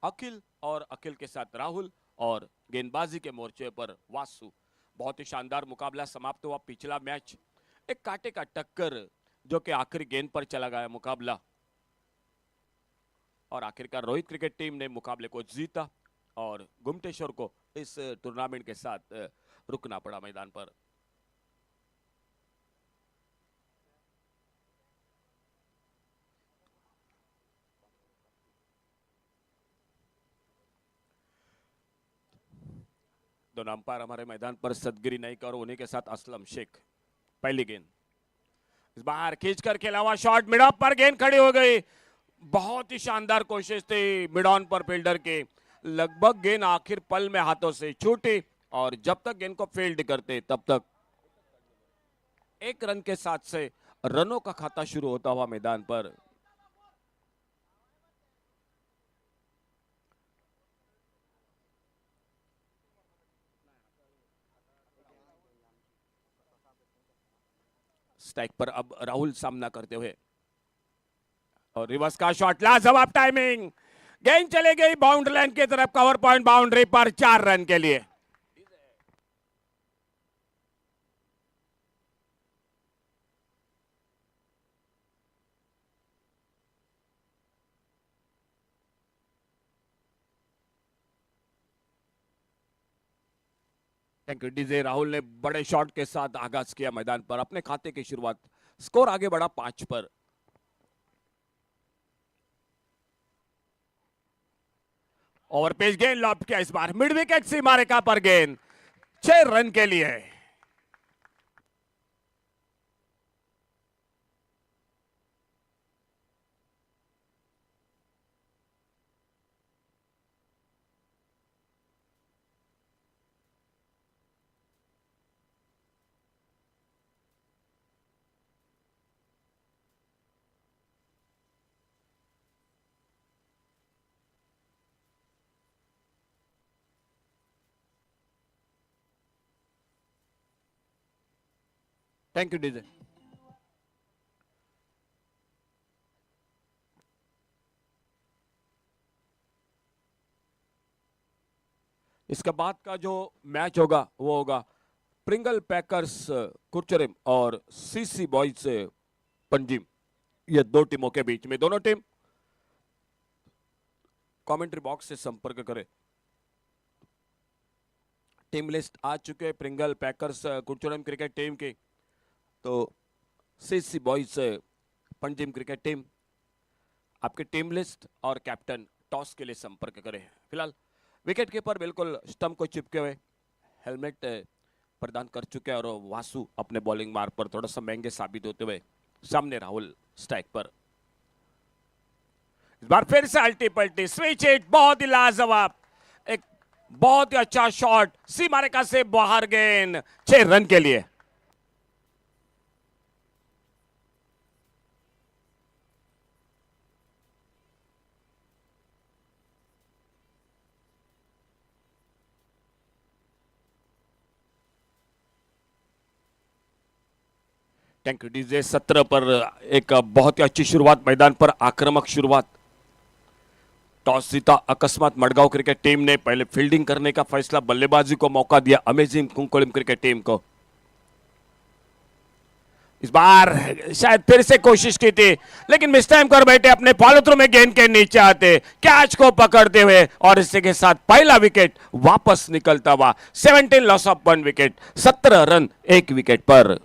[SPEAKER 2] अखिल और अखिल के साथ राहुल और गेंदबाजी के मोर्चे पर वासु। बहुत ही शानदार मुकाबला समाप्त हुआ पिछला मैच। एक कांटे का टक्कर जो कि आखिरी गेंद पर चला गया मुकाबला, और आखिरकार रोहित क्रिकेट टीम ने मुकाबले को जीता और गुमटेश्वर को इस टूर्नामेंट के साथ रुकना पड़ा मैदान पर। दोनों अंपायर हमारे मैदान पर सदगिरी नाइक और उन्हीं के साथ असलम शेख। पहली गेंद इस बार खींच कर खेला हुआ शॉट, मिड ऑफ पर गेंद खड़ी हो गई। बहुत ही शानदार कोशिश थी मिड ऑन पर फील्डर के, लगभग गेंद आखिर पल में हाथों से छूटी और जब तक गेंद को फील्ड करते तब तक 1 रन के साथ से रनों का खाता शुरू होता हुआ मैदान पर। स्ट्राइक पर अब राहुल सामना करते हुए और रिवर्स का शॉट, लाजवाब टाइमिंग, गेंद चले गई बाउंड्री लाइन की तरफ, कवर पॉइंट बाउंड्री पर 4 रन के लिए। Thank you DJ. राहुल ने बड़े शॉट के साथ आगाज किया मैदान पर, अपने खाते की शुरुआत, स्कोर आगे बढ़ा 5 पर। ओवर पेज गेंद लॉब किया इस बार, मिड विकेट सीमा रेखा पर गेंद, 6 रन के लिए। Thank you DJ. इसके बाद का जो मैच होगा वो होगा प्रिंगल पैकर्स कुरचरेम और सीसी बॉयज पंजिम, ये 2 टीमों के बीच में। दोनों टीम कमेंट्री बॉक्स से संपर्क करें। टीम लिस्ट आ चुके हैं प्रिंगल पैकर्स कुरचरेम क्रिकेट टीम की, तो CC boys Panjim cricket team, आपकी टीम लिस्ट और कैप्टन टॉस के लिए संपर्क करें। फिलहाल विकेट कीपर बिल्कुल स्टंप को चिपके हुए हेलमेट प्रदान कर चुके हैं और वासु अपने बॉलिंग मार्ग पर थोड़ा सा महंगे साबित होते हुए सामने राहुल स्ट्राइक पर। इस बार फिर से अल्टी पल्टी स्विच हिट, बहुत ही लाजवाब, एक बहुत ही अच्छा शॉट, सीमा रेखा से बाहर गेंद, 6 रन के लिए। टैंक डीजे 17 पर एक बहुत ही अच्छी शुरुआत मैदान पर, आक्रामक शुरुआत। टॉस जीता अकस्मात मडगांव क्रिकेट टीम ने पहले फील्डिंग करने का फैसला, बल्लेबाजी को मौका दिया अमेजिंग कुंकोलिम क्रिकेट टीम को। इस बार शायद फिर से कोशिश की थी लेकिन मिस टाइम कर बैठे, अपने फॉलो थ्रू में गेंद के नीचे आते, कैच को पकड़ते हुए और इसी के साथ पहला विकेट वापस निकलता हुआ। 17 loss of 1 wicket, 17 run 1 wicket पर।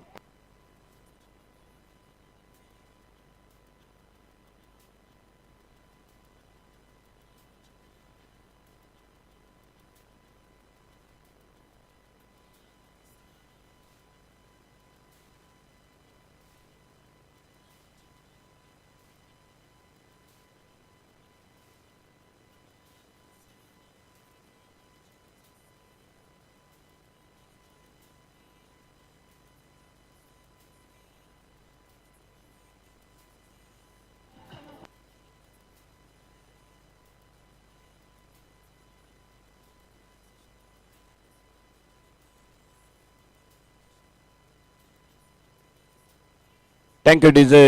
[SPEAKER 2] Thank you DJ.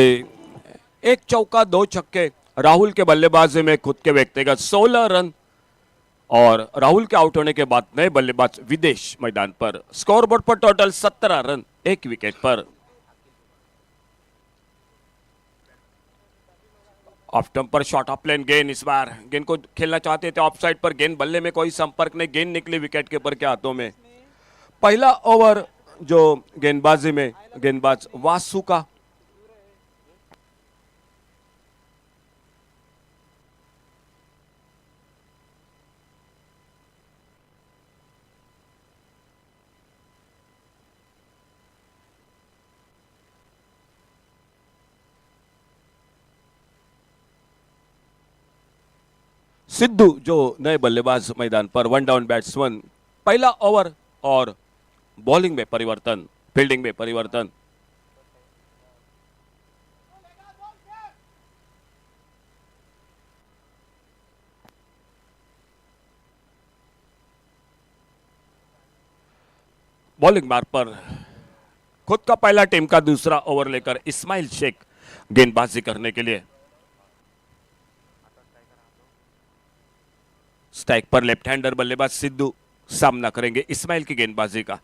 [SPEAKER 2] एक चौका दो छक्के राहुल के बल्लेबाजी में खुद के व्यक्तिगत 16 रन और राहुल के आउट होने के बाद नए बल्लेबाज विदेश मैदान पर। स्कोरबोर्ड पर टोटल 17 रन एक विकेट पर। ऑफ स्टंप पर शॉट ऑफ प्लेन गेंद, इस बार गेंद को खेलना चाहते थे ऑफ साइड पर, गेंद बल्ले में कोई संपर्क नहीं, गेंद निकली विकेट कीपर के हाथों में। पहला ओवर जो गेंदबाजी में गेंदबाज वासु का। सिद्धू जो नए बल्लेबाज मैदान पर, वन डाउन बैट्समैन। पहला ओवर और बॉलिंग में परिवर्तन, फील्डिंग में परिवर्तन। बॉलिंग मार्ग पर खुद का पहला टीम का दूसरा ओवर लेकर इस्माइल शेख गेंदबाजी करने के लिए। स्ट्राइक पर लेफ्ट हैंडर बल्लेबाज सिद्धू सामना करेंगे इस्माइल की गेंदबाजी का।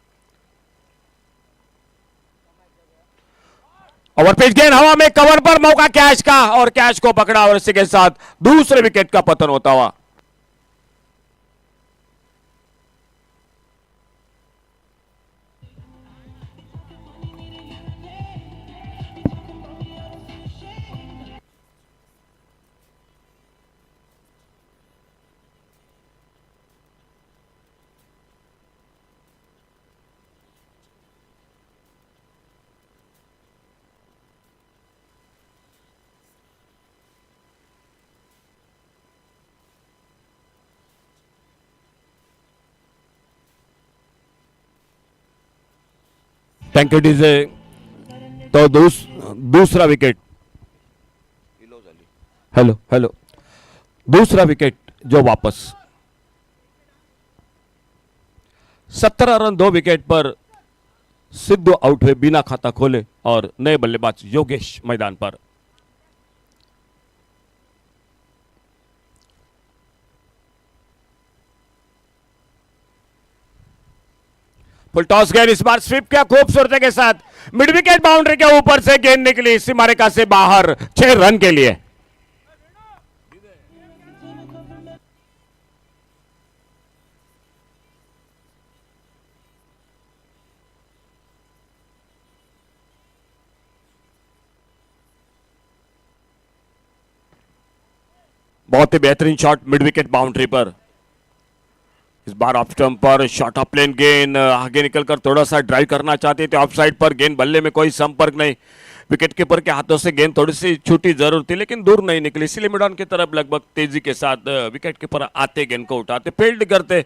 [SPEAKER 2] ओवरपिच गेंद हवा में, कवर पर मौका कैच का और कैच को पकड़ा और इसी के साथ दूसरे विकेट का पतन होता हुआ। Thank you DJ. तो दूसरा विकेट, हेलो हेलो, दूसरा विकेट जो वापस। 17 रन 2 विकेट पर सिद्धू आउट हुए बिना खाता खोले और नए बल्लेबाज योगेश मैदान पर। फुल टॉस गेंद, इस बार स्वीप किया खूबसूरती के साथ, मिड विकेट बाउंड्री के ऊपर से गेंद निकली सीमा रेखा से बाहर 6 रन के लिए। बहुत ही बेहतरीन शॉट मिड विकेट बाउंड्री पर। इस बार ऑफ स्टंप पर शॉट ऑफ प्लेन गेंद, आगे निकलकर थोड़ा सा ड्राइव करना चाहते थे ऑफ साइड पर, गेंद बल्ले में कोई संपर्क नहीं, विकेट कीपर के हाथों से गेंद थोड़ी सी छूटी जरूर थी लेकिन दूर नहीं निकली, इसलिए मिड ऑन की तरफ लगभग तेजी के साथ विकेट कीपर आते, गेंद को उठाते, फील्ड करते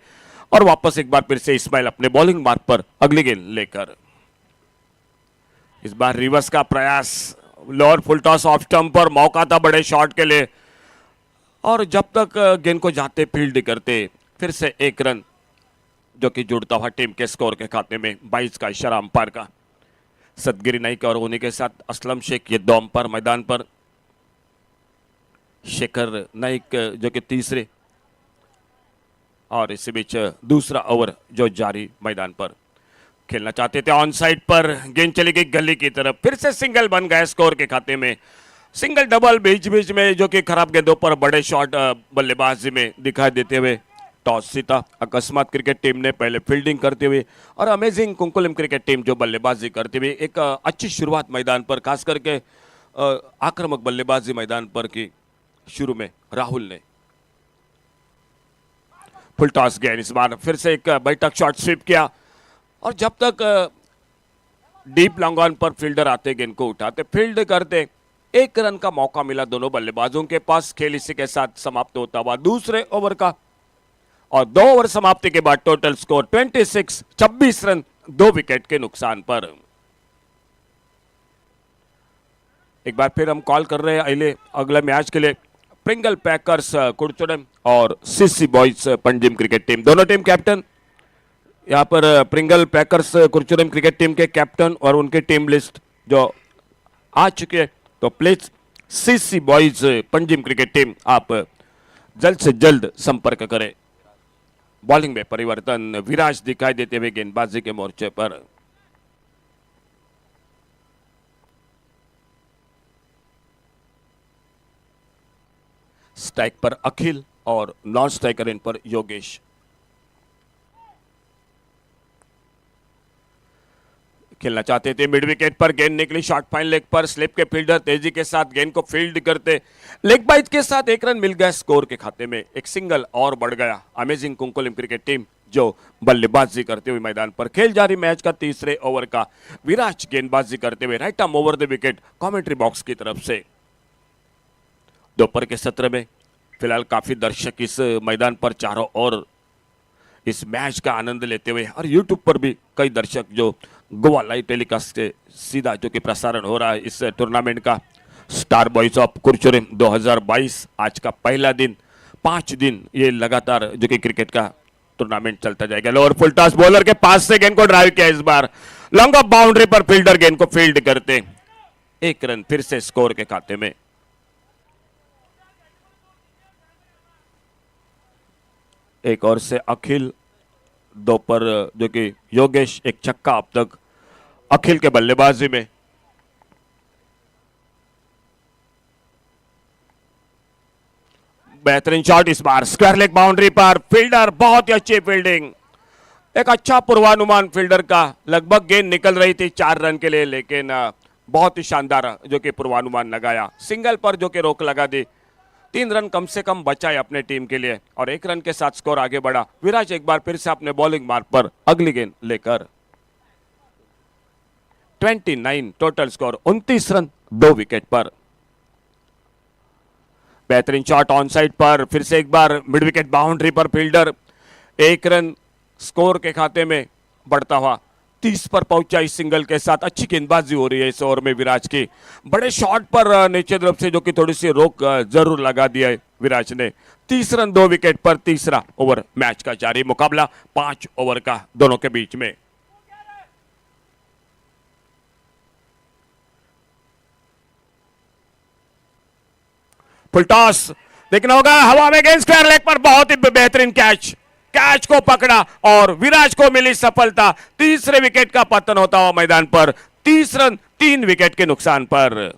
[SPEAKER 2] और वापस एक बार फिर से इस्माइल अपने बॉलिंग मार्ग पर अगली गेंद लेकर। इस बार रिवर्स का प्रयास, lower full toss off stump पर, मौका था बड़े शॉट के लिए और जब तक गेंद को जाते फील्ड करते, फिर से एक रन जो कि जुड़ता हुआ टीम के स्कोर के खाते में। 22 का इशारा अंपायर का। सदगिरी नाइक और उन्हीं के साथ असलम शेख, ये 2 अंपायर मैदान पर। शेखर नाइक जो कि तीसरे और इसी बीच दूसरा ओवर जो जारी मैदान पर। खेलना चाहते थे ऑन साइड पर, गेंद चली गई गली की तरफ, फिर से सिंगल बन गया स्कोर के खाते में। सिंगल डबल बीच बीच में जो कि खराब गेंदों पर बड़े शॉट बल्लेबाजी में दिखाई देते हुए टॉस जीता अकस्मात क्रिकेट टीम ने, पहले फील्डिंग करते हुए और अमेजिंग कुंकुलम क्रिकेट टीम जो बल्लेबाजी करते हुए एक अच्छी शुरुआत मैदान पर, खास करके आक्रामक बल्लेबाजी मैदान पर की शुरू में राहुल ने। फुल टॉस गेंद, इस बार फिर से एक बैठक शॉट स्वीप किया और जब तक डीप लॉन्ग ऑन पर फील्डर आते, गेंद को उठाते, फील्ड करते, 1 रन का मौका मिला दोनों बल्लेबाजों के पास। खेल इसी के साथ समाप्त होता हुआ दूसरे ओवर का और 2 ओवर समाप्ति के बाद टोटल स्कोर 26, 26 रन 2 विकेट के नुकसान पर। एक बार फिर हम कॉल कर रहे हैं अगले मैच के लिए प्रिंगल पैकर्स कुर्चोरेम और CC boys Panjim cricket team, दोनों टीम कैप्टन। यहाँ पर Pringle packers Curchorem cricket team के कैप्टन और उनके टीम लिस्ट जो आ चुकी है, तो please CC boys Panjim cricket team आप जल्द से जल्द संपर्क करें। बॉलिंग में परिवर्तन, विराज दिखाई देते हुए गेंदबाजी के मोर्चे पर। स्ट्राइक पर अखिल और नॉन स्ट्राइकर इन पर योगेश। खेलना चाहते थे मिड विकेट पर, गेंद निकली शॉर्ट फाइन लेग पर, स्लिप के फील्डर तेजी के साथ गेंद को फील्ड करते लेग बाइज के साथ एक रन मिल गया स्कोर के खाते में, एक सिंगल और बढ़ गया। अमेजिंग कुंकोलिम क्रिकेट टीम जो बल्लेबाजी करते हुए मैदान पर। खेल जारी मैच का तीसरे ओवर का। विराज गेंदबाजी करते हुए right arm over the wicket commentary box की तरफ से। दोपहर के सत्र में फिलहाल काफी दर्शक इस मैदान पर चारों ओर इस मैच का आनंद लेते हुए, और यूट्यूब पर भी कई दर्शक जो गोवा लाइव टेलीकास्ट से सीधा जो कि प्रसारण हो रहा है इस टूर्नामेंट का। स्टार बॉयज ऑफ कुरचोरेम 2022 आज का पहला दिन, 5 दिन ये लगातार जो कि क्रिकेट का टूर्नामेंट चलता जाएगा। लोअर फुल टॉस बॉलर के पास से गेंद को ड्राइव किया, इस बार लॉन्ग ऑफ बाउंड्री पर फील्डर गेंद को फील्ड करते, एक रन फिर से स्कोर के खाते में। एक और से अखिल, दो पर जो कि योगेश, एक छक्का अब तक अखिल के बल्लेबाजी में। बेहतरीन शॉट इस बार स्क्वायर लेग बाउंड्री पर, फील्डर बहुत ही अच्छी फील्डिंग, एक अच्छा पूर्वानुमान फील्डर का। लगभग गेंद निकल रही थी 4 रन के लिए, लेकिन बहुत ही शानदार जो कि पूर्वानुमान लगाया, सिंगल पर जो कि रोक लगा दी। 3 रन कम से कम बचाए अपने टीम के लिए, और 1 रन के साथ स्कोर आगे बढ़ा। विराज एक बार फिर से अपने बॉलिंग मार्ग पर अगली गेंद लेकर। 29 टोटल स्कोर, 29 रन 2 विकेट पर। बेहतरीन शॉट ऑन साइड पर, फिर से एक बार मिड विकेट बाउंड्री पर फील्डर, 1 रन स्कोर के खाते में बढ़ता हुआ। 30 पर पहुंचा इस सिंगल के साथ। अच्छी गेंदबाजी हो रही है इस ओवर में विराज की, बड़े शॉट पर नीचे तरफ से जो कि थोड़ी सी रोक जरूर लगा दिया है विराज ने। 30 रन 2 विकेट पर, तीसरा ओवर मैच का जारी। मुकाबला 5 ओवर का दोनों के बीच में। फुल टॉस देखना होगा, हवा में गेंद स्क्वायर लेग पर, बहुत ही बेहतरीन कैच, कैच को पकड़ा और विराज को मिली सफलता। तीसरे विकेट का पतन होता हुआ मैदान पर, 30 रन 3 विकेट के नुकसान पर।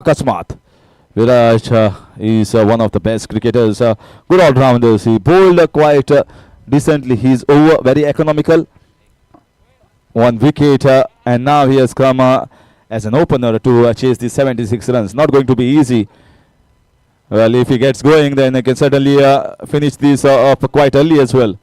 [SPEAKER 1] Akasmat. Viraj is one of the best cricketers, good all-rounders. He bowled quite decently. He's over, very economical. 1 wicket, and now he has come as an opener to chase the 76 runs. Not going to be easy. Well, if he gets going, then he can certainly finish this up quite early as well.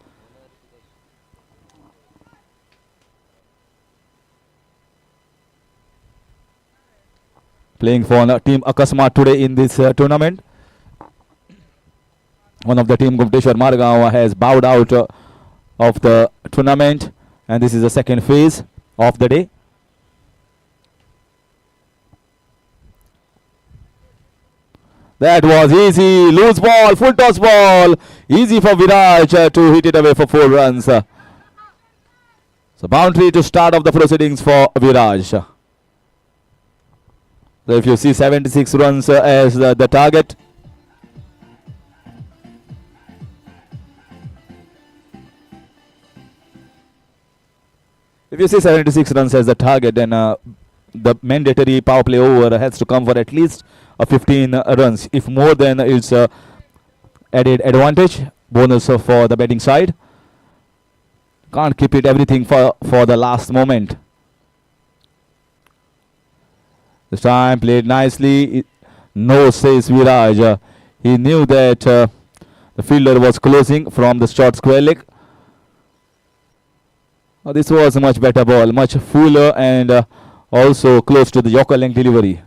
[SPEAKER 1] Playing for Team Akasmat today in this tournament. One of the team, Gumteshwar Margaon, has bowed out of the tournament, and this is the second phase of the day. That was easy. Loose ball, full toss ball. Easy for Viraj to hit it away for 4 runs. So boundary to start off the proceedings for Viraj. So if you see 76 runs as the target. If you see 76 runs as the target, then the mandatory power play over has to come for at least 15 runs. If more, then it's added advantage, bonus for the betting side. Can't keep it everything for the last moment. This time played nicely. No, says Viraj. He knew that the fielder was closing from the short square leg. This was a much better ball, much fuller, and also close to the Yorker length delivery.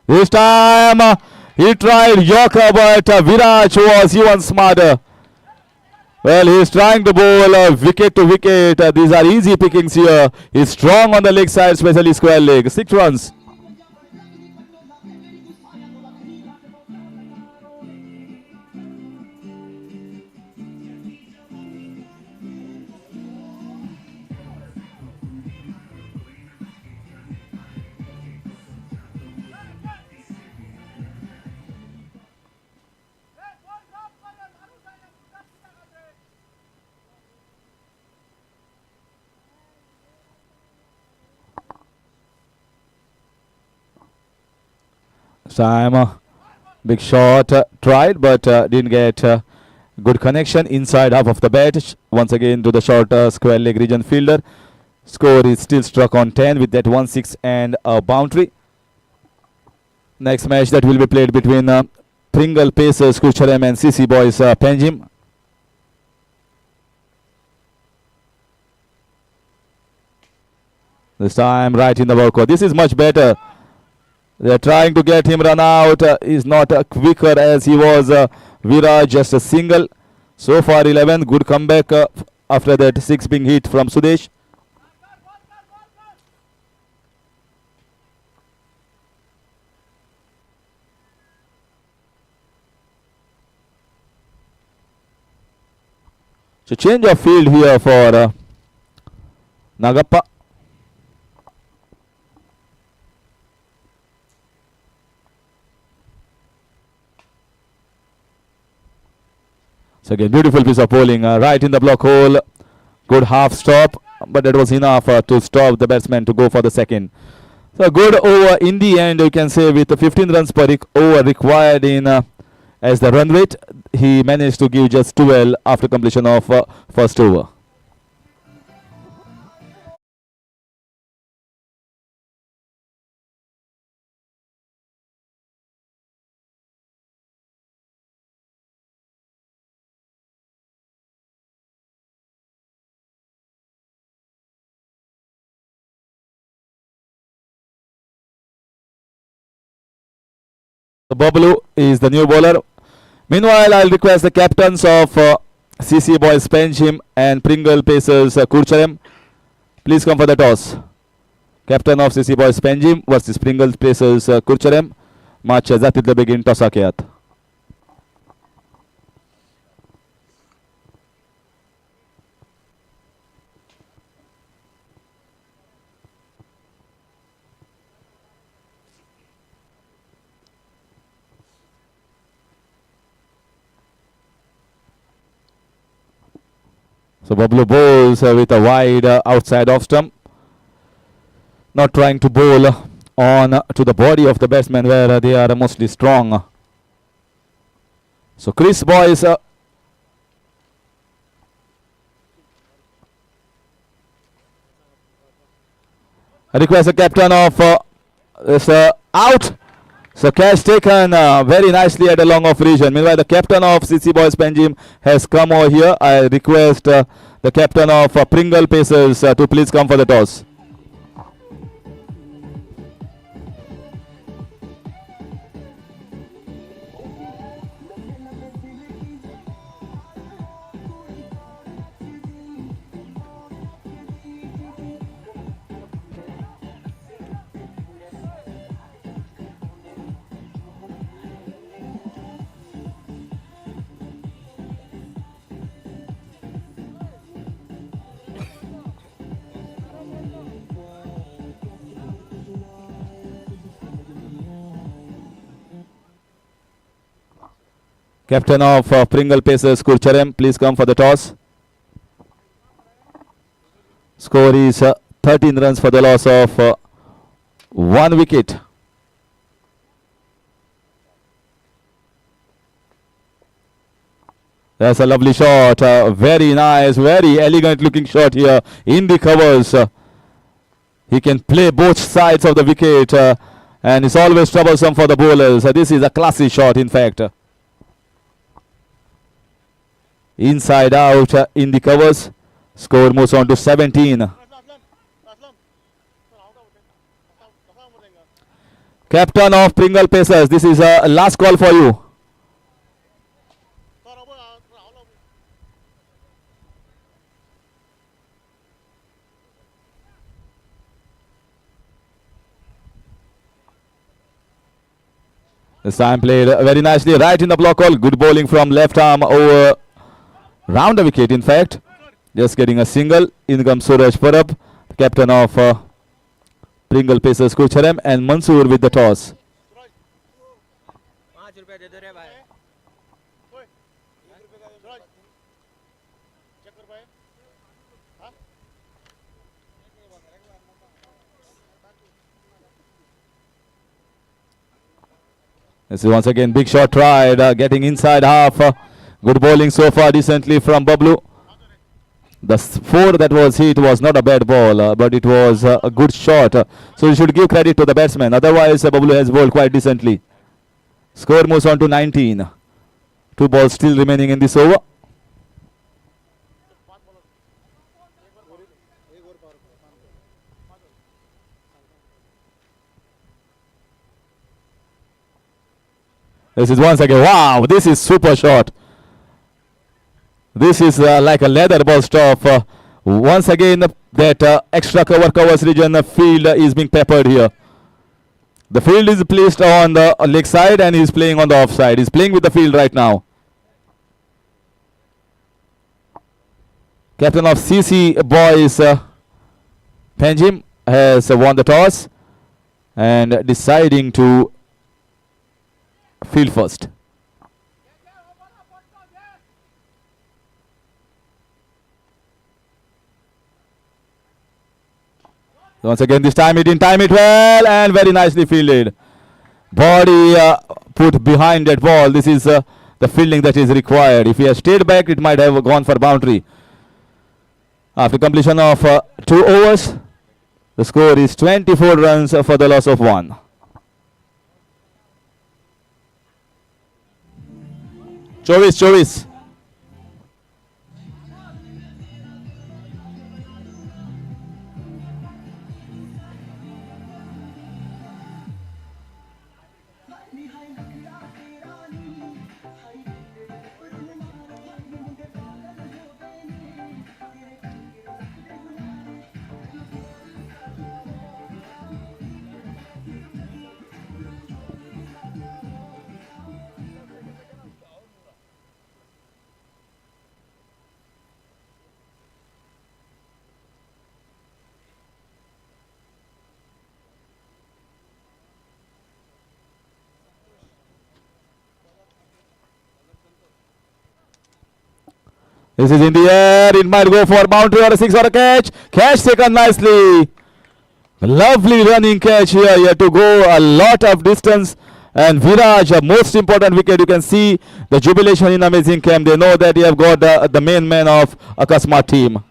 [SPEAKER 1] This time he tried Yorker, but Viraj was even smarter. Well, he's trying to bowl wicket to wicket. These are easy pickings here. He's strong on the leg side, especially square leg. 6 runs. Time big shot tried, but didn't get good connection inside half of the bat. Once again to the short square leg region fielder. Score is still struck on 10 with that 1-6 and a boundary. Next match that will be played between Pringle Pacers Curchorem and CC Boys Panjim. This time right in the workout. This is much better. They are trying to get him run out. He's not quicker as he was. Viraj just a single. So far 11. Good comeback after that 6 being hit from Sudesh. So change of field here for Nagappa. So again, beautiful piece of bowling right in the block hole. Good half stop, but that was enough to stop the batsman to go for the second. So good over in the end, you can say, with 15 runs per over required in as the run rate. He managed to give just 12 after completion of first over. So Babalu is the new bowler. Meanwhile, I'll request the captains of CC Boys Panjim and Pringle Pacers Curchorem. Please come for the toss. Captain of CC Boys Panjim versus Pringle Pacers Curchorem. Match जातीतले बेगीन टॉसा केयात. So Bablu bowls with a wide outside off stump. Not trying to bowl on to the body of the batsman where they are mostly strong. So Chris boys I request the captain of is out. So catch taken very nicely at a long off region. Meanwhile, the captain of CC Boys Panjim has come over here. I request the captain of Pringle Pacers to please come for the toss. Captain of Pringle Pacers, Curchorem, please come for the toss. Score is 13 runs for the loss of 1 wicket. That's a lovely shot. Very nice, very elegant looking shot here in the covers. He can play both sides of the wicket and it's always troublesome for the bowlers. This is a classy shot, in fact. Inside out in the covers. Score moves on to 17. Captain of Pringle Pacers, this is a last call for you. This time played very nicely right in the block hole. Good bowling from left arm over round the wicket, in fact. Just getting a single. In comes Suraj Parab, captain of Pringle Pacers, Curchorem, and Mansoor with the toss. This is once again big shot tried, getting inside half. Good bowling so far decently from Bablu. The 4 that was hit was not a bad ball, but it was a good shot. So you should give credit to the batsman. Otherwise, Bablu has bowled quite decently. Score moves on to 19. 2 balls still remaining in this over. This is once again, wow, this is super shot. This is like a leather ball stuff. Once again, that extra covers region field is being peppered here. The field is placed on the leg side and he's playing on the offside. He's playing with the field right now. Captain of CC Boys Panjim has won the toss and deciding to field first. Once again, this time he didn't time it well and very nicely fielded. Body put behind that ball. This is the fielding that is required. If he had stayed back, it might have gone for boundary. After completion of 2 overs, the score is 24 runs for the loss of 1. Chovis. This is in the air. It might go for a boundary or a six or a catch. Catch taken nicely. Lovely running catch here. He had to go a lot of distance. And Viraj, a most important wicket. You can see the jubilation in Amazing Camp. They know that they have got the main man of Akasmat team.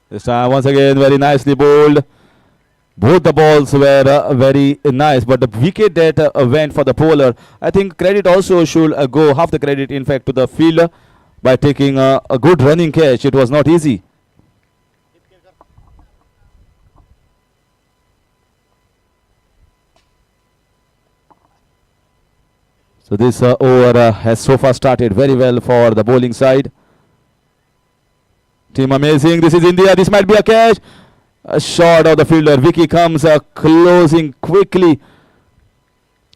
[SPEAKER 1] This time once again very nicely bowled. Both the balls were very nice, but the wicket that went for the bowler, I think credit also should go half the credit in fact to the fielder by taking a good running catch. It was not easy. So this over has so far started very well for the bowling side. Team Amazing. This is India. This might be a catch. A shot of the fielder. Vicky comes closing quickly.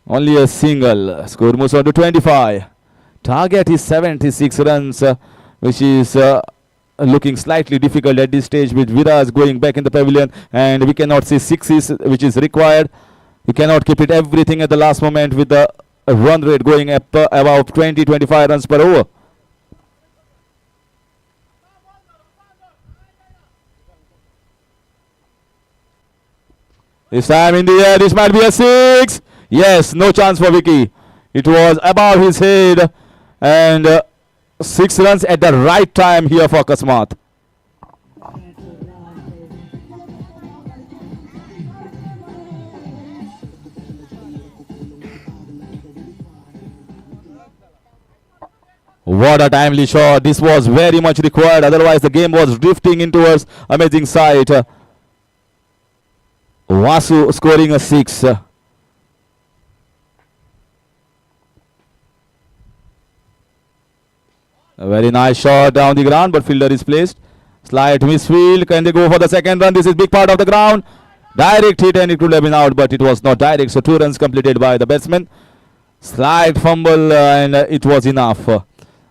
[SPEAKER 1] Only a single. Score moves on to 25. Target is 76 runs, which is looking slightly difficult at this stage with Viraj going back in the pavilion, and we cannot see sixes, which is required. We cannot keep it everything at the last moment with the run rate going up about 20-25 runs per over. This time in the air, this might be a six. Yes, no chance for Vicky. It was above his head, and 6 runs at the right time here for Akasmat. What a timely shot. This was very much required. Otherwise, the game was drifting in towards Amazing side. Vasu scoring a 6. A very nice shot down the ground, but fielder is placed. Slight misfield. Can they go for the second run? This is big part of the ground. Direct hit, and it could have been out, but it was not direct. So 2 runs completed by the batsman. Slight fumble, and it was enough.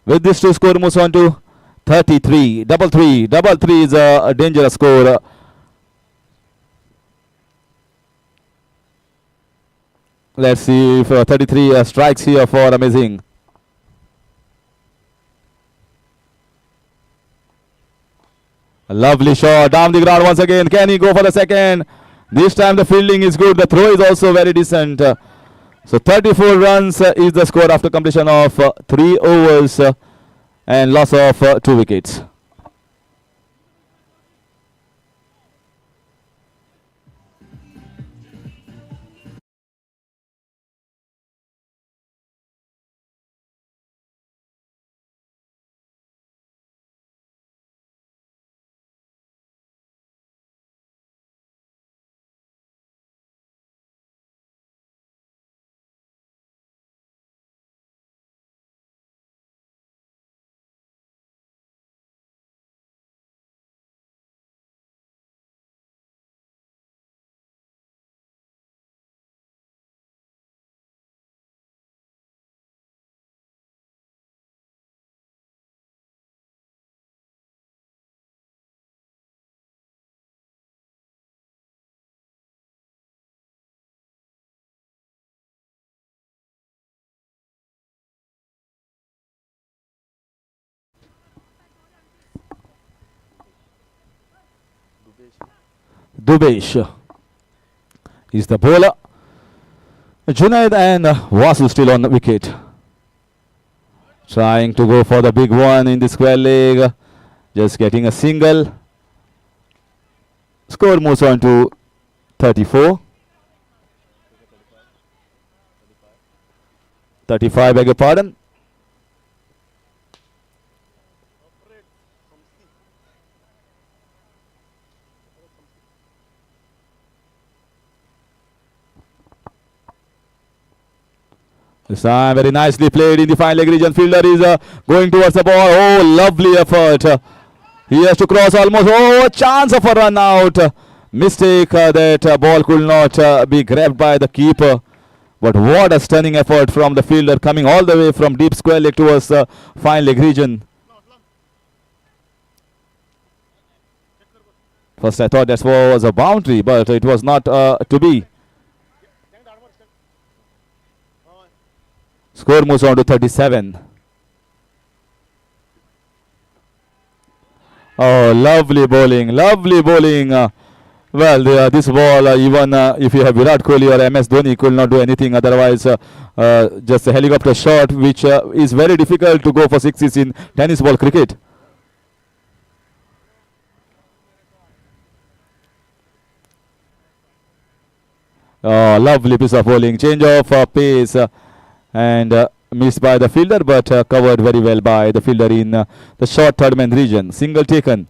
[SPEAKER 1] With this, to score moves on to 33. Double three is a dangerous score. Let's see if 33 strikes here for Amazing. A lovely shot down the ground once again. Can he go for the second? This time the fielding is good. The throw is also very decent. So 34 runs is the score after completion of 3 overs and loss of 2 wickets. Dubesh is the bowler. Junaid and Vasu still on the wicket. Trying to go for the big one in the square leg. Just getting a single. Score moves on to 34. 35, beg your pardon. This time very nicely played in the final leg region. Fielder is going towards the ball. Oh, lovely effort. He has to cross almost. Oh, chance of a run out. Mistake that ball could not be grabbed by the keeper. But what a stunning effort from the fielder coming all the way from deep square leg towards the final leg region. First I thought that was a boundary, but it was not to be. Score moves on to 37. Oh, lovely bowling, lovely bowling. Well, this ball, even if you have Virat Kohli or MS Dhoni, could not do anything. Otherwise, just a helicopter shot, which is very difficult to go for sixes in tennis ball cricket. Oh, lovely piece of bowling. Change of pace and missed by the fielder, but covered very well by the fielder in the short third man region. Single taken.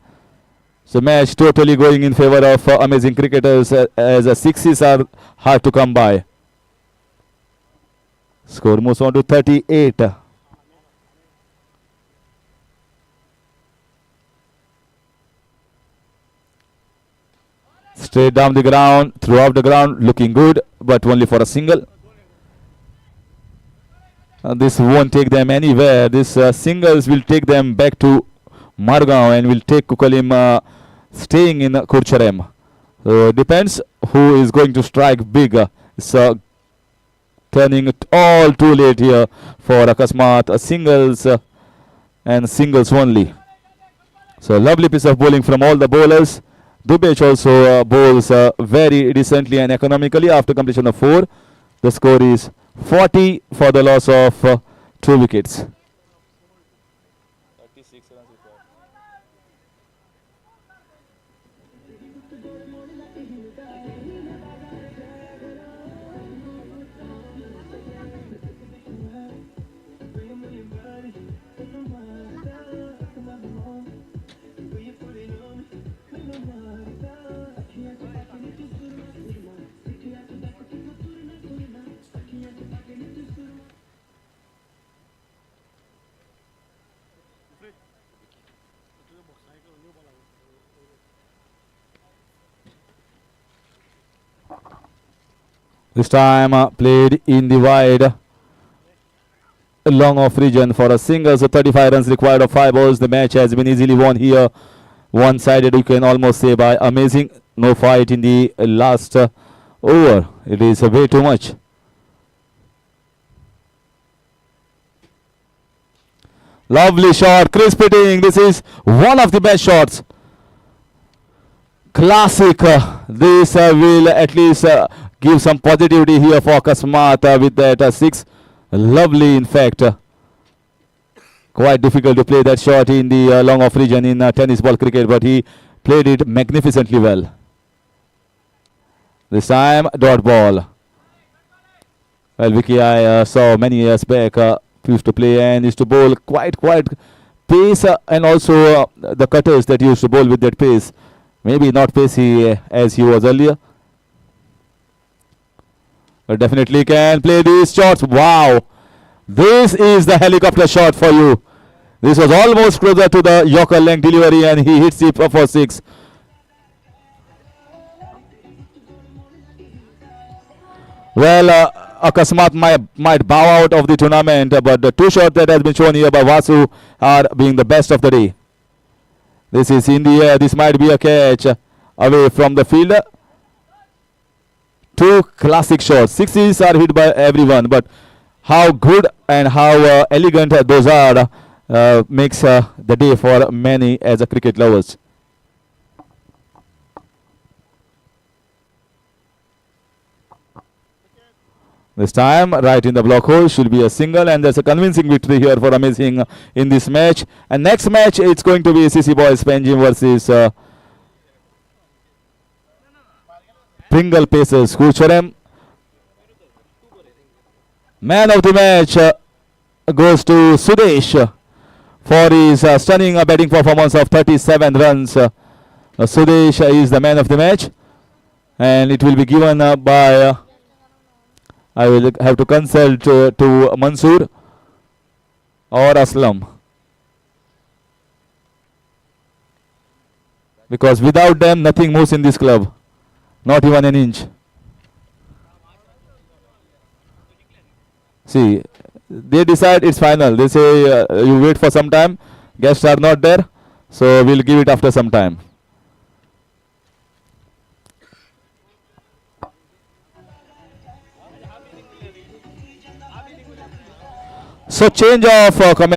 [SPEAKER 1] So match totally going in favor of amazing cricketers as sixes are hard to come by. Score moves on to 38. Straight down the ground, throughout the ground, looking good, but only for a single. This won't take them anywhere. This singles will take them back to Margaon and will take Kukalim staying in Curchorem. Depends who is going to strike big. It's turning it all too late here for Akasmat. Singles and singles only. So lovely piece of bowling from all the bowlers. Dubech also bowls very decently and economically after completion of 4. The score is 40 for the loss of 2 wickets. This time played in the wide long off region for a single. So 35 runs required of 5 balls. The match has been easily won here. One-sided, you can almost say, by amazing. No fight in the last over. It is way too much. Lovely shot, crisp hitting. This is one of the best shots. Classic. This will at least give some positivity here for Akasmat with that 6. Lovely, in fact. Quite difficult to play that shot in the long off region in tennis ball cricket, but he played it magnificently well. This time, dot ball. Well, Vicky, I saw many years back, used to play and used to bowl quite pace and also the cutters that used to bowl with that pace. Maybe not pacey as he was earlier. But definitely can play these shots. Wow. This is the helicopter shot for you. This was almost closer to the Yorker length delivery and he hits it for 6. Well, Akasmat might bow out of the tournament, but the 2 shots that has been shown here by Vasu are being the best of the day. This is in the air. This might be a catch away from the fielder. 2 classic shots. 6s are hit by everyone, but how good and how elegant those are makes the day for many as a cricket lovers. This time, right in the block hole, should be a single, and there's a convincing victory here for Amazing in this match. And next match, it's going to be CC Boys Panjim versus Pringle paces. Curchorem. Man of the match goes to Sudesh for his stunning batting performance of 37 runs. Sudesh is the man of the match, and it will be given by. I will have to consult to Mansoor or Aslam, because without them nothing moves in this club, not even an inch. See, they decide it's final. They say you wait for some time. Guests are not there, so we'll give it after some time. So change of comment.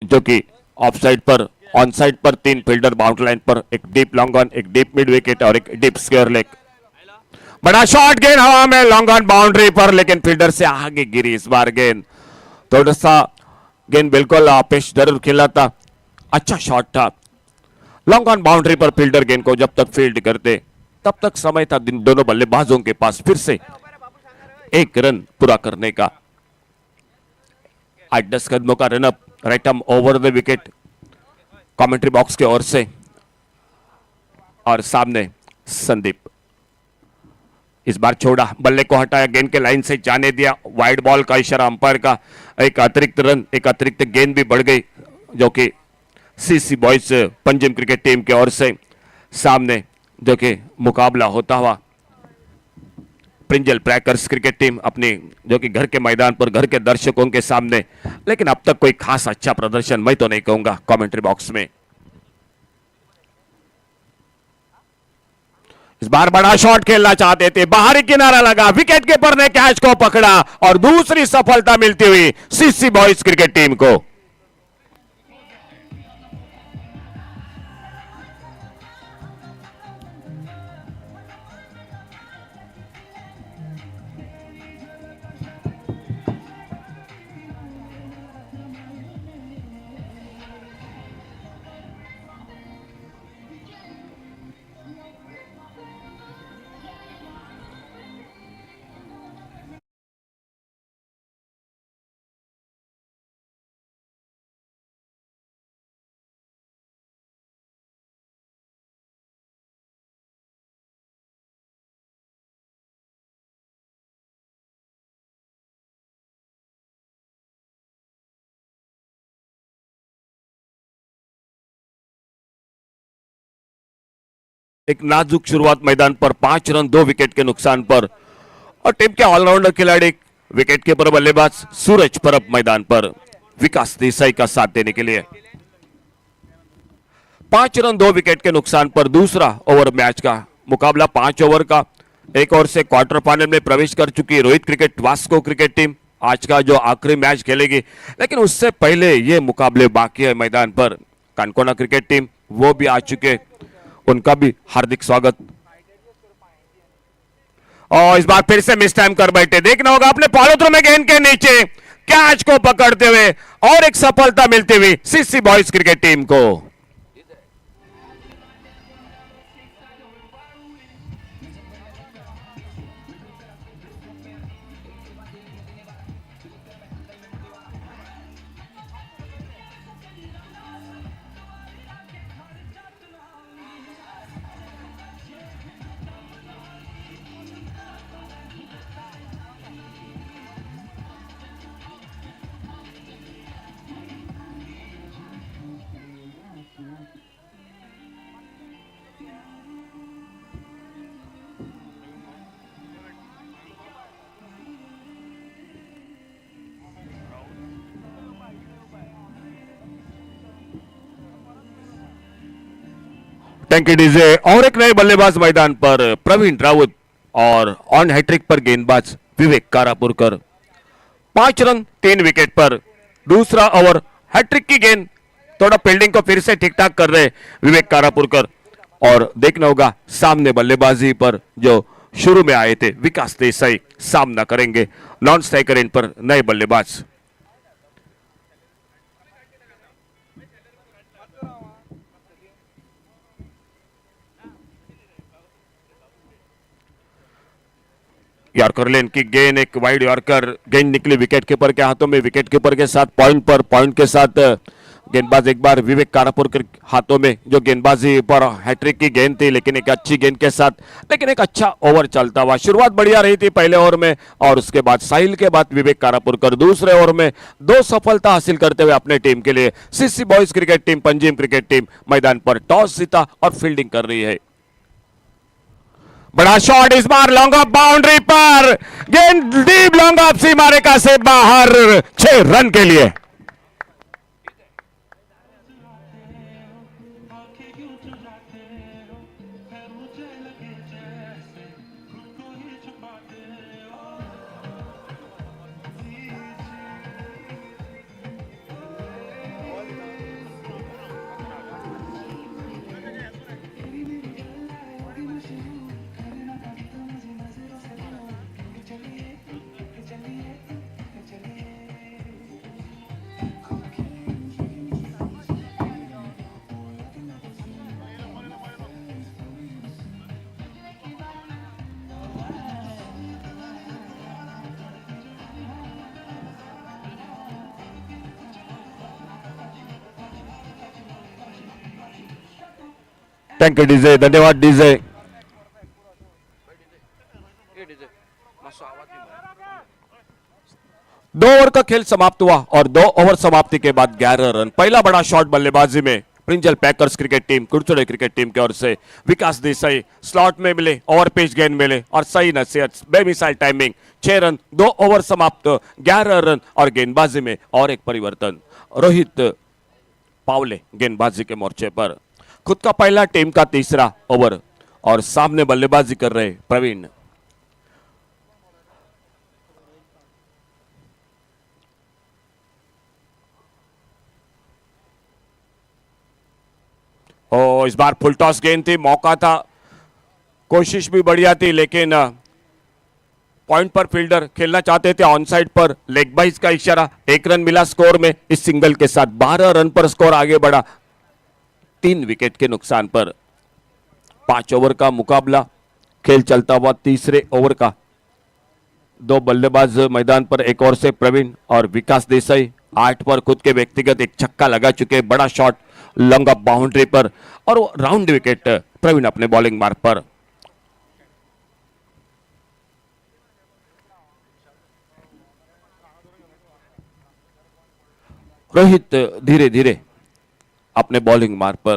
[SPEAKER 2] जो कि of side पर on side पर 3 fielder boundary line पर, एक deep long on, एक deep mid wicket और एक deep square leg. बड़ा शॉट, गेंद हवा में लॉन्ग ऑन बाउंड्री पर, लेकिन फील्डर से आगे गिरी इस बार गेंद। थोड़ा सा गेंद बिल्कुल पेश जरूर खेला था, अच्छा शॉट था। लॉन्ग ऑन बाउंड्री पर फील्डर गेंद को जब तक फील्ड करते तब तक समय था दोनों बल्लेबाजों के पास फिर से एक रन पूरा करने का। 8-10 कदमों का run up right arm over the wicket commentary box के ओर से, और सामने संदीप। इस बार छोड़ा, बल्ले को हटाया, गेंद के लाइन से जाने दिया, वाइड बॉल का इशारा अंपायर का। एक अतिरिक्त रन, एक अतिरिक्त गेंद भी बढ़ गई, जो कि CC boys Panjim cricket team की ओर से सामने जो कि मुकाबला होता हुआ प्रिंजल ब्रेकर्स क्रिकेट टीम अपनी जो कि घर के मैदान पर घर के दर्शकों के सामने, लेकिन अब तक कोई खास अच्छा प्रदर्शन मैं तो नहीं कहूंगा कमेंट्री बॉक्स में। इस बार बड़ा शॉट खेलना चाहते थे, बाहरी किनारा लगा, विकेट कीपर ने कैच को पकड़ा और दूसरी सफलता मिलती हुई सीसी बॉयज क्रिकेट टीम को। एक नाजुक शुरुआत मैदान पर, 5 रन 2 विकेट के नुकसान पर, और टीम के ऑलराउंडर खिलाड़ी विकेट कीपर बल्लेबाज सूरज परब मैदान पर विकास देसाई का साथ देने के लिए। 5 रन 2 विकेट के नुकसान पर दूसरा ओवर मैच का मुकाबला 5 ओवर का। एक ओर से क्वार्टर फाइनल में प्रवेश कर चुकी Rohit cricket Vasco cricket team आज का जो आखिरी मैच खेलेगी, लेकिन उससे पहले ये मुकाबले बाकी है मैदान पर। कानकोना क्रिकेट टीम वो भी आ चुके, उनका भी हार्दिक स्वागत। और इस बार फिर से मिस टाइम कर बैठे, देखना होगा अपने पॉलोथ्रो में गेंद के नीचे कैच को पकड़ते हुए और एक सफलता मिलती हुई सीसी बॉयज क्रिकेट टीम को। टैंकी डीजे और एक नए बल्लेबाज मैदान पर प्रवीण राउत, और ऑन हैट्रिक पर गेंदबाज विवेक कारापुरकर। 5 रन 3 विकेट पर दूसरा ओवर, हैट्रिक की गेंद, थोड़ा फील्डिंग को फिर से ठीक ठाक कर रहे विवेक कारापुरकर। और देखना होगा सामने बल्लेबाजी पर जो शुरू में आए थे विकास देसाई सामना करेंगे नॉन स्ट्राइकर एंड पर नए बल्लेबाज। यॉर्कर लेन की गेंद, एक वाइड यॉर्कर, गेंद निकली विकेट कीपर के हाथों में, विकेट कीपर के साथ पॉइंट पर, पॉइंट के साथ गेंदबाज एक बार विवेक कारापुर के हाथों में, जो गेंदबाजी पर हैट्रिक की गेंद थी, लेकिन एक अच्छी गेंद के साथ, लेकिन एक अच्छा ओवर चलता हुआ। शुरुआत बढ़िया रही थी पहले ओवर में, और उसके बाद साहिल के बाद विवेक कारापुरकर दूसरे ओवर में 2 सफलता हासिल करते हुए अपने टीम के लिए CC boys cricket team Panjim cricket team मैदान पर टॉस जीता और फील्डिंग कर रही है। बड़ा शॉट इस बार लॉन्ग ऑफ बाउंड्री पर, गेंद डीप लॉन्ग ऑफ सीमा रेखा से बाहर, 6 रन के लिए। थैंक यू डीजे, धन्यवाद डीजे। दो ओवर का खेल समाप्त हुआ और 2 ओवर समाप्ति के बाद 11 रन। पहला बड़ा शॉट बल्लेबाजी में Prinjal Packers cricket team, Curchorem cricket team की ओर से विकास देसाई स्लॉट में मिले, ओवर पेज गेंद मिले और सही नसीहत, बेमिसाल टाइमिंग, 6 रन, 2 ओवर समाप्त, 11 रन और गेंदबाजी में और एक परिवर्तन, रोहित पावले गेंदबाजी के मोर्चे पर, खुद का पहला, टीम का तीसरा ओवर और सामने बल्लेबाजी कर रहे प्रवीण। ओ इस बार फुल टॉस गेंद थी, मौका था, कोशिश भी बढ़िया थी, लेकिन पॉइंट पर फील्डर खेलना चाहते थे, ऑन साइड पर लेग बाइज का इशारा, 1 रन मिला स्कोर में। इस सिंगल के साथ 12 रन पर स्कोर आगे बढ़ा, 3 विकेट के नुकसान पर। 5 ओवर का मुकाबला खेल चलता हुआ तीसरे ओवर का, 2 बल्लेबाज मैदान पर, एक ओर से प्रवीण और विकास देसाई 8 पर खुद के व्यक्तिगत एक छक्का लगा चुके, बड़ा शॉट लॉन्ग ऑफ बाउंड्री पर और राउंड विकेट प्रवीण अपने बॉलिंग मार्ग पर। रोहित धीरे धीरे अपने बॉलिंग मार्ग पर,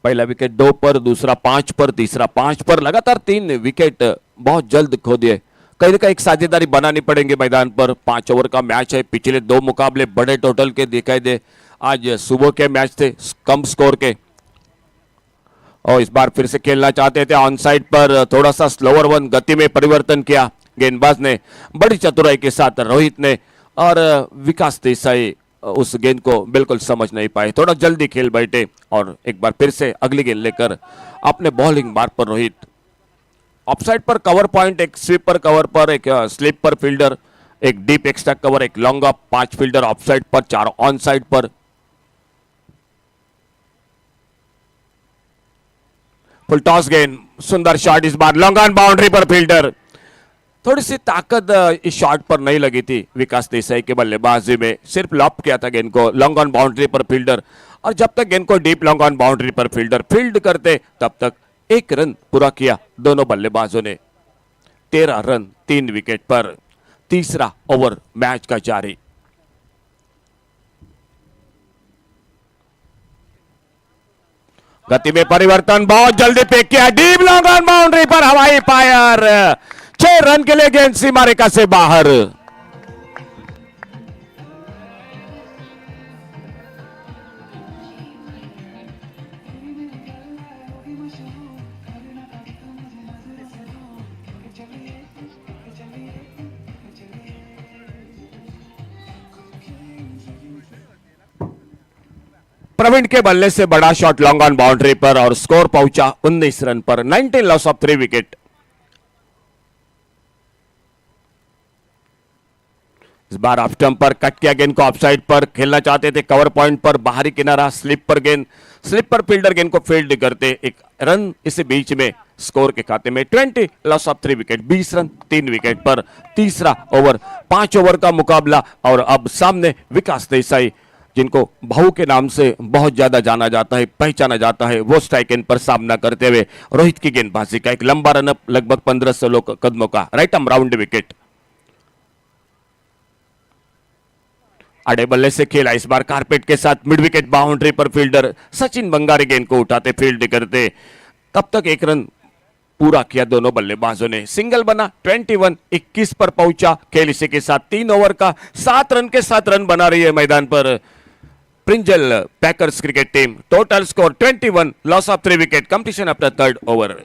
[SPEAKER 2] पहला विकेट 2 पर, दूसरा 5 पर, तीसरा 5 पर, लगातार 3 विकेट बहुत जल्द खो दिए। कहीं ना कहीं एक साझेदारी बनानी पड़ेंगे मैदान पर। 5 ओवर का मैच है, पिछले 2 मुकाबले बड़े टोटल के दिखाई दे, आज सुबह के मैच थे कम स्कोर के, और इस बार फिर से खेलना चाहते थे ऑन साइड पर, थोड़ा सा स्लोअर वन, गति में परिवर्तन किया गेंदबाज ने बड़ी चतुराई के साथ, रोहित ने, और विकास देसाई उस गेंद को बिल्कुल समझ नहीं पाए, थोड़ा जल्दी खेल बैठे और एक बार फिर से अगली गेंद लेकर अपने बॉलिंग मार्ग पर रोहित। ऑफसाइड पर कवर पॉइंट, एक स्वीप पर कवर पर, एक स्लिप पर फील्डर, एक डीप एक्स्ट्रा कवर, एक लॉन्ग ऑफ, 5 फील्डर ऑफसाइड पर, 4 ऑन साइड पर। फुल टॉस गेंद, सुंदर शॉट, इस बार लॉन्ग ऑन बाउंड्री पर फील्डर। थोड़ी सी ताकत इस शॉट पर नहीं लगी थी विकास देसाई के बल्लेबाजी में, सिर्फ लॉप किया था गेंद को लॉन्ग ऑन बाउंड्री पर फील्डर, और जब तक गेंद को डीप लॉन्ग ऑन बाउंड्री पर फील्डर फील्ड करते तब तक 1 रन पूरा किया दोनों बल्लेबाजों ने। 13 रन 3 विकेट पर, तीसरा ओवर मैच का जारी। गति में परिवर्तन, बहुत जल्दी पेक किया, डीप लॉन्ग ऑन बाउंड्री पर हवाई फायर, 6 रन के लिए गेंद सीमा रेखा से बाहर। प्रवीण के बल्ले से बड़ा शॉट लॉन्ग ऑन बाउंड्री पर और स्कोर पहुंचा 19 रन पर, 19 लॉस ऑफ 3 विकेट। इस बार ऑफ स्टंप पर कट किया गेंद को, ऑफसाइड पर खेलना चाहते थे, कवर पॉइंट पर बाहरी किनारा, स्लिप पर गेंद, स्लिप पर फील्डर गेंद को फील्ड करते, 1 रन इस बीच में स्कोर के खाते में, 20 loss of 3 wicket, 20 run 3 wicket पर। तीसरा ओवर, 5 ओवर का मुकाबला और अब सामने विकास देसाई, जिनको भाऊ के नाम से बहुत ज्यादा जाना जाता है, पहचाना जाता है, वो स्ट्राइक एंड पर सामना करते हुए रोहित की गेंदबाजी का एक लंबा रनअप, लगभग 1500 कदमों का, राइट आर्म राउंड विकेट। अड़े बल्ले से खेला, इस बार कारपेट के साथ मिड विकेट बाउंड्री पर फील्डर सचिन बंगारी गेंद को उठाते, फील्ड करते, तब तक 1 रन पूरा किया दोनों बल्लेबाजों ने, सिंगल बना, 21 पर पहुंचा खेल। इसी के साथ 3 ओवर का 7 रन के साथ रन बना रही है मैदान पर Prinjal Packers cricket team. Total score 21 loss of 3 wicket, completion after 3rd over.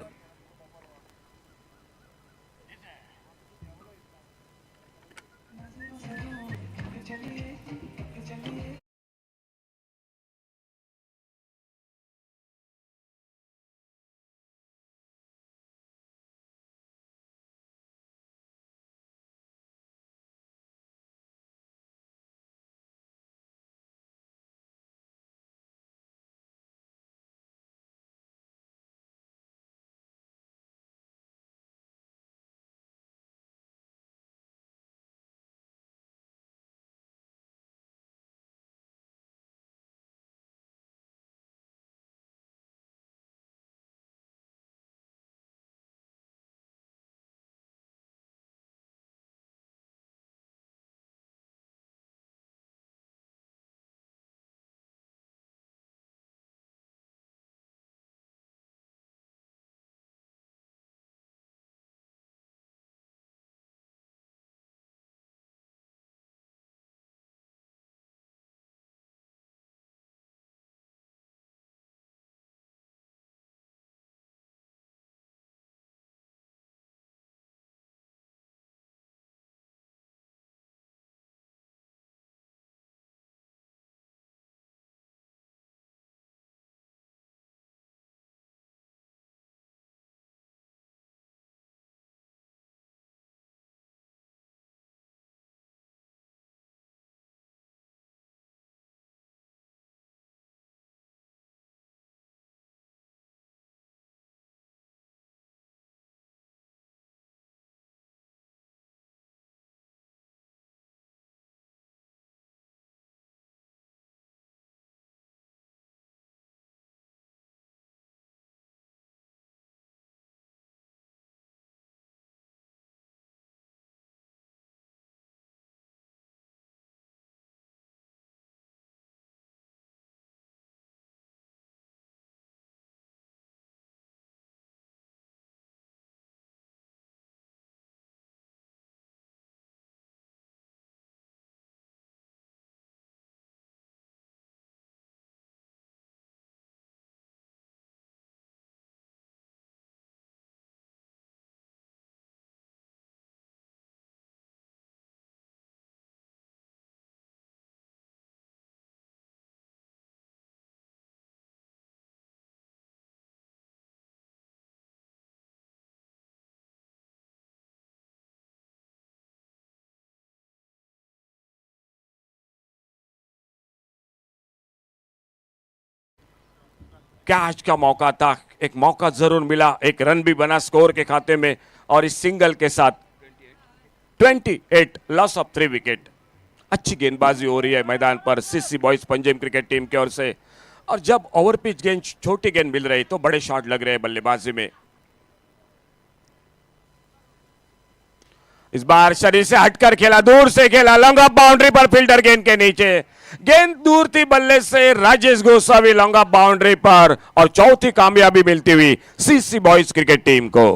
[SPEAKER 2] Catch का मौका था, एक मौका जरूर मिला, एक रन भी बना स्कोर के खाते में, और इस सिंगल के साथ 28 लॉस ऑफ 3 विकेट। अच्छी गेंदबाजी हो रही है मैदान पर CC boys Punjab cricket team की ओर से, और जब ओवर पिच गेंद, छोटी गेंद मिल रही तो बड़े शॉट लग रहे हैं बल्लेबाजी में। इस बार शरीर से हटकर खेला, दूर से खेला, लॉन्ग ऑफ बाउंड्री पर, फील्डर गेंद के नीचे, गेंद दूर थी बल्ले से, Rajesh Gosavi long off boundary पर, और चौथी कामयाबी मिलती हुई सीसी बॉयज क्रिकेट टीम को।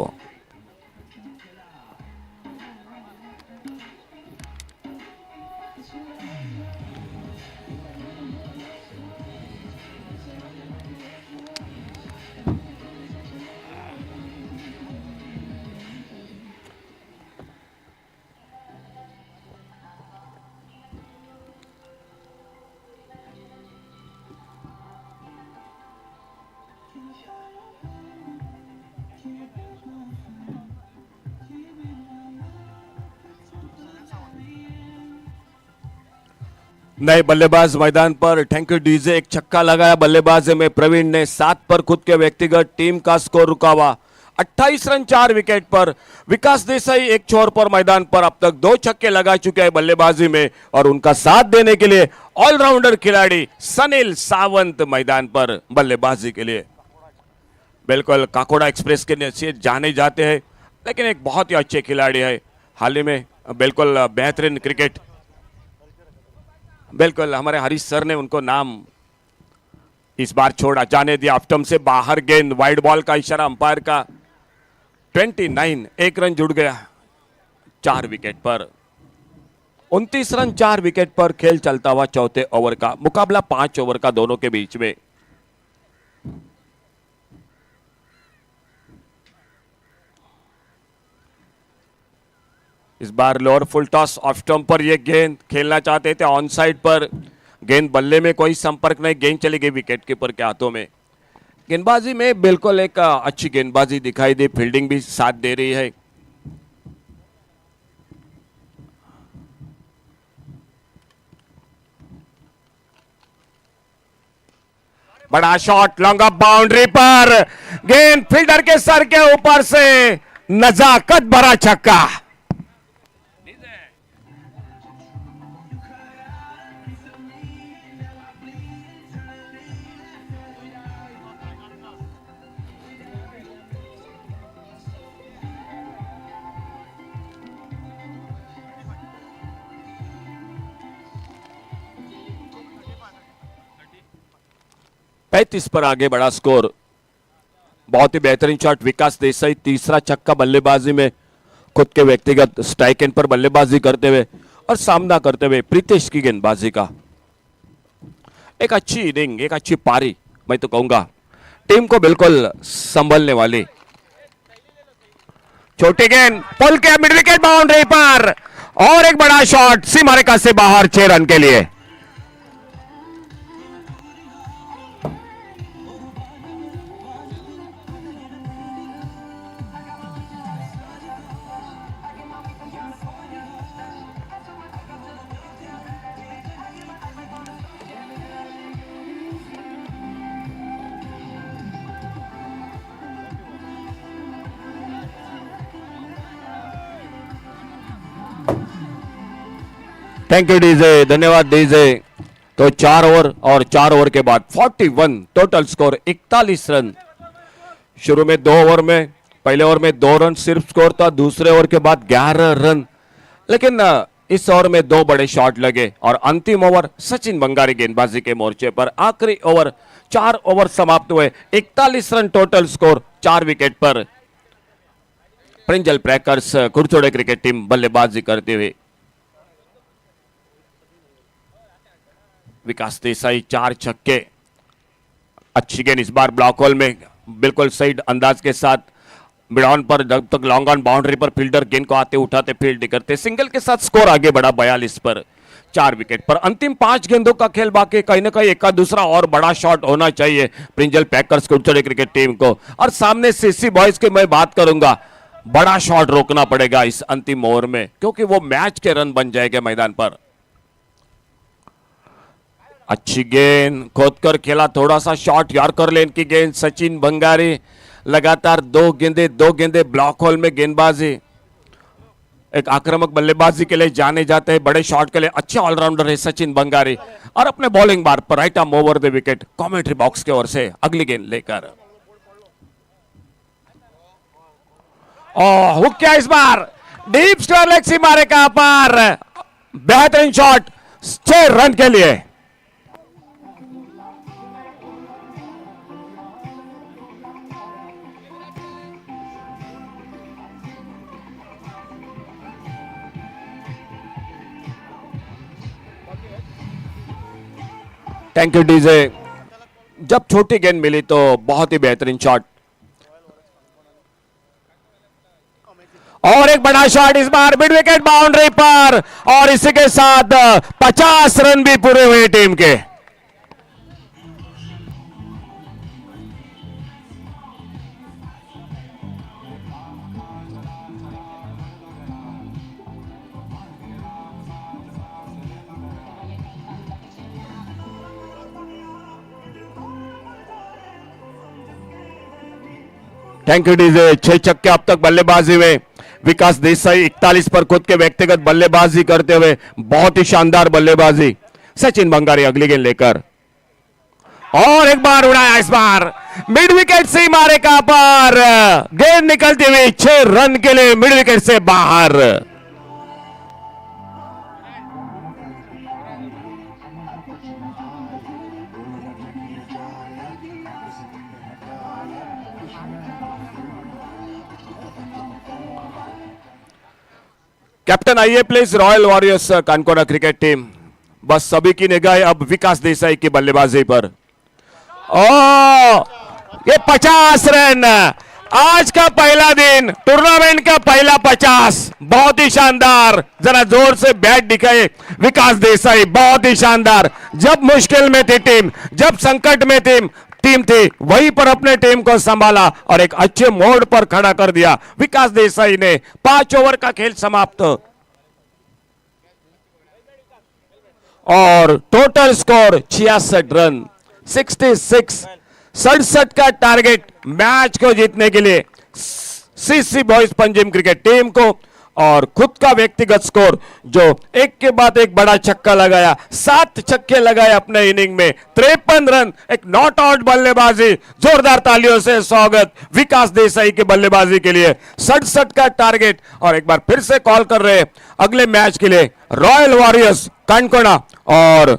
[SPEAKER 2] नए बल्लेबाज मैदान पर, थैंक यू डीजे। एक छक्का लगाया बल्लेबाजी में प्रवीण ने, 7 पर खुद के व्यक्तिगत, टीम का स्कोर रुका हुआ 28 रन 4 विकेट पर। विकास देसाई एक छोर पर मैदान पर अब तक 2 छक्के लगा चुके हैं बल्लेबाजी में, और उनका साथ देने के लिए ऑलराउंडर खिलाड़ी सनील सावंत मैदान पर बल्लेबाजी के लिए। बिल्कुल काकोड़ा एक्सप्रेस के नीचे जाने जाते हैं, लेकिन एक बहुत ही अच्छे खिलाड़ी है, हाल ही में बिल्कुल बेहतरीन क्रिकेट, बिल्कुल हमारे हरीश सर ने उनको नाम इस बार छोड़ा, जाने दिया। ऑफ से बाहर गेंद, वाइड बॉल का इशारा अंपायर का। 29, 1 रन जुड़ गया 4 विकेट पर। 29 रन 4 विकेट पर खेल चलता हुआ चौथे ओवर का मुकाबला, 5 ओवर का दोनों के बीच में। इस बार lower full toss, off stump पर यह गेंद खेलना चाहते थे, ऑन साइड पर गेंद, बल्ले में कोई संपर्क नहीं, गेंद चली गई विकेट कीपर के हाथों में। गेंदबाजी में बिल्कुल एक अच्छी गेंदबाजी दिखाई दी, फील्डिंग भी साथ दे रही है। बड़ा शॉट, लॉन्ग ऑफ बाउंड्री पर, गेंद फील्डर के सर के ऊपर से, नजाकत भरा छक्का। पैंतीस पर आगे बढ़ा स्कोर। बहुत ही बेहतरीन शॉट, विकास देसाई तीसरा छक्का बल्लेबाजी में, खुद के व्यक्तिगत स्ट्राइक एंड पर बल्लेबाजी करते हुए और सामना करते हुए प्रीतेश की गेंदबाजी का। एक अच्छी इनिंग, एक अच्छी पारी, मैं तो कहूंगा टीम को बिल्कुल संभलने वाली। छोटी गेंद, पुल के मिड विकेट बाउंड्री पर, और एक बड़ा शॉट सीमा रेखा से बाहर, 6 रन के लिए। थैंक यू डीजे, धन्यवाद डीजे। तो 4 ओवर और 4 ओवर के बाद 41 टोटल स्कोर, 41 रन। शुरू में 2 ओवर में, पहले ओवर में 2 रन सिर्फ स्कोर था, दूसरे ओवर के बाद 11 रन, लेकिन इस ओवर में 2 बड़े शॉट लगे, और अंतिम ओवर सचिन बंगारी गेंदबाजी के मोर्चे पर। आखिरी ओवर, 4 ओवर समाप्त हुए, 41 रन टोटल स्कोर, 4 विकेट पर। प्रिंजल ब्रेकर्स कुरचोड़े क्रिकेट टीम बल्लेबाजी करते हुए। विकास देसाई 4 छक्के, अच्छी गेंद इस बार ब्लॉक होल में, बिल्कुल सही अंदाज के साथ मिड ऑन पर, जब तक लॉन्ग ऑन बाउंड्री पर फील्डर गेंद को आते उठाते फील्ड करते, सिंगल के साथ स्कोर आगे बढ़ा 42 पर, 4 विकेट पर। अंतिम 5 गेंदों का खेल बाकी, कहीं ना कहीं एक दूसरा और बड़ा शॉट होना चाहिए प्रिंजल पैकर्स कुरचोड़े क्रिकेट टीम को, और सामने सीसी बॉयज की मैं बात करूंगा, बड़ा शॉट रोकना पड़ेगा इस अंतिम ओवर में, क्योंकि वो मैच के रन बन जाएंगे मैदान पर। अच्छी गेंद खोदकर खेला, थोड़ा सा शॉट यॉर्कर लेन की गेंद। सचिन बंगारी लगातार दो गेंदे ब्लॉक होल में गेंदबाजी। एक आक्रामक बल्लेबाजी के लिए जाने जाते हैं, बड़े शॉट के लिए अच्छे ऑलराउंडर है सचिन बंगारी। और अपने बॉलिंग बार पर right arm over the wicket commentary box की ओर से अगली गेंद लेकर हुक किया इस बार, डीप स्क्वायर लेग सी मारे का पार। बेहतरीन शॉट 6 रन के लिए। Thank you DJ. जब छोटी गेंद मिली तो बहुत ही बेहतरीन शॉट। और एक बड़ा शॉट इस बार मिड विकेट बाउंड्री पर, और इसी के साथ 50 रन भी पूरे हुए टीम के। Thank you DJ. 6 छक्के अब तक बल्लेबाजी में। विकास देसाई 41 पर खुद के व्यक्तिगत बल्लेबाजी करते हुए बहुत ही शानदार बल्लेबाजी। सचिन बंगारी अगली गेंद लेकर, और एक बार उड़ाया इस बार मिड विकेट से मारे का पार। गेंद निकलती हुई 6 रन के लिए मिड विकेट से बाहर। कैप्टन आइए please, Royal Warriors Canacona cricket team. बस सभी की निगाहें अब विकास देसाई की बल्लेबाजी पर। ये 50 रन, आज का पहला दिन, टूर्नामेंट का पहला 50, बहुत ही शानदार। जरा जोर से बैट दिखाए विकास देसाई, बहुत ही शानदार। जब मुश्किल में थी टीम, जब संकट में टीम थी, वहीं पर अपने टीम को संभाला और एक अच्छे मोड़ पर खड़ा कर दिया विकास देसाई ने। 5 ओवर का खेल समाप्त और टोटल स्कोर 66 रन, 66। 67 का टारगेट मैच को जीतने के लिए CC boys Panjim cricket team को, और खुद का व्यक्तिगत स्कोर जो एक के बाद एक बड़ा छक्का लगाया, 7 छक्के लगाए अपने इनिंग में, 53 रन, एक नॉट आउट बल्लेबाजी। जोरदार तालियों से स्वागत विकास देसाई के बल्लेबाजी के लिए। 67 का टारगेट, और एक बार फिर से कॉल कर रहे हैं अगले मैच के लिए रॉयल वॉरियर्स कानकोना। और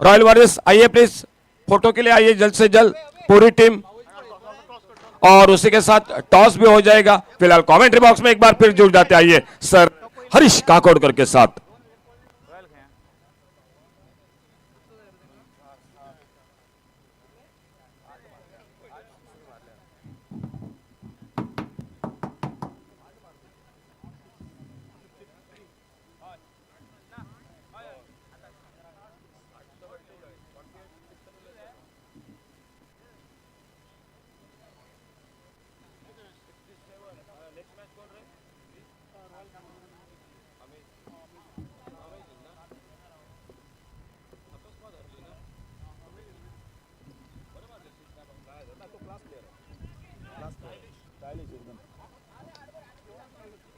[SPEAKER 2] रॉयल वॉरियर्स आइए प्लीज, फोटो के लिए आइए जल्द से जल्द पूरी टीम, और उसी के साथ टॉस भी हो जाएगा। फिलहाल कमेंट्री बॉक्स में एक बार फिर जुड़ जाते आइए सर हरीश काकोडकर के साथ।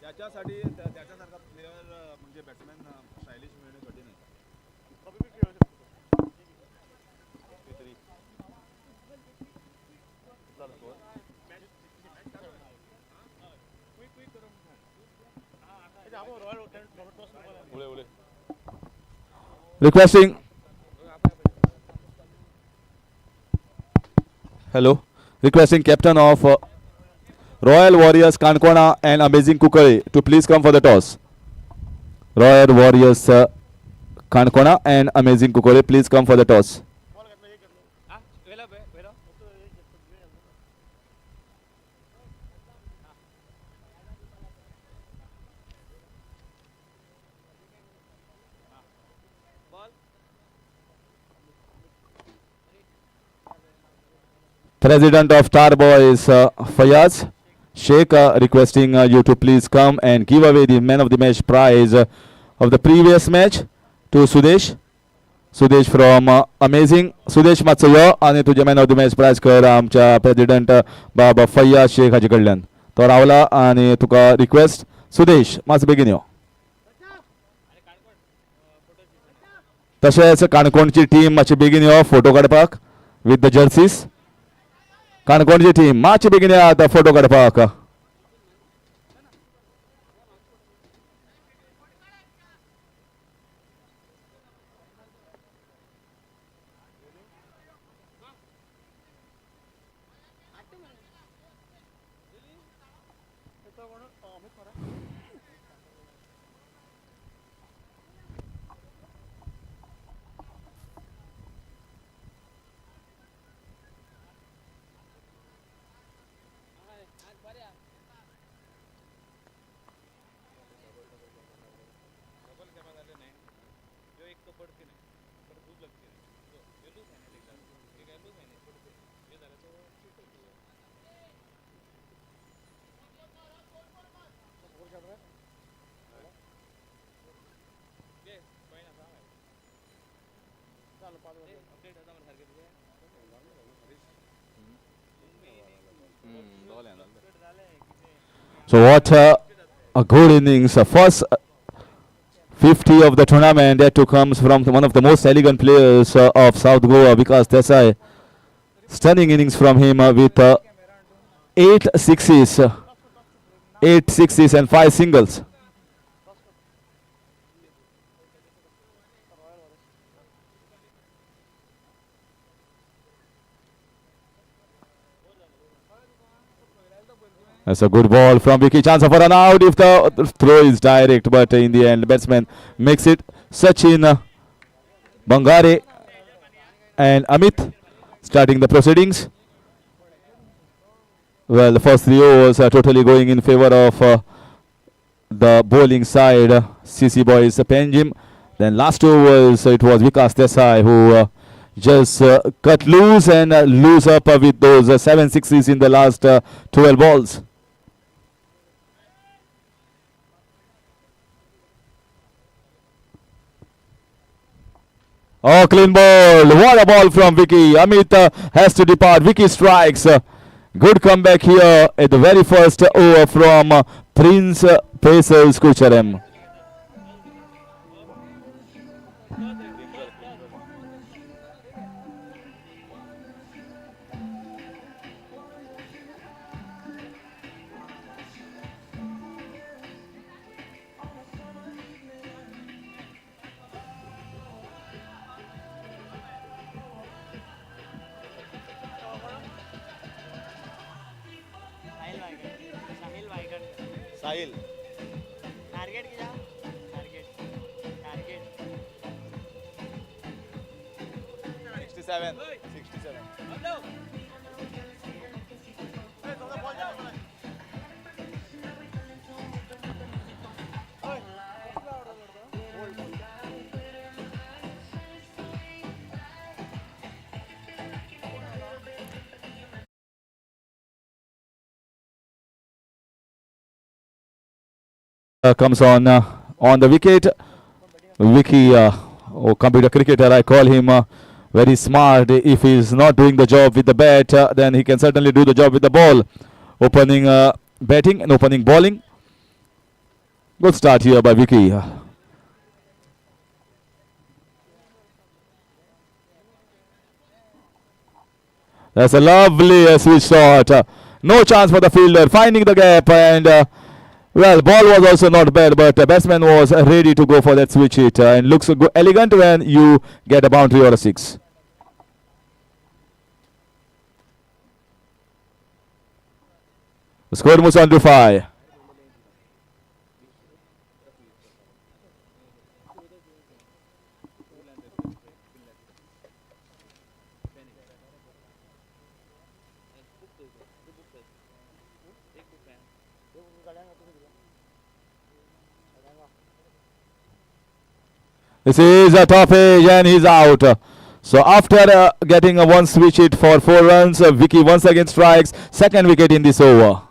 [SPEAKER 1] त्याच्यासाठी त्याच्यासारखा प्लेयर म्हणजे बॅट्समॅन स्टायलिश मिळणे कठीण आहे. Requesting, hello, requesting captain of Royal Warriors Kankona and Amazing Kukare to please come for the toss. Royal Warriors Kankona and Amazing Kukare, please come for the toss. President of Star Boys Fayaz Sheikh requesting you to please come and give away the man of the match prize of the previous match to Sudesh. Sudesh from Amazing. Sudesh मातसो यो आनी तुझे man of the match prize कर आमच्या president बाबा फैयाज शेख हाजे कडल्यान तो रावला आनी तुका रिक्वेस्ट सुदेश मातसो बेगीन यो. तशेंच काणकोणची टीम मातशी बेगीन यो फोटो काडपाक विथ द जर्सीस. काणकोणची टीम मातशी बेगीन येयात फोटो काडपाक. So what a good innings. First 50 of the tournament. That too comes from one of the most elegant players of South Goa, Vikas Desai. Stunning innings from him with 8 sixes and 5 singles. That's a good ball from Vicky. Chance for an out if the throw is direct, but in the end, batsman makes it. Sachin, Bangare, and Amit starting the proceedings. Well, the first 3 overs are totally going in favor of the bowling side, CC Boys Penjim. Then last 2 overs, it was Vikas Desai who just cut loose and loose up with those 7 sixes in the last 12 balls. Oh, clean ball. What a ball from Vicky. Amit has to depart. Vicky strikes. Good comeback here at the very first over from Prince Pacers Curchorem.
[SPEAKER 3] Sahil
[SPEAKER 4] target किया target
[SPEAKER 3] 67
[SPEAKER 1] Comes on the wicket. Vicky, computer cricketer, I call him very smart. If he's not doing the job with the bat, then he can certainly do the job with the ball. Opening batting and opening bowling. Good start here by Vicky. That's a lovely switch shot. No chance for the fielder. Finding the gap and well, ball was also not bad, but the batsman was ready to go for that switch hit and looks elegant when you get a boundary or a 6. The score moves on to 5. This is a tough edge and he's out. So after getting a 1 switch hit for 4 runs, Vicky once again strikes. Second wicket in this over.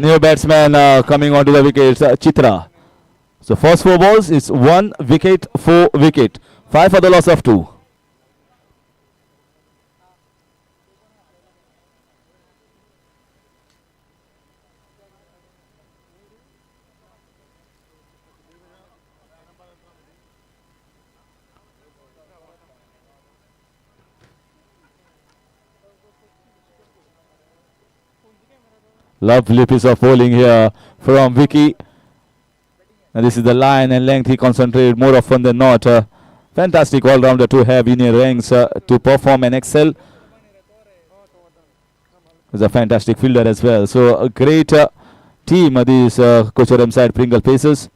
[SPEAKER 1] New batsman coming onto the wickets, Chitra. So first 4 balls is 1 wicket, 4 wicket. 5 for the loss of 2. Lovely piece of bowling here from Vicky. And this is the line and length he concentrated more often than not. Fantastic all-rounder to have in your ranks to perform and excel. He's a fantastic fielder as well. So a great team, these Curchorem side Pringle Pacers.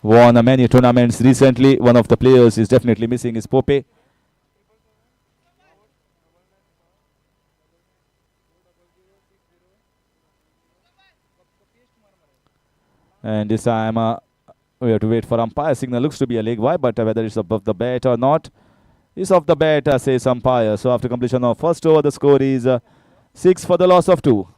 [SPEAKER 1] Won many tournaments recently. One of the players is definitely missing is Pope. And this time we have to wait for umpire. Signal looks to be a leg wide, but whether it's above the bat or not is off the bat, says umpire. So after completion of first over, the score is 6 for the loss of 2.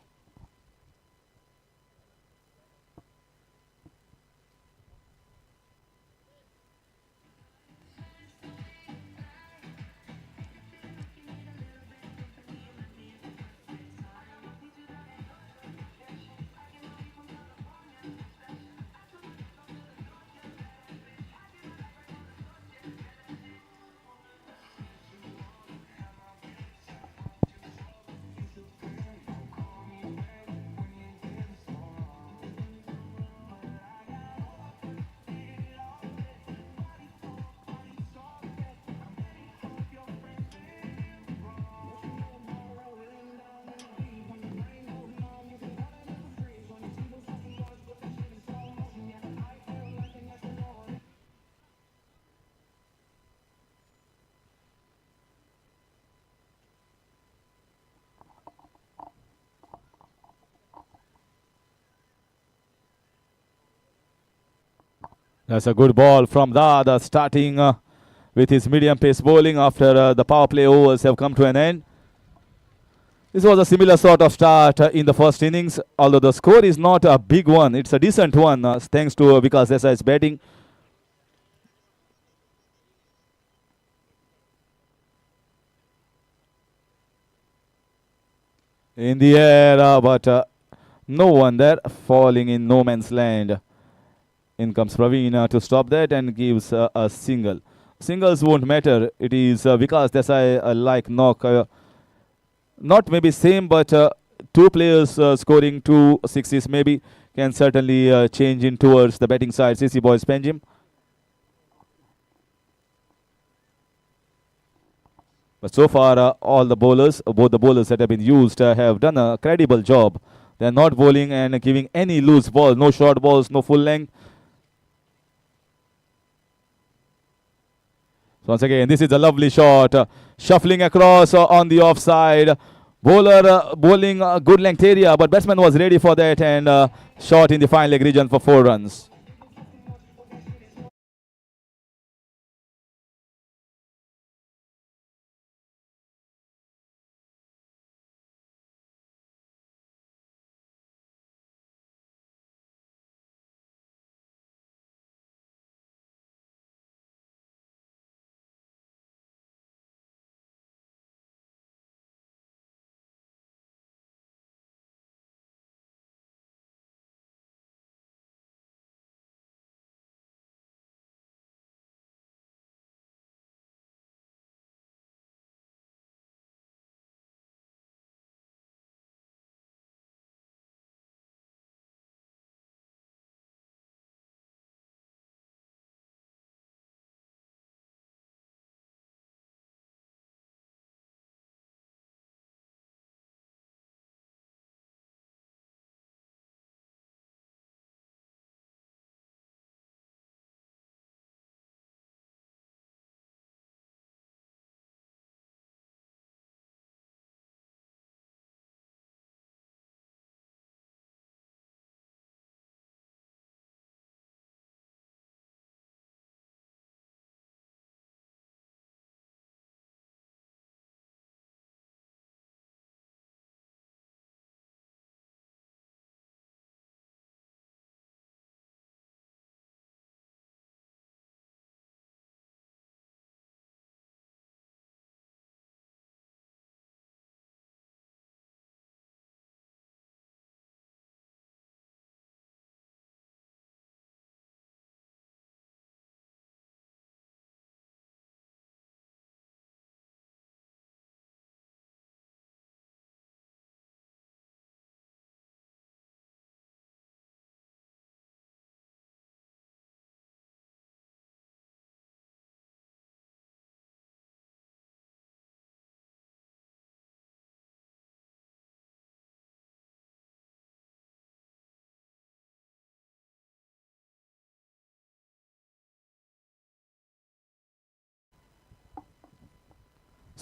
[SPEAKER 1] That's a good ball from Dada, starting with his medium pace bowling after the power play overs have come to an end. This was a similar sort of start in the first innings, although the score is not a big one. It's a decent one thanks to Vikas Desai's batting. In the air, but no one there, falling in no man's land. In comes Praveen to stop that and gives a single. Singles won't matter. It is Vikas Desai like knock. Not maybe same, but 2 players scoring 2 sixes maybe can certainly change in towards the batting side. CC boys Penjim. But so far, all the bowlers, both the bowlers that have been used, have done a credible job. They are not bowling and giving any loose ball, no short balls, no full length. So once again, this is a lovely shot, shuffling across on the offside. Bowler bowling a good length area, but batsman was ready for that and shot in the fine leg region for 4 runs.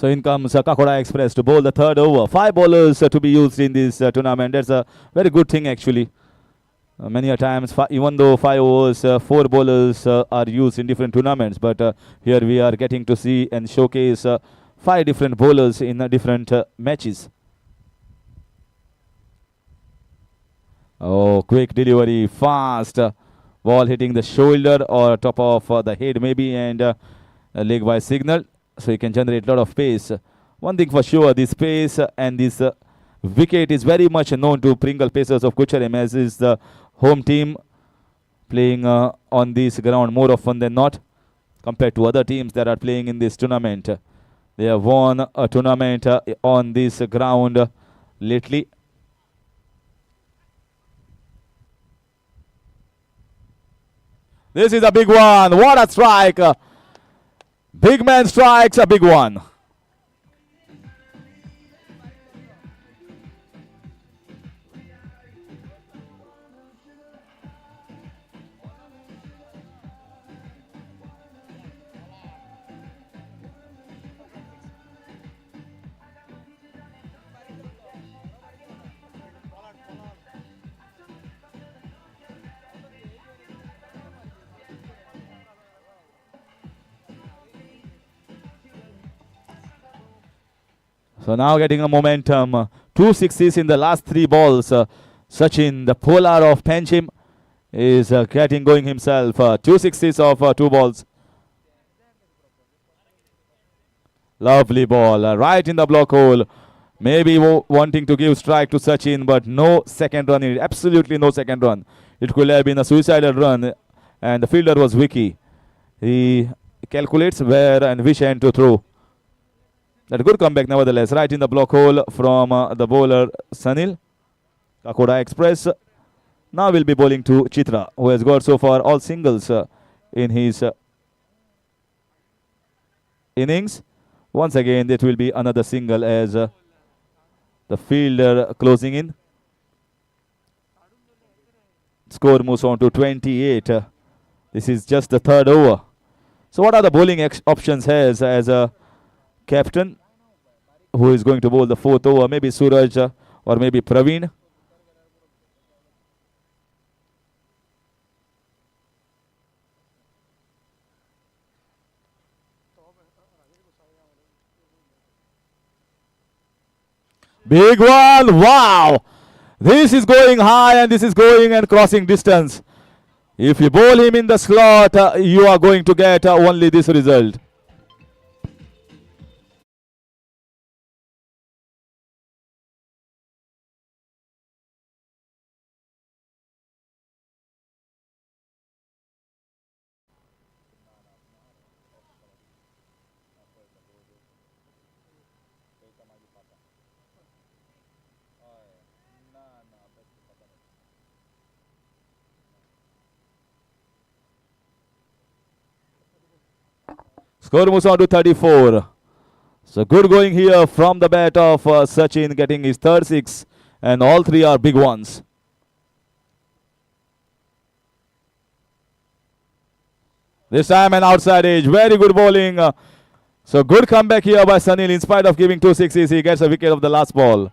[SPEAKER 1] So in comes Kakoda Express to bowl the third over. 5 bowlers to be used in this tournament. That's a very good thing actually. Many a times, even though 5 overs, 4 bowlers are used in different tournaments, but here we are getting to see and showcase 5 different bowlers in different matches. Oh, quick delivery, fast. Ball hitting the shoulder or top of the head maybe, and a leg by signal. So you can generate a lot of pace. One thing for sure, this pace and this wicket is very much known to Pringle Pacers of Curchorem, as is the home team playing on this ground more often than not compared to other teams that are playing in this tournament. They have won a tournament on this ground lately. This is a big one. What a strike. Big man strikes a big one. So now getting a momentum. 2 sixes in the last 3 balls. Sachin, the polar of Panchim, is getting going himself. 2 sixes of 2 balls. Lovely ball. Right in the block hole. Maybe wanting to give strike to Sachin, but no second run in it. Absolutely no second run. It could have been a suicidal run, and the fielder was Vicky. He calculates where and which end to throw. That good comeback nevertheless. Right in the block hole from the bowler Sanil. Kakoda Express now will be bowling to Chitra, who has got so far all singles in his innings. Once again, it will be another single as the fielder closing in. Score moves on to 28. This is just the third over. So what are the bowling options has as a captain who is going to bowl the 4th over? Maybe Suraj or maybe Praveen. Big one. Wow. This is going high and this is going and crossing distance. If you bowl him in the slot, you are going to get only this result. Score moves on to 34. So good going here from the bat of Sachin, getting his 3rd 6, and all 3 are big ones. This time an outside edge. Very good bowling. So good comeback here by Sanil. In spite of giving 2 sixes, he gets a wicket of the last ball.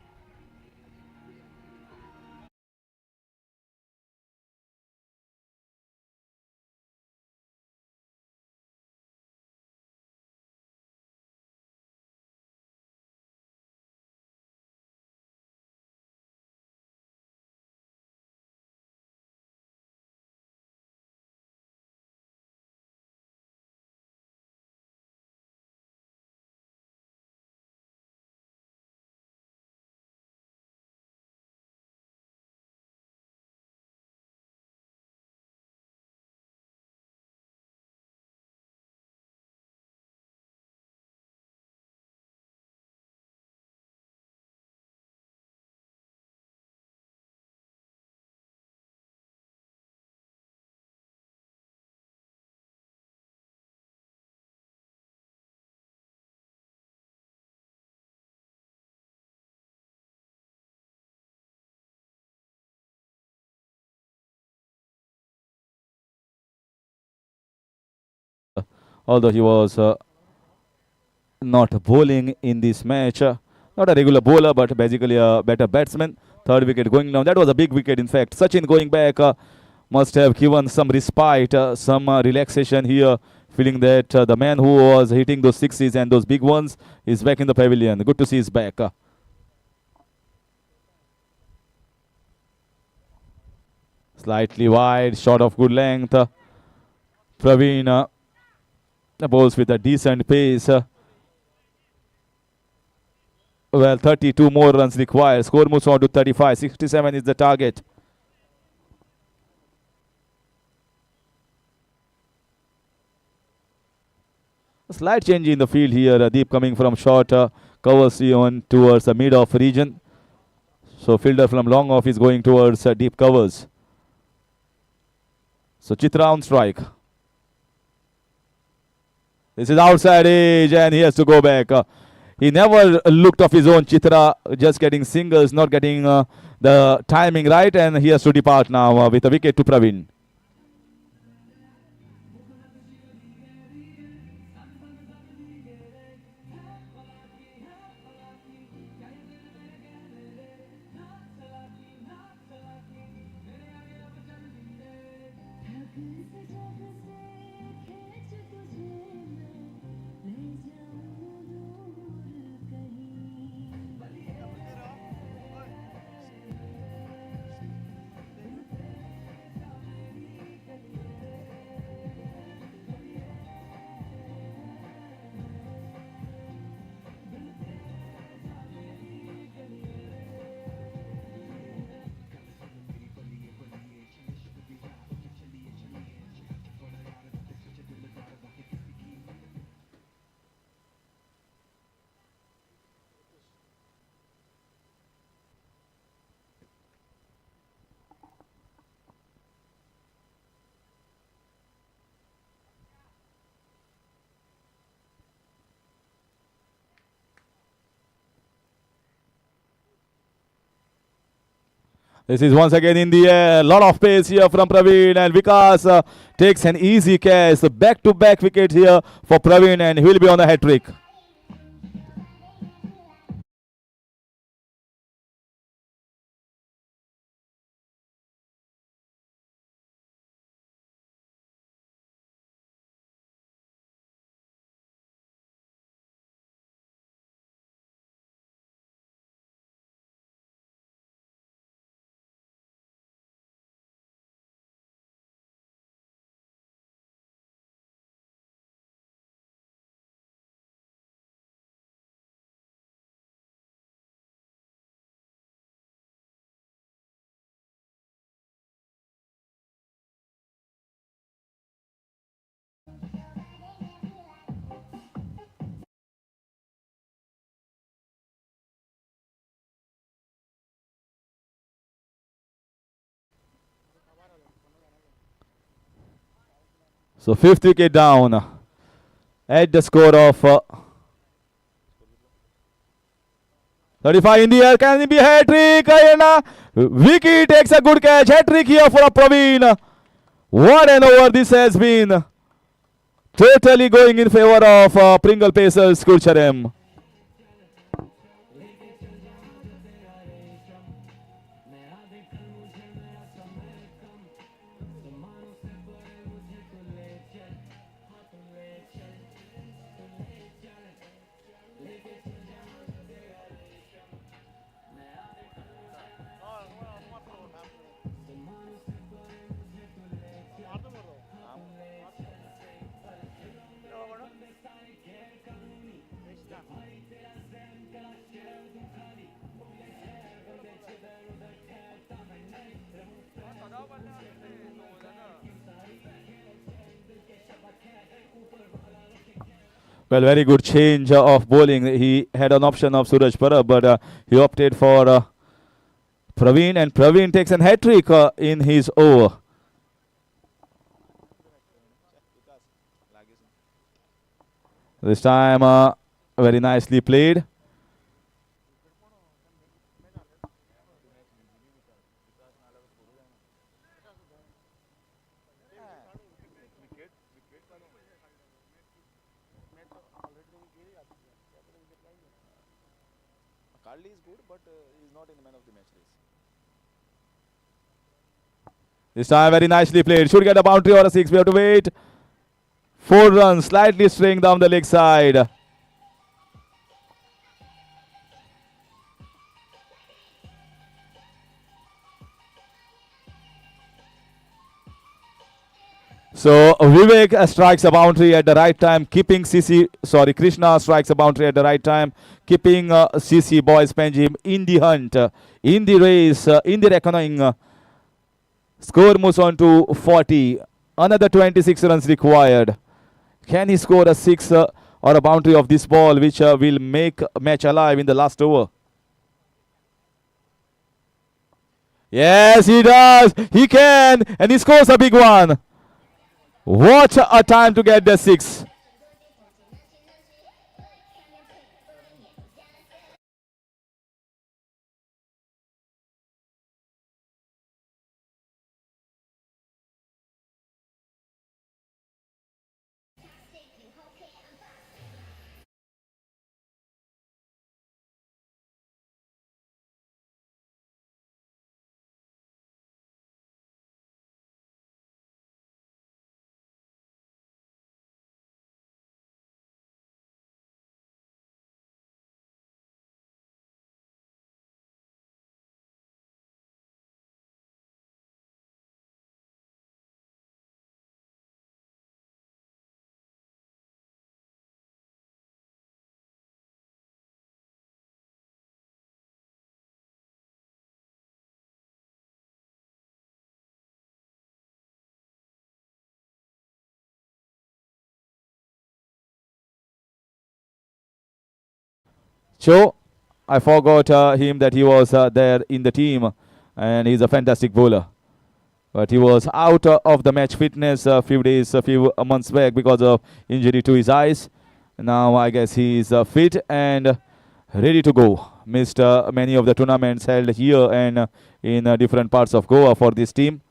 [SPEAKER 1] Although he was not bowling in this match. Not a regular bowler, but basically a better batsman. Third wicket going down. That was a big wicket, in fact. Sachin going back must have given some respite, some relaxation here, feeling that the man who was hitting those sixes and those big ones is back in the pavilion. Good to see he's back. Slightly wide, shot of good length. Praveen bowls with a decent pace. Well, 32 more runs required. Score moves on to 35. 67 is the target. A slight change in the field here. Deep coming from short covers on towards the mid-off region. So fielder from long off is going towards deep covers. So Chitra on strike. This is outside edge and he has to go back. He never looked off his own. Chitra just getting singles, not getting the timing right, and he has to depart now with a wicket to Praveen. This is once again in the air. Lot of pace here from Praveen, and Vikas takes an easy catch. So back-to-back wicket here for Praveen, and he will be on the hat trick. So fifth wicket down at the score of 35 in the air. Can it be hat trick? Vicky takes a good catch. Hat trick here for Praveen. What an over this has been. Totally going in favor of Pringle Pacers Curchorem. Well, very good change of bowling. He had an option of Suraj Parab, but he opted for Praveen, and Praveen takes an hat trick in his over. This time, very nicely played.
[SPEAKER 3] Carly is good, but he's not in the man of the match race.
[SPEAKER 1] This time very nicely played. Should get a boundary or a six. We have to wait. 4 runs, slightly straying down the leg side. So Vivek strikes a boundary at the right time, keeping Krishna strikes a boundary at the right time, keeping CC boys Panjim in the hunt, in the race, in the reckoning. Score moves on to 40. Another 26 runs required. Can he score a six or a boundary of this ball, which will make match alive in the last over? Yes, he does. He can, and he scores a big one. What a time to get the six. So I forgot him that he was there in the team, and he's a fantastic bowler. But he was out of the match fitness a few months back because of injury to his eyes. Now I guess he is fit and ready to go. Missed many of the tournaments held here and in different parts of Goa for this team.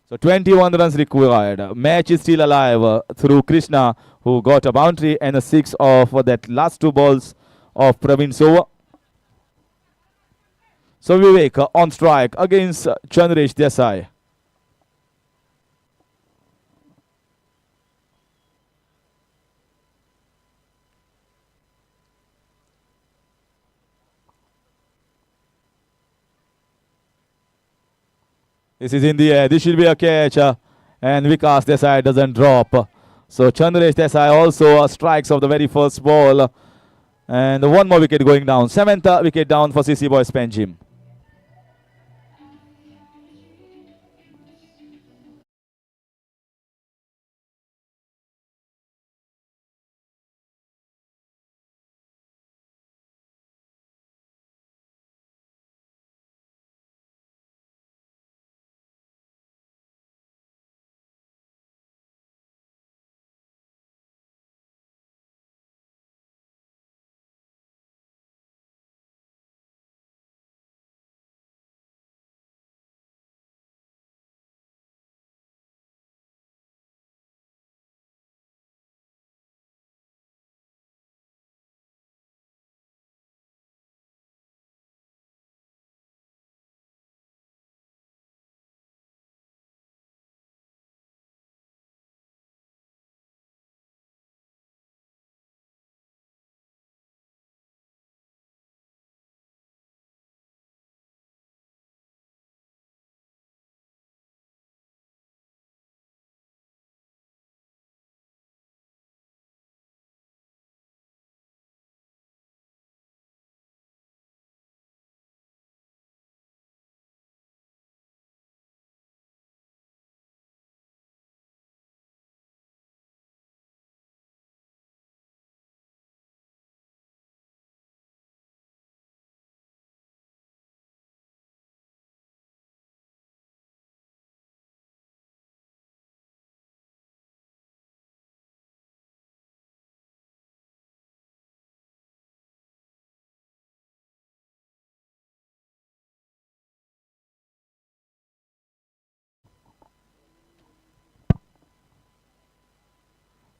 [SPEAKER 1] So 21 runs required. Match is still alive through Krishna, who got a boundary and a six of that last two balls of Praveen Sova. So Vivek on strike against Chandresh Desai. This is in the air. This should be a catch. And Vikas Desai doesn't drop. So Chandresh Desai also strikes of the very first ball. And one more wicket going down. 7th wicket down for CC Boys Panjim.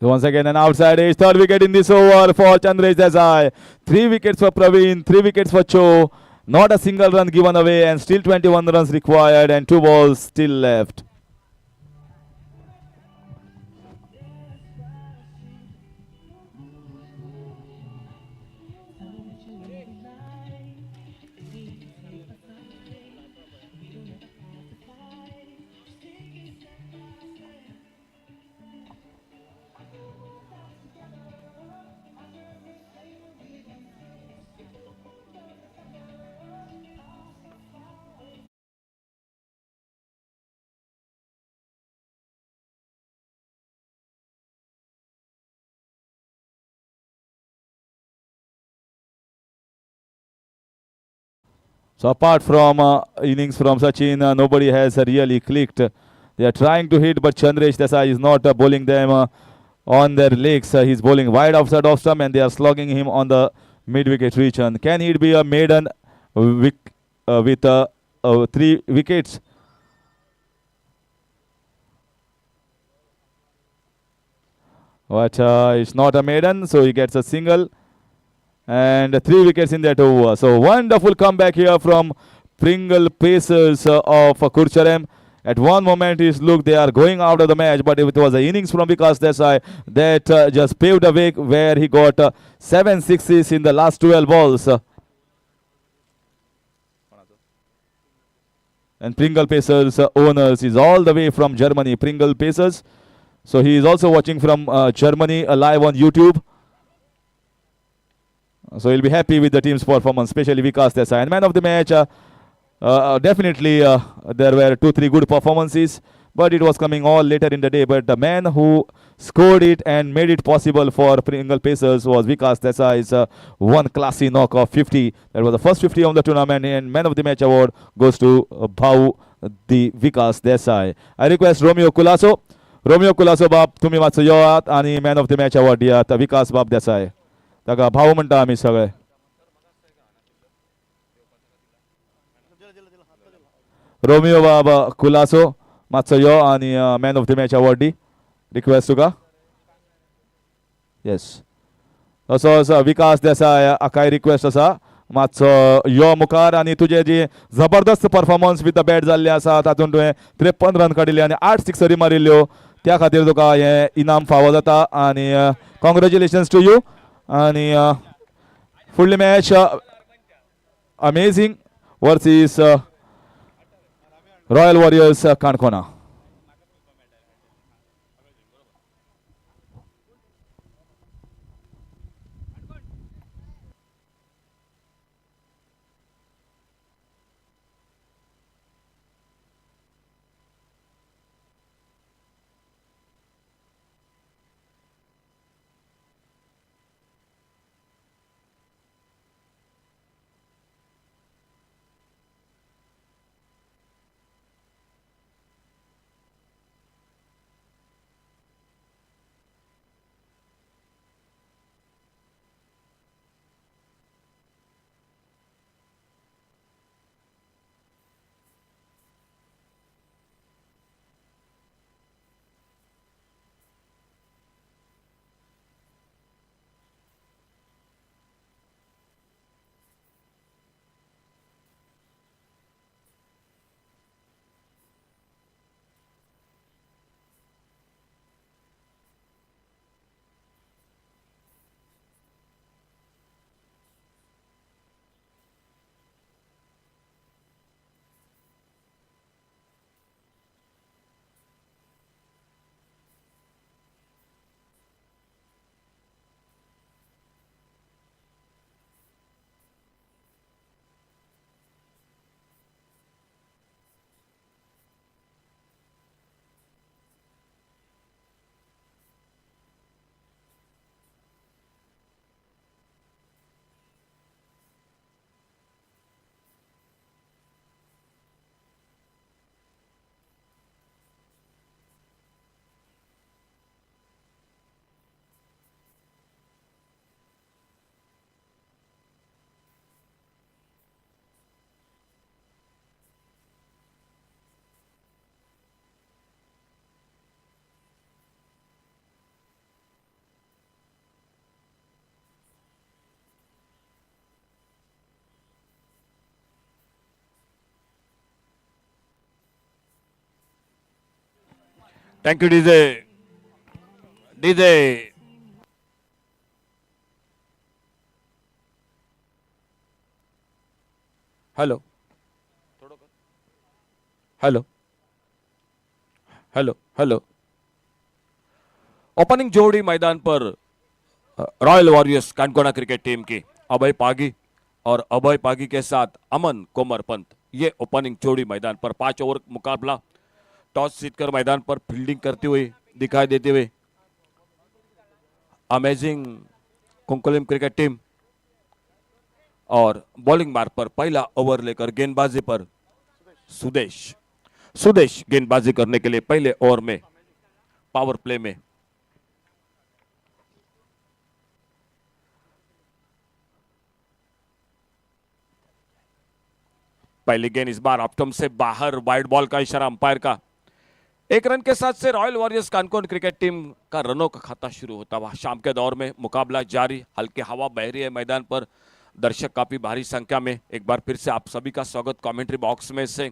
[SPEAKER 1] So once again an outside edge, third wicket in this over for Chandresh Desai. 3 wickets for Praveen, 3 wickets for Cho. Not a single run given away and still 21 runs required and 2 balls still left. So apart from innings from Sachin, nobody has really clicked. They are trying to hit, but Chandresh Desai is not bowling them on their legs. He's bowling wide outside off stump, and they are slogging him on the mid-wicket region. Can it be a maiden with 3 wickets? But it's not a maiden, so he gets a single. And 3 wickets in that over. So wonderful comeback here from Pringle Pacers of Curchorem. At one moment it looked they are going out of the match, but it was an innings from Vikas Desai that just paved the way, where he got 7 sixes in the last 12 balls. And Pringle Pacers owners is all the way from Germany, Pringle Pacers. So he is also watching from Germany live on YouTube. So he'll be happy with the team's performance, especially Vikas Desai. And man of the match, definitely there were 2-3 good performances, but it was coming all later in the day. But the man who scored it and made it possible for Pringle Pacers was Vikas Desai's one classy knock of 50. That was the first 50 of the tournament, and man of the match award goes to Bhau the Vikas Desai. I request Romeo Kulaso. Romeo Kulaso बाब तुम्ही मातसो योआत आणि man of the match award दियात विकास बाब देसाय. ताका भाऊ म्हणटा आमी सगळे. रोमियो बाब कुलासो मातसो यो आणि man of the match award the. Request तुका. येस. तसोच विकास देसाय काय रिक्वेस्ट आसा मातसो यो मुखार आणि तुझे जी जबरदस्त परफॉर्मन्स विथ द बॅट जाल्ले आसा तातूंत तुवें 53 रन काडिल्ले आणि 8 सिक्सरी मारिल्ल्यो त्या खातीर तुका हे इनाम फावो जाता आणि कॉंग्रॅच्युलेशन्स टू यू. आणि फुडली match Amazing versus Royal Warriors Canacona.
[SPEAKER 2] Thank you DJ DJ. Hello hello hello hello. Opening जोड़ी मैदान पर Royal Warriors Canacona cricket team की अभय पागी और अभय पागी के साथ अमन कोमर पंत। ये ओपनिंग जोड़ी मैदान पर 5 ओवर मुकाबला। टॉस जीतकर मैदान पर फील्डिंग करती हुई दिखाई देते हुए अमेजिंग कुंकुलिम क्रिकेट टीम और बॉलिंग मार्ग पर पहला ओवर लेकर गेंदबाजी पर सुदेश। सुदेश गेंदबाजी करने के लिए पहले ओवर में पावर प्ले में पहली गेंद इस बार ऑप्टम से बाहर, वाइड बॉल का इशारा अंपायर का। 1 रन के साथ से royal Warriors Canacona cricket team का रनों का खाता शुरू होता हुआ शाम के दौर में मुकाबला जारी। हल्की हवा बह रही है मैदान पर, दर्शक काफी भारी संख्या में। एक बार फिर से आप सभी का स्वागत कमेंट्री बॉक्स में से।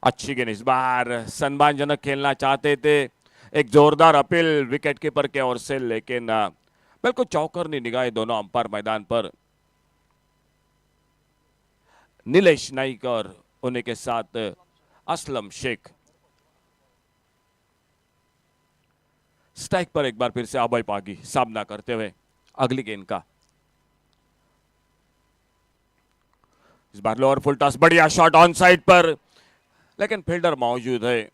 [SPEAKER 2] अच्छी गेंद इस बार, सम्मानजनक खेलना चाहते थे। एक जोरदार अपील विकेट कीपर के ओर से, लेकिन बिल्कुल चौकरनी निगाहें दोनों अंपायर मैदान पर। नीलेश नाइक और उन्हीं के साथ असलम शेख। स्ट्राइक पर एक बार फिर से अभय पागी सामना करते हुए अगली गेंद का। इस बार लोअर फुल टॉस, बढ़िया शॉट ऑन साइड पर, लेकिन फील्डर मौजूद है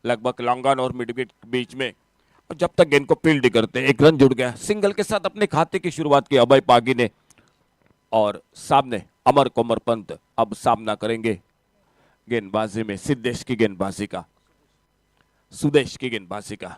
[SPEAKER 2] लगभग लॉन्ग ऑन और मिड विकेट के बीच में। और जब तक गेंद को फील्ड करते, 1 रन जुड़ गया। सिंगल के साथ अपने खाते की शुरुआत की अभय पागी ने। और सामने अमर कोमर पंत अब सामना करेंगे गेंदबाजी में सिद्धेश की गेंदबाजी का, सुदेश की गेंदबाजी का।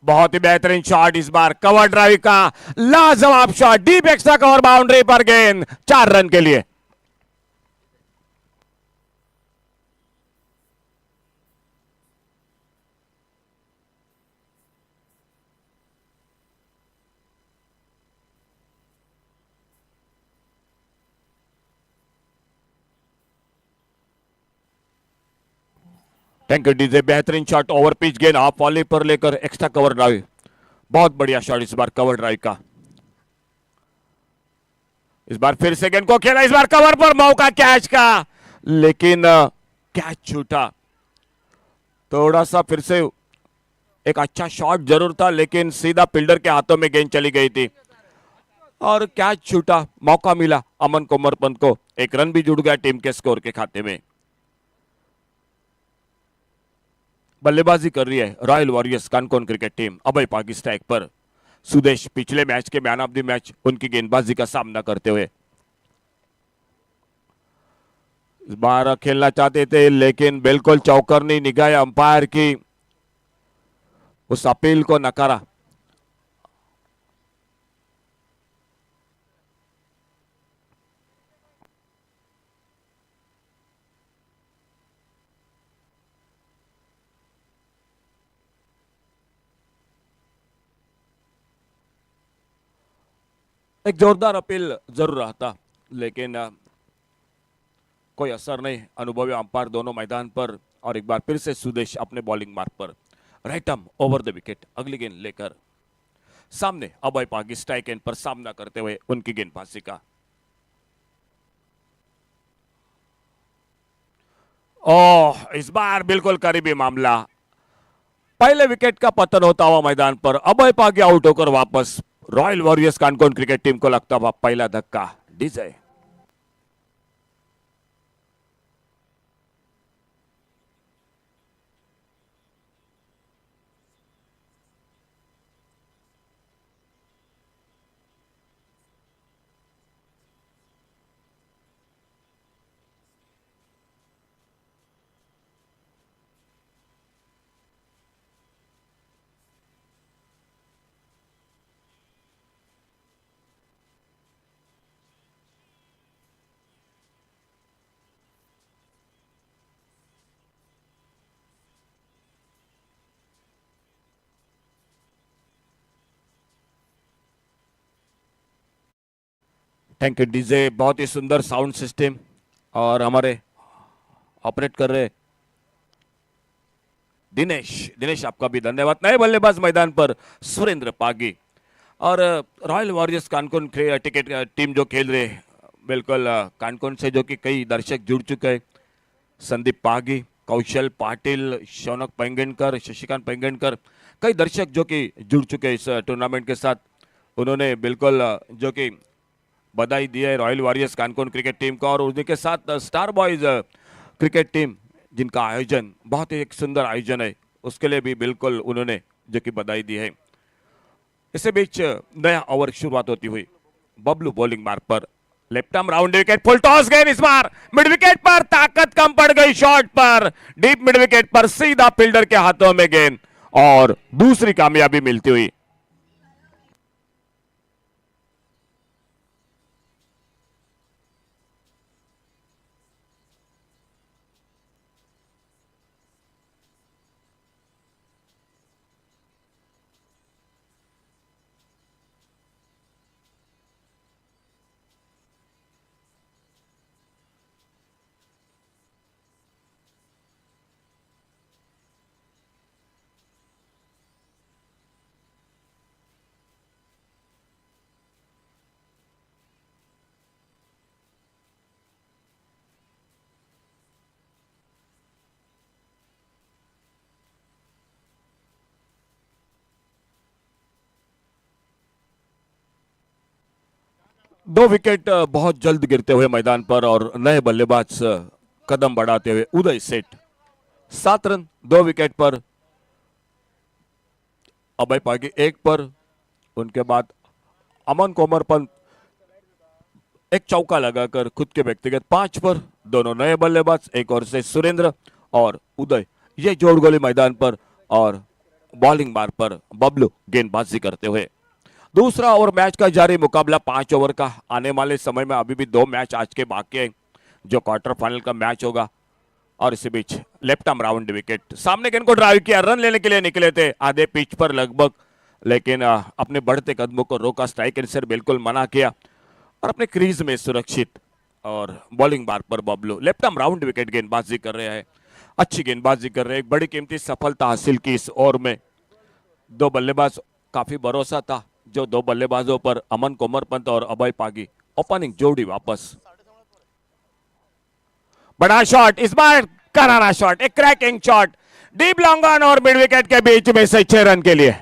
[SPEAKER 2] बहुत ही बेहतरीन शॉट इस बार, कवर ड्राइव का लाजवाब shot, deep extra cover boundary पर गेंद, 4 रन के लिए। Thank you DJ. बेहतरीन शॉट, ओवर पिच गेंद हाफ वॉली पर लेकर एक्स्ट्रा कवर ड्राइव। बहुत बढ़िया शॉट इस बार कवर ड्राइव का। इस बार फिर से गेंद को खेला, इस बार कवर पर मौका कैच का, लेकिन कैच छूटा। थोड़ा सा फिर से एक अच्छा शॉट जरूर था, लेकिन सीधा फील्डर के हाथों में गेंद चली गई थी और कैच छूटा। मौका मिला अमन कोमर पंत को, 1 रन भी जुड़ गया टीम के स्कोर के खाते में। बल्लेबाजी कर रही है royal Warriors Canacona cricket team. अभय पागी स्ट्राइक पर, सुदेश पिछले मैच के मैन ऑफ द मैच, उनकी गेंदबाजी का सामना करते हुए इस बार खेलना चाहते थे, लेकिन बिल्कुल चौकरनी निगाह अंपायर की उस अपील को नकारा। एक जोरदार अपील जरूर रहता, लेकिन कोई असर नहीं। अनुभवी अंपायर दोनों मैदान पर। और एक बार फिर से सुदेश अपने बॉलिंग मार्ग पर, right arm over the wicket, अगली गेंद लेकर सामने अभय पागी स्ट्राइक एंड पर सामना करते हुए उनकी गेंदबाजी का। ओह, इस बार बिल्कुल करीबी मामला। पहले विकेट का पतन होता हुआ मैदान पर अभय पागी आउट होकर वापस। Royal Warriors Canacona cricket team को लगता हुआ पहला धक्का। डीजे थैंक यू डीजे, बहुत ही सुंदर साउंड सिस्टम। और हमारे ऑपरेट कर रहे दिनेश, दिनेश आपका भी धन्यवाद। नए बल्लेबाज मैदान पर सुरेंद्र पागी। और Royal warriors Cancun ticket team जो खेल रहे, बिल्कुल कानकुन से जो कि कई दर्शक जुड़ चुके हैं। संदीप पागी, कौशल पाटिल, शौनक पेंगेनकर, शशिकांत पेंगेनकर, कई दर्शक जो कि जुड़ चुके हैं इस टूर्नामेंट के साथ। उन्होंने बिल्कुल जो कि बधाई दी है royal warriors Cancun cricket team को। और उनके साथ स्टार बॉयज क्रिकेट टीम, जिनका आयोजन बहुत ही एक सुंदर आयोजन है, उसके लिए भी बिल्कुल उन्होंने जो कि बधाई दी है। इसी बीच नया ओवर शुरुआत होती हुई, बबलू बॉलिंग मार्क पर, left arm round wicket, full toss गेंद, इस बार मिड विकेट पर, ताकत कम पड़ गई शॉट पर, डीप मिड विकेट पर सीधा फील्डर के हाथों में गेंद और दूसरी कामयाबी मिलती हुई। दो विकेट बहुत जल्द गिरते हुए मैदान पर और नए बल्लेबाज कदम बढ़ाते हुए उदय सेठ, 7 रन 2 विकेट पर। अभय पागी 1 पर, उनके बाद अमन कोमर पंत एक चौका लगाकर खुद के व्यक्तिगत 5 पर। दोनों नए बल्लेबाज, एक और से सुरेंद्र और उदय, ये जोड़ गोली मैदान पर। और बॉलिंग मार पर बबलू गेंदबाजी करते हुए। दूसरा ओवर मैच का जारी मुकाबला 5 ओवर का। आने वाले समय में अभी भी 2 मैच आज के बाकी हैं, जो क्वार्टर फाइनल का मैच होगा। और इसी बीच लेफ्ट आर्म राउंड विकेट, सामने गेंद को ड्राइव किया, रन लेने के लिए निकले थे आधे पिच पर लगभग, लेकिन अपने बढ़ते कदमों को रोका, स्ट्राइक एंड से बिल्कुल मना किया और अपने क्रीज में सुरक्षित। और बॉलिंग बार पर Bablu left arm round wicket गेंदबाजी कर रहे हैं, अच्छी गेंदबाजी कर रहे हैं, एक बड़ी कीमती सफलता हासिल की इस ओवर में। 2 बल्लेबाज, काफी भरोसा था जो 2 बल्लेबाजों पर, अमन कोमर पंत और अभय पागी, ओपनिंग जोड़ी वापस। बड़ा शॉट, इस बार करारा शॉट, एक cracking shot, deep long on और मिड विकेट के बीच में से 6 रन के लिए।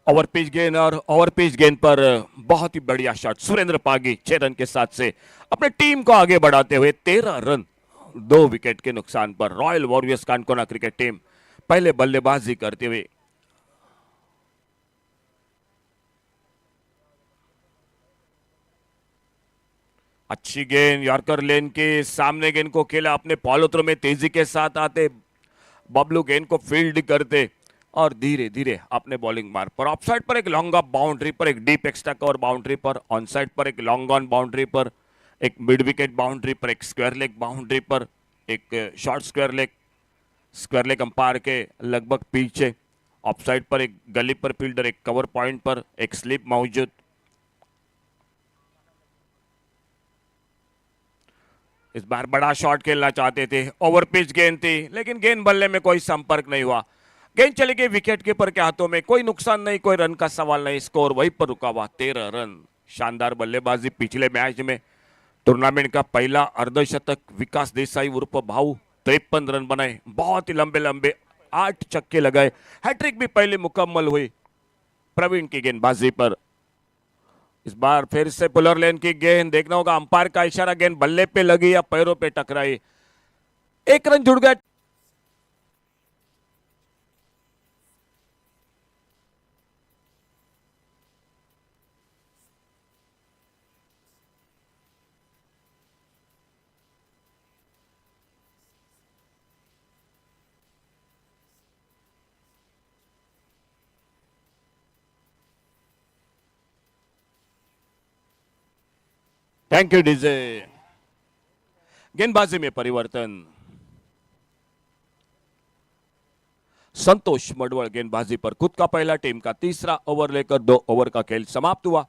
[SPEAKER 2] ओवर पिच गेंद और ओवर पिच गेंद पर बहुत ही बढ़िया शॉट, सुरेंद्र पागी 6 रन के साथ से अपने टीम को आगे बढ़ाते हुए 13 रन 2 विकेट के नुकसान पर। Royal Warriors Canacona cricket team पहले बल्लेबाजी करते हुए। अच्छी गेंद यॉर्कर लेन के सामने, गेंद को खेला अपने पॉलोत्रों में, तेजी के साथ आते बबलू गेंद को फील्ड करते और धीरे धीरे अपने बॉलिंग मार्क पर, ऑफ साइड पर एक लॉन्ग ऑफ बाउंड्री पर, एक डीप एक्स्ट्रा कवर बाउंड्री पर, ऑन साइड पर एक लॉन्ग ऑन बाउंड्री पर, एक मिड विकेट बाउंड्री पर, एक स्क्वायर लेग बाउंड्री पर, एक शॉर्ट स्क्वायर लेग अंपायर के लगभग पीछे, ऑफ साइड पर एक गली पर फील्डर, एक कवर पॉइंट पर एक स्लिप मौजूद। इस बार बड़ा शॉट खेलना चाहते थे, ओवर पिच गेंद थी, लेकिन गेंद बल्ले में कोई संपर्क नहीं हुआ, गेंद चली गई विकेट कीपर के हाथों में। कोई नुकसान नहीं, कोई रन का सवाल नहीं, स्कोर वहीं पर रुका हुआ 13 रन। शानदार बल्लेबाजी, पिछले मैच में टूर्नामेंट का पहला अर्धशतक विकास देसाई उर्फ भाऊ, 53 रन बनाए, बहुत ही लंबे लंबे 8 छक्के लगाए, हैट्रिक भी पहले मुकम्मल हुई प्रवीण की गेंदबाजी पर। इस बार फिर से पुलर लेन की गेंद, देखना होगा अंपायर का इशारा, गेंद बल्ले पे लगी या पैरों पे टकराई, 1 रन जुड़ गया। Thank you DJ. गेंदबाजी में परिवर्तन, संतोष मडवळ गेंदबाजी पर खुद का पहला, टीम का तीसरा ओवर लेकर 2 ओवर का खेल समाप्त हुआ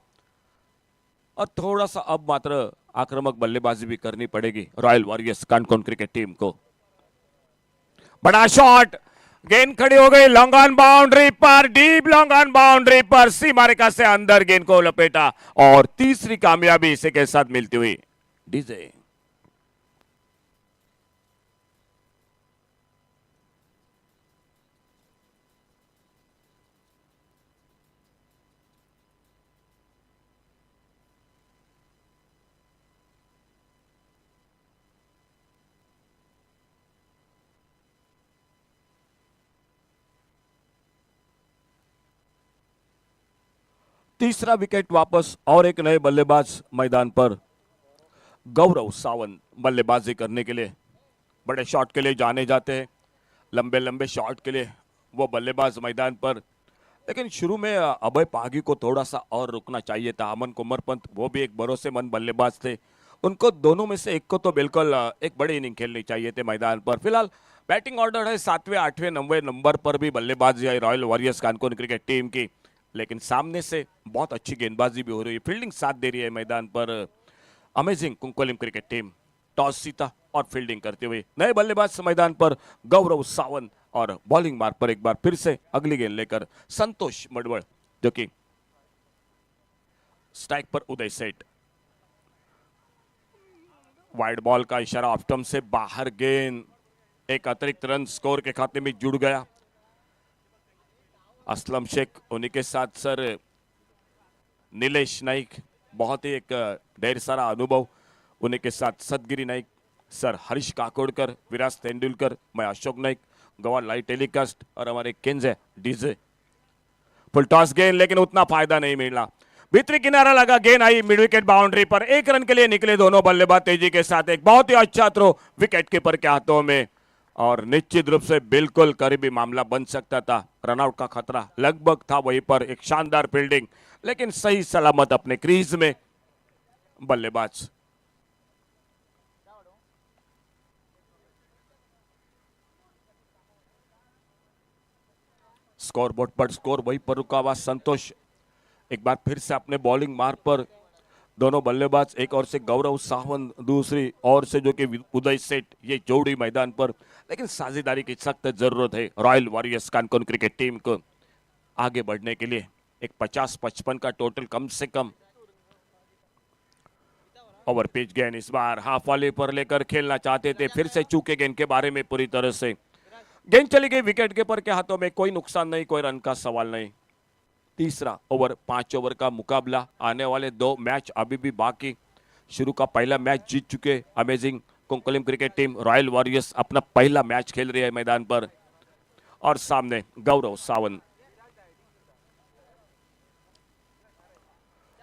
[SPEAKER 2] और थोड़ा सा अब मात्र आक्रामक बल्लेबाजी भी करनी पड़ेगी royal Warriors Canacona cricket team को। बड़ा शॉट, गेंद खड़ी हो गई लॉन्ग ऑन बाउंड्री पर, डीप लॉन्ग ऑन बाउंड्री पर, सीमा रेखा से अंदर गेंद को लपेटा और तीसरी कामयाबी इसे के साथ मिलती हुई डीजे। तीसरा विकेट वापस और एक नए बल्लेबाज मैदान पर, गौरव सावंत बल्लेबाजी करने के लिए। बड़े शॉट के लिए जाने जाते हैं, लंबे लंबे शॉट के लिए वो बल्लेबाज मैदान पर, लेकिन शुरू में अभय पागी को थोड़ा सा और रुकना चाहिए था। अमन कुमारपंत वो भी एक भरोसेमंद बल्लेबाज थे, उनको दोनों में से एक को तो बिल्कुल एक बड़ी इनिंग खेलनी चाहिए थे मैदान पर। फिलहाल बैटिंग ऑर्डर है 7वें 8वें 9वें नंबर पर भी बल्लेबाजी है royal Warriors Canacona cricket team की, लेकिन सामने से बहुत अच्छी गेंदबाजी भी हो रही है, फील्डिंग साथ दे रही है मैदान पर amazing Cuncolim cricket team. Toss जीता और फील्डिंग करते हुए नए बल्लेबाज मैदान पर गौरव सावंत और बॉलिंग मार्ग पर एक बार फिर से अगली गेंद लेकर संतोष मडवळ, जो कि स्ट्राइक पर उदय सेठ। वाइड बॉल का इशारा ऑफ स्टंप से बाहर, गेंद एक अतिरिक्त रन स्कोर के खाते में जुड़ गया। असलम शेख उन्हीं के साथ सर नीलेश नाइक, बहुत ही एक ढेर सारा अनुभव, उन्हीं के साथ सदगिरी नाइक, सर हरीश काकोड़कर, विराज तेंदुलकर, मैं अशोक नाइक, गोवा लाइव टेलीकास्ट और हमारे केंजे डीजे। फुल टॉस गेंद, लेकिन उतना फायदा नहीं मिला, भीतरी किनारा लगा, गेंद आई मिड विकेट बाउंड्री पर, 1 रन के लिए निकले दोनों बल्लेबाज तेजी के साथ। एक बहुत ही अच्छा थ्रो विकेट कीपर के हाथों में और निश्चित रूप से बिल्कुल करीबी मामला बन सकता था, रनआउट का खतरा लगभग था वहीं पर। एक शानदार फील्डिंग, लेकिन सही सलामत अपने क्रीज में बल्लेबाज। स्कोर बोर्ड पर स्कोर वहीं पर रुका हुआ। संतोष एक बार फिर से अपने बॉलिंग मार्ग पर, दोनों बल्लेबाज, एक ओर से गौरव सावंत, दूसरी ओर से जो कि उदय सेठ, ये जोड़ी मैदान पर, लेकिन साझेदारी की सख्त जरूरत है royal Warriors Canacona cricket team को आगे बढ़ने के लिए। एक 50-55 का टोटल कम से कम। ओवर पिच गेंद इस बार हाफ वाले पर लेकर खेलना चाहते थे, फिर से चूके गेंद के बारे में पूरी तरह से। गेंद चली गई विकेट कीपर के हाथों में, कोई नुकसान नहीं, कोई रन का सवाल नहीं। तीसरा ओवर 5 ओवर का मुकाबला, आने वाले 2 मैच अभी भी बाकी। शुरू का पहला मैच जीत चुके Amazing Cuncolim cricket team, Royal Warriors अपना पहला मैच खेल रही है मैदान पर और सामने गौरव सावंत।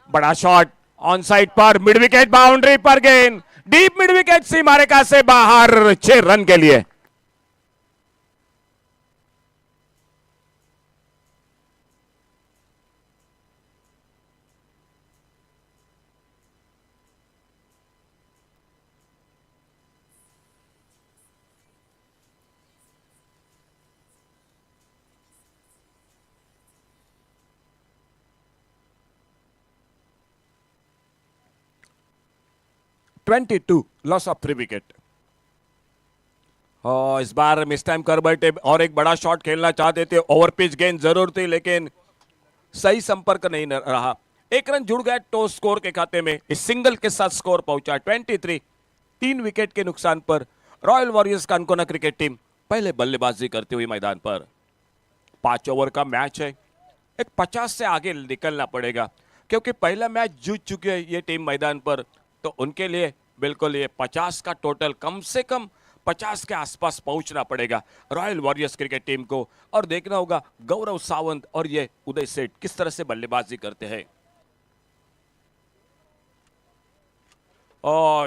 [SPEAKER 2] बड़ा शॉट ऑन साइड पर, मिड विकेट बाउंड्री पर, गेंद डीप मिड विकेट सीमा रेखा से बाहर, 6 रन के लिए। Loss of 3 wicket. इस बार मिस टाइम कर बैठे और एक बड़ा शॉट खेलना चाहते थे, ओवर पिच गेंद जरूर थी, लेकिन सही संपर्क नहीं रहा। 1 रन जुड़ गया टो स्कोर के खाते में, इस सिंगल के साथ स्कोर पहुंचा 23। 3 विकेट के नुकसान पर Royal Warriors Canacona cricket team पहले बल्लेबाजी करती हुई मैदान पर। 5 ओवर का मैच है, एक 50 से आगे निकलना पड़ेगा, क्योंकि पहला मैच जीत चुकी है ये टीम मैदान पर, तो उनके लिए बिल्कुल ये 50 का टोटल, कम से कम 50 के आसपास पहुंचना पड़ेगा रॉयल वॉरियर्स क्रिकेट टीम को। और देखना होगा गौरव सावंत और ये उदय सेठ किस तरह से बल्लेबाजी करते हैं।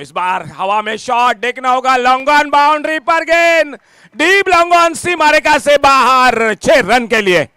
[SPEAKER 2] इस बार हवा में शॉट देखना होगा, लॉन्ग ऑन बाउंड्री पर, गेंद डीप लॉन्ग ऑन सीमा रेखा से बाहर, 6 रन के लिए।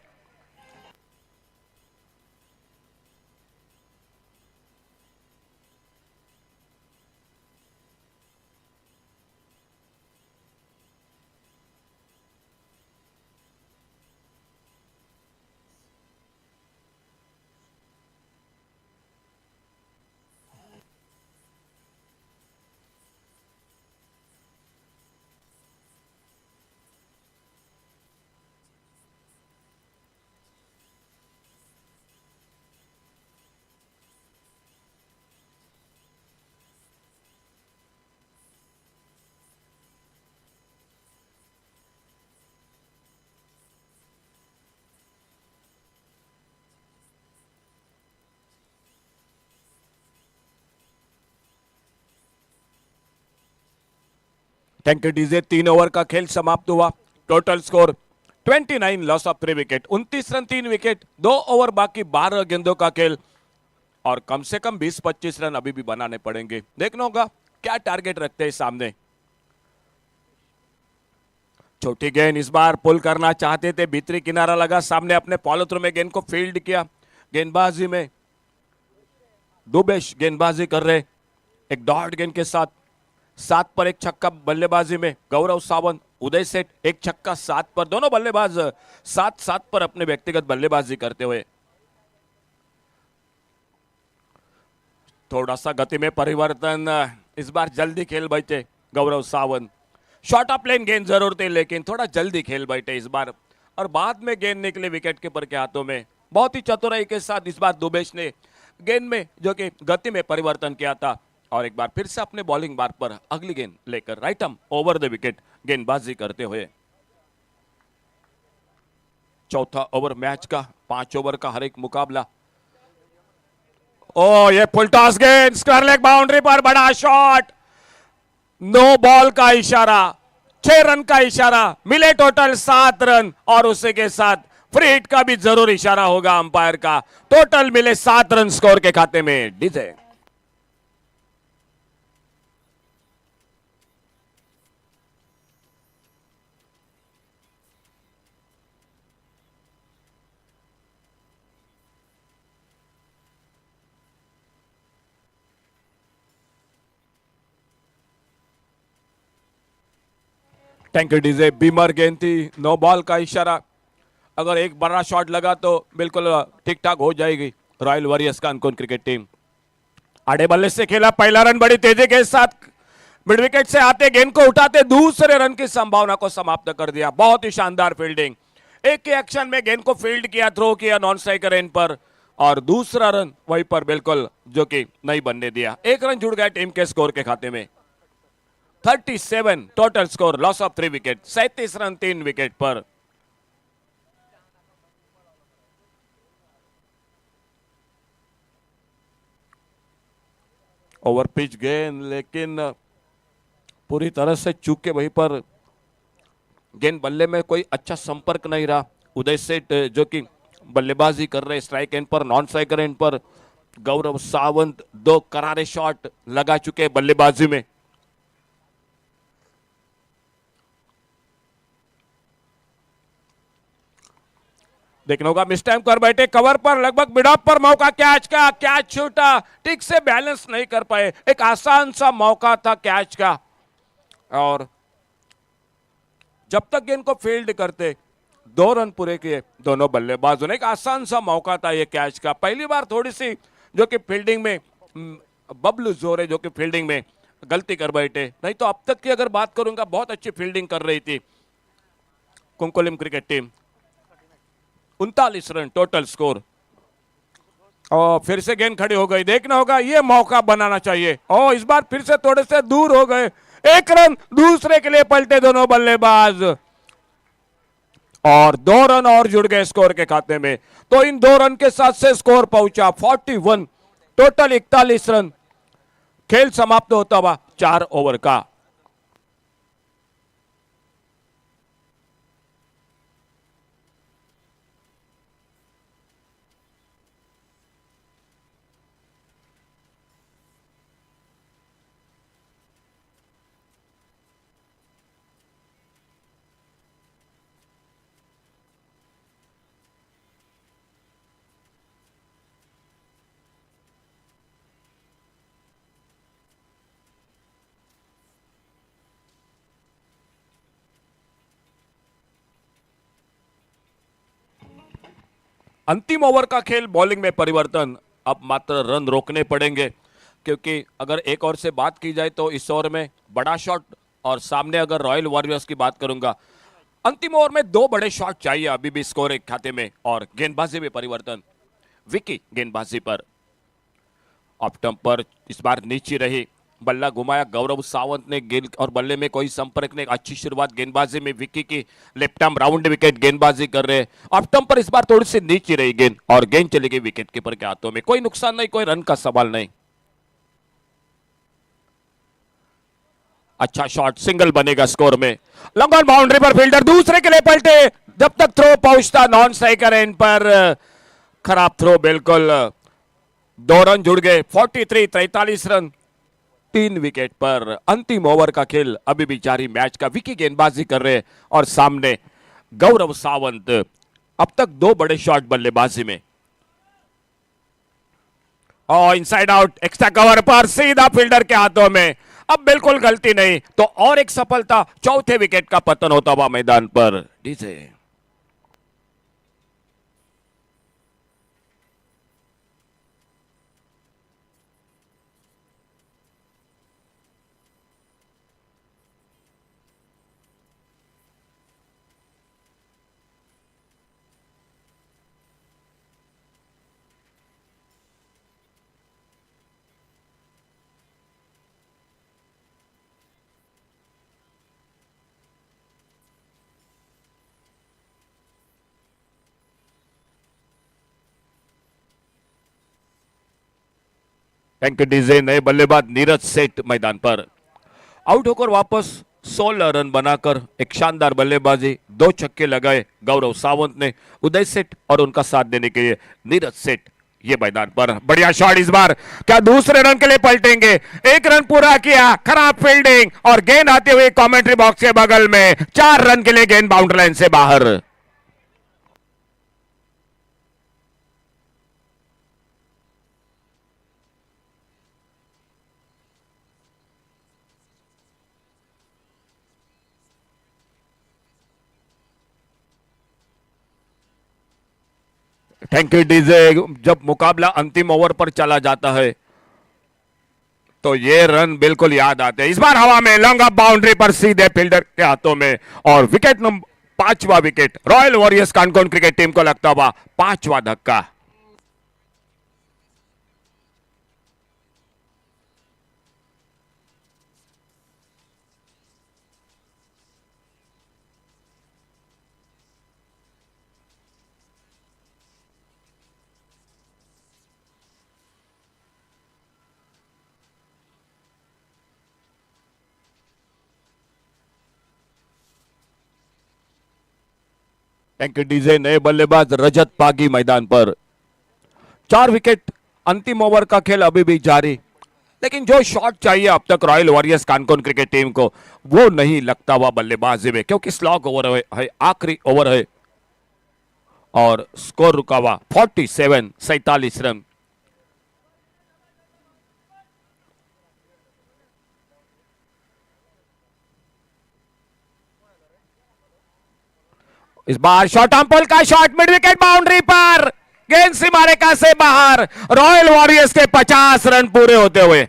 [SPEAKER 2] Thank you DJ. 3 ओवर का खेल समाप्त हुआ। Total score 29, loss of 3 wicket. 29 run 3 wicket, 2 over बाकी, 12 गेंदों का खेल और कम से कम 20-25 रन अभी भी बनाने पड़ेंगे। देखना होगा क्या टारगेट रखते हैं सामने। छोटी गेंद इस बार पुल करना चाहते थे, भीतरी किनारा लगा, सामने अपने फॉलो थ्रू में गेंद को फील्ड किया। गेंदबाजी में दुबेश गेंदबाजी कर रहे एक डॉट गेंद के साथ। 7 पर एक छक्का। बल्लेबाजी में गौरव सावंत, उदय सेठ एक छक्का 7 पर। दोनों बल्लेबाज 7-7 पर अपने व्यक्तिगत बल्लेबाजी करते हुए। थोड़ा सा गति में परिवर्तन, इस बार जल्दी खेल बैठे गौरव सावंत। शॉर्ट ऑफ लेन गेंद जरूर थी लेकिन थोड़ा जल्दी खेल बैठे इस बार, और बाद में गेंद निकले विकेट कीपर के हाथों में। बहुत ही चतुराई के साथ इस बार दुबेश ने गेंद में जो कि गति में परिवर्तन किया था और एक बार फिर से अपने बॉलिंग बार पर अगली गेंद लेकर right arm over the wicket गेंदबाजी करते हुए। चौथा ओवर मैच का, 5 ओवर का हर एक मुकाबला। ओ ये फुल टॉस गेंद, स्क्वायर लेग बाउंड्री पर बड़ा शॉट, नो बॉल का इशारा, 6 रन का इशारा, मिले टोटल 7 रन और उसी के साथ फ्री हिट का भी जरूर इशारा होगा अंपायर का। टोटल मिले 7 रन स्कोर के खाते में। DJ thank you DJ. Beamer गेंद थी, नो बॉल का इशारा। अगर एक बड़ा शॉट लगा तो बिल्कुल ठीक ठाक हो जाएगी रॉयल वॉरियर्स का अंकोन क्रिकेट टीम। आड़े बल्ले से खेला पहला रन बड़ी तेजी के साथ, मिड विकेट से आते गेंद को उठाते दूसरे रन की संभावना को समाप्त कर दिया। बहुत ही शानदार फील्डिंग, एक ही एक्शन में गेंद को फील्ड किया, थ्रो किया नॉन स्ट्राइकर एंड पर और दूसरा रन वहीं पर बिल्कुल जो कि नहीं बनने दिया। 1 रन जुड़ गया टीम के स्कोर के खाते में। 37 total score, loss of 3 wicket. 37 run 3 wicket पर। ओवर पिच गेंद लेकिन पूरी तरह से चूक के वहीं पर गेंद बल्ले में कोई अच्छा संपर्क नहीं रहा। उदय सेठ जो कि बल्लेबाजी कर रहे स्ट्राइक एंड पर, नॉन स्ट्राइकर एंड पर। गौरव सावंत 2 करारे शॉट लगा चुके बल्लेबाजी में। देखना होगा मिस टाइम कर बैठे कवर पर, लगभग मिड ऑफ पर मौका कैच का, कैच छूटा, ठीक से बैलेंस नहीं कर पाए। एक आसान सा मौका था कैच का और जब तक गेंद को फील्ड करते 2 रन पूरे किए दोनों बल्लेबाजों ने। एक आसान सा मौका था ये कैच का। पहली बार थोड़ी सी जो कि फील्डिंग में बबलू जोरे जो कि फील्डिंग में गलती कर बैठे, नहीं तो अब तक की अगर बात करूंगा बहुत अच्छी फील्डिंग कर रही थी Cuncolim cricket team. 39 run total score और फिर से गेंद खड़ी हो गई। देखना होगा ये मौका बनाना चाहिए और इस बार फिर से थोड़े से दूर हो गए। 1 रन दूसरे के लिए पलटे दोनों बल्लेबाज और 2 रन और जुड़ गए स्कोर के खाते में। तो इन 2 रन के साथ से स्कोर पहुंचा 41, टोटल 41 रन। खेल समाप्त होता हुआ 4 ओवर का। अंतिम ओवर का खेल, बॉलिंग में परिवर्तन। अब मात्र रन रोकने पड़ेंगे क्योंकि अगर एक ओवर से बात की जाए तो इस ओवर में बड़ा शॉट और सामने अगर रॉयल वॉरियर्स की बात करूंगा अंतिम ओवर में 2 बड़े शॉट चाहिए अभी भी स्कोर एक खाते में। और गेंदबाजी में परिवर्तन, विकी गेंदबाजी पर, ऑफ स्टंप पर इस बार नीचे रही, बल्ला घुमाया गौरव सावंत ने गेंद और बल्ले में कोई संपर्क नहीं। अच्छी शुरुआत गेंदबाजी में विकी की, लेफ्ट आर्म राउंड विकेट गेंदबाजी कर रहे। ऑफ स्टंप पर इस बार थोड़ी सी नीचे रही गेंद और गेंद चली गई विकेट कीपर के हाथों में। कोई नुकसान नहीं, कोई रन का सवाल नहीं। अच्छा शॉट, सिंगल बनेगा स्कोर में। लॉन्ग ऑन बाउंड्री पर फील्डर दूसरे के लिए पलटे, जब तक थ्रो पहुंचता नॉन स्ट्राइकर एंड पर खराब थ्रो, बिल्कुल। 2 रन जुड़ गए, 43 रन 3 विकेट पर। अंतिम ओवर का खेल अभी भी जारी, मैच का विकी गेंदबाजी कर रहे और सामने गौरव सावंत। अब तक 2 बड़े शॉट बल्लेबाजी में। और इनसाइड आउट, एक्स्ट्रा कवर पर सीधा फील्डर के हाथों में। अब बिल्कुल गलती नहीं तो और एक सफलता, चौथे विकेट का पतन होता हुआ मैदान पर। DJ thank you DJ. नए बल्लेबाज नीरज सेठ मैदान पर। आउट होकर वापस 16 रन बनाकर एक शानदार बल्लेबाजी, 2 छक्के लगाए गौरव सावंत ने। उदय सेठ और उनका साथ देने के लिए नीरज सेठ ये मैदान पर। बढ़िया शॉट, इस बार क्या दूसरे रन के लिए पलटेंगे? 1 रन पूरा किया, खराब फील्डिंग और गेंद आते हुए कमेंट्री बॉक्स के बगल में। 4 रन के लिए गेंद बाउंड्री लाइन से बाहर। Thank you DJ. जब मुकाबला अंतिम ओवर पर चला जाता है तो ये रन बिल्कुल याद आते हैं। इस बार हवा में लॉन्ग अप बाउंड्री पर सीधे फील्डर के हाथों में और विकेट नंबर 5वां wicket Royal Warriors Canacona cricket team को लगता हुआ 5वां धक्का। Thank you DJ. नए बल्लेबाज रजत पागी मैदान पर। 4 विकेट, अंतिम ओवर का खेल अभी भी जारी, लेकिन जो शॉट चाहिए अब तक royal Warriors Canacona cricket team को वो नहीं लगता हुआ बल्लेबाजी में, क्योंकि स्लॉग ओवर है, आखिरी ओवर है और स्कोर रुका हुआ 47 रन। इस बार शॉट अम्पल का शॉट मिड विकेट बाउंड्री पर, गेंद सीमा रेखा से बाहर। रॉयल वॉरियर्स के 50 रन पूरे होते हुए।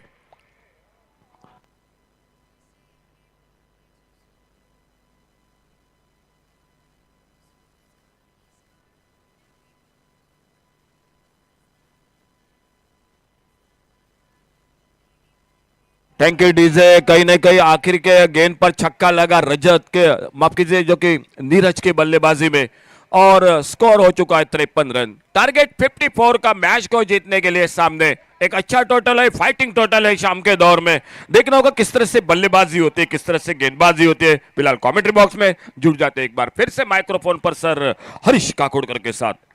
[SPEAKER 2] Thank you DJ. कहीं ना कहीं आखिर के गेंद पर छक्का लगा रजत के, माफ कीजिए, जो कि नीरज के बल्लेबाजी में, और स्कोर हो चुका है 53 रन। टारगेट 54 का मैच को जीतने के लिए सामने एक अच्छा टोटल है, फाइटिंग टोटल है शाम के दौर में। देखना होगा किस तरह से बल्लेबाजी होती है, किस तरह से गेंदबाजी होती है। फिलहाल कमेंट्री बॉक्स में जुड़ जाते हैं एक बार फिर से माइक्रोफोन पर सर हरीश काकोड़कर के साथ।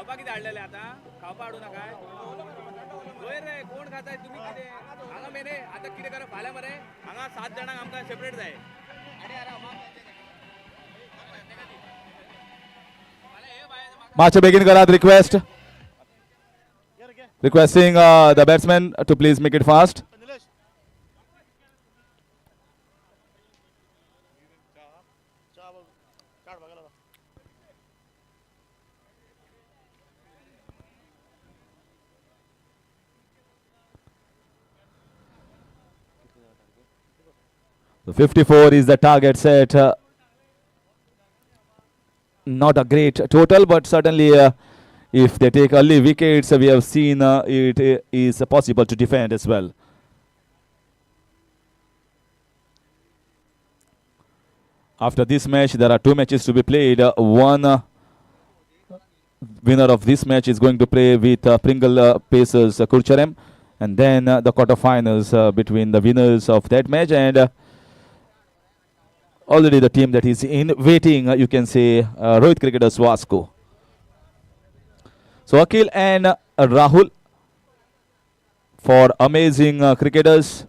[SPEAKER 3] खावपा कितें हाडलेले आतां खावपा हाडू नाका वयर रे कोण खाताय तुम्ही कितें हांगा मेरे आतां कितें करप फाल्यां मरे हांगा 7 जाणांक आमकां सेपरेट जाय
[SPEAKER 1] Match begin karat request. Requesting the batsman to please make it fast. So 54 is the target set. Not a great total, but certainly if they take early wickets, we have seen it is possible to defend as well. After this match, there are 2 matches to be played. One winner of this match is going to play with Pringle Pacers Curchorem, and then the quarterfinals between the winners of that match and already the team that is in waiting, you can say, Rohit Cricketers Vasco. So Akhil and Rahul for amazing cricketers.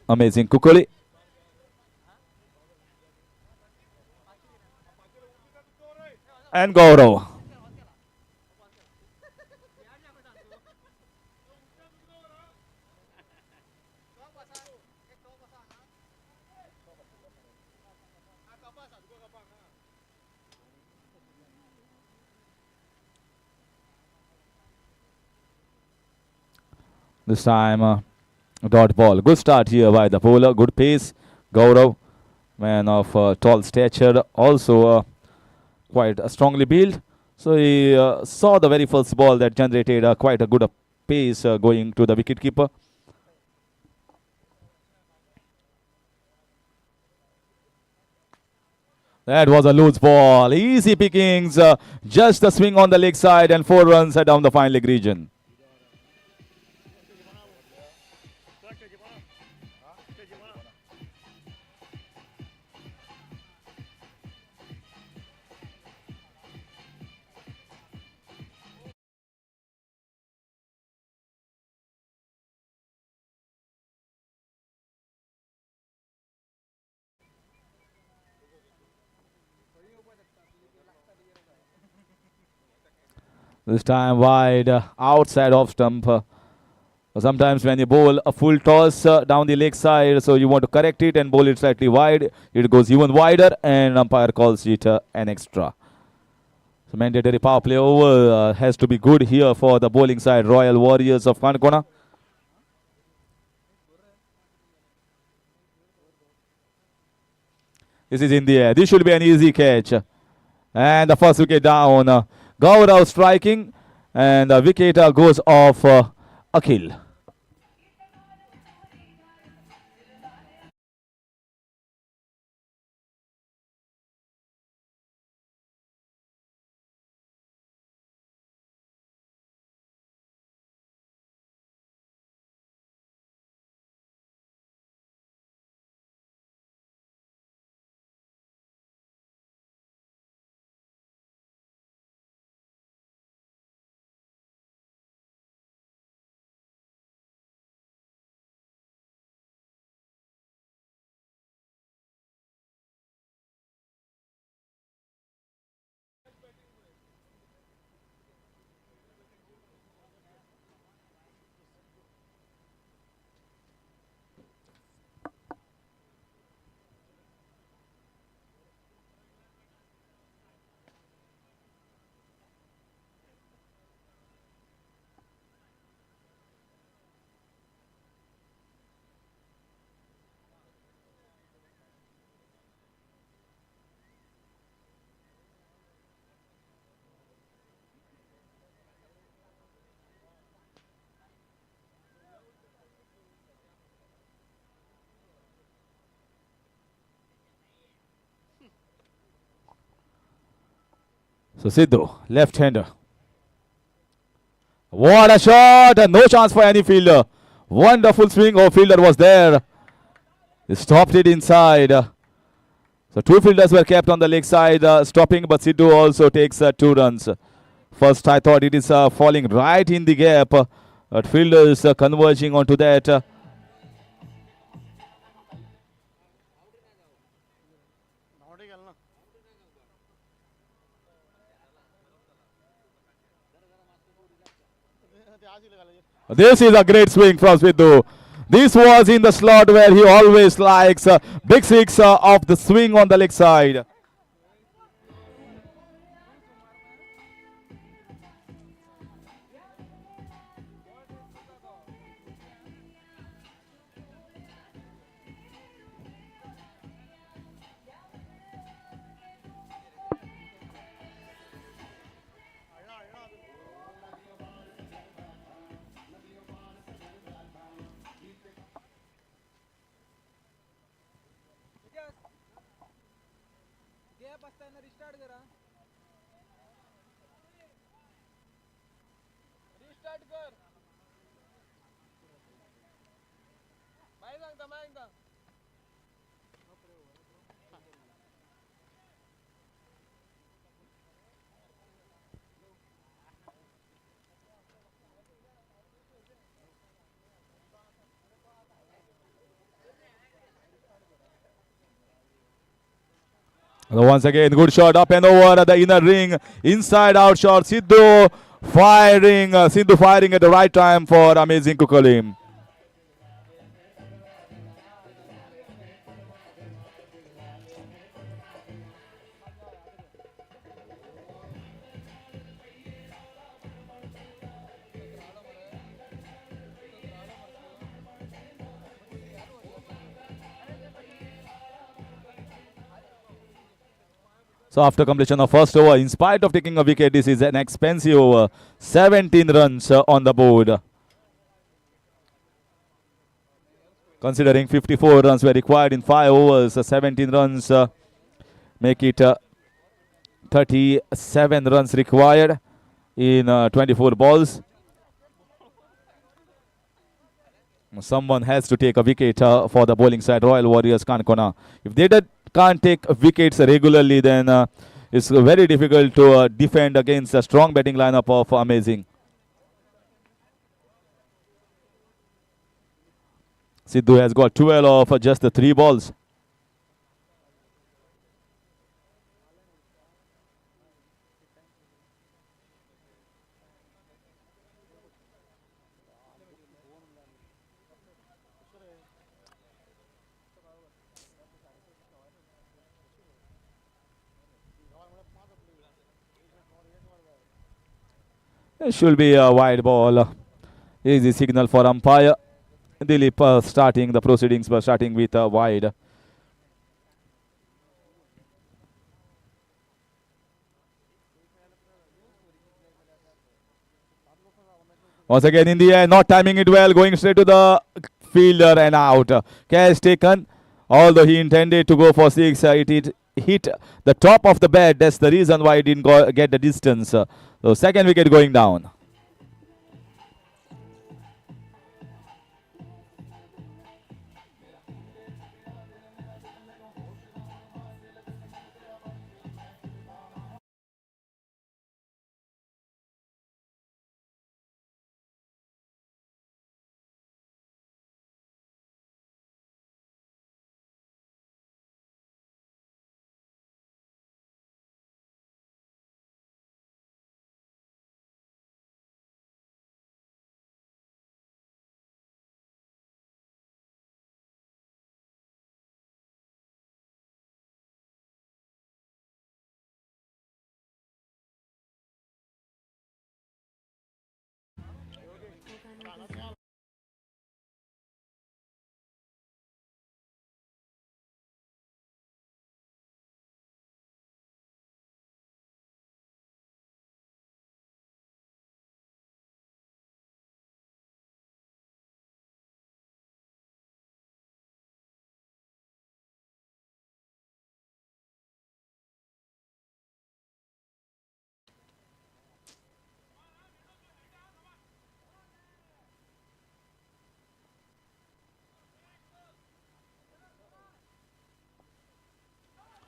[SPEAKER 1] Amazing Kukuli. And Gaurav. This time, dot ball. Good start here by the bowler. Good pace. Gaurav, man of tall stature, also quite strongly built. So he saw the very first ball that generated quite a good pace going to the wicketkeeper. That was a loose ball. Easy pickings. Just a swing on the leg side and 4 runs down the fine leg region. This time wide, outside off stump. Sometimes when you bowl a full toss down the leg side, so you want to correct it and bowl it slightly wide, it goes even wider and umpire calls it an extra. So mandatory power play over has to be good here for the bowling side, Royal Warriors of Kankona. This is in the air. This should be an easy catch. And the first wicket down. Gaurav striking, and the wicket goes off Akhil. So Sidhu, left-hander. What a shot! No chance for any fielder. Wonderful swing. Oh, fielder was there. He stopped it inside. So two fielders were kept on the leg side, stopping, but Sidhu also takes 2 runs. First, I thought it is falling right in the gap, but fielders converging onto that.
[SPEAKER 4] Not ही खेलना आज ही लगा लीजिए
[SPEAKER 1] This is a great swing from Sidhu. This was in the slot where he always likes big six of the swing on the leg side.
[SPEAKER 3] Restart करा restart कर my सांगता
[SPEAKER 1] Once again, good shot up and over at the inner ring. Inside out shot. Sidhu firing. Sidhu firing at the right time for amazing Curchorem. So after completion of first over, in spite of taking a wicket, this is an expensive over. 17 runs on the board. Considering 54 runs were required in 5 overs, 17 runs make it 37 runs required in 24 balls. Someone has to take a wicket for the bowling side. Royal Warriors Kankona. If they can't take wickets regularly, then it's very difficult to defend against a strong batting lineup of amazing. Sidhu has got 12 of just the 3 balls. It should be a wide ball. Easy signal for umpire. Dilip starting the proceedings by starting with a wide. Once again in the air, not timing it well, going straight to the fielder and out. Catch taken, although he intended to go for 6, it hit the top of the bat. That's the reason why he didn't get the distance. So second wicket going down.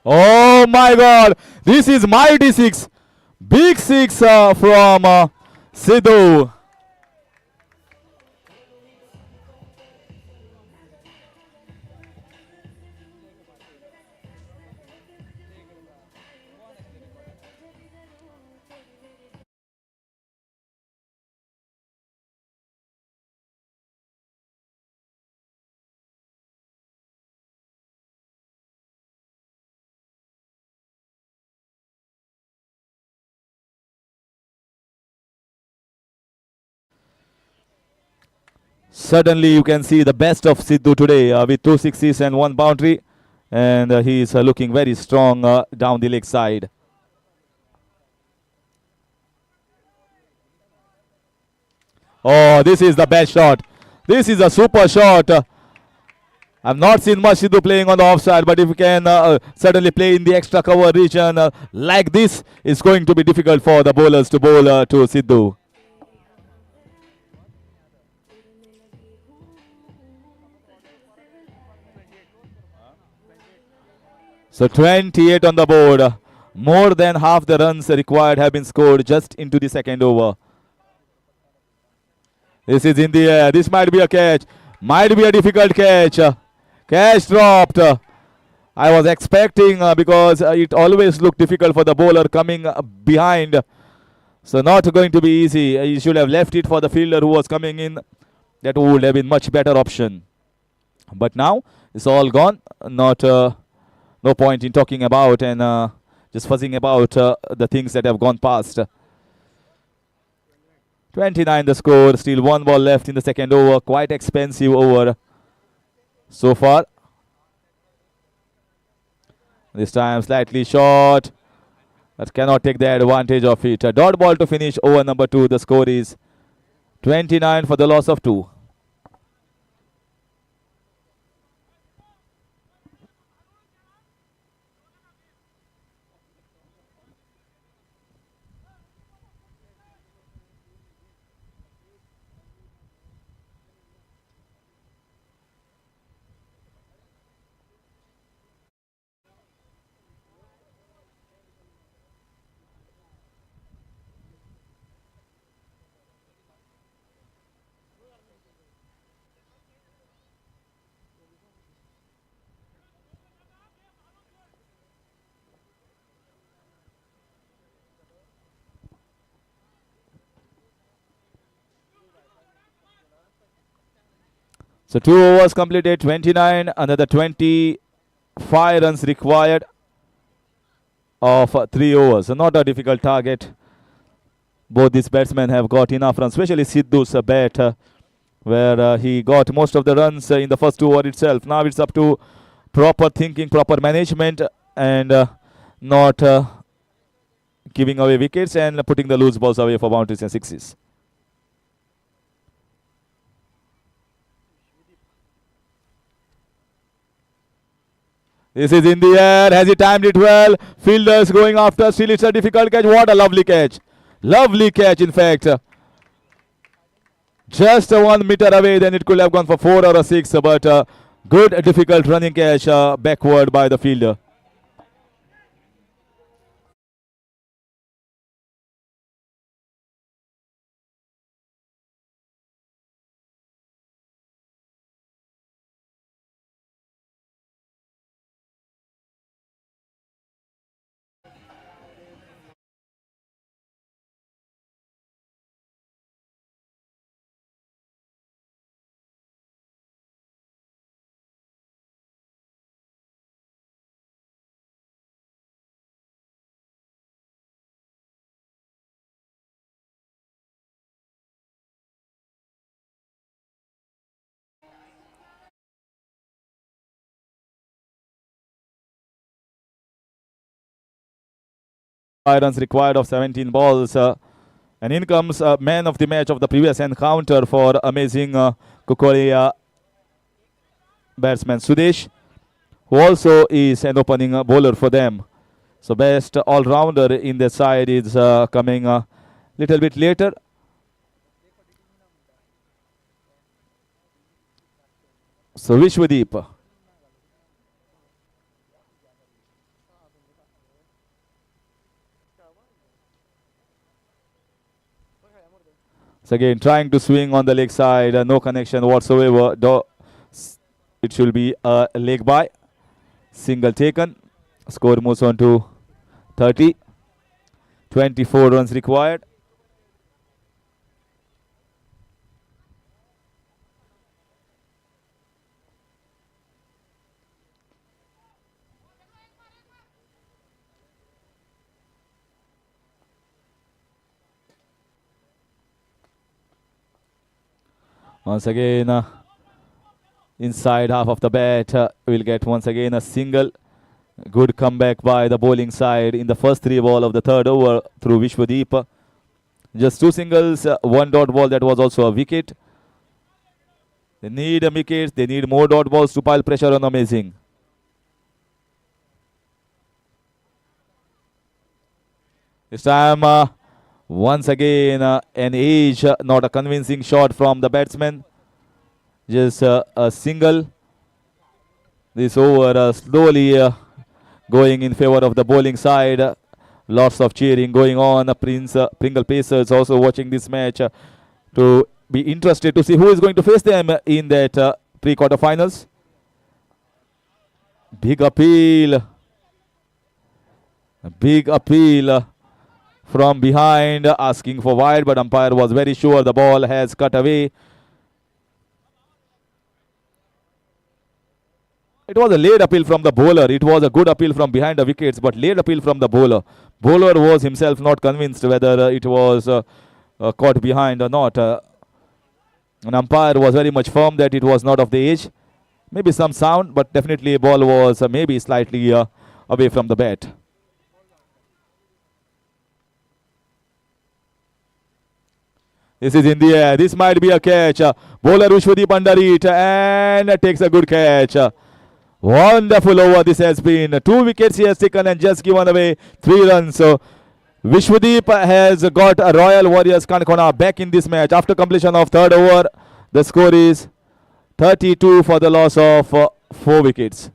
[SPEAKER 1] Oh my God! This is mighty six, big six from Sidhu. Suddenly, you can see the best of Sidhu today with two sixes and one boundary, and he is looking very strong down the leg side. Oh, this is the best shot. This is a super shot. I've not seen much Sidhu playing on the offside, but if you can suddenly play in the extra cover region like this, it's going to be difficult for the bowlers to bowl to Sidhu. So 28 on the board. More than half the runs required have been scored just into the second over. This is in the air. This might be a catch. Might be a difficult catch. Catch dropped. I was expecting because it always looked difficult for the bowler coming behind. So not going to be easy. He should have left it for the fielder who was coming in. That would have been much better option. But now it's all gone. Not no point in talking about and just fuzzing about the things that have gone past. 29 the score. Still one ball left in the second over. Quite expensive over so far. This time slightly short, but cannot take the advantage of it. A dot ball to finish over number 2. The score is 29 for the loss of 2. So 2 overs completed, 29, another 25 runs required of 3 overs. So not a difficult target. Both these batsmen have got enough runs, especially Sidhu's bat, where he got most of the runs in the first 2 overs itself. Now it's up to proper thinking, proper management, and not giving away wickets and putting the loose balls away for boundaries and sixes. This is in the air. Has he timed it well? Fielders going after. Still, it's a difficult catch. What a lovely catch. Lovely catch, in fact. Just 1 meter away, then it could have gone for 4 or a 6. But good, difficult running catch backward by the fielder. Runs required of 17 balls. And in comes man of the match of the previous encounter for amazing Kukoria batsman Sudesh, who also is an opening bowler for them. So best all-rounder in the side is coming a little bit later. So Vishwadeep. So again, trying to swing on the leg side, no connection whatsoever. It should be a leg by. Single taken. Score moves on to 30. 24 runs required. Once again, inside half of the bat, we'll get once again a single. Good comeback by the bowling side in the first 3 ball of the 3rd over through Vishwadeep. Just 2 singles, 1 dot ball that was also a wicket. They need a wicket, they need more dot balls to pile pressure on Amazing. This time, once again, an edge, not a convincing shot from the batsman. Just a single. This over slowly going in favor of the bowling side. Lots of cheering going on. Pringle Pacers also watching this match to be interested to see who is going to face them in that pre-quarter finals. Big appeal. Big appeal from behind, asking for wide, but umpire was very sure the ball has cut away. It was a late appeal from the bowler. It was a good appeal from behind the wickets, but late appeal from the bowler. Bowler was himself not convinced whether it was caught behind or not. An umpire was very much firm that it was not of the edge. Maybe some sound, but definitely a ball was maybe slightly away from the bat. This is in the air. This might be a catch. Bowler Vishwadeep under it and takes a good catch. Wonderful over this has been. 2 wickets he has taken and just given away 3 runs. So Vishwadeep has got a Royal Warriors Kankona back in this match. After completion of 3rd over, the score is 32 for the loss of 4 wickets.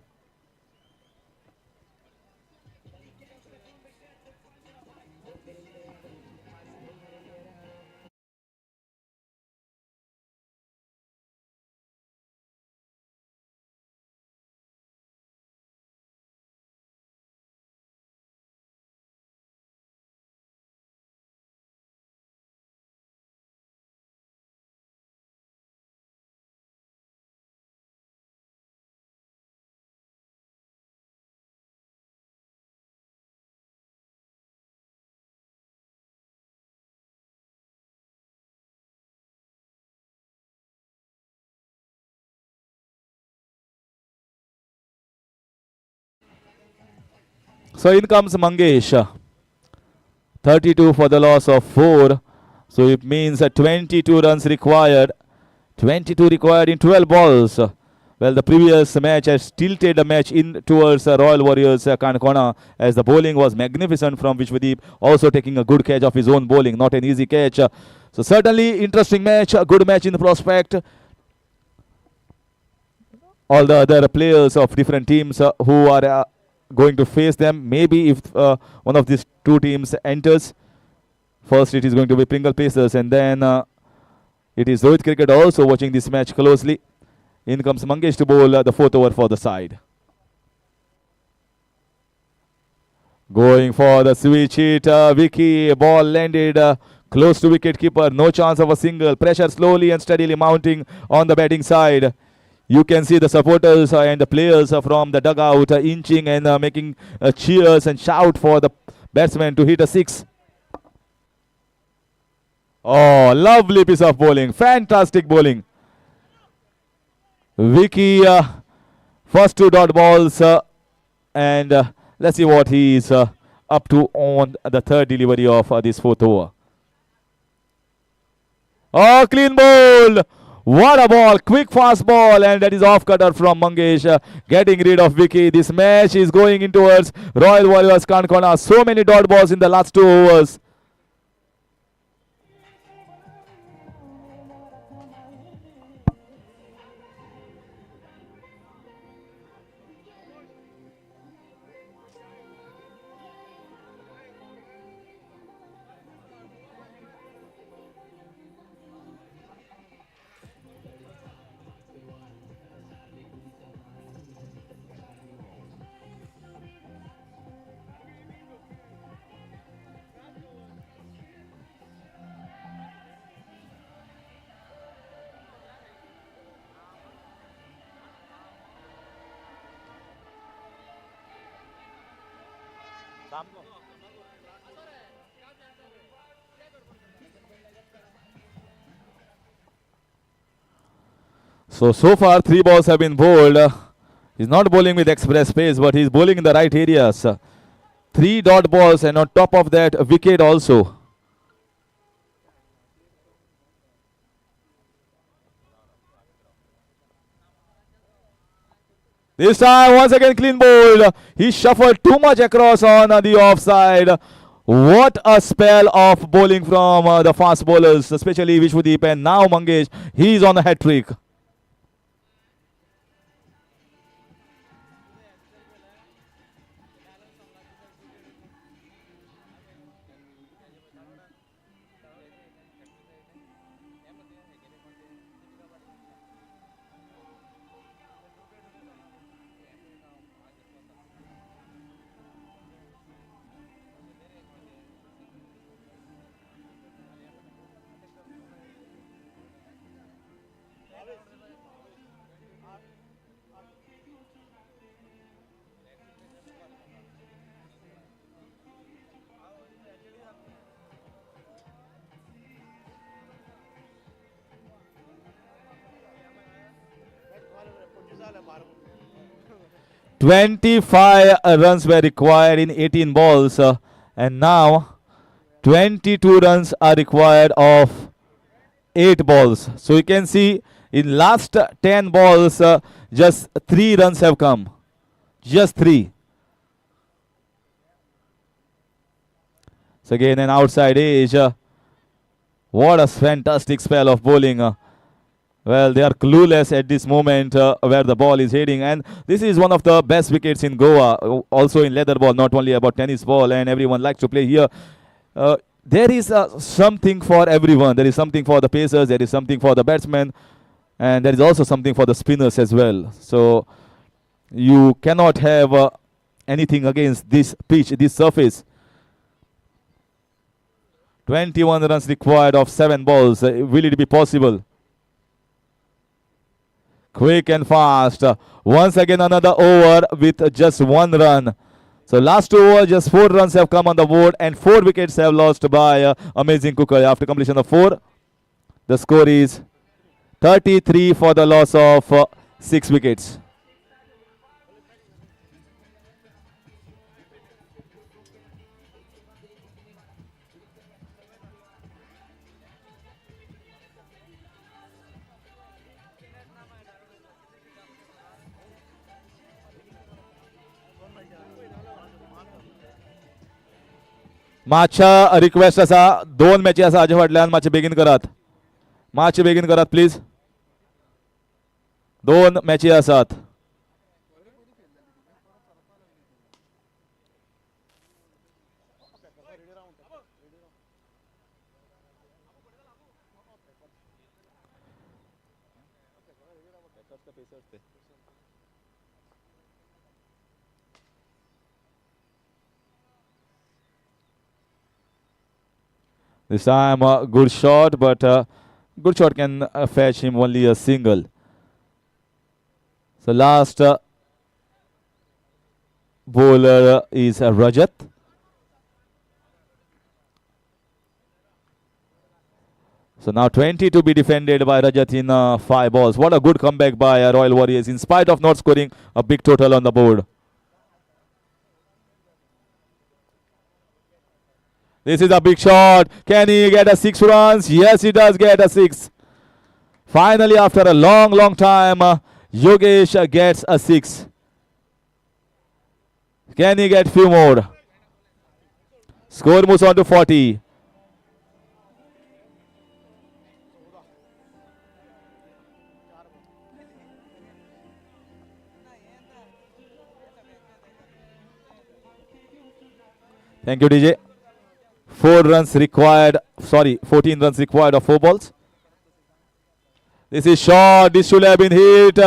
[SPEAKER 1] So in comes Mangesh. 32 for the loss of 4. So it means 22 runs required. 22 required in 12 balls. Well, the previous match has tilted the match in towards Royal Warriors Kankona, as the bowling was magnificent from Vishwadeep, also taking a good catch of his own bowling, not an easy catch. So certainly interesting match, a good match in the prospect. All the other players of different teams who are going to face them, maybe if one of these 2 teams enters. First it is going to be Pringle Pacers, and then it is Rohit Cricket also watching this match closely. In comes Mangesh to bowl the 4th over for the side. Going for the switch hit, Vicky, ball landed close to wicket keeper, no chance of a single. Pressure slowly and steadily mounting on the batting side. You can see the supporters and the players from the dugout inching and making cheers and shout for the batsman to hit a 6. Oh, lovely piece of bowling. Fantastic bowling. Vicky, first 2 dot balls, and let's see what he is up to on the 3rd delivery of this 4th over. Oh, clean ball. What a ball. Quick fast ball, and that is off cutter from Mangesh, getting rid of Vicky. This match is going in towards Royal Warriors Kankona. So many dot balls in the last 2 overs. So far 3 balls have been bowled. He's not bowling with express pace, but he's bowling in the right areas. 3 dot balls, and on top of that, a wicket also. This time, once again, clean bowled. He shuffled too much across on the offside. What a spell of bowling from the fast bowlers, especially Vishwadeep, and now Mangesh. He's on a hat trick.
[SPEAKER 4] झालं मार
[SPEAKER 1] 25 runs were required in 18 balls, and now 22 runs are required of 8 balls. So you can see in last 10 balls, just 3 runs have come. Just 3. So again an outside edge. What a fantastic spell of bowling. Well, they are clueless at this moment where the ball is heading, and this is one of the best wickets in Goa, also in leather ball, not only about tennis ball, and everyone likes to play here. There is something for everyone. There is something for the pacers, there is something for the batsmen, and there is also something for the spinners as well. So you cannot have anything against this pitch, this surface. 21 runs required of 7 balls. Will it be possible? Quick and fast. Once again another over with just 1 run. So last 2 overs, just 4 runs have come on the board, and 4 wickets have lost by Amazing Cooker. After completion of 4, the score is 33 for the loss of 6 wickets. मातशा request आसा 2 मॅची आसा हाजे फाटल्यान मातशें बेगीन करात मातशें बेगीन करात please 2 मॅची आसात This time a good shot, but good shot can fetch him only a single. So last bowler is Rajat. So now 20 to be defended by Rajat in 5 balls. What a good comeback by Royal Warriors in spite of not scoring a big total on the board. This is a big shot. Can he get a 6 runs? Yes, he does get a 6. Finally, after a long time, Yogesh gets a 6. Can he get few more? Score moves on to 40. Thank you, DJ. 4 runs required, 14 runs required of 4 balls. This is short, this should have been hit.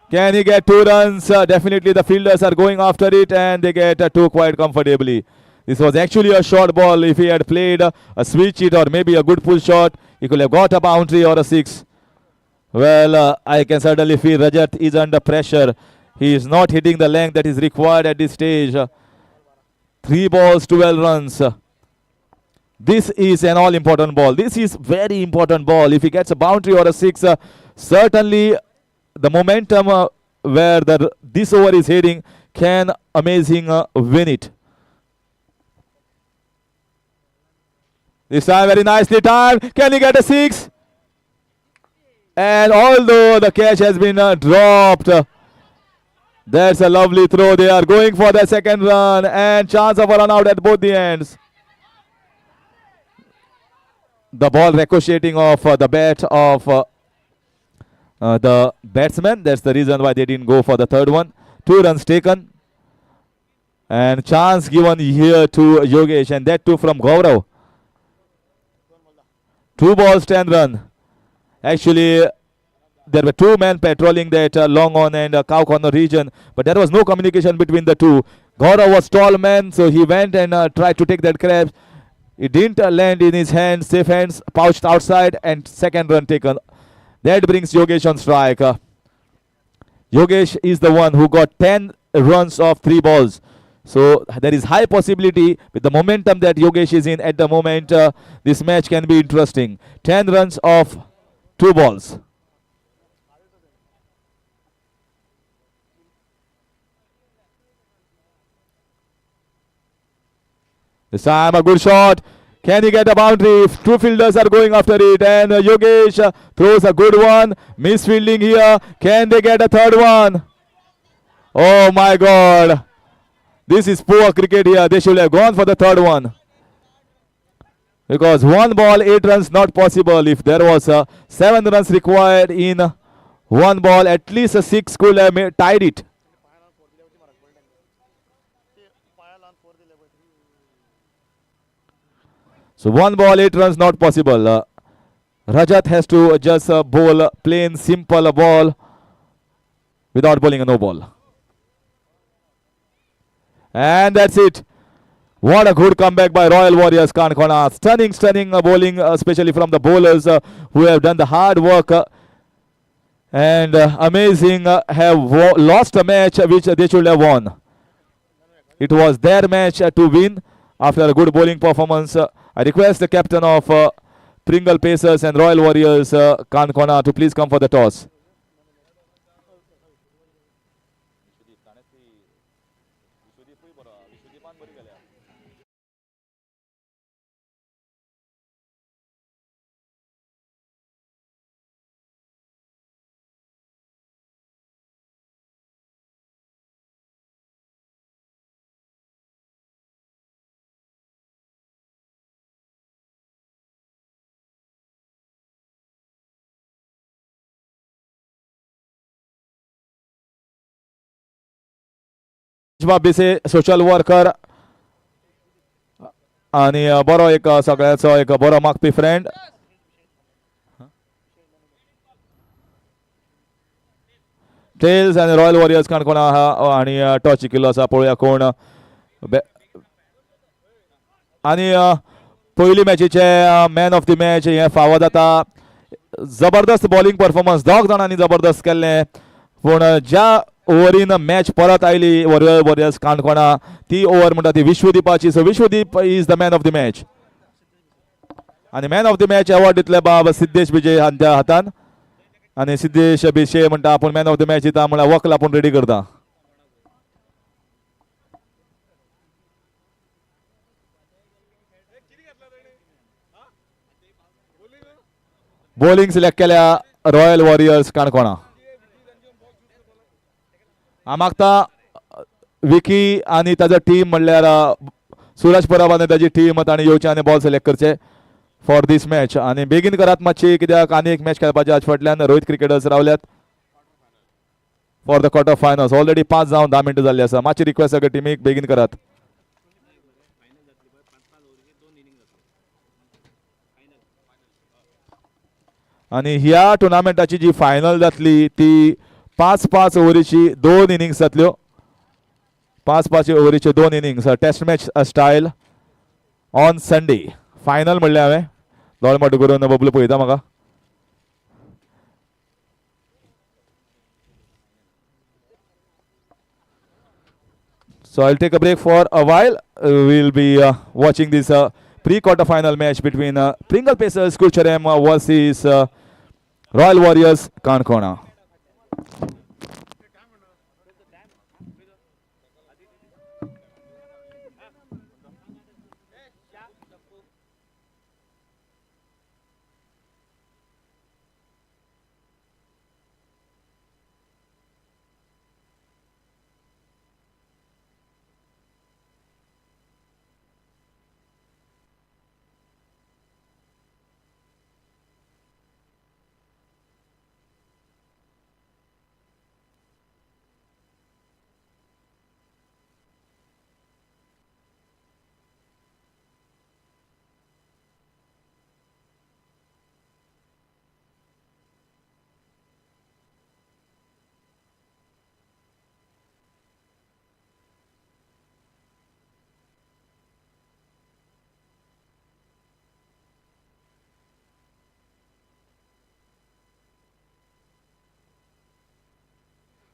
[SPEAKER 1] Can he get 2 runs? Definitely the fielders are going after it, and they get 2 quite comfortably. This was actually a short ball. If he had played a switch it or maybe a good pull shot, he could have got a boundary or a 6. Well, I can certainly feel Rajat is under pressure. He is not hitting the length that is required at this stage. 3 balls, 12 runs. This is an all important ball. This is very important ball. If he gets a boundary or a 6, certainly the momentum where this over is heading can amazing win it. This time very nicely timed. Can he get a 6? And although the catch has been dropped, that's a lovely throw. They are going for the second run and chance of a run out at both the ends. The ball ricocheting off the bat of the batsman. That's the reason why they didn't go for the third one. 2 runs taken. And chance given here to Yogesh, and that too from Gaurav. 2 balls, 10 run. Actually, there were 2 men patrolling that long on and cow corner region, but there was no communication between the two. Gaurav was tall man, so he went and tried to take that grab. It didn't land in his hands, safe hands, pouched outside, and second run taken. That brings Yogesh on strike. Yogesh is the one who got 10 runs off 3 balls. So there is high possibility with the momentum that Yogesh is in at the moment. This match can be interesting. 10 runs off 2 balls. This time a good shot. Can he get a boundary? 2 fielders are going after it, and Yogesh throws a good one. Misfielding here. Can they get a third one? Oh my God. This is poor cricket here. They should have gone for the third one. Because 1 ball, 8 runs not possible. If there was 7 runs required in 1 ball, at least a 6 could have tied it. So 1 ball, 8 runs not possible. Rajat has to just bowl plain, simple ball without bowling a no ball. And that's it. What a good comeback by Royal Warriors Kankhona. Stunning bowling, especially from the bowlers who have done the hard work. And amazing, have lost a match which they should have won. It was their match to win after a good bowling performance. I request the captain of Pringle Pacers and Royal Warriors Kankhona to please come for the toss. बेसे social worker आणि बरो एक सगळ्याचो एक बरो मागपी friend. Tales आणि royal Warriors काणकोणा आणि toss जिखिल्लो आसा. पळोवया कोण. आणि पयली मॅचीचे मॅन ऑफ द मॅच हे फावो जाता. जबरदस्त बॉलिंग परफॉर्मन्स 2 जाणांनी जबरदस्त केल्ले, पूण ज्या ओव्हरीन मॅच परत आयली रॉयल वॉरियर्स काणकोणा ती ओव्हर म्हणटा ती विश्वदीपाची. So Vishwadeep is the man of the match. आणि man of the match award दितले बाब सिद्धेश विजय हांच्या हातान. आणि सिद्धेश बिशे म्हणटा आपूण मॅन ऑफ द मॅच दिता म्हळ्यार वक्ल आपूण रेडी करता. बॉलिंग सिलेक्ट केल्या रॉयल वॉरियर्स काणकोणा. हांव मागता विकी आनी ताजो टीम म्हणल्यार सुरज परब आनी ताजी टीम ताणें येवचें आनी बॉल सिलेक्ट करचे फॉर दीस मॅच. आनी बेगीन करात मातशी, कित्याक आनी एक मॅच खेळपाचे आज फाटल्यान रोहित क्रिकेटर्स रावल्यात for the quarter finals. Already 5 जावन 10 मिनटां जाल्ली आसा. मातशी रिक्वेस्ट सगळे टिमीक बेगीन करात. आणि ह्या टुर्नामेंटाची जी फायनल जातली ती 5-5 ओव्हरीची 2 इनिंग्स जातल्यो. 5-5 ओव्हरीचे 2 innings test match style on Sunday. Final म्हणले हांवें. दोळमट करून बबलू पळयता म्हाका. So I'll take a break for a while. we'll be watching this pre-quarter final match between Pringle Pacers Curchorem versus Royal Warriors Kankona.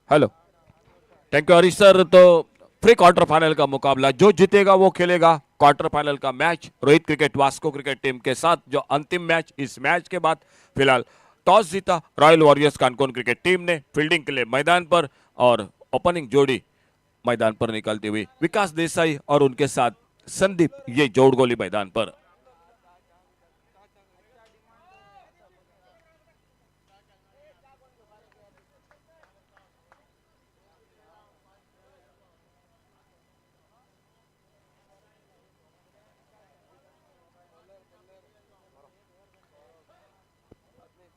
[SPEAKER 2] Hello, thank you Harish sir. तो pre quarter final का मुकाबला जो जीतेगा वो खेलेगा क्वार्टर फाइनल का match Rohit cricket Vasco cricket team के साथ, जो अंतिम मैच। इस मैच के बाद फिलहाल टॉस जीता royal Warriors Canacona cricket team ने फील्डिंग के लिए मैदान पर, और ओपनिंग जोड़ी मैदान पर निकलती हुई विकास देसाई और उनके साथ संदीप, ये जोड़ गोली मैदान पर।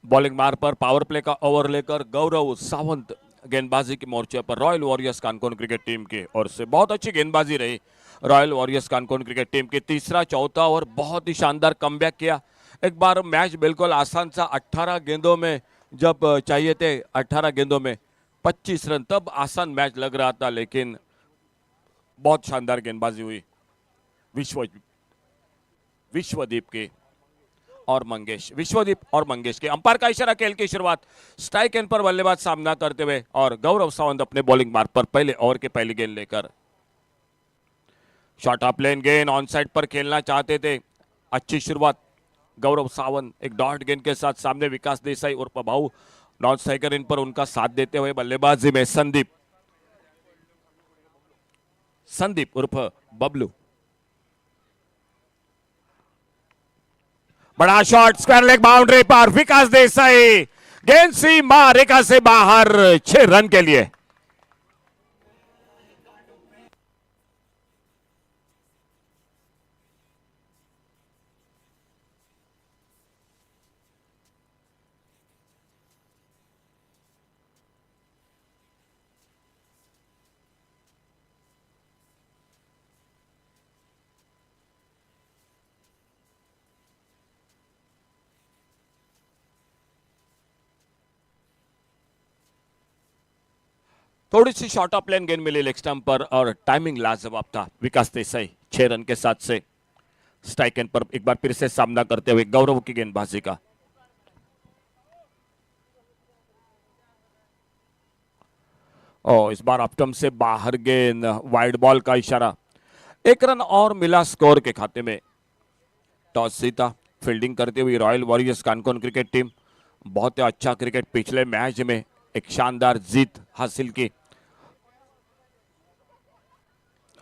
[SPEAKER 2] बॉलिंग मार पर पावर प्ले का ओवर लेकर गौरव सावंत गेंदबाजी के मोर्चे पर Royal Warriors Canacona cricket team की ओर से बहुत अच्छी गेंदबाजी रही royal Warriors Canacona cricket team की। तीसरा चौथा ओवर बहुत ही शानदार कमबैक किया। एक बार मैच बिल्कुल आसान सा, 18 गेंदों में जब चाहिए थे 18 गेंदों में 25 रन, तब आसान मैच लग रहा था, लेकिन बहुत शानदार गेंदबाजी हुई विश्वदीप की और मंगेश, विश्वदीप और मंगेश के। अंपायर का इशारा, खेल की शुरुआत स्ट्राइक एंड पर बल्लेबाज सामना करते हुए, और गौरव सावंत अपने बॉलिंग मार्ग पर पहले ओवर के पहली गेंद लेकर। शॉर्ट ऑफ लेन गेंद ऑन साइड पर खेलना चाहते थे। अच्छी शुरुआत गौरव सावंत एक डॉट गेंद के साथ सामने विकास देसाई उर्फ भाऊ नॉन स्ट्राइकर इन पर उनका साथ देते हुए बल्लेबाजी में संदीप उर्फ बबलू। बड़ा शॉट स्क्वायर लेग बाउंड्री पर विकास देसाई, गेंद सीमा रेखा से बाहर, 6 रन के लिए। थोड़ी सी शॉर्ट ऑफ लेन गेंद मिली लेग स्टंप पर, और टाइमिंग लाजवाब था विकास देसाई 6 रन के साथ से। स्ट्राइक एंड पर एक बार फिर से सामना करते हुए गौरव की गेंदबाजी का। और इस बार अपटम से बाहर गेंद, वाइड बॉल का इशारा। 1 रन और मिला स्कोर के खाते में। टॉस जीता फील्डिंग करते हुए royal Warriors Canacona cricket team. बहुत ही अच्छा क्रिकेट, पिछले मैच में एक शानदार जीत हासिल की।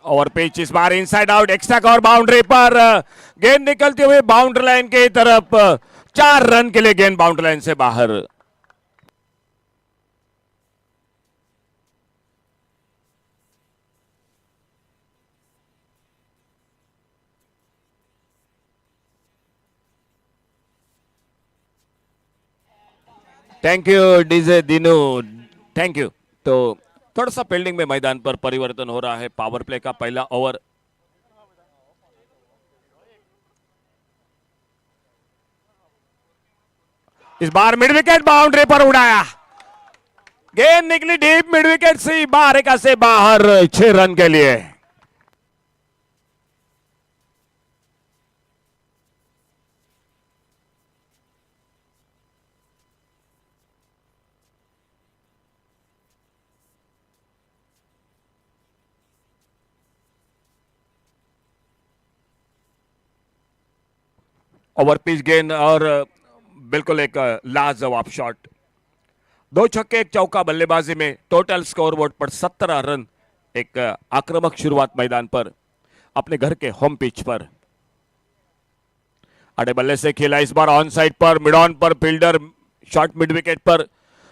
[SPEAKER 2] और पिच इस बार inside out, extra cover boundary पर, गेंद निकलती हुई बाउंड्री लाइन की तरफ, 4 रन के लिए गेंद बाउंड्री लाइन से बाहर। Thank you DJ Dinu, thank you. तो थोड़ा सा फील्डिंग में मैदान पर परिवर्तन हो रहा है। पावर प्ले का पहला ओवर इस बार मिड विकेट बाउंड्री पर उड़ाया, गेंद निकली डीप मिड विकेट से बाहर से बाहर, 6 रन के लिए। ओवर पिच गेंद और बिल्कुल एक लाजवाब शॉट। 2 छक्के 1 चौका बल्लेबाजी में टोटल स्कोरबोर्ड पर 17 रन। एक आक्रामक शुरुआत मैदान पर अपने घर के होम पिच पर। अड़े बल्ले से खेला इस बार ऑन साइड पर, मिड ऑन पर, फील्डर शॉट मिड विकेट पर।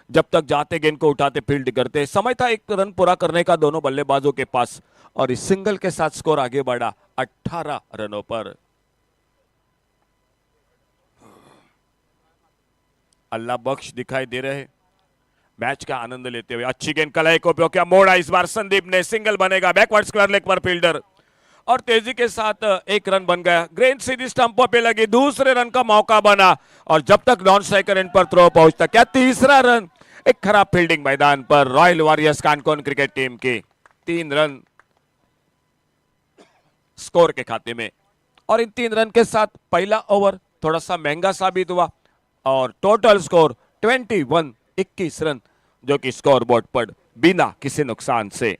[SPEAKER 2] जब तक जाते गेंद को उठाते फील्ड करते, समय था 1 रन पूरा करने का दोनों बल्लेबाजों के पास और इस सिंगल के साथ स्कोर आगे बढ़ा 18 रनों पर। अल्लाह बख्श दिखाई दे रहे, मैच का आनंद लेते हुए अच्छी गेंद कलाई को उपयोग किया, मोड़ा इस बार संदीप ने, सिंगल बनेगा, बैकवर्ड स्क्वायर लेग पर फील्डर और तेजी के साथ 1 रन बन गया। गेंद सीधी स्टंपों पे लगी, दूसरे रन का मौका बना और जब तक नॉन स्ट्राइकर एंड पर थ्रो पहुंचता, क्या तीसरा रन। एक खराब फील्डिंग मैदान पर Royal Warriors Canacona cricket team की। 3 रन स्कोर के खाते में और इन 3 रन के साथ पहला ओवर थोड़ा सा महंगा साबित हुआ और टोटल स्कोर 21 रन, जो कि स्कोर बोर्ड पर बिना किसी नुकसान से।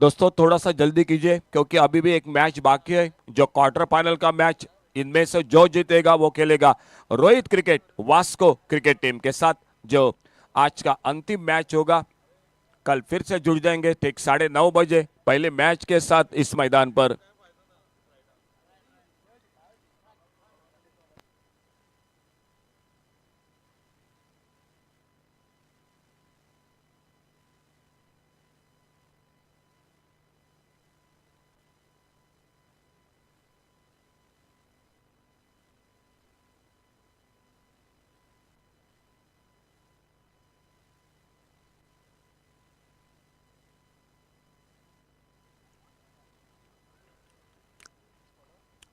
[SPEAKER 2] दोस्तों थोड़ा सा जल्दी कीजिए क्योंकि अभी भी एक मैच बाकी है, जो क्वार्टर फाइनल का मैच। इनमें से जो जीतेगा वो खेलेगा Rohit cricket Vasco cricket team के साथ, जो आज का अंतिम मैच होगा। कल फिर से जुड़ जाएंगे ठीक 9:30 बजे पहले मैच के साथ इस मैदान पर।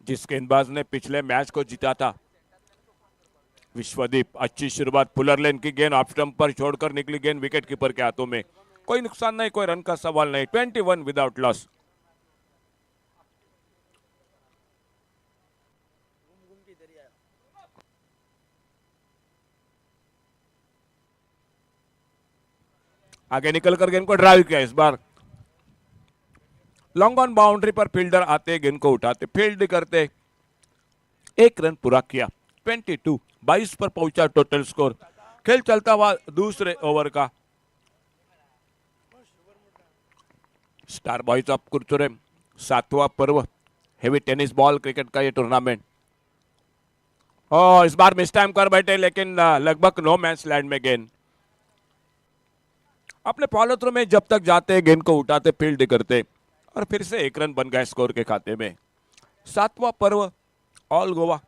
[SPEAKER 2] जिस गेंदबाज ने पिछले मैच को जीता था, विश्वदीप, अच्छी शुरुआत, पुलर लेन की गेंद ऑफ स्टंप पर छोड़कर निकली गेंद विकेट कीपर के हाथों में। कोई नुकसान नहीं, कोई रन का सवाल नहीं। 21 विदाउट लॉस। आगे निकलकर गेंद को ड्राइव किया, इस बार लॉन्ग ऑन बाउंड्री पर फील्डर आते गेंद को उठाते फील्ड करते 1 रन पूरा किया। 22 पर पहुंचा टोटल स्कोर। खेल चलता हुआ दूसरे ओवर का। स्टार बॉयज ऑफ कुरचोरेम 7वां पर्व हेवी टेनिस बॉल क्रिकेट का ये टूर्नामेंट। इस बार मिस टाइम कर बैठे, लेकिन लगभग नो मैच लैंड में गेंद अपने फॉलो थ्रू में जब तक जाते गेंद को उठाते फील्ड करते और फिर से 1 रन बन गया स्कोर के खाते में। 7वां पर्व all Goa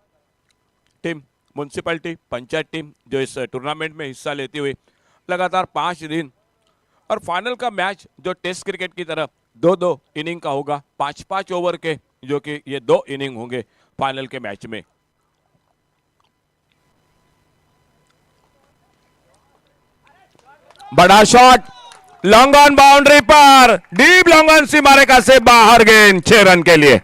[SPEAKER 2] team, municipality, panchayat team जो इस टूर्नामेंट में हिस्सा लेती हुई लगातार 5 दिन और फाइनल का मैच जो टेस्ट क्रिकेट की तरह 2-2 इनिंग का होगा, 5-5 ओवर के, जो कि ये 2 इनिंग होंगे फाइनल के मैच में। बड़ा शॉट लॉन्ग ऑन बाउंड्री पर, डीप लॉन्ग ऑन सीमारेखा से बाहर गेंद 6 रन के लिए।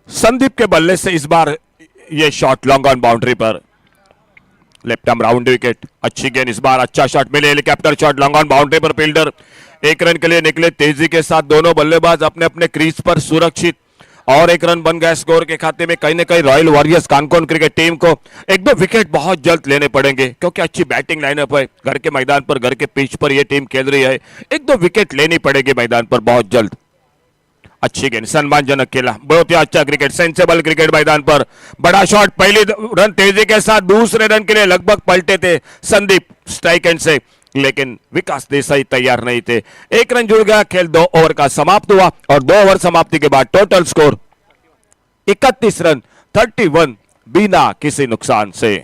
[SPEAKER 2] संदीप के बल्ले से इस बार ये शॉट लॉन्ग ऑन बाउंड्री पर, लेफ्ट आर्म राउंड विकेट। अच्छी गेंद इस बार, अच्छा शॉट मिले, helicopter shot long on boundary पर फील्डर 1 रन के लिए निकले तेजी के साथ। दोनों बल्लेबाज अपने अपने क्रीज पर सुरक्षित और 1 रन बन गया स्कोर के खाते में। कहीं ना कहीं royal Warriors Canacona cricket team को 1-2 विकेट बहुत जल्द लेने पड़ेंगे क्योंकि अच्छी बैटिंग लाइनअप है। घर के मैदान पर, घर के पिच पर यह टीम खेल रही है। 1-2 विकेट लेनी पड़ेगी मैदान पर बहुत जल्द। अच्छी गेंद, सम्मानजनक खेला, बहुत ही अच्छा क्रिकेट, सेंसेबल क्रिकेट मैदान पर। बड़ा शॉट, पहली रन तेजी के साथ, दूसरे रन के लिए लगभग पलटे थे संदीप स्ट्राइक एंड से, लेकिन विकास देसाई तैयार नहीं थे। 1 रन जुड़ गया। खेल 2 ओवर का समाप्त हुआ और 2 ओवर समाप्ति के बाद टोटल स्कोर 31 रन, 31 बिना किसी नुकसान से।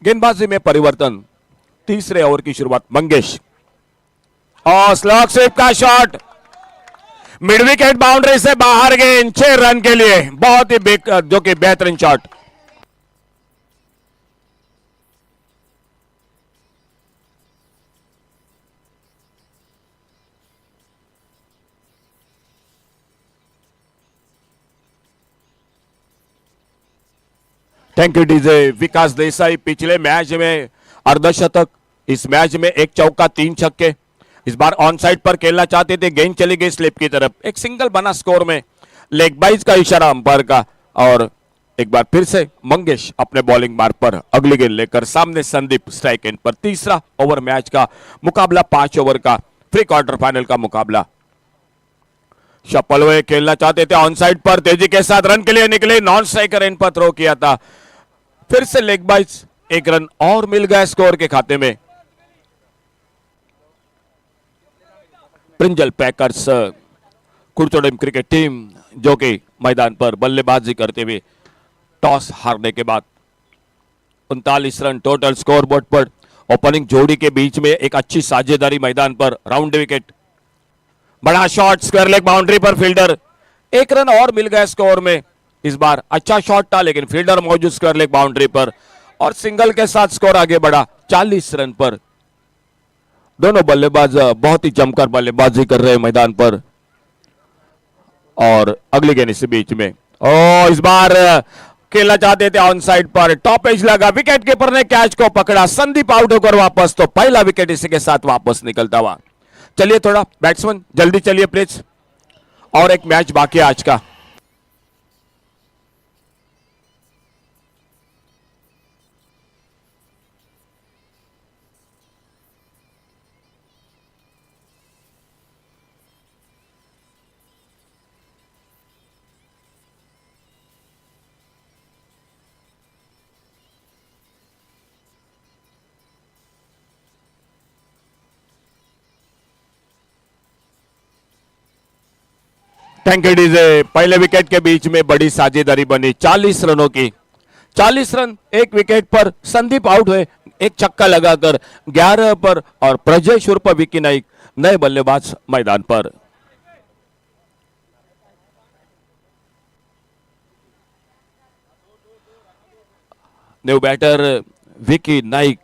[SPEAKER 2] गेंदबाजी में परिवर्तन। तीसरे ओवर की शुरुआत मंगेश और स्लॉग स्वीप का शॉट मिड विकेट बाउंड्री से बाहर गए 6 रन के लिए, बहुत ही जो कि बेहतरीन shot. Thank you DJ. Vikas Desai पिछले मैच में अर्धशतक, इस मैच में एक चौका 3 छक्के। इस बार ऑन साइड पर खेलना चाहते थे, गेंद चली गई स्लिप की तरफ, एक सिंगल बना स्कोर में, लेग बाइज का इशारा अंपायर का। और एक बार फिर से मंगेश अपने बॉलिंग मार्ग पर अगली गेंद लेकर सामने संदीप स्ट्राइक एंड पर। तीसरा ओवर मैच का मुकाबला, 5 ओवर का प्री क्वार्टर फाइनल का मुकाबला। शपलवे खेलना चाहते थे, ऑन साइड पर तेजी के साथ रन के लिए निकले, नॉन स्ट्राइकर एंड पर थ्रो किया था, फिर से लेग बाइज, 1 रन और मिल गया स्कोर के खाते में। Prinjal packers Curchorem cricket team जो कि मैदान पर बल्लेबाजी करते हुए टॉस हारने के बाद 39 रन टोटल स्कोर बोर्ड पर। ओपनिंग जोड़ी के बीच में एक अच्छी साझेदारी मैदान पर, राउंड विकेट, बड़ा शॉट स्क्वायर लेग बाउंड्री पर, फील्डर, 1 रन और मिल गया स्कोर में। इस बार अच्छा शॉट था लेकिन फील्डर मौजूद स्क्वायर लेग बाउंड्री पर और सिंगल के साथ स्कोर आगे बढ़ा 40 रन पर। दोनों बल्लेबाज बहुत ही जमकर बल्लेबाजी कर रहे हैं मैदान पर। और अगली गेंद इस बीच में, इस बार खेलना चाहते थे ऑन साइड पर, टॉप एज लगा, विकेट कीपर ने कैच को पकड़ा, संदीप आउट होकर वापस, तो पहला विकेट इसी के साथ वापस निकलता हुआ। चलिए थोड़ा बैट्समैन जल्दी चलिए प्लीज, और एक मैच बाकी है आज का। Thank you DJ. पहले विकेट के बीच में बड़ी साझेदारी बनी, 40 रनों की, 40 रन, 1 विकेट पर संदीप आउट हुए, एक छक्का लगाकर 11 पर, और प्रजेश उर्फ विकी नाइक नए बल्लेबाज मैदान पर। न्यू बैटर विकी नाइक,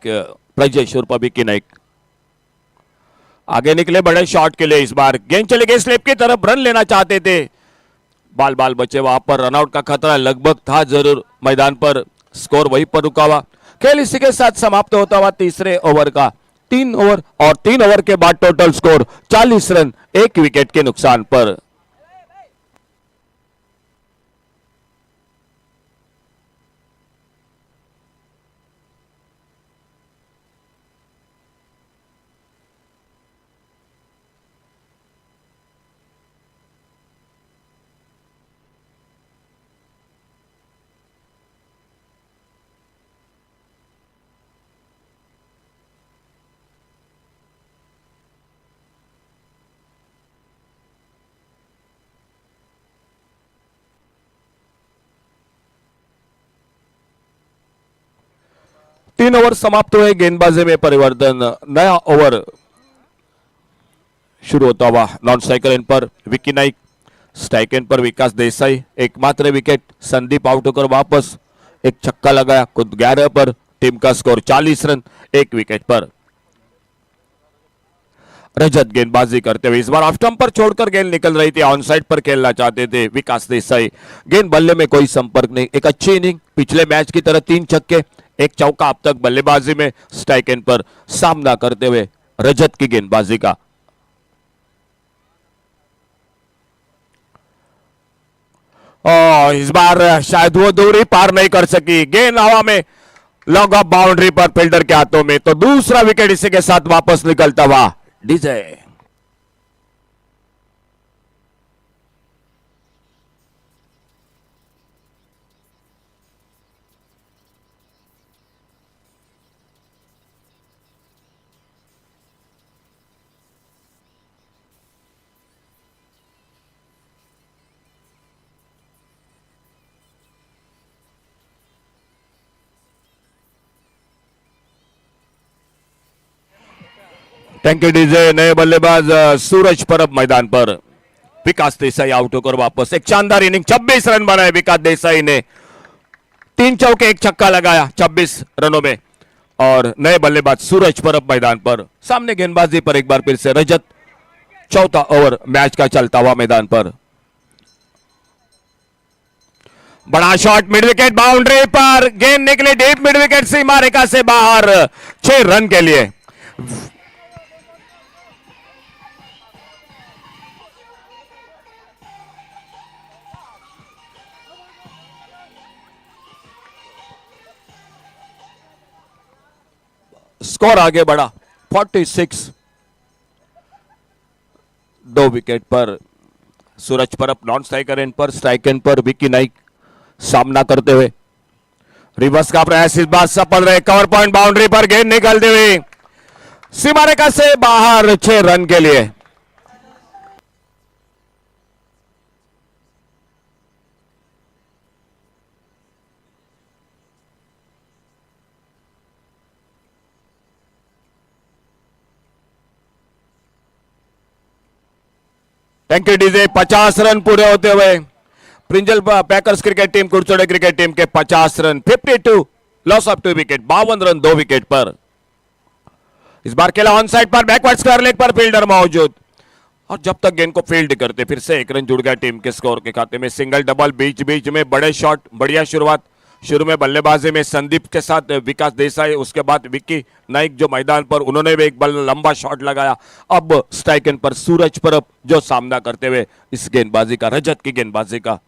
[SPEAKER 2] प्रजेश उर्फ विकी नाइक आगे निकले बड़े शॉट के लिए। इस बार गेंद चले गए स्लिप की तरफ, रन लेना चाहते थे, बाल बाल बचे, वहां पर रनआउट का खतरा लगभग था जरूर मैदान पर, स्कोर वहीं पर रुका हुआ। खेल इसी के साथ समाप्त होता हुआ तीसरे ओवर का, 3 ओवर और 3 ओवर के बाद टोटल स्कोर 40 रन 1 विकेट के नुकसान पर। तीन ओवर समाप्त हुए, गेंदबाजी में परिवर्तन, नया ओवर शुरू होता हुआ। नॉन स्ट्राइकर एंड पर विकी नाइक, स्ट्राइक एंड पर विकास देसाई, एकमात्र विकेट, संदीप आउट होकर वापस, एक छक्का लगाया, खुद 11 पर, टीम का स्कोर 40 रन 1 विकेट पर। रजत गेंदबाजी करते हुए, इस बार ऑफ स्टंप पर छोड़कर गेंद निकल रही थी, ऑन साइड पर खेलना चाहते थे विकास देसाई, गेंद बल्ले में कोई संपर्क नहीं, एक अच्छी इनिंग, पिछले मैच की तरह 3 छक्के, एक चौका अब तक बल्लेबाजी में स्ट्राइक एंड पर सामना करते हुए रजत की गेंदबाजी का। इस बार शायद वो दूरी पार नहीं कर सकी, गेंद हवा में लॉन्ग ऑफ बाउंड्री पर, फील्डर के हाथों में, तो दूसरा विकेट इसी के साथ वापस निकलता हुआ। DJ thank you DJ. नए बल्लेबाज सूरज परब मैदान पर। विकास देसाई आउट होकर वापस। एक शानदार इनिंग, 26 रन बनाए विकास देसाई ने, 3 चौके 1 छक्का लगाया 26 रनों में। और नए बल्लेबाज सूरज परब मैदान पर। सामने गेंदबाजी पर एक बार फिर से रजत। चौथा ओवर मैच का चलता हुआ मैदान पर। बड़ा शॉट मिड विकेट बाउंड्री पर, गेंद निकली डीप मिड विकेट सीमा रेखा से बाहर, 6 रन के लिए। स्कोर आगे बढ़ा 46। 2 विकेट पर सूरज परब नॉन स्ट्राइकर एंड पर, स्ट्राइक एंड पर विक्की नाइक सामना करते हुए। रिवर्स का प्रयास इस बार सफल रहे। कवर पॉइंट बाउंड्री पर गेंद निकलती हुई सीमा रेखा से बाहर, 6 रन के लिए। Thank you DJ. 50 रन पूरे होते हुए Prinjal Packers cricket team Curchorem cricket team के 50 run, 52 loss of 2 wicket, 52 run 2 wicket पर। इस बार खेला ऑन साइड पर, बैकवर्ड स्क्वायर लेग पर फील्डर मौजूद। और जब तक गेंद को फील्ड करते फिर से 1 रन जुड़ गया टीम के स्कोर के खाते में। सिंगल डबल, बीच बीच में बड़े शॉट, बढ़िया शुरुआत। शुरू में बल्लेबाजी में संदीप के साथ विकास देसाई, उसके बाद विक्की नाइक जो मैदान पर, उन्होंने भी एक बल लंबा शॉट लगाया। अब स्ट्राइक एंड पर सूरज परब जो सामना करते हुए इस गेंदबाजी का, रजत की गेंदबाजी का।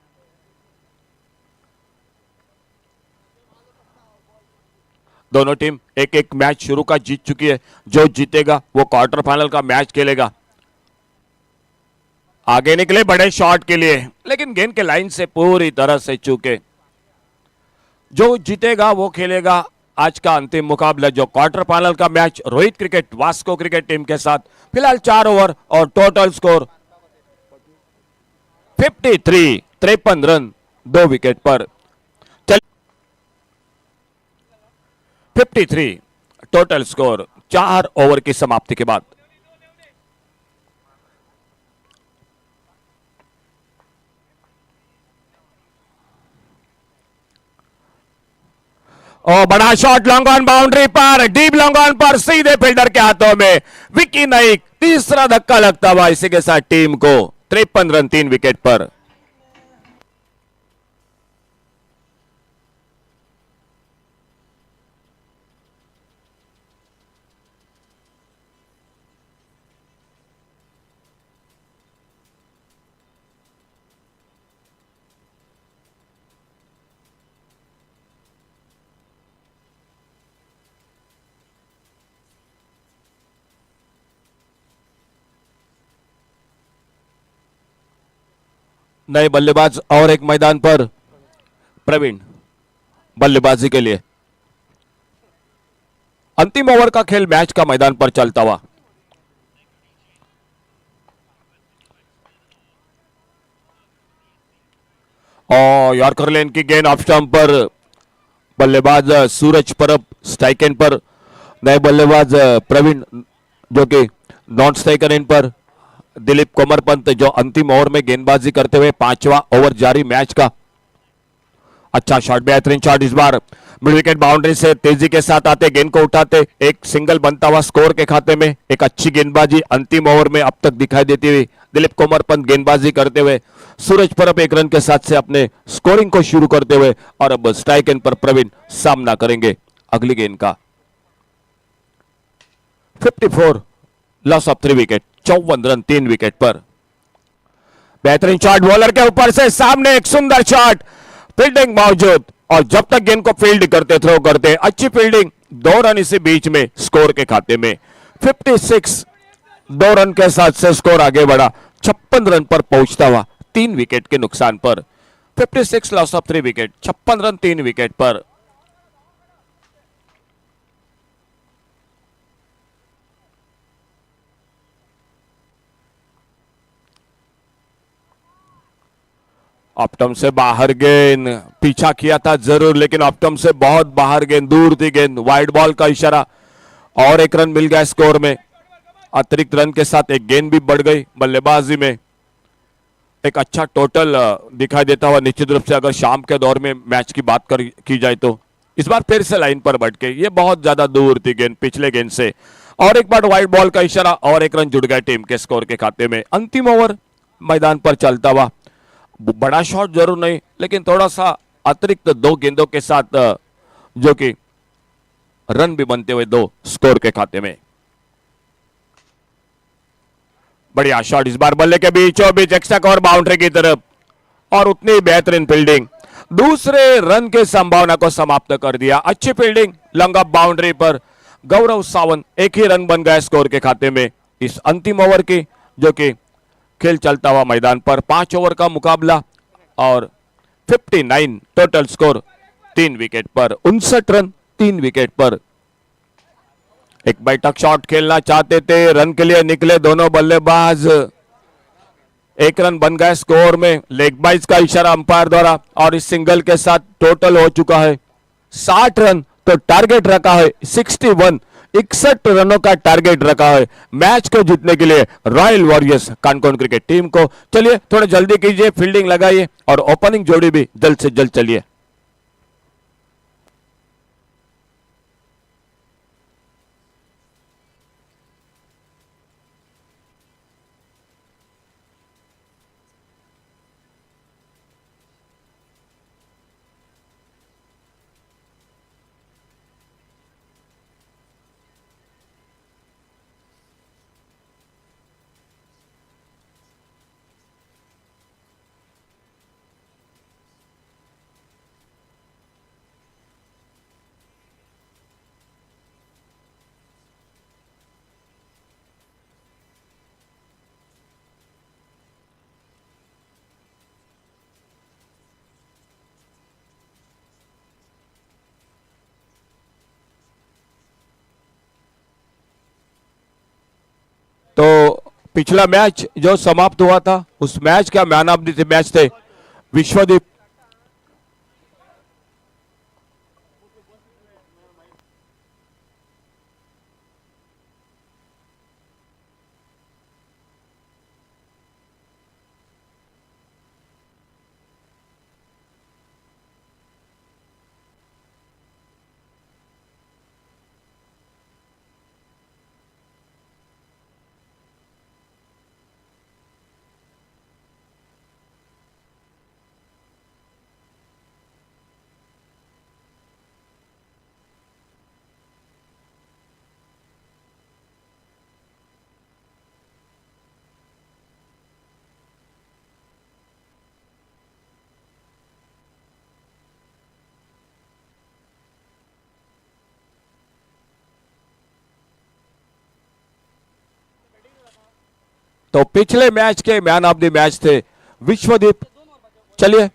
[SPEAKER 2] दोनों टीम एक एक मैच शुरू का जीत चुकी है। जो जीतेगा वो क्वार्टर फाइनल का मैच खेलेगा। आगे निकले बड़े शॉट के लिए, लेकिन गेंद के लाइन से पूरी तरह से चूके। जो जीतेगा वो खेलेगा आज का अंतिम मुकाबला, जो क्वार्टर फाइनल का match Rohit cricket Vasco cricket team के साथ। फिलहाल 4 ओवर और टोटल स्कोर 53, 53 रन 2 विकेट पर। 53 टोटल स्कोर 4 ओवर की समाप्ति के बाद। और बड़ा शॉट लॉन्ग ऑन बाउंड्री पर, डीप लॉन्ग ऑन पर, सीधे फील्डर के हाथों में। विक्की नाइक, तीसरा धक्का लगता हुआ इसी के साथ टीम को 53 रन 3 विकेट पर। नए बल्लेबाज और एक मैदान पर, प्रवीण बल्लेबाजी के लिए। अंतिम ओवर का खेल मैच का मैदान पर चलता हुआ। और यॉर्कर लेन की गेंद ऑफ स्टंप पर, बल्लेबाज सूरज परब स्ट्राइक एंड पर, नए बल्लेबाज प्रवीण जो कि नॉन स्ट्राइकर एंड पर, दिलीप कोमरपंत जो अंतिम ओवर में गेंदबाजी करते हुए 5वां ओवर जारी मैच का। अच्छा शॉट, बेहतरीन शॉट। इस बार मिड विकेट बाउंड्री से तेजी के साथ आते, गेंद को उठाते, एक सिंगल बनता हुआ स्कोर के खाते में। एक अच्छी गेंदबाजी अंतिम ओवर में अब तक दिखाई देती हुई दिलीप कोमरपंत गेंदबाजी करते हुए। सूरज परब 1 रन के साथ से अपने स्कोरिंग को शुरू करते हुए। और अब स्ट्राइक एंड पर प्रवीण सामना करेंगे अगली गेंद का। 54 loss of 3 wicket, 54 run 3 wicket पर। बेहतरीन शॉट बॉलर के ऊपर से, सामने एक सुंदर शॉट, फील्डिंग मौजूद। और जब तक गेंद को फील्ड करते, थ्रो करते, अच्छी फील्डिंग, 2 रन इसी बीच में स्कोर के खाते में। 56, 2 रन के साथ से स्कोर आगे बढ़ा 56 रन पर पहुंचता हुआ 3 विकेट के नुकसान पर। 56 loss of 3 wicket, 56 run 3 wicket पर। ऑप्टम से बाहर गेंद, पीछा किया था जरूर, लेकिन ऑप्टम से बहुत बाहर गेंद, दूर थी गेंद, वाइड बॉल का इशारा। और 1 रन मिल गया स्कोर में। अतिरिक्त रन के साथ एक गेंद भी बढ़ गई बल्लेबाजी में। एक अच्छा टोटल दिखाई देता हुआ निश्चित रूप से अगर शाम के दौर में मैच की बात की जाए तो। इस बार फिर से लाइन पर बढ़ के, ये बहुत ज्यादा दूर थी गेंद पिछले गेंद से, और एक बार वाइड बॉल का इशारा और एक रन जुड़ गए टीम के स्कोर के खाते में। अंतिम ओवर मैदान पर चलता हुआ, बड़ा शॉट जरूर नहीं लेकिन थोड़ा सा अतिरिक्त 2 गेंदों के साथ जो कि रन भी बनते हुए 2 स्कोर के खाते में। बढ़िया शॉट इस बार बल्ले के बीचों बीच एक्स्ट्रा कवर बाउंड्री की तरफ, और उतनी बेहतरीन फील्डिंग, दूसरे रन की संभावना को समाप्त कर दिया। अच्छी फील्डिंग लॉन्ग ऑफ बाउंड्री पर, गौरव सावंत, एक ही रन बन गया स्कोर के खाते में इस अंतिम ओवर की, जो कि खेल चलता हुआ मैदान पर 5 ओवर का मुकाबला और 59 टोटल स्कोर, 3 विकेट पर 59 रन 3 विकेट पर। एक बैठक शॉट खेलना चाहते थे, रन के लिए निकले दोनों बल्लेबाज, 1 रन बन गए स्कोर में, लेग बाइज का इशारा अंपायर द्वारा, और इस सिंगल के साथ टोटल हो चुका है 60 रन। तो टारगेट रखा है 61, 61 रनों का टारगेट रखा है मैच को जीतने के लिए royal Warriors Canacona cricket team को। चलिए थोड़ा जल्दी कीजिए, फील्डिंग लगाइए और ओपनिंग जोड़ी भी जल्द से जल्द चलिए। तो पिछला मैच जो समाप्त हुआ था उस मैच का मैन ऑफ द मैच थे विश्वदीप। तो पिछले मैच के मैन ऑफ द मैच थे विश्वदीप। चलिए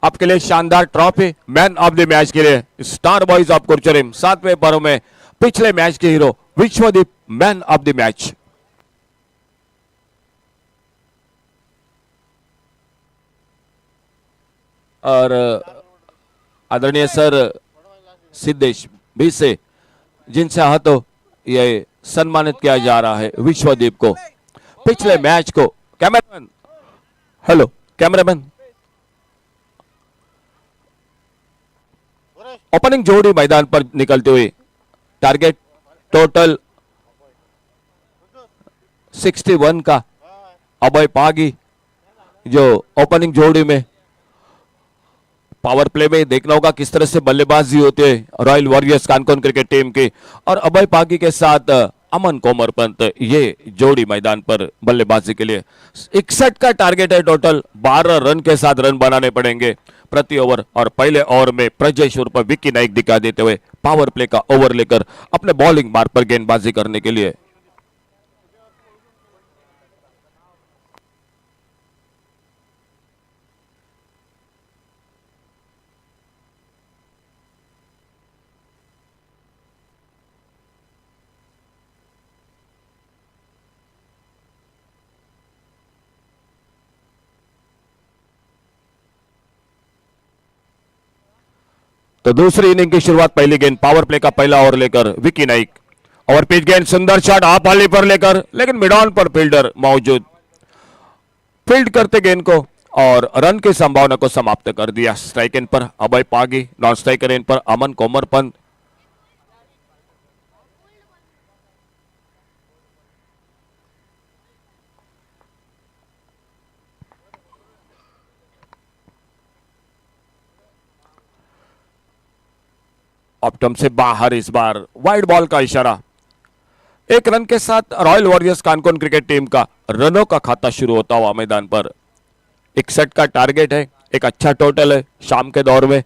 [SPEAKER 2] आपके लिए शानदार trophy man of the match के लिए स्टार बॉयज ऑफ कुरचरेम 7वें पर्व में पिछले मैच के hero Vishwadeep man of the match. और आदरणीय सर सिद्धेश भी से जिनसे हाथों ये सम्मानित किया जा रहा है विश्वदीप को। पिछले मैच को कैमरामैन, हेलो कैमरामैन, ओपनिंग जोड़ी मैदान पर निकलते हुए टारगेट टोटल 61 का अभय पागी, जो ओपनिंग जोड़ी में पावर प्ले में देखना होगा किस तरह से बल्लेबाजी होते हैं royal Warriors Canacona cricket team की, और अभय पागी के साथ अमन कोमर पंत, ये जोड़ी मैदान पर बल्लेबाजी के लिए 61 का टारगेट है टोटल। 12 रन के साथ रन बनाने पड़ेंगे प्रति ओवर, और पहले ओवर में प्रजेश उर्फ विक्की नाइक दिखा देते हुए पावर प्ले का ओवर लेकर अपने बॉलिंग मार्ग पर गेंदबाजी करने के लिए। तो दूसरी इनिंग की शुरुआत पहली गेंद पावर प्ले का पहला ओवर लेकर विक्की नाइक, और पिच गेंद सुंदर शॉट आप वाली पर लेकर, लेकिन मिड ऑन पर फील्डर मौजूद, फील्ड करते गेंद को और रन की संभावना को समाप्त कर दिया। स्ट्राइक एंड पर अभय पागी, नॉन स्ट्राइकर एंड पर अमन कोमरपंत। ऑप्टम से बाहर, इस बार वाइड बॉल का इशारा। एक रन के साथ royal Warriors Canacona cricket team का रनों का खाता शुरू होता हुआ मैदान पर। 61 का टारगेट है, एक अच्छा टोटल है। शाम के दौर में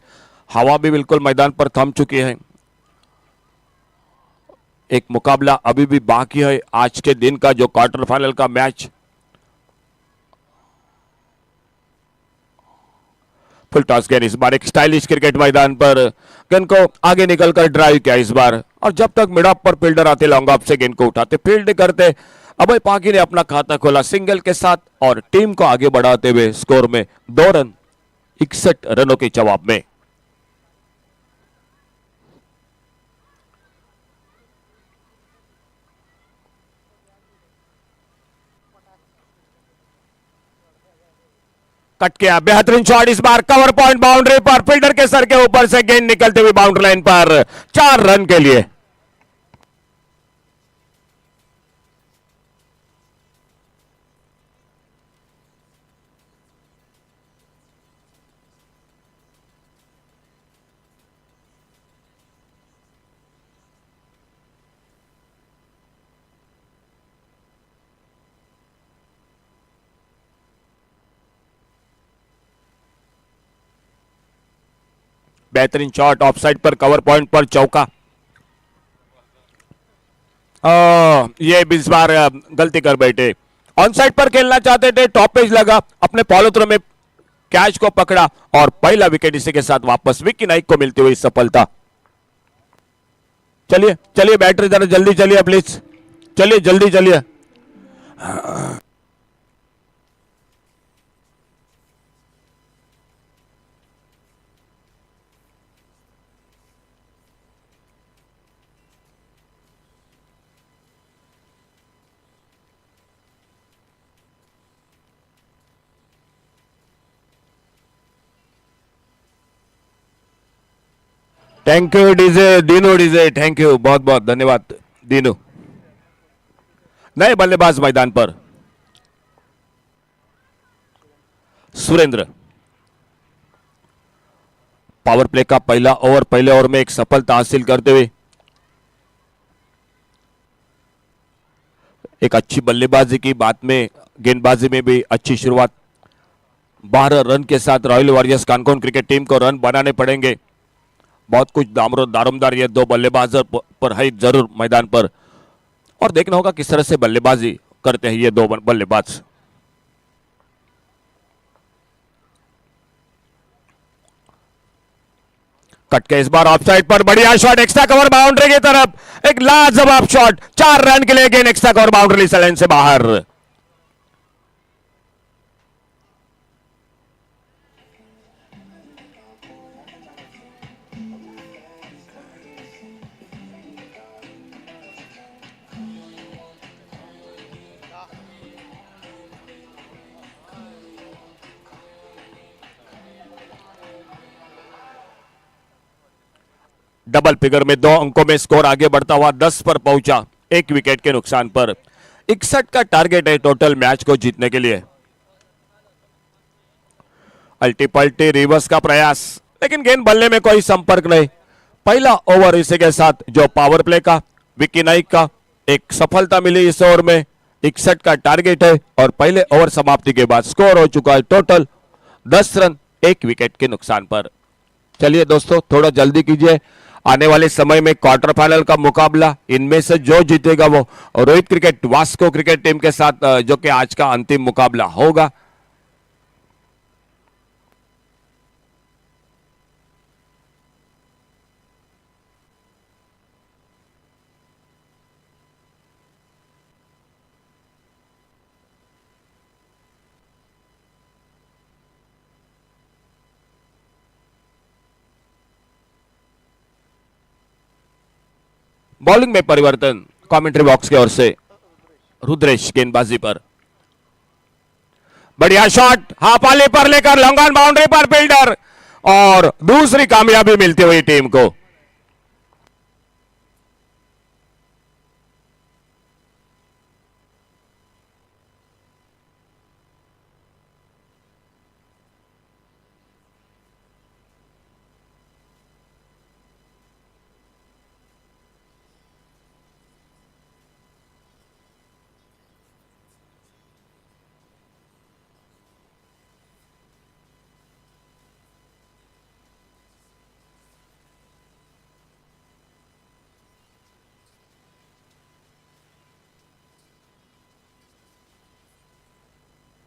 [SPEAKER 2] हवा भी बिल्कुल मैदान पर थम चुकी है। एक मुकाबला अभी भी बाकी है, आज के दिन का जो क्वार्टर फाइनल का मैच। फुल टॉस गेंद, इस बार एक स्टाइलिश क्रिकेट मैदान पर गेंद को आगे निकलकर ड्राइव किया इस बार, और जब तक मिड ऑफ पर फील्डर आते लॉन्ग ऑफ से गेंद को उठाते फील्ड करते अभय पागी ने अपना खाता खोला सिंगल के साथ और टीम को आगे बढ़ाते हुए स्कोर में 2 रन 61 रनों के जवाब में। कट किया, बेहतरीन शॉट, इस बार कवर पॉइंट बाउंड्री पर फील्डर के सर के ऊपर से गेंद निकलते हुए बाउंड्री लाइन पर 4 रन के लिए। बेहतरीन शॉट, ऑफ साइड पर कवर पॉइंट पर चौका। ये इस बार गलती कर बैठे, ऑन साइड पर खेलना चाहते थे, टॉप पेज लगा, अपने फॉलो थ्रो में कैच को पकड़ा और पहला विकेट इसी के साथ वापस विक्की नाइक को मिलती हुई सफलता। चलिए चलिए बैटर जरा जल्दी चलिए प्लीज, चलिए जल्दी चलिए। Thank you DJ, Dinu DJ, thank you, बहुत बहुत धन्यवाद दीनू। नए बल्लेबाज मैदान पर सुरेंद्र। पावर प्ले का पहला ओवर, पहले ओवर में एक सफलता हासिल करते हुए एक अच्छी बल्लेबाजी की बात में, गेंदबाजी में भी अच्छी शुरुआत। 12 रन के साथ royal Warriors Canacona cricket team को रन बनाने पड़ेंगे। बहुत कुछ दारोमदार ये 2 बल्लेबाज पर है जरूर मैदान पर, और देखना होगा किस तरह से बल्लेबाजी करते हैं ये 2 बल्लेबाज। कट के इस बार ऑफ साइड पर बढ़िया शॉट, एक्स्ट्रा कवर बाउंड्री की तरफ, एक लाजवाब शॉट, 4 रन के लिए गेंद एक्स्ट्रा कवर बाउंड्री लाइन से बाहर। डबल फिगर में 2 अंकों में स्कोर आगे बढ़ता हुआ 10 पर पहुंचा, 1 विकेट के नुकसान पर। 61 का टारगेट है टोटल मैच को जीतने के लिए। अल्टी पल्टी रिवर्स का प्रयास, लेकिन गेंद बल्ले में कोई संपर्क नहीं। पहला ओवर इसी के साथ जो पावर प्ले का विक्की नाइक का एक सफलता मिली इस ओवर में। 61 का टारगेट है और पहले ओवर समाप्ति के बाद स्कोर हो चुका है टोटल 10 रन 1 विकेट के नुकसान पर। चलिए दोस्तों थोड़ा जल्दी कीजिए, आने वाले समय में क्वार्टर फाइनल का मुकाबला, इनमें से जो जीतेगा वो Rohit cricket Vasco cricket team के साथ जो कि आज का अंतिम मुकाबला होगा। बॉलिंग में परिवर्तन, कमेंट्री बॉक्स की ओर से रुद्रेश गेंदबाजी पर बढ़िया शॉट हाफ वाली पर लेकर लॉन्ग ऑन बाउंड्री पर फील्डर और दूसरी कामयाबी मिलती हुई टीम को।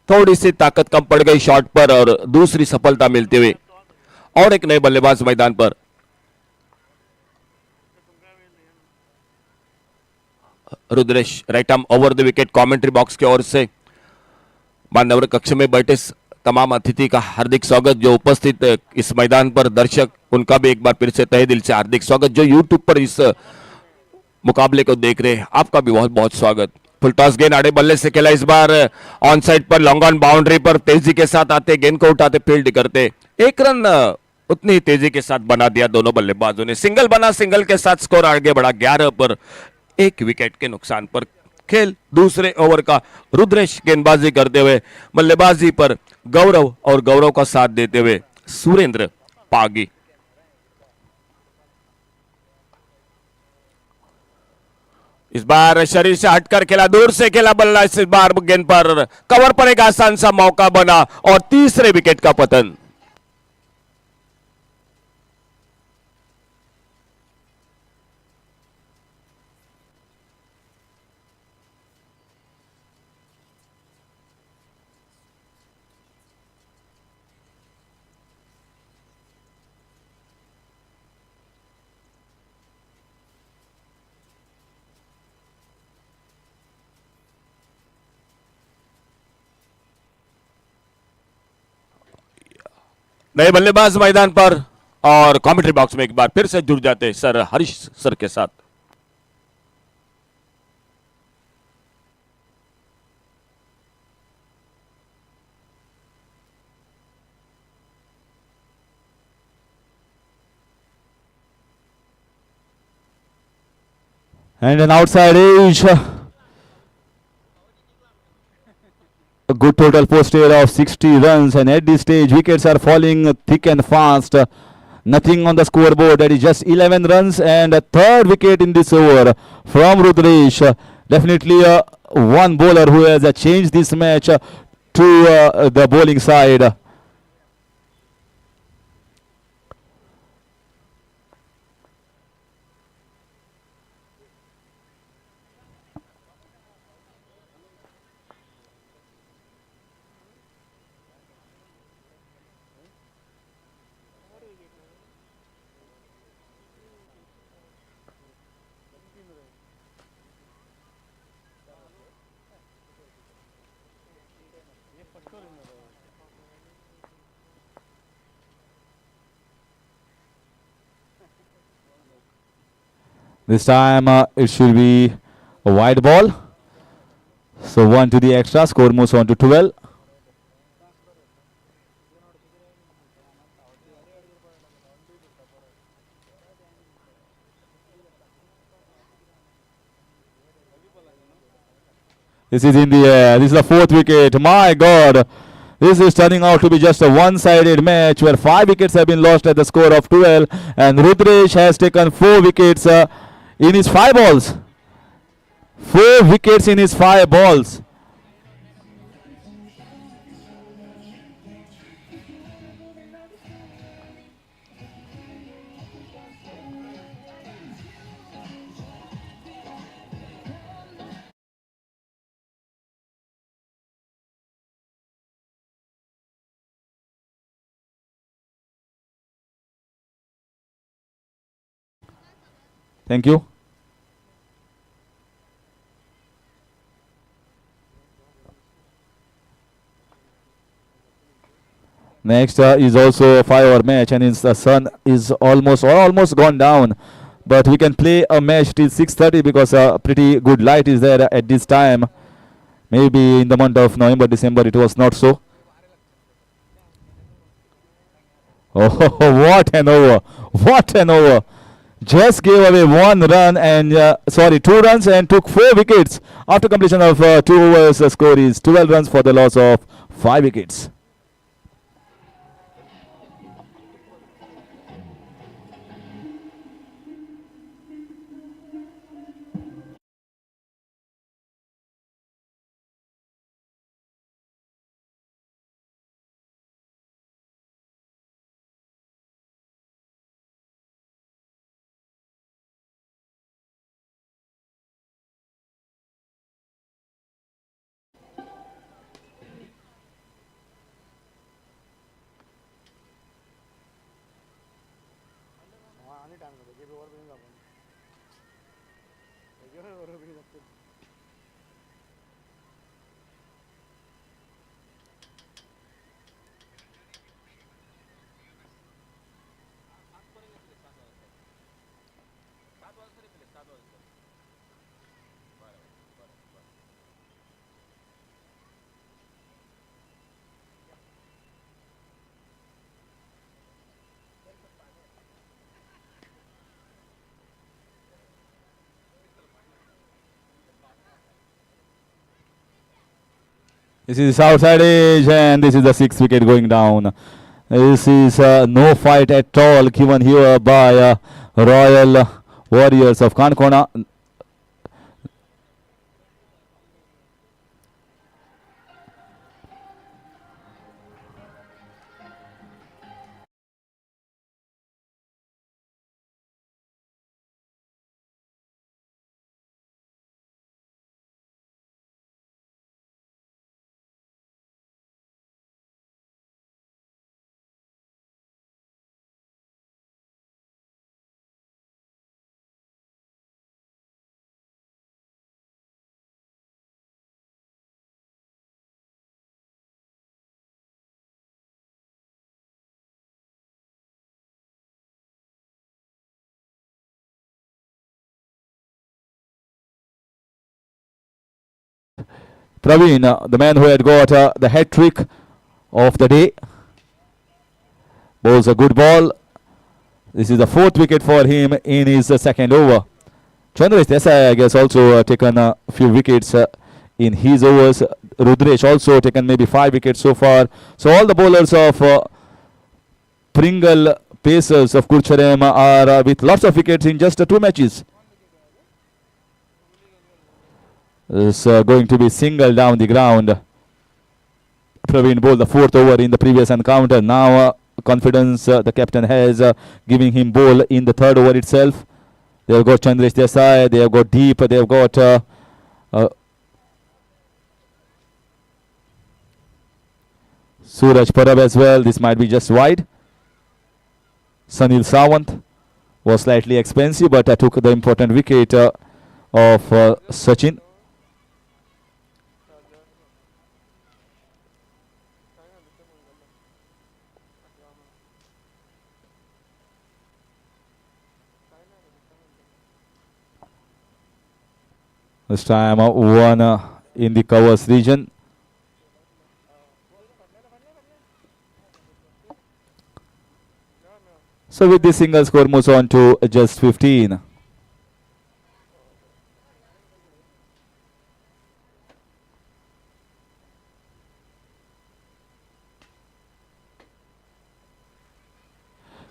[SPEAKER 2] थोड़ी सी ताकत कम पड़ गई शॉट पर और दूसरी सफलता मिलती हुई और एक नए बल्लेबाज मैदान पर। Rudresh right arm over the wicket commentary box की ओर से मान्यवर कक्ष में बैठे तमाम अतिथि का हार्दिक स्वागत। जो उपस्थित इस मैदान पर दर्शक उनका भी एक बार फिर से तहे दिल से हार्दिक स्वागत। जो यूट्यूब पर इस मुकाबले को देख रहे हैं आपका भी बहुत बहुत स्वागत। फुल टॉस गेंद आड़े बल्ले से खेला इस बार ऑन साइड पर लॉन्ग ऑन बाउंड्री पर तेजी के साथ आते गेंद को उठाते फील्ड करते एक रन उतनी ही तेजी के साथ बना दिया दोनों बल्लेबाजों ने। सिंगल बना, सिंगल के साथ स्कोर आगे बढ़ा 11 पर 1 विकेट के नुकसान पर। खेल दूसरे ओवर का रुद्रेश गेंदबाजी करते हुए बल्लेबाजी पर गौरव और गौरव का साथ देते हुए सुरेंद्र पागी। इस बार शरीर से हटकर खेला, दूर से खेला बल्ला, इस बार गेंद पर कवर पर एक आसान सा मौका बना और तीसरे विकेट का पतन। नए बल्लेबाज मैदान पर और कमेंट्री बॉक्स में एक बार फिर से जुड़ जाते सर हरीश सर के साथ।
[SPEAKER 1] And an outside edge. A good total posted of 60 runs, and at this stage wickets are falling thick and fast. Nothing on the scoreboard. That is just 11 runs and a third wicket in this over from Rudresh. Definitely one bowler who has changed this match to the bowling side. This time it should be a wide ball. So 1 to the extra. Score moves on to 12. This is in the air. This is the fourth wicket. My God. This is turning out to be just a one-sided match where 5 wickets have been lost at the score of 12. And Rudresh has taken 4 wickets in his 5 balls. 4 wickets in his 5 balls. Thank you. Next is also a 5-over match, and the sun is almost gone down. but we can play a match till 6:30 because pretty good light is there at this time. Maybe in the month of November, December, it was not so. Oh, what an over! What an over! Just gave away 1 run and sorry, 2 runs and took 4 wickets after completion of 2 overs. The score is 12 runs for the loss of 5 wickets.
[SPEAKER 4] आणि time लगेगा ये भी over भी नहीं लगेगा ये भी over भी नहीं लगते
[SPEAKER 1] This is outside edge and this is the 6th wicket going down. This is no fight at all given here by Royal Warriors of Kankona. Praveen, the man who had got the hat trick of the day, bowls a good ball. This is the 4th wicket for him in his second over. Chandresh Desai, I guess, also taken a few wickets in his overs. Rudresh also taken maybe 5 wickets so far. So all the bowlers of Pringle Pacers of Curchorem are with lots of wickets in just 2 matches. Is going to be single down the ground. Praveen bowled the 4th over in the previous encounter. Now confidence the captain has giving him bowl in the 3rd over itself. They have got Chandresh Desai, they have got Deep, they have got Suraj Parab as well. This might be just wide. Sunil Sawant was slightly expensive, but took the important wicket of Sachin. This time one in the covers region. So with this single score moves on to just 15.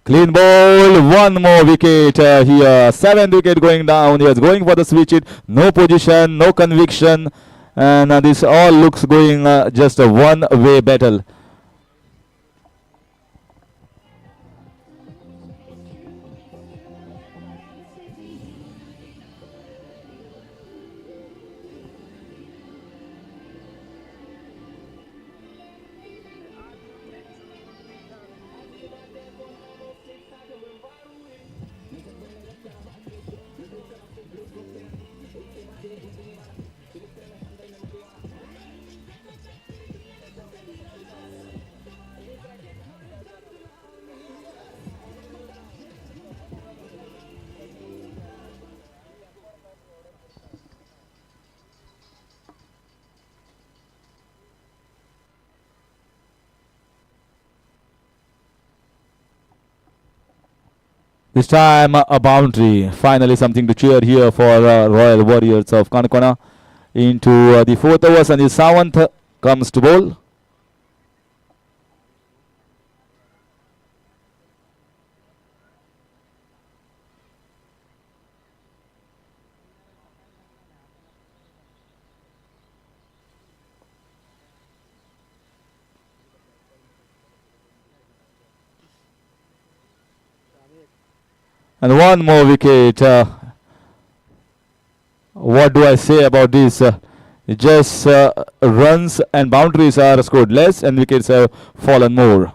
[SPEAKER 1] Clean ball, 1 more wicket here. 7th wicket going down. He was going for the switch it. No position, no conviction. And this all looks going just a one-way battle. This time a boundary. Finally something to cheer here for Royal Warriors of Kanakona. Into the fourth overs and the seventh comes to bowl. And one more wicket. What do I say about this? Just runs and boundaries are scored less and wickets have fallen more.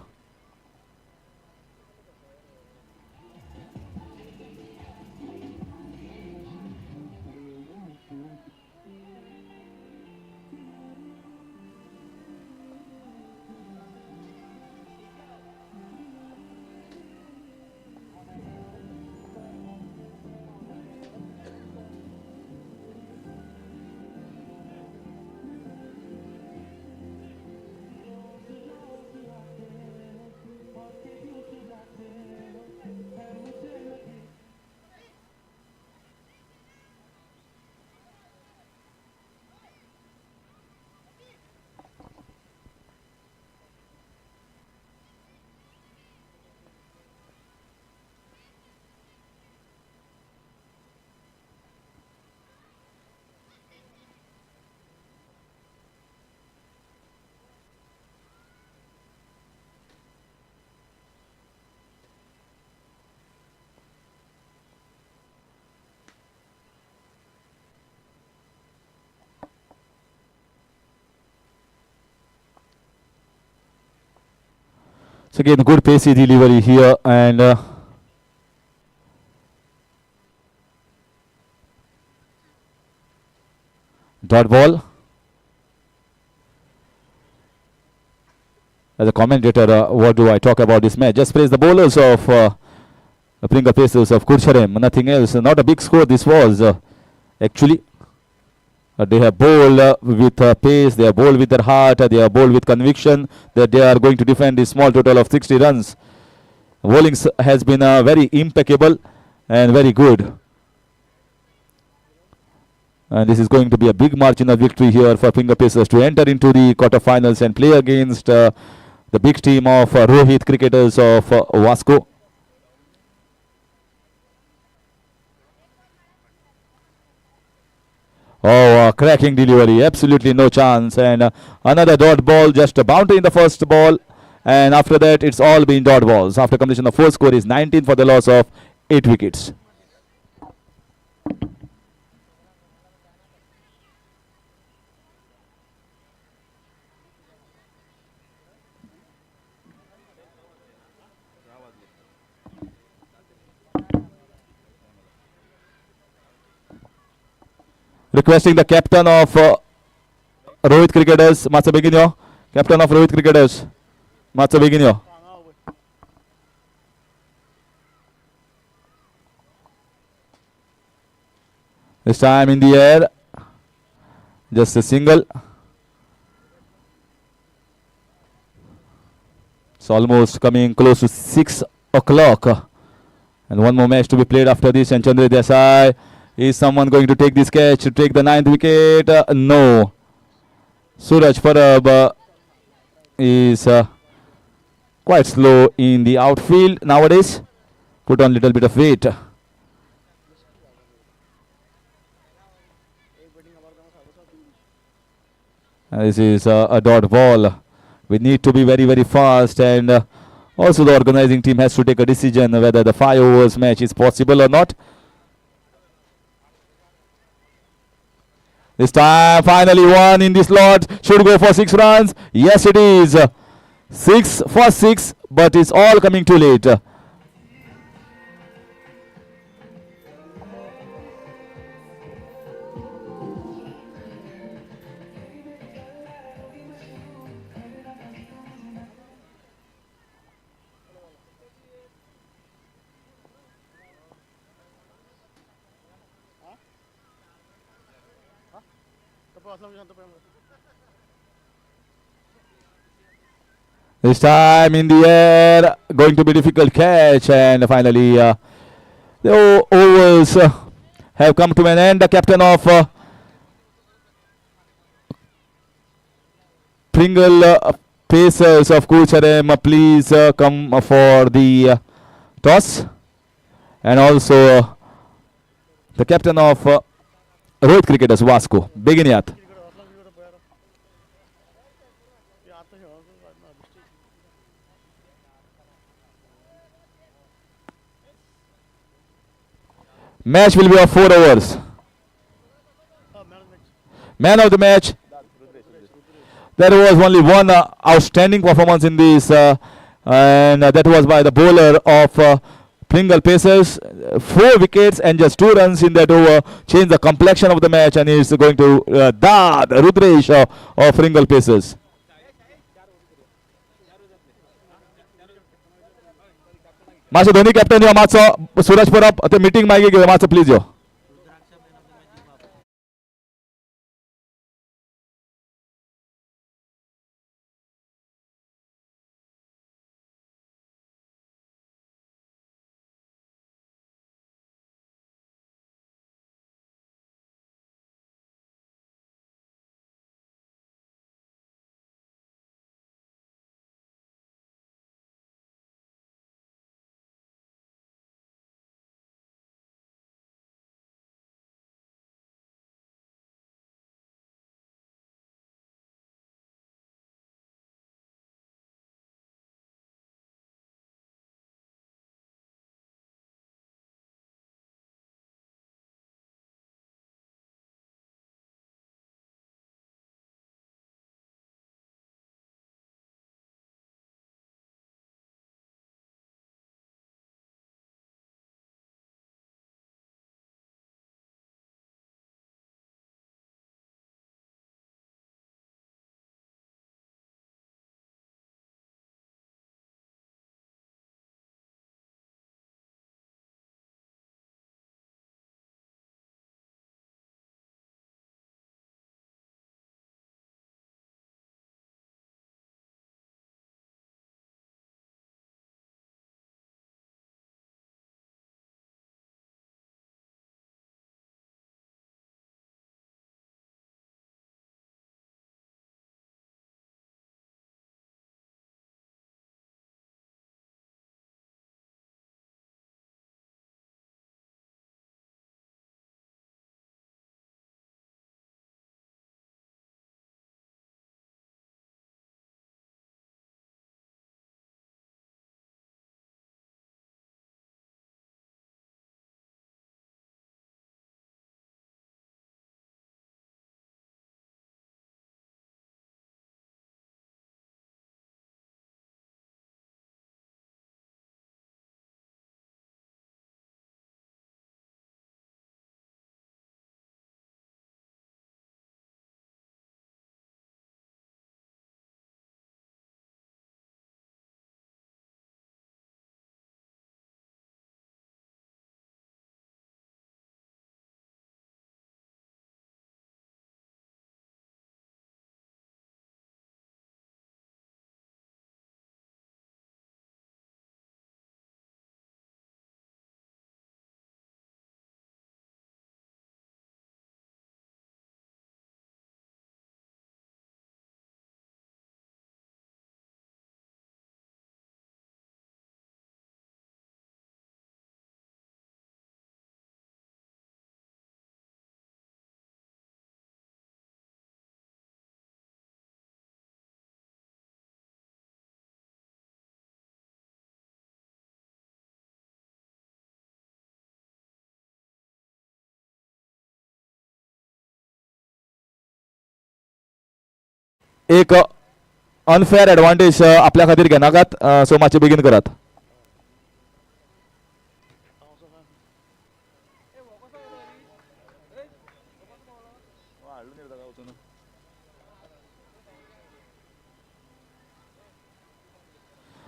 [SPEAKER 1] So again, good pacey delivery here and dot ball. As a commentator, what do I talk about this match? Just praise the bowlers of the Pringa Pacers of Curchorem, nothing else. Not a big score this was actually. They have bowled with pace, they have bowled with their heart, they have bowled with conviction that they are going to defend a small total of 60 runs. Bowling has been very impeccable and very good. And this is going to be a big margin of victory here for Pringa Pacers to enter into the quarterfinals and play against the big team of Rohit cricketers of Vasco. Oh, cracking delivery, absolutely no chance. And another dot ball, just a boundary in the first ball. And after that, it's all been dot balls. After completion, the fourth score is 19 for the loss of 8 wickets. Requesting the captain of Rohit cricketers, Matsa Beginio. Captain of Rohit cricketers, Matsa Beginio. This time in the air, just a single. It's almost coming close to 6 o'clock. And one more match to be played after this. And Chandra Desai. Is someone going to take this catch to take the 9th wicket? No. Suraj Parab is quite slow in the outfield nowadays. Put on a little bit of weight. This is a dot ball. We need to be very, very fast, and also the organizing team has to take a decision whether the 5 overs match is possible or not. This time, finally one in this slot. Should go for 6 runs. Yes, it is. 6 for 6, but it's all coming too late. This time in the air, going to be difficult catch, and finally The overs have come to an end. The captain of Pringle Pacers of Curchorem, please come for the toss. And also the captain of Rohit Cricketers, Vasco. Begin yet. Match will be of 4 overs. Man of the match. There was only one outstanding performance in this, and that was by the bowler of Pringle Pacers. 4 wickets and just 2 runs in that over. Changed the complexion of the match, and is going to Dad Rudresh of Pringle Pacers. मासे दोन्ही captain यो macho सूरज परब ते meeting मागे घेऊ macho please यो एक unfair advantage आपल्या खातीर घेनाकात सो मातशें बेगीन करात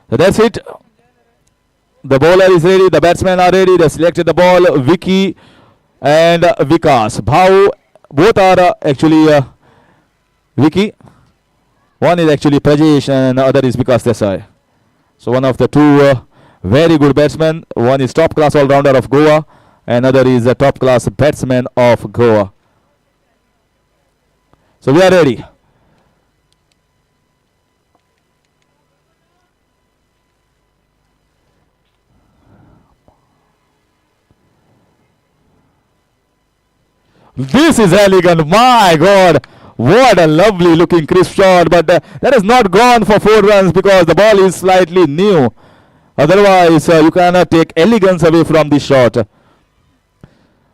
[SPEAKER 1] So that's it. The bowler is ready, the batsmen are ready, they selected the ball. Vicky and Vikas. Bhau, both are actually Vicky. One is actually Prajesh and the other is Vikas Desai. So one of the two Very good batsman. One is top class all-rounder of Goa. Another is a top class batsman of Goa. So we are ready. This is elegant. My God. What a lovely looking crisp shot. But that has not gone for 4 runs because the ball is slightly new. Otherwise, you cannot take elegance away from this shot.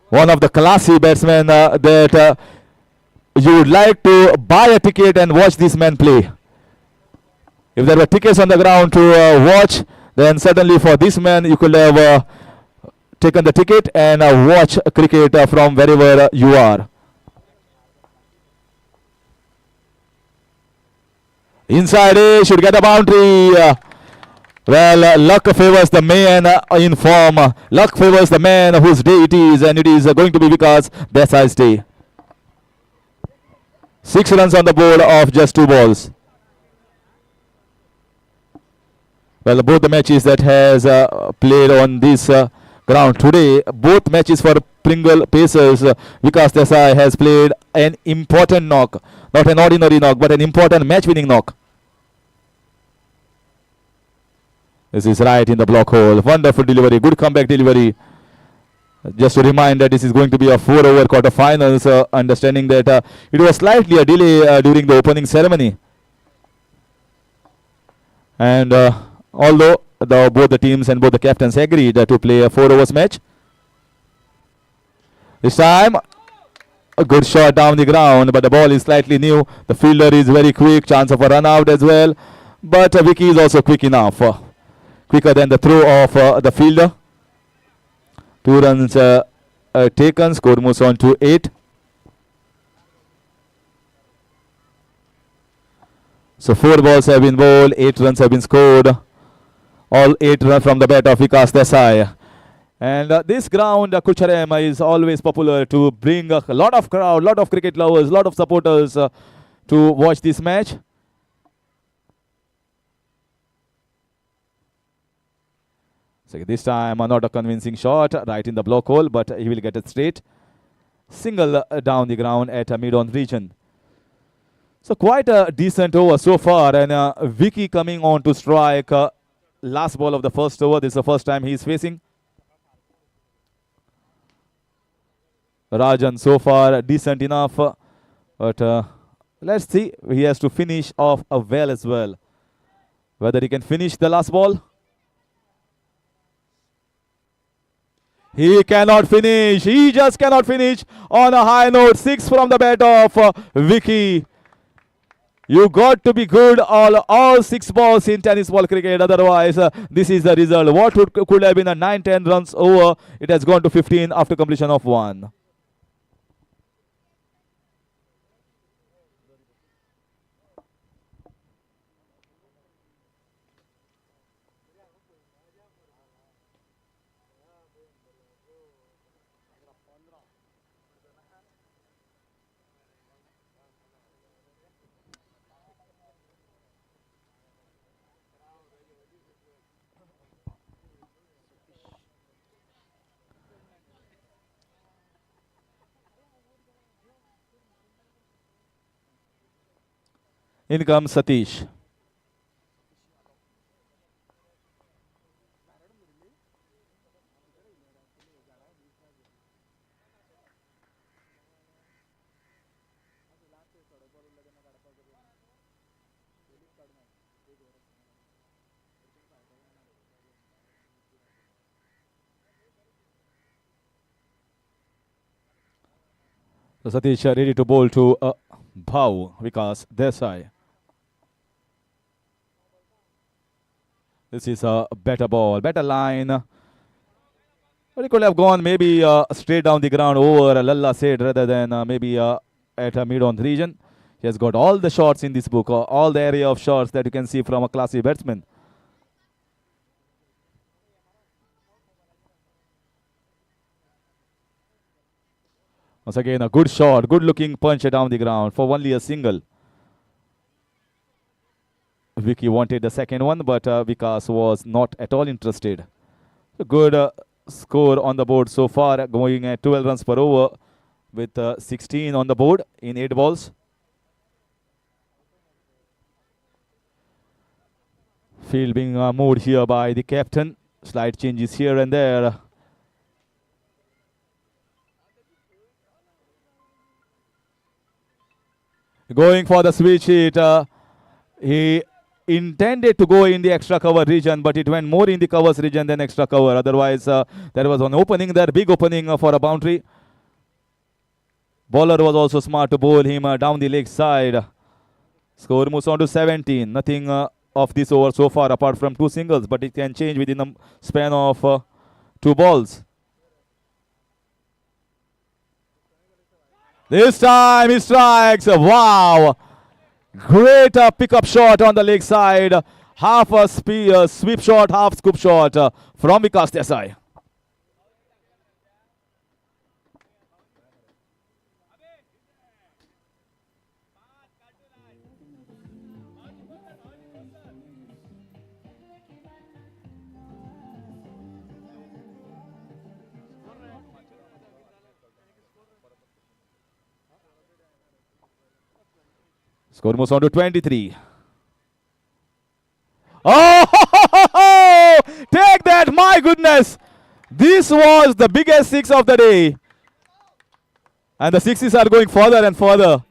[SPEAKER 1] One of the classy batsmen that you would like to buy a ticket and watch this man play. If there were tickets on the ground to watch, then certainly for this man you could have taken the ticket and watch cricket from wherever you are. Inside A should get a boundary. Well, luck favors the man in form. Luck favors the man whose day it is, and it is going to be Vikas Desai's day. 6 runs on the board of just 2 balls. Well, both the matches that has played on this ground today, both matches for Pringle Pacers, Vikas Desai has played an important knock. Not an ordinary knock, but an important match-winning knock. This is right in the block hole. Wonderful delivery. Good comeback delivery. Just to remind that this is going to be a 4-over quarterfinals, understanding that it was slightly a delay during the opening ceremony. And although both the teams and both the captains agreed to play a 4-overs match, this time a good shot down the ground, but the ball is slightly new. The fielder is very quick. Chance of a run out as well. But Vicky is also quick enough. Quicker than the throw of the fielder. 2 runs taken. Score moves on to 8. So 4 balls have been bowled. 8 runs have been scored. All 8 runs from the bat of Vikas Desai. And this ground, Curchorem, is always popular to bring a lot of crowd, lot of cricket lovers, lot of supporters to watch this match. So this time not a convincing shot right in the block hole, but he will get it straight. Single down the ground at mid-on region. So quite a decent over so far, and Vicky coming on to strike last ball of the first over. This is the first time he is facing. Rajan so far decent enough, but let's see. He has to finish off well as well. Whether he can finish the last ball. He cannot finish. He just cannot finish on a high note. 6 from the bat of Vicky. You got to be good all 6 balls in tennis ball cricket. Otherwise, this is the result. What could have been a 9-10 runs over, it has gone to 15 after completion of 1. In comes Satish. So Satish ready to bowl to Bhau Vikas Desai. This is a better ball, better line. But he could have gone maybe straight down the ground over, Lalla said, rather than maybe at a mid-on region. He has got all the shots in this book, all the area of shots that you can see from a classy batsman. Once again, a good shot, good looking punch down the ground for only a single. Vicky wanted the second one, but Vikas was not at all interested. A good score on the board so far, going at 12 runs per over with 16 on the board in 8 balls. Field being moved here by the captain. Slight changes here and there. Going for the switch hit. He intended to go in the extra cover region, but it went more in the covers region than extra cover. Otherwise, there was an opening there, big opening for a boundary. Bowler was also smart to bowl him down the leg side. Score moves on to 17. Nothing of this over so far apart from 2 singles, but it can change within the span of 2 balls. This time he strikes. Wow! Great pickup shot on the leg side. Half a sweep shot, half scoop shot from Vikas Desai. Score moves on to 23. Oh, take that, my goodness. This was the biggest 6 of the day. And the 6s are going further and further.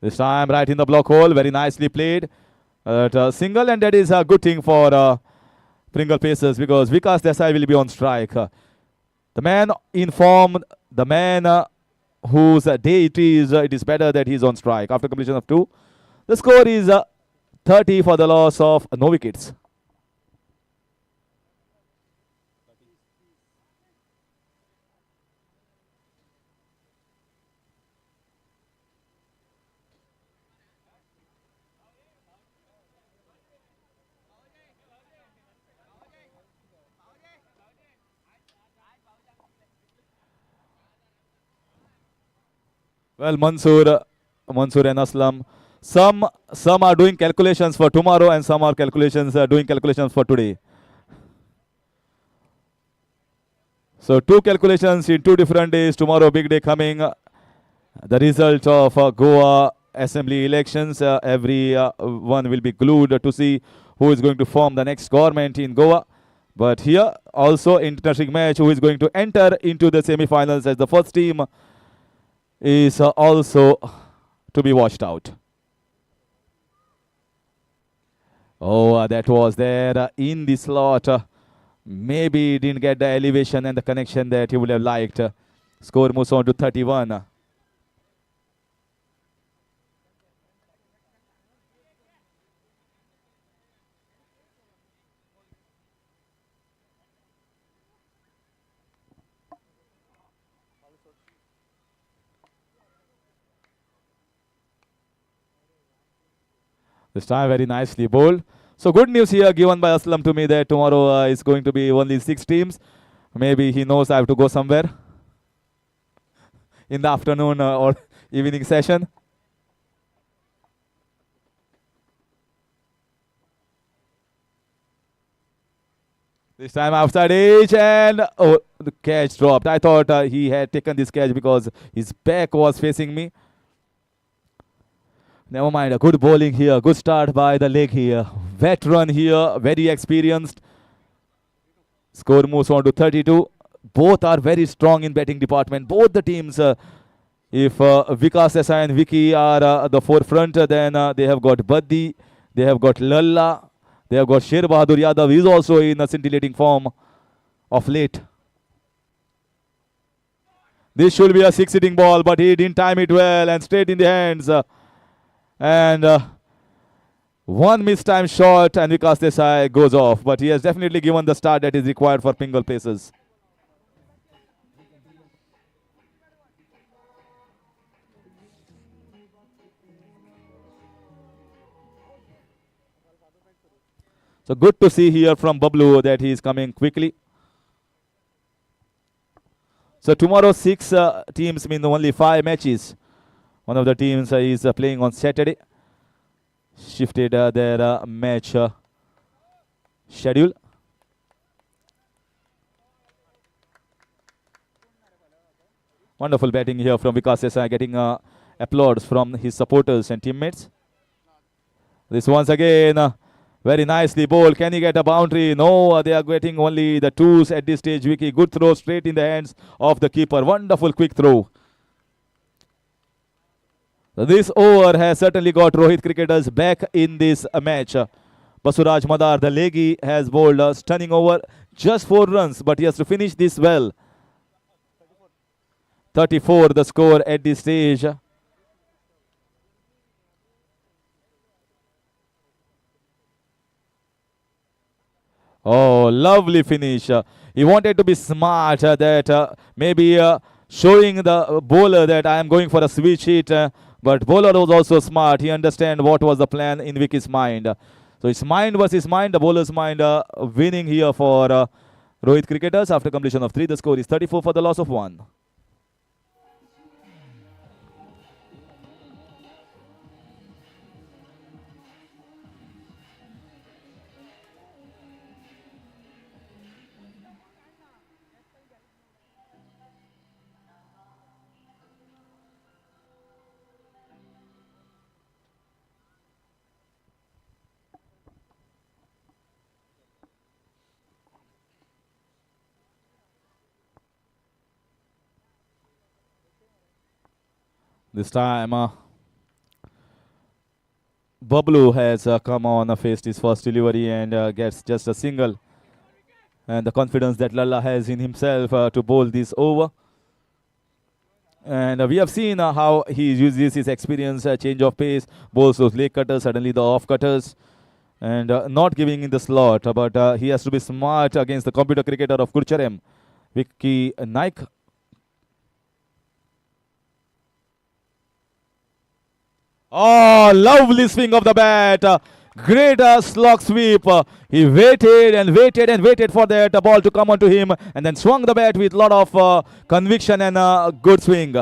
[SPEAKER 1] This time right in the block hole, very nicely played. Single, and that is a good thing for Pringle Pacers because Vikas Desai will be on strike. The man in form, the man whose day it is better that he's on strike after completion of 2. The score is 30 for the loss of no wickets. Well, Mansoor and Aslam, some are doing calculations for tomorrow and some are doing calculations for today. So 2 calculations in 2 different days. Tomorrow, big day coming. The result of Goa Assembly elections. Every one will be glued to see who is going to form the next government in Goa. But here also interesting match. Who is going to enter into the semi-finals as the first team is also to be watched out. Oh, that was there in the slot. Maybe didn't get the elevation and the connection that he would have liked. Score moves on to 31. This time very nicely bowled. So good news here given by Aslam to me that tomorrow is going to be only 6 teams. Maybe he knows I have to go somewhere in the afternoon or evening session. This time outside edge and oh, the catch dropped. I thought he had taken this catch because his back was facing me. Never mind, a good bowling here. Good start by the leg here. Veteran here, very experienced. Score moves on to 32. Both are very strong in batting department. Both the teams, if Vikas Desai and Vicky are at the forefront, then they have got Baddi, they have got Lalla, they have got Sher Bahadur Yadav. He is also in a scintillating form of late. This should be a six-hitting ball, but he didn't time it well and straight in the hands. One mistime shot and Vikas Desai goes off, but he has definitely given the start that is required for Pingle Places. So good to see here from Bablu that he is coming quickly. So tomorrow 6 teams mean only 5 matches. One of the teams is playing on Saturday. Shifted their match schedule. Wonderful batting here from Vikas Desai, getting applause from his supporters and teammates. This once again very nicely bowled. Can he get a boundary? No, they are getting only the twos at this stage. Vicky, good throw straight in the hands of the keeper. Wonderful quick throw. So this over has certainly got Rohit cricketers back in this match. Basuraj Madar, the leggy, has bowled a stunning over. Just 4 runs, but he has to finish this well. 34 the score at this stage. Oh, lovely finish. He wanted to be smart, that maybe showing the bowler that I am going for a switch hit. But bowler was also smart. He understand what was the plan in Vicky's mind. So it's mind versus mind. The bowler's mind winning here for Rohit cricketers after completion of 3. The score is 34 for the loss of 1. This time, Bablu has come on, faced his first delivery and gets just a single. And the confidence that Lalla has in himself to bowl this over. And we have seen how he uses his experience, change of pace, bowls those leg cutters, suddenly the off cutters. And not giving in the slot, but he has to be smart against the computer cricketer of Curchorem, Vicky Naik. Oh, lovely swing of the bat. Great slog sweep. He waited and waited and waited for that ball to come onto him and then swung the bat with a lot of conviction and a good swing.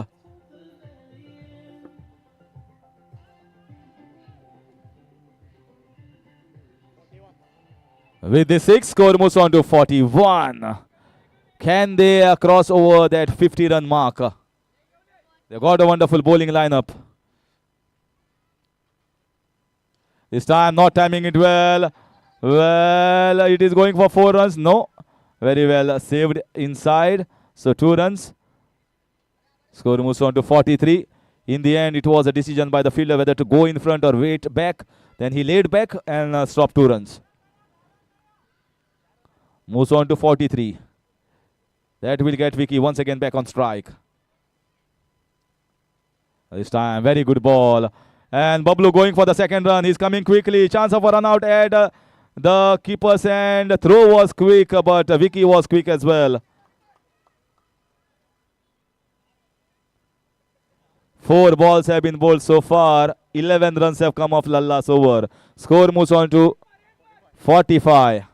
[SPEAKER 1] With the 6, score moves on to 41. Can they cross over that 50-run mark? They've got a wonderful bowling lineup. This time not timing it well. Well, it is going for 4 runs. No. Very well saved inside. So 2 runs. Score moves on to 43. In the end, it was a decision by the fielder whether to go in front or wait back. Then he laid back and stopped 2 runs. Moves on to 43. That will get Vicky once again back on strike. This time, very good ball. And Bablu going for the 2nd run. He's coming quickly. Chance of a run out at the keeper's end. Throw was quick, but Vicky was quick as well. 4 balls have been bowled so far. 11 runs have come off Lalla's over. Score moves on to 45.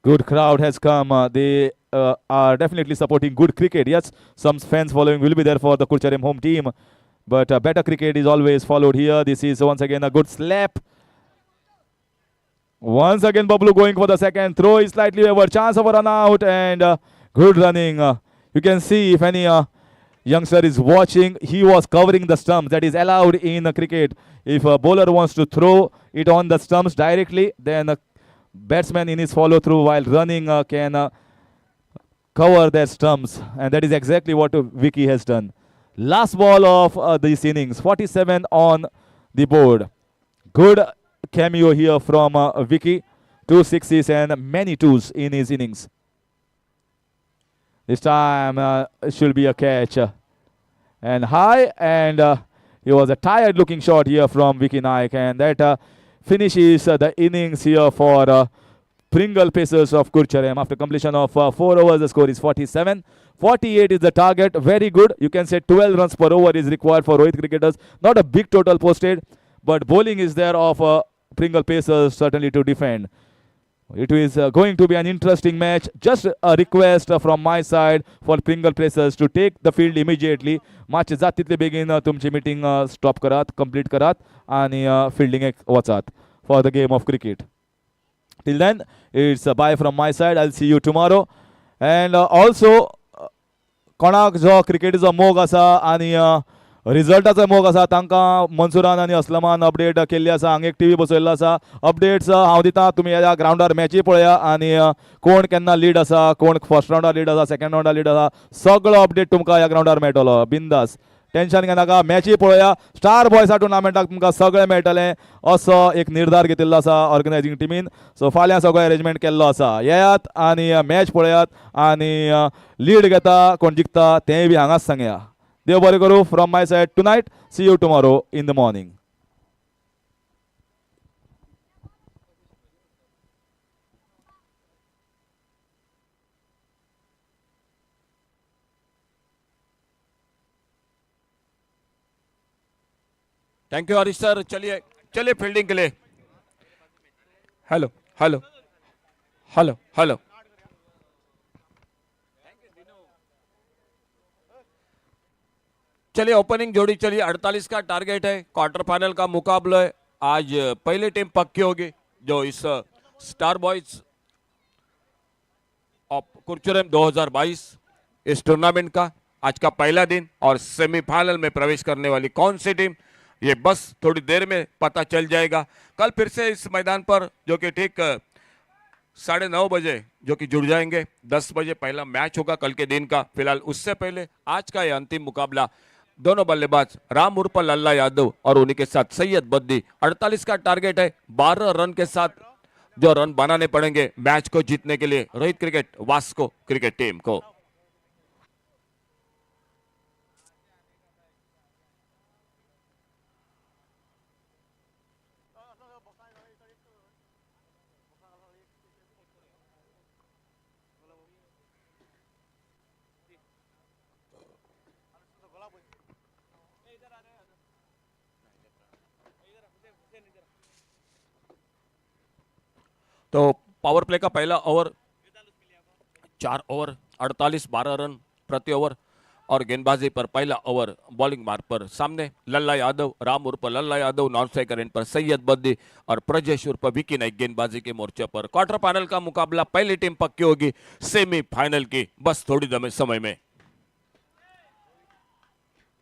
[SPEAKER 1] Good crowd has come. They are definitely supporting good cricket. Yes, some fans following will be there for the Curchorem home team. But better cricket is always followed here. This is once again a good slap. Once again Bablu going for the 2nd. Throw is slightly over. Chance of a run out and good running. You can see if any youngster is watching. He was covering the stumps. That is allowed in cricket. If a bowler wants to throw it on the stumps directly, then a batsman in his follow through while running can cover their stumps, and that is exactly what Vicky has done. Last ball of this innings, 47 on the board. Good cameo here from Vicky. 2 sixes and many twos in his innings. This time it should be a catch. And high, and it was a tired looking shot here from Vicky Naik, and that finishes the innings here for Pringle Pacers of Curchorem. After completion of 4 overs, the score is 47. 48 is the target. Very good. You can say 12 runs per over is required for Rohit cricketers. Not a big total posted, but bowling is there of Pringle Pacers certainly to defend. It is going to be an interesting match. Just a request from my side for Pringle Pacers to take the field immediately. Match जात तितले बेगीन तुमची meeting stop करात, complete करात आणि fielding वचात for the game of cricket. Till then, it's a bye from my side. I'll see you tomorrow. And also, कोणाक जो क्रिकेटीचो मोग आसा आनी रिजल्टाचो मोग आसा तांकां मनसुरान आनी असलमान अपडेट केल्ली आसा. हांगा एक टीव्ही बसयल्लो आसा. अपडेट्स हांव दितां. तुमी ह्या ग्राउंडार मॅची पळया आनी कोण केन्ना लीड आसा, कोण फर्स्ट राउंडार लीड आसा, सेकंड राउंडार लीड आसा, सगळो अपडेट तुमकां ह्या ग्राउंडार मेळटलो. बिंदास, टेन्शन घेनाका. मॅची पळया. स्टार बॉयसा टुर्नामेंटाक तुमकां सगळें मेळटलें असो एक निर्धार घेतिल्लो आसा ऑर्गनायझींग टीमीन. सो फाल्यां सगळो अरेंजमेंट केल्लो आसा. येयात आनी मॅच पळयात आनी लीड घेता कोण जिखता तेंय बी हांगाच सांगया. देव बरें करूं from my side tonight. See you tomorrow in the morning.
[SPEAKER 2] Thank you Harish sir. चलिए चलिए फील्डिंग के लिए. Hello hello hello hello. चलिए ओपनिंग जोड़ी चलिए. 48 का टारगेट है. क्वार्टर फाइनल का मुकाबला है. आज पहली टीम पक्की होगी जो इस स्टार बॉयज ऑफ कुरचोरेम 2022 इस टूर्नामेंट का आज का पहला दिन और सेमीफाइनल में प्रवेश करने वाली कौन सी टीम, ये बस थोड़ी देर में पता चल जाएगा. कल फिर से इस मैदान पर जो कि ठीक 9:30 बजे जो कि जुड़ जाएंगे. 10 बजे पहला मैच होगा कल के दिन का. फिलहाल उससे पहले आज का यह अंतिम मुकाबला दोनों बल्लेबाज राम उर्फ लल्ला यादव और उन्हीं के साथ सैयद बद्दी. 48 का टारगेट है. 12 रन के साथ जो रन बनाने पड़ेंगे मैच को जीतने के लिए Rohit cricket Vasco cricket team को. तो पावर प्ले का पहला ओवर 4 ओवर 48 12 रन प्रति ओवर और गेंदबाजी पर पहला ओवर बॉलिंग मार्ग पर सामने लल्ला यादव, राम उर्फ Lalla Yadav non striker end पर सैयद बद्दी और प्रजेश उर्फ विकी नाइक गेंदबाजी के मोर्चे पर. क्वार्टर फाइनल का मुकाबला पहली टीम पक्की होगी सेमीफाइनल की बस थोड़ी समय में.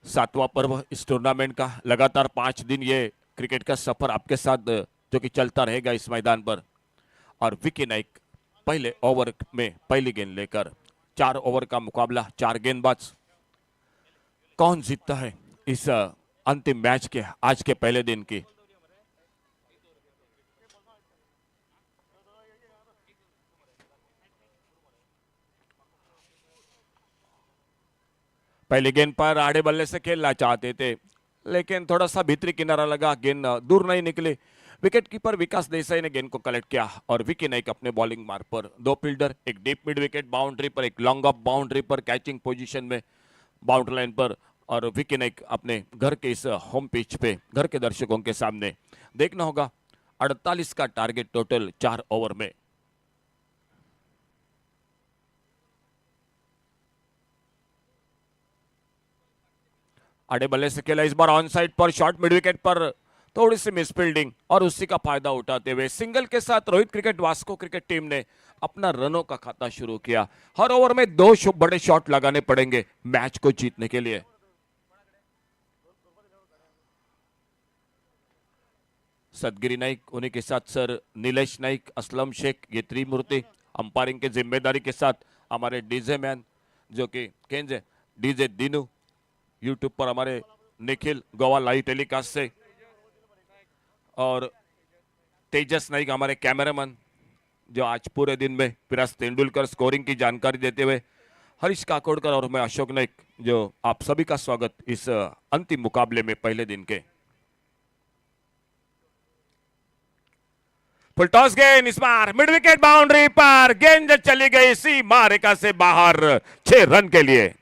[SPEAKER 2] 7वां पर्व इस टूर्नामेंट का. लगातार 5 दिन ये क्रिकेट का सफर आपके साथ जो कि चलता रहेगा इस मैदान पर. और विकी नाइक पहले ओवर में पहली गेंद लेकर. 4 ओवर का मुकाबला, 4 गेंदबाज. कौन जीतता है इस अंतिम मैच के आज के पहले दिन की. पहली गेंद पर आड़े बल्ले से खेलना चाहते थे लेकिन थोड़ा सा भीतरी किनारा लगा, गेंद दूर नहीं निकली. विकेट कीपर विकास देसाई ने गेंद को कलेक्ट किया और विकी नाइक अपने बॉलिंग मार्ग पर 2 फील्डर, एक डीप मिड विकेट बाउंड्री पर, एक लॉन्ग ऑफ बाउंड्री पर कैचिंग पोजीशन में बाउंड्री लाइन पर. और विकी नाइक अपने घर के इस होम पिच पे घर के दर्शकों के सामने. देखना होगा 48 का टारगेट टोटल 4 ओवर में. आड़े बल्ले से खेला इस बार ऑन साइड पर, शॉर्ट मिड विकेट पर थोड़ी सी मिसफील्डिंग और उसी का फायदा उठाते हुए सिंगल के साथ Rohit cricket Vasco cricket team ने अपना रनों का खाता शुरू किया। हर ओवर में दो बड़े शॉट लगाने पड़ेंगे मैच को जीतने के लिए। सदगिरी नाइक, उन्हीं के साथ सर नीलेश नाइक, असलम शेख, ये त्रिमूर्ति अंपायरिंग के जिम्मेदारी के साथ हमारे डीजे मैन जो कि केंज है डीजे दीनू, यूट्यूब पर हमारे निखिल गोवा लाइव टेलीकास्ट से, और तेजस नाइक हमारे कैमरामैन जो आज पूरे दिन में पिरास तेंदुलकर स्कोरिंग की जानकारी देते हुए, हरीश काकोड़कर और मैं अशोक नाइक, जो आप सभी का स्वागत इस अंतिम मुकाबले में पहले दिन के। फुल टॉस गेंद इस बार मिड विकेट बाउंड्री पर, गेंद चली गई सीमा रेखा से बाहर 6 रन के लिए।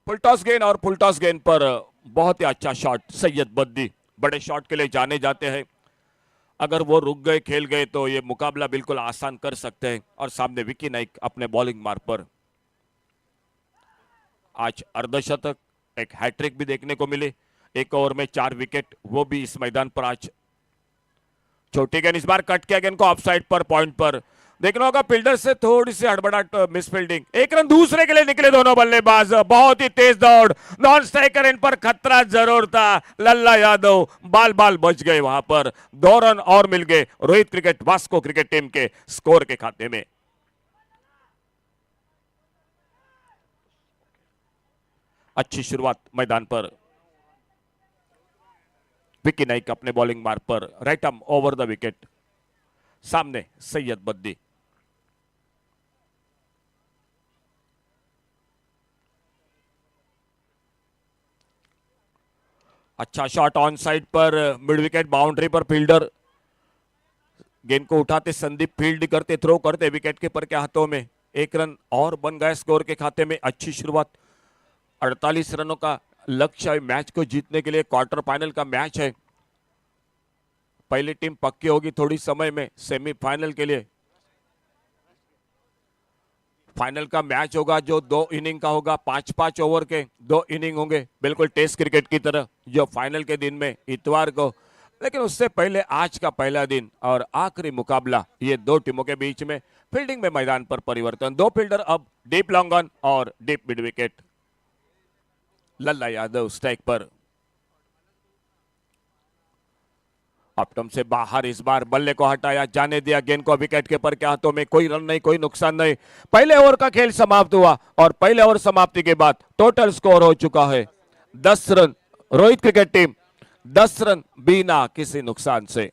[SPEAKER 2] फुल टॉस गेंद और फुल टॉस गेंद पर बहुत ही अच्छा शॉट सैयद बद्दी बड़े शॉट के लिए जाने जाते हैं। अगर वो रुक गए खेल गए तो ये मुकाबला बिल्कुल आसान कर सकते हैं। और सामने विकी नाइक अपने बॉलिंग मार्ग पर, आज अर्धशतक, एक हैट्रिक भी देखने को मिली। एक ओवर में 4 विकेट, वो भी इस मैदान पर आज। छोटी गेंद इस बार कट किया, गेंद को ऑफ साइड पर पॉइंट पर देखना होगा। फील्डर से थोड़ी सी हड़बड़ाहट, मिस फील्डिंग। एक रन दूसरे के लिए निकले दोनों बल्लेबाज, बहुत ही तेज दौड़, नॉन स्ट्राइकर, इन पर खतरा जरूर था। लल्ला यादव बाल बाल बच गए वहां पर। 2 रन और मिल गए Rohit cricket Vasco cricket team के स्कोर के खाते में। अच्छी शुरुआत मैदान पर, विकी नाइक अपने बॉलिंग मार्ग पर, right arm over the wicket, सामने सैयद बद्दी। अच्छा शॉट ऑन साइड पर, मिड विकेट बाउंड्री पर फील्डर गेंद को उठाते, संदीप फील्ड करते, थ्रो करते विकेट कीपर के हाथों में। 1 रन और बन गया स्कोर के खाते में। अच्छी शुरुआत, 48 रनों का लक्ष्य है मैच को जीतने के लिए। क्वार्टर फाइनल का मैच है, पहली टीम पक्की होगी थोड़ी समय में सेमीफाइनल के लिए। फाइनल का मैच होगा जो 2 इनिंग का होगा, 5-5 ओवर के 2 इनिंग होंगे, बिल्कुल टेस्ट क्रिकेट की तरह, जो फाइनल के दिन में इतवार को। लेकिन उससे पहले आज का पहला दिन और आखिरी मुकाबला, ये 2 टीमों के बीच में। फील्डिंग में मैदान पर परिवर्तन, 2 फील्डर अब डीप लॉन्ग ऑन और डीप मिड विकेट। लल्ला यादव स्ट्राइक पर, अपटम से बाहर, इस बार बल्ले को हटाया, जाने दिया गेंद को विकेट कीपर के हाथों में। कोई रन नहीं, कोई नुकसान नहीं। पहले ओवर का खेल समाप्त हुआ और पहले ओवर समाप्ति के बाद टोटल स्कोर हो चुका है 10 run. Rohit cricket team 10 run बिना किसी नुकसान से।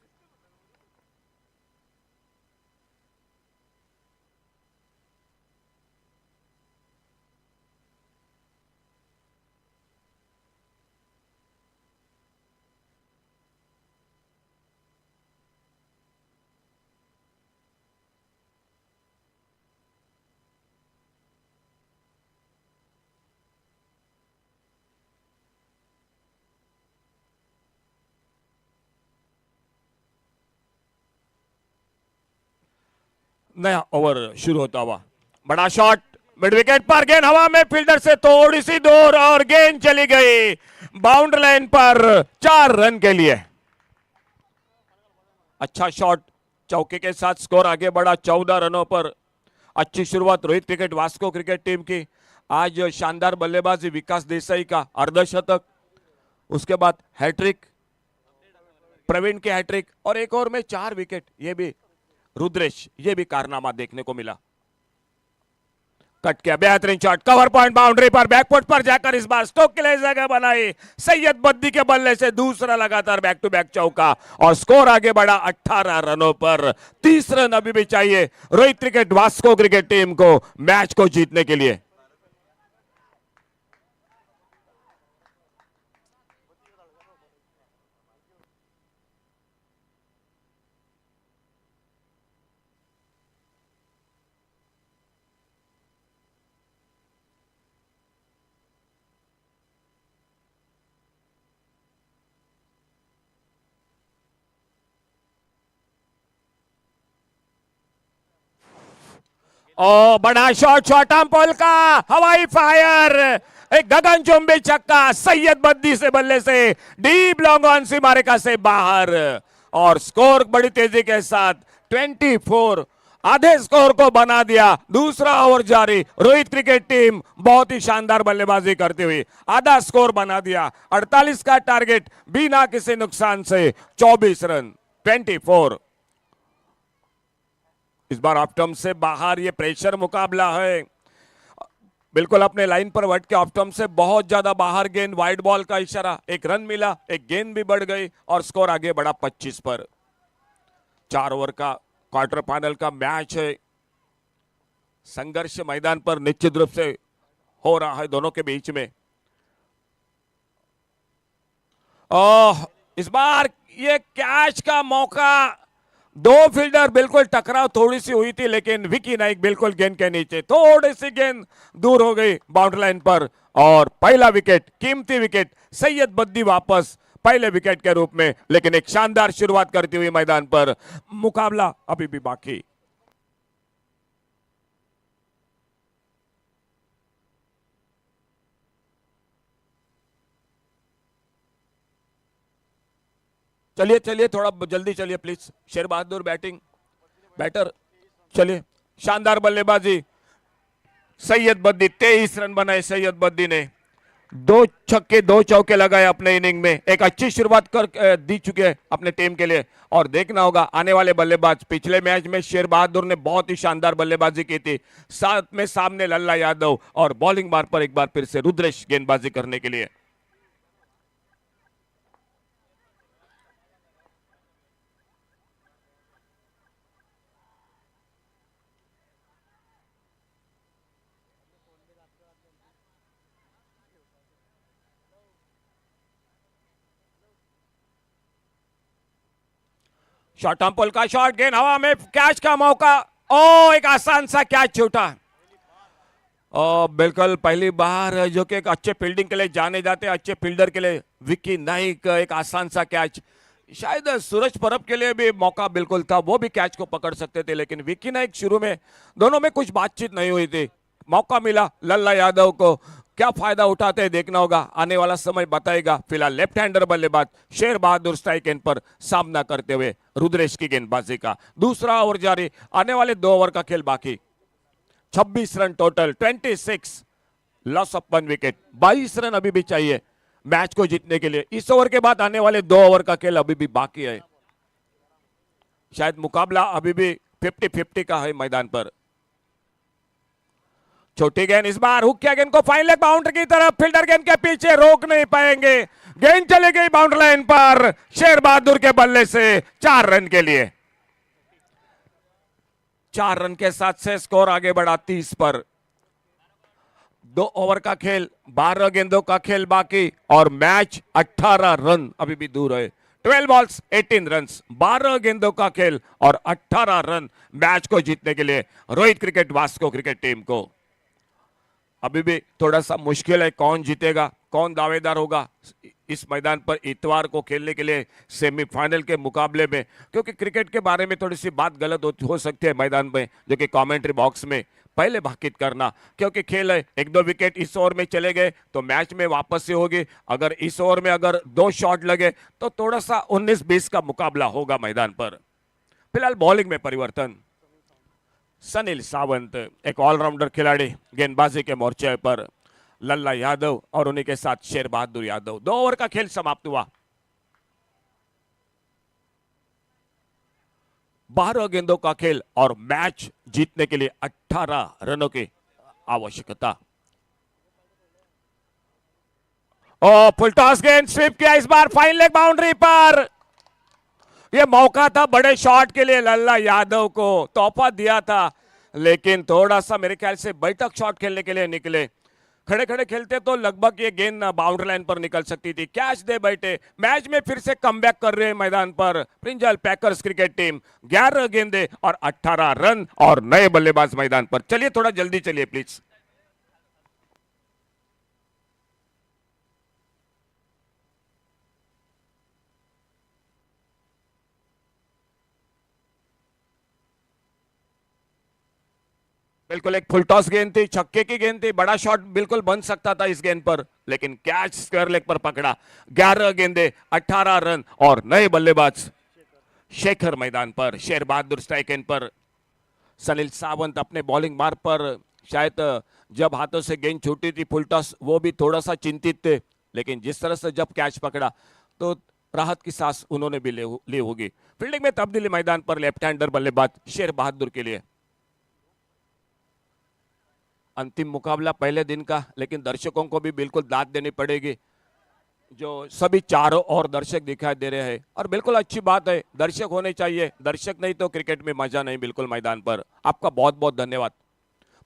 [SPEAKER 2] नया ओवर शुरू होता हुआ, बड़ा शॉट मिड विकेट पर, गेंद हवा में, फील्डर से थोड़ी सी दूर और गेंद चली गई बाउंड्री लाइन पर 4 रन के लिए। अच्छा शॉट, चौके के साथ स्कोर आगे बढ़ा 14 रनों पर। अच्छी शुरुआत Rohit cricket Vasco cricket team की। आज शानदार बल्लेबाजी विकास देसाई का अर्धशतक, उसके बाद हैट्रिक, प्रवीण की हैट्रिक, और एक ओवर में 4 विकेट, ये भी रुद्रेश, ये भी कारनामा देखने को मिला। कट किया, बेहतरीन शॉट, कवर पॉइंट बाउंड्री पर, बैकफुट पर जाकर इस बार स्टोक के लिए जगह बनाई। सैयद बद्दी के बल्ले से दूसरा लगातार बैक टू बैक चौका और स्कोर आगे बढ़ा 18 रनों पर। 30 रन अभी भी चाहिए Rohit cricket Vasco cricket team को मैच को जीतने के लिए। ओ बड़ा शॉट, शॉर्ट आर्म पोल का हवाई फायर, एक गगनचुंबी छक्का सैयद बद्दी से बल्ले से डीप लॉन्ग ऑन सी मारेका से बाहर, और स्कोर बड़ी तेजी के साथ 24 आधे स्कोर को बना दिया। दूसरा ओवर जारी, रोहित क्रिकेट टीम बहुत ही शानदार बल्लेबाजी करती हुई आधा स्कोर बना दिया। 48 का टारगेट बिना किसी नुकसान से 24 रन 24। इस बार ऑफ टर्म से बाहर, ये प्रेशर मुकाबला है, बिल्कुल अपने लाइन पर वट के ऑफ टर्म से बहुत ज्यादा बाहर। गेंद वाइड बॉल का इशारा, एक रन मिला, एक गेंद भी बढ़ गई और स्कोर आगे बढ़ा 25 पर। 4 ओवर का क्वार्टर फाइनल का मैच है, संघर्ष मैदान पर निश्चित रूप से हो रहा है दोनों के बीच में। इस बार ये कैच का मौका, दो फील्डर बिल्कुल टकराव थोड़ी सी हुई थी, लेकिन विकी नाइक बिल्कुल गेंद के नीचे, थोड़ी सी गेंद दूर हो गई बाउंड्री लाइन पर, और पहला विकेट, कीमती विकेट, सैयद बद्दी वापस पहले विकेट के रूप में। लेकिन एक शानदार शुरुआत करती हुई मैदान पर, मुकाबला अभी भी बाकी। चलिए चलिए थोड़ा जल्दी चलिए प्लीज। शेर बहादुर बैटर, चलिए। शानदार बल्लेबाजी सैयद बद्दी, 23 रन बनाए सैयद बद्दी ने, 2 छक्के 2 चौके लगाए अपने इनिंग में। एक अच्छी शुरुआत कर दी चुके हैं अपने टीम के लिए, और देखना होगा आने वाले बल्लेबाज। पिछले मैच में शेर बहादुर ने बहुत ही शानदार बल्लेबाजी की थी, साथ में सामने लल्ला यादव, और बॉलिंग बार पर एक बार फिर से रुद्रेश गेंदबाजी करने के लिए। शॉर्ट आर्म पोल का शॉट, गेंद हवा में, कैच का मौका, ओ एक आसान सा कैच छूटा। बिल्कुल पहली बार जो कि एक अच्छे फील्डिंग के लिए जाने जाते, अच्छे फील्डर के लिए विक्की नाइक, एक आसान सा कैच। शायद सूरज परब के लिए भी मौका बिल्कुल था, वो भी कैच को पकड़ सकते थे, लेकिन विक्की नाइक शुरू में दोनों में कुछ बातचीत नहीं हुई थी। मौका मिला लल्ला यादव को, क्या फायदा उठाते हैं देखना होगा, आने वाला समय बताएगा। फिलहाल लेफ्ट हैंडर बल्लेबाज शेर बहादुर स्ट्राइक एंड पर सामना करते हुए रुद्रेश की गेंदबाजी का। दूसरा ओवर जारी, आने वाले 2 ओवर का खेल बाकी। 26 run total, 26 loss of 1 wicket, 22 run अभी भी चाहिए मैच को जीतने के लिए। इस ओवर के बाद आने वाले 2 ओवर का खेल अभी भी बाकी है। शायद मुकाबला अभी भी 50-50 का है मैदान पर। छोटी गेंद, इस बार हुक किया गेंद को फाइन लेग बाउंड्री की तरफ, फील्डर गेंद के पीछे रोक नहीं पाएंगे, गेंद चली गई बाउंड्री लाइन पर। शेर बहादुर के बल्ले से 4 रन के लिए, 4 रन के साथ से स्कोर आगे बढ़ा 30 पर। 2 ओवर का खेल, 12 गेंदों का खेल बाकी, और मैच 18 रन अभी भी दूर है। 12 बॉल्स 18 रन, 12 गेंदों का खेल और 18 रन मैच को जीतने के लिए Rohit cricket Vasco cricket team को। अभी भी थोड़ा सा मुश्किल है, कौन जीतेगा, कौन दावेदार होगा इस मैदान पर इतवार को खेलने के लिए सेमीफाइनल के मुकाबले में। क्योंकि क्रिकेट के बारे में थोड़ी सी बात गलत हो सकती है मैदान में, जो कि कमेंट्री बॉक्स में पहले भाकित करना, क्योंकि खेल है, 1-2 विकेट इस ओवर में चले गए तो मैच में वापस से होगी। अगर इस ओवर में अगर 2 शॉट लगे तो थोड़ा सा 19-20 का मुकाबला होगा मैदान पर। फिलहाल बॉलिंग में परिवर्तन, सनील सावंत एक ऑलराउंडर खिलाड़ी गेंदबाजी के मोर्चे पर, लल्ला यादव और उन्हीं के साथ शेर बहादुर यादव। 2 ओवर का खेल समाप्त हुआ, 12 गेंदों का खेल और मैच जीतने के लिए 18 रनों की आवश्यकता। ओ फुल टॉस गेंद स्वीप किया, इस बार फाइन लेग बाउंड्री पर। यह मौका था बड़े शॉट के लिए, लल्ला यादव को तोहफा दिया था, लेकिन थोड़ा सा मेरे ख्याल से बैठक शॉट खेलने के लिए निकले। खड़े खड़े खेलते तो लगभग ये गेंद बाउंड्री लाइन पर निकल सकती थी। कैच दे बैठे, मैच में फिर से कमबैक कर रहे हैं मैदान पर प्रिंजल पैकर्स क्रिकेट टीम। 11 गेंदे और 18 रन और नए बल्लेबाज मैदान पर। चलिए थोड़ा जल्दी चलिए प्लीज। बिल्कुल एक फुल टॉस गेंद थी, छक्के की गेंद थी, बड़ा शॉट बिल्कुल बन सकता था इस गेंद पर, लेकिन कैच स्क्वायर लेग पर पकड़ा। 11 गेंदे 18 रन और नए बल्लेबाज शेखर मैदान पर, शेर बहादुर स्ट्राइक एंड पर। सनील सावंत अपने बॉलिंग मार्ग पर शायद जब हाथों से गेंद छूटी थी फुल टॉस, वो भी थोड़ा सा चिंतित थे, लेकिन जिस तरह से जब कैच पकड़ा तो राहत की सांस उन्होंने भी ली होगी। फील्डिंग में तब्दीली मैदान पर लेफ्ट हैंडर बल्लेबाज शेर बहादुर के लिए। अंतिम मुकाबला पहले दिन का, लेकिन दर्शकों को भी बिल्कुल दाद देनी पड़ेगी, जो सभी चारों और दर्शक दिखाई दे रहे हैं, और बिल्कुल अच्छी बात है, दर्शक होने चाहिए, दर्शक नहीं तो क्रिकेट में मजा नहीं बिल्कुल मैदान पर। आपका बहुत बहुत धन्यवाद।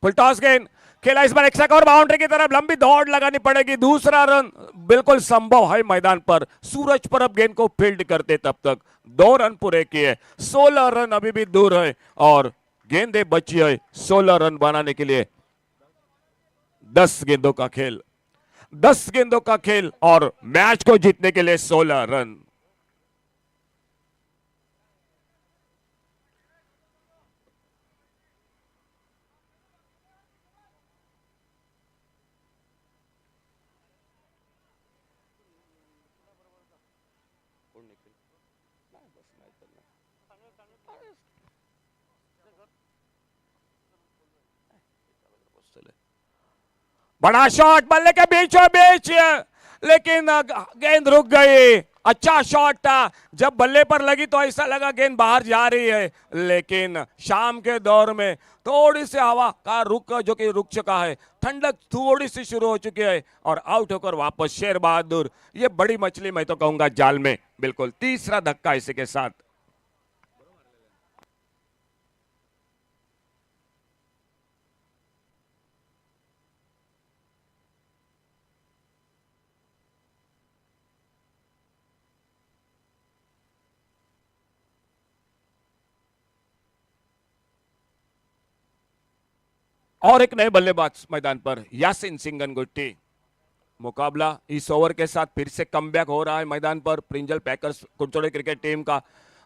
[SPEAKER 2] फुल टॉस गेंद खेला, इस बार एक और बाउंड्री की तरफ लंबी दौड़ लगानी पड़ेगी, दूसरा रन बिल्कुल संभव है मैदान पर। सूरज परब गेंद को फील्ड करते तब तक 2 रन पूरे किए, 16 रन अभी भी दूर है और गेंदें बची है 16 रन बनाने के लिए। 10 गेंदों का खेल, 10 गेंदों का खेल और मैच को जीतने के लिए 16 रन। बड़ा शॉट बल्ले के बीचों बीच, लेकिन गेंद रुक गई। अच्छा शॉट था, जब बल्ले पर लगी तो ऐसा लगा गेंद बाहर जा रही है, लेकिन शाम के दौर में थोड़ी सी हवा का रुक, जो कि रुक चुका है, ठंडक थोड़ी सी शुरू हो चुकी है और आउट होकर वापस शेर बहादुर। ये बड़ी मछली मैं तो कहूंगा जाल में, बिल्कुल तीसरा धक्का इसी के साथ। और एक नए बल्लेबाज मैदान पर, यासिन सिंगनगुट्टी। मुकाबला इस ओवर के साथ फिर से कमबैक हो रहा है मैदान पर। प्रिंजल पैकर्स कुरचोड़े क्रिकेट टीम का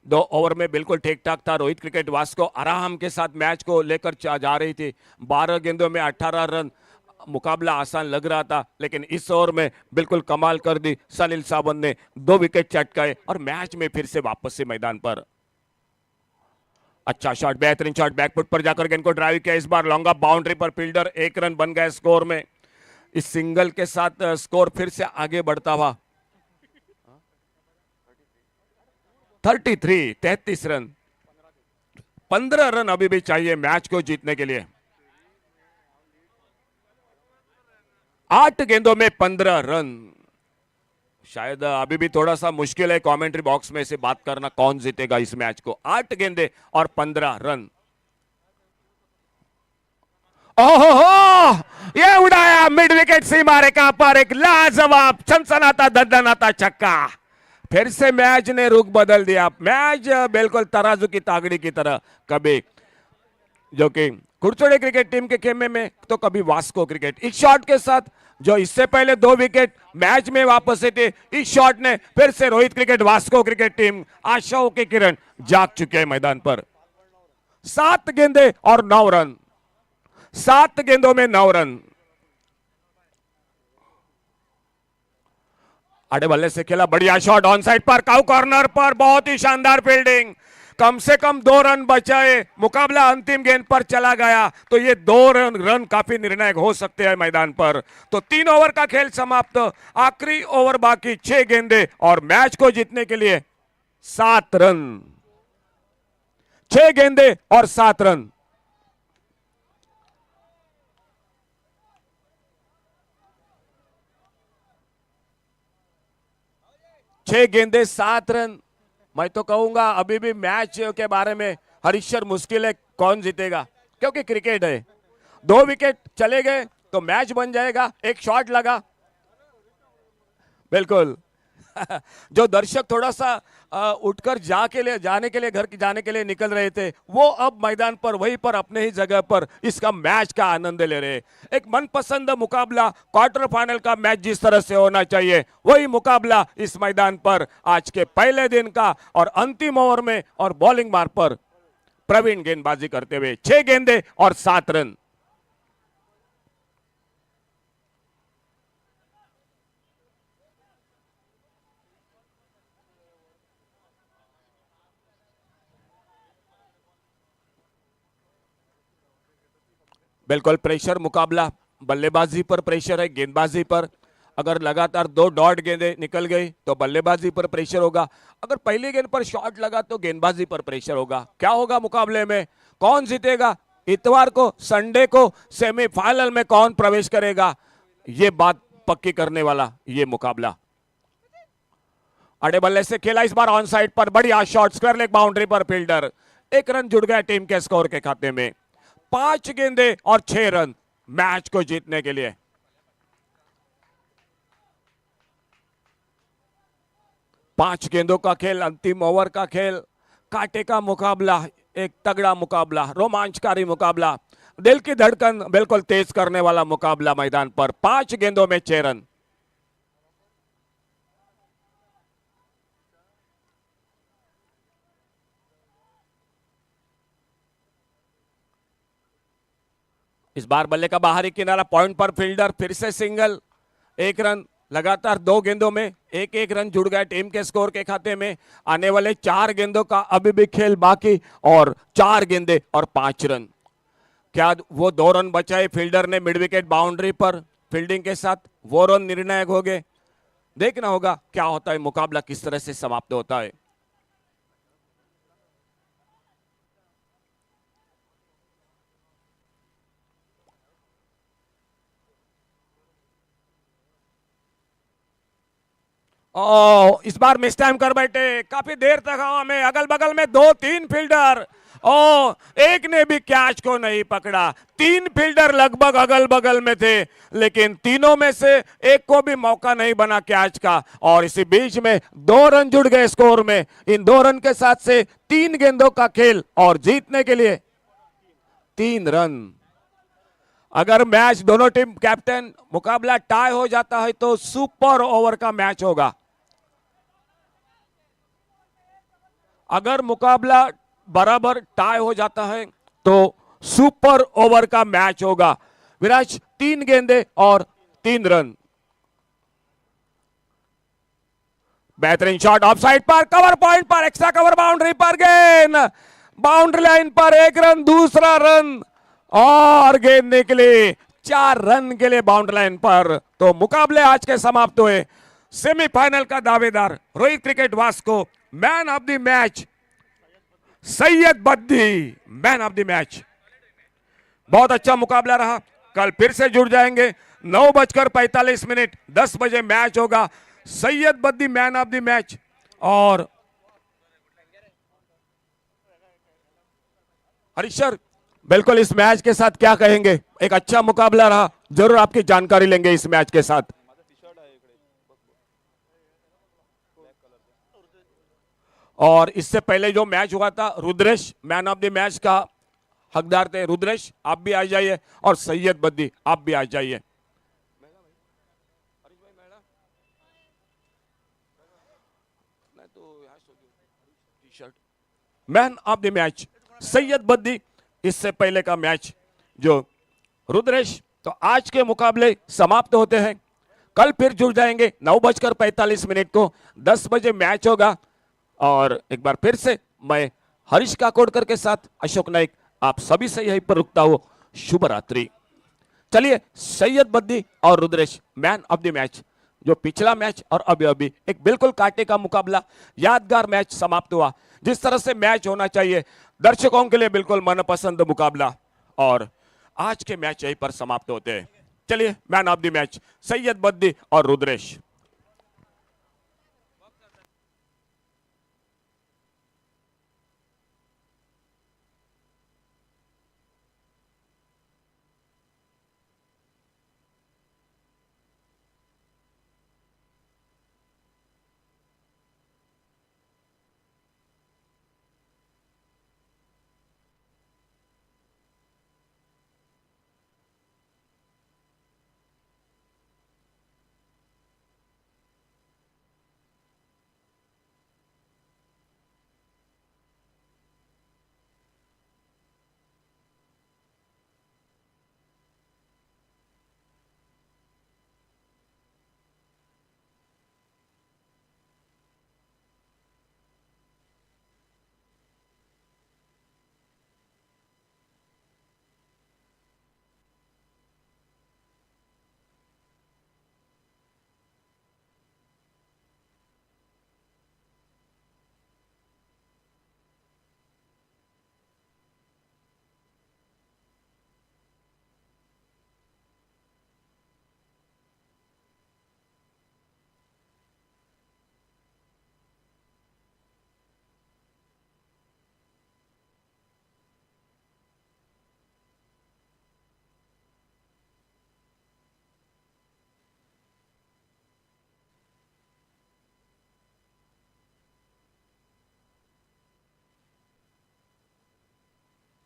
[SPEAKER 2] 2 ओवर में बिल्कुल ठीक ठाक था। रोहित क्रिकेट वास्को आराम के साथ मैच को लेकर जा रही थी। 12 गेंदों में 18 रन, मुकाबला आसान लग रहा था, लेकिन इस ओवर में बिल्कुल कमाल कर दी सनील सावंत ने। 2 विकेट चटकाए और मैच में फिर से वापस से मैदान पर। अच्छा शॉट, बेहतरीन शॉट, बैकफुट पर जाकर गेंद को ड्राइव किया, इस बार लॉन्ग ऑफ बाउंड्री पर, फील्डर 1 रन बन गए स्कोर में। इस सिंगल के साथ स्कोर फिर से आगे बढ़ता हुआ 33 रन। 15 रन अभी भी चाहिए मैच को जीतने के लिए। 8 गेंदों में 15 रन। शायद अभी भी थोड़ा सा मुश्किल है कमेंट्री बॉक्स में से बात करना कौन जीतेगा इस मैच को। 8 गेंदे और 15 रन। ओहो, ये उड़ाया मिड विकेट सीमा रेखा पर एक लाजवाब सनसनाता ददनाता छक्का। फिर से मैच ने रुख बदल दिया। मैच बिल्कुल तराजू की तागड़ी की तरह, कभी जो कि कुरचोड़े क्रिकेट टीम के खेमे में तो कभी वास्को क्रिकेट। इस शॉट के साथ जो इससे पहले 2 विकेट मैच में वापस थे, इस शॉट ने फिर से Rohit cricket Vasco cricket team आशाओं के किरण जाग चुके हैं मैदान पर। 7 गेंदे और 9 रन। 7 गेंदों में 9 रन। आड़े बल्ले से खेला, बढ़िया शॉट ऑन साइड पर, काउ कॉर्नर पर, बहुत ही शानदार फील्डिंग। कम से कम 2 रन बचाए, मुकाबला अंतिम गेंद पर चला गया तो ये 2 रन काफी निर्णायक हो सकते हैं मैदान पर। तो 3 ओवर का खेल समाप्त, आखिरी ओवर बाकी, 6 गेंदे और मैच को जीतने के लिए 7 रन। 6 गेंदे और 7 रन। छह गेंदे 7 रन। मैं तो कहूंगा अभी भी मैच के बारे में हरीश्वर मुश्किल है कौन जीतेगा, क्योंकि क्रिकेट है। 2 विकेट चले गए तो मैच बन जाएगा। एक शॉट लगा, बिल्कुल जो दर्शक थोड़ा सा उठकर जाने के लिए घर जाने के लिए निकल रहे थे, वो अब मैदान पर वहीं पर अपने ही जगह पर इसका मैच का आनंद ले रहे। एक मनपसंद मुकाबला, क्वार्टर फाइनल का मैच जिस तरह से होना चाहिए वही मुकाबला इस मैदान पर आज के पहले दिन का। और अंतिम ओवर में और बॉलिंग मार्ग पर प्रवीण गेंदबाजी करते हुए 6 गेंदे और 7 रन। बिल्कुल प्रेशर मुकाबला, बल्लेबाजी पर प्रेशर है, गेंदबाजी पर। अगर लगातार 2 डॉट गेंदें निकल गई तो बल्लेबाजी पर प्रेशर होगा, अगर पहली गेंद पर शॉट लगा तो गेंदबाजी पर प्रेशर होगा। क्या होगा मुकाबले में, कौन जीतेगा, इतवार को संडे को सेमीफाइनल में कौन प्रवेश करेगा, ये बात पक्की करने वाला ये मुकाबला। अड़े बल्ले से खेला इस बार ऑन साइड पर, बढ़िया शॉट, स्क्वायर लेग बाउंड्री पर फील्डर। 1 रन जुड़ गया टीम के स्कोर के खाते में। 5 गेंदें और 6 रन मैच को जीतने के लिए। पांच गेंदों का खेल, अंतिम ओवर का खेल, कांटे का मुकाबला, एक तगड़ा मुकाबला, रोमांचकारी मुकाबला, दिल की धड़कन बिल्कुल तेज करने वाला मुकाबला मैदान पर। 5 गेंदों में 6 रन। इस बार बल्ले का बाहरी किनारा, पॉइंट पर फील्डर, फिर से सिंगल, 1 रन। लगातार 2 गेंदों में 1-1 रन जुड़ गया टीम के स्कोर के खाते में। आने वाले 4 गेंदों का अभी भी खेल बाकी, और 4 गेंदें और 5 रन। क्या वो 2 रन बचाए फील्डर ने मिड विकेट बाउंड्री पर फील्डिंग के साथ, वो रन निर्णायक हो गए। देखना होगा क्या होता है, मुकाबला किस तरह से समाप्त होता है। इस बार मिस टाइम कर बैठे, काफी देर तक हवा में, अगल बगल में 2-3 फील्डर, एक ने भी कैच को नहीं पकड़ा। 3 फील्डर लगभग अगल बगल में थे, लेकिन तीनों में से एक को भी मौका नहीं बना कैच का, और इसी बीच में 2 रन जुड़ गए स्कोर में। इन 2 रन के साथ से 3 गेंदों का खेल, और जीतने के लिए 3 रन। अगर मैच दोनों टीम कैप्टन, मुकाबला टाई हो जाता है तो सुपर ओवर का मैच होगा। अगर मुकाबला बराबर टाई हो जाता है तो सुपर ओवर का मैच होगा। विराज 3 गेंदे और 3 रन। बेहतरीन शॉट ऑफ साइड पर, कवर पॉइंट पर, एक्स्ट्रा कवर बाउंड्री पर, गेंद बाउंड्री लाइन पर, 1 रन, दूसरा रन, और गेंद निकली 4 रन के लिए बाउंड्री लाइन पर। तो मुकाबले आज के समाप्त हुए। सेमीफाइनल का दावेदार Rohit cricket Vasco, man of the match Syed Baddi, man of the match. बहुत अच्छा मुकाबला रहा। कल फिर से जुड़ जाएंगे 9:45, 10 बजे मैच होगा। Syed Baddi man of the match. और हरीश सर, बिल्कुल इस मैच के साथ क्या कहेंगे, एक अच्छा मुकाबला रहा, जरूर आपकी जानकारी लेंगे इस मैच के साथ। और इससे पहले जो मैच हुआ था, Rudresh man of the match का हकदार थे। रुद्रेश आप भी आ जाइए, और सैयद बद्दी आप भी आ जाइए। Man of the match Syed Baddi, इससे पहले का मैच जो रुद्रेश। तो आज के मुकाबले समाप्त होते हैं। कल फिर जुड़ जाएंगे 9:45 को, 10 बजे मैच होगा। और एक बार फिर से मैं हरीश काकोडकर के साथ अशोक नाइक आप सभी से यहीं पर रुकता हूं। शुभ रात्रि। चलिए, सैयद बद्दी और Rudresh man of the match. जो पिछला मैच और अभी एक बिल्कुल कांटे का मुकाबला, यादगार मैच समाप्त हुआ, जिस तरह से मैच होना चाहिए, दर्शकों के लिए बिल्कुल मनपसंद मुकाबला। और आज के मैच यहीं पर समाप्त होते हैं। चलिए, man of the match Syed Baddi और रुद्रेश।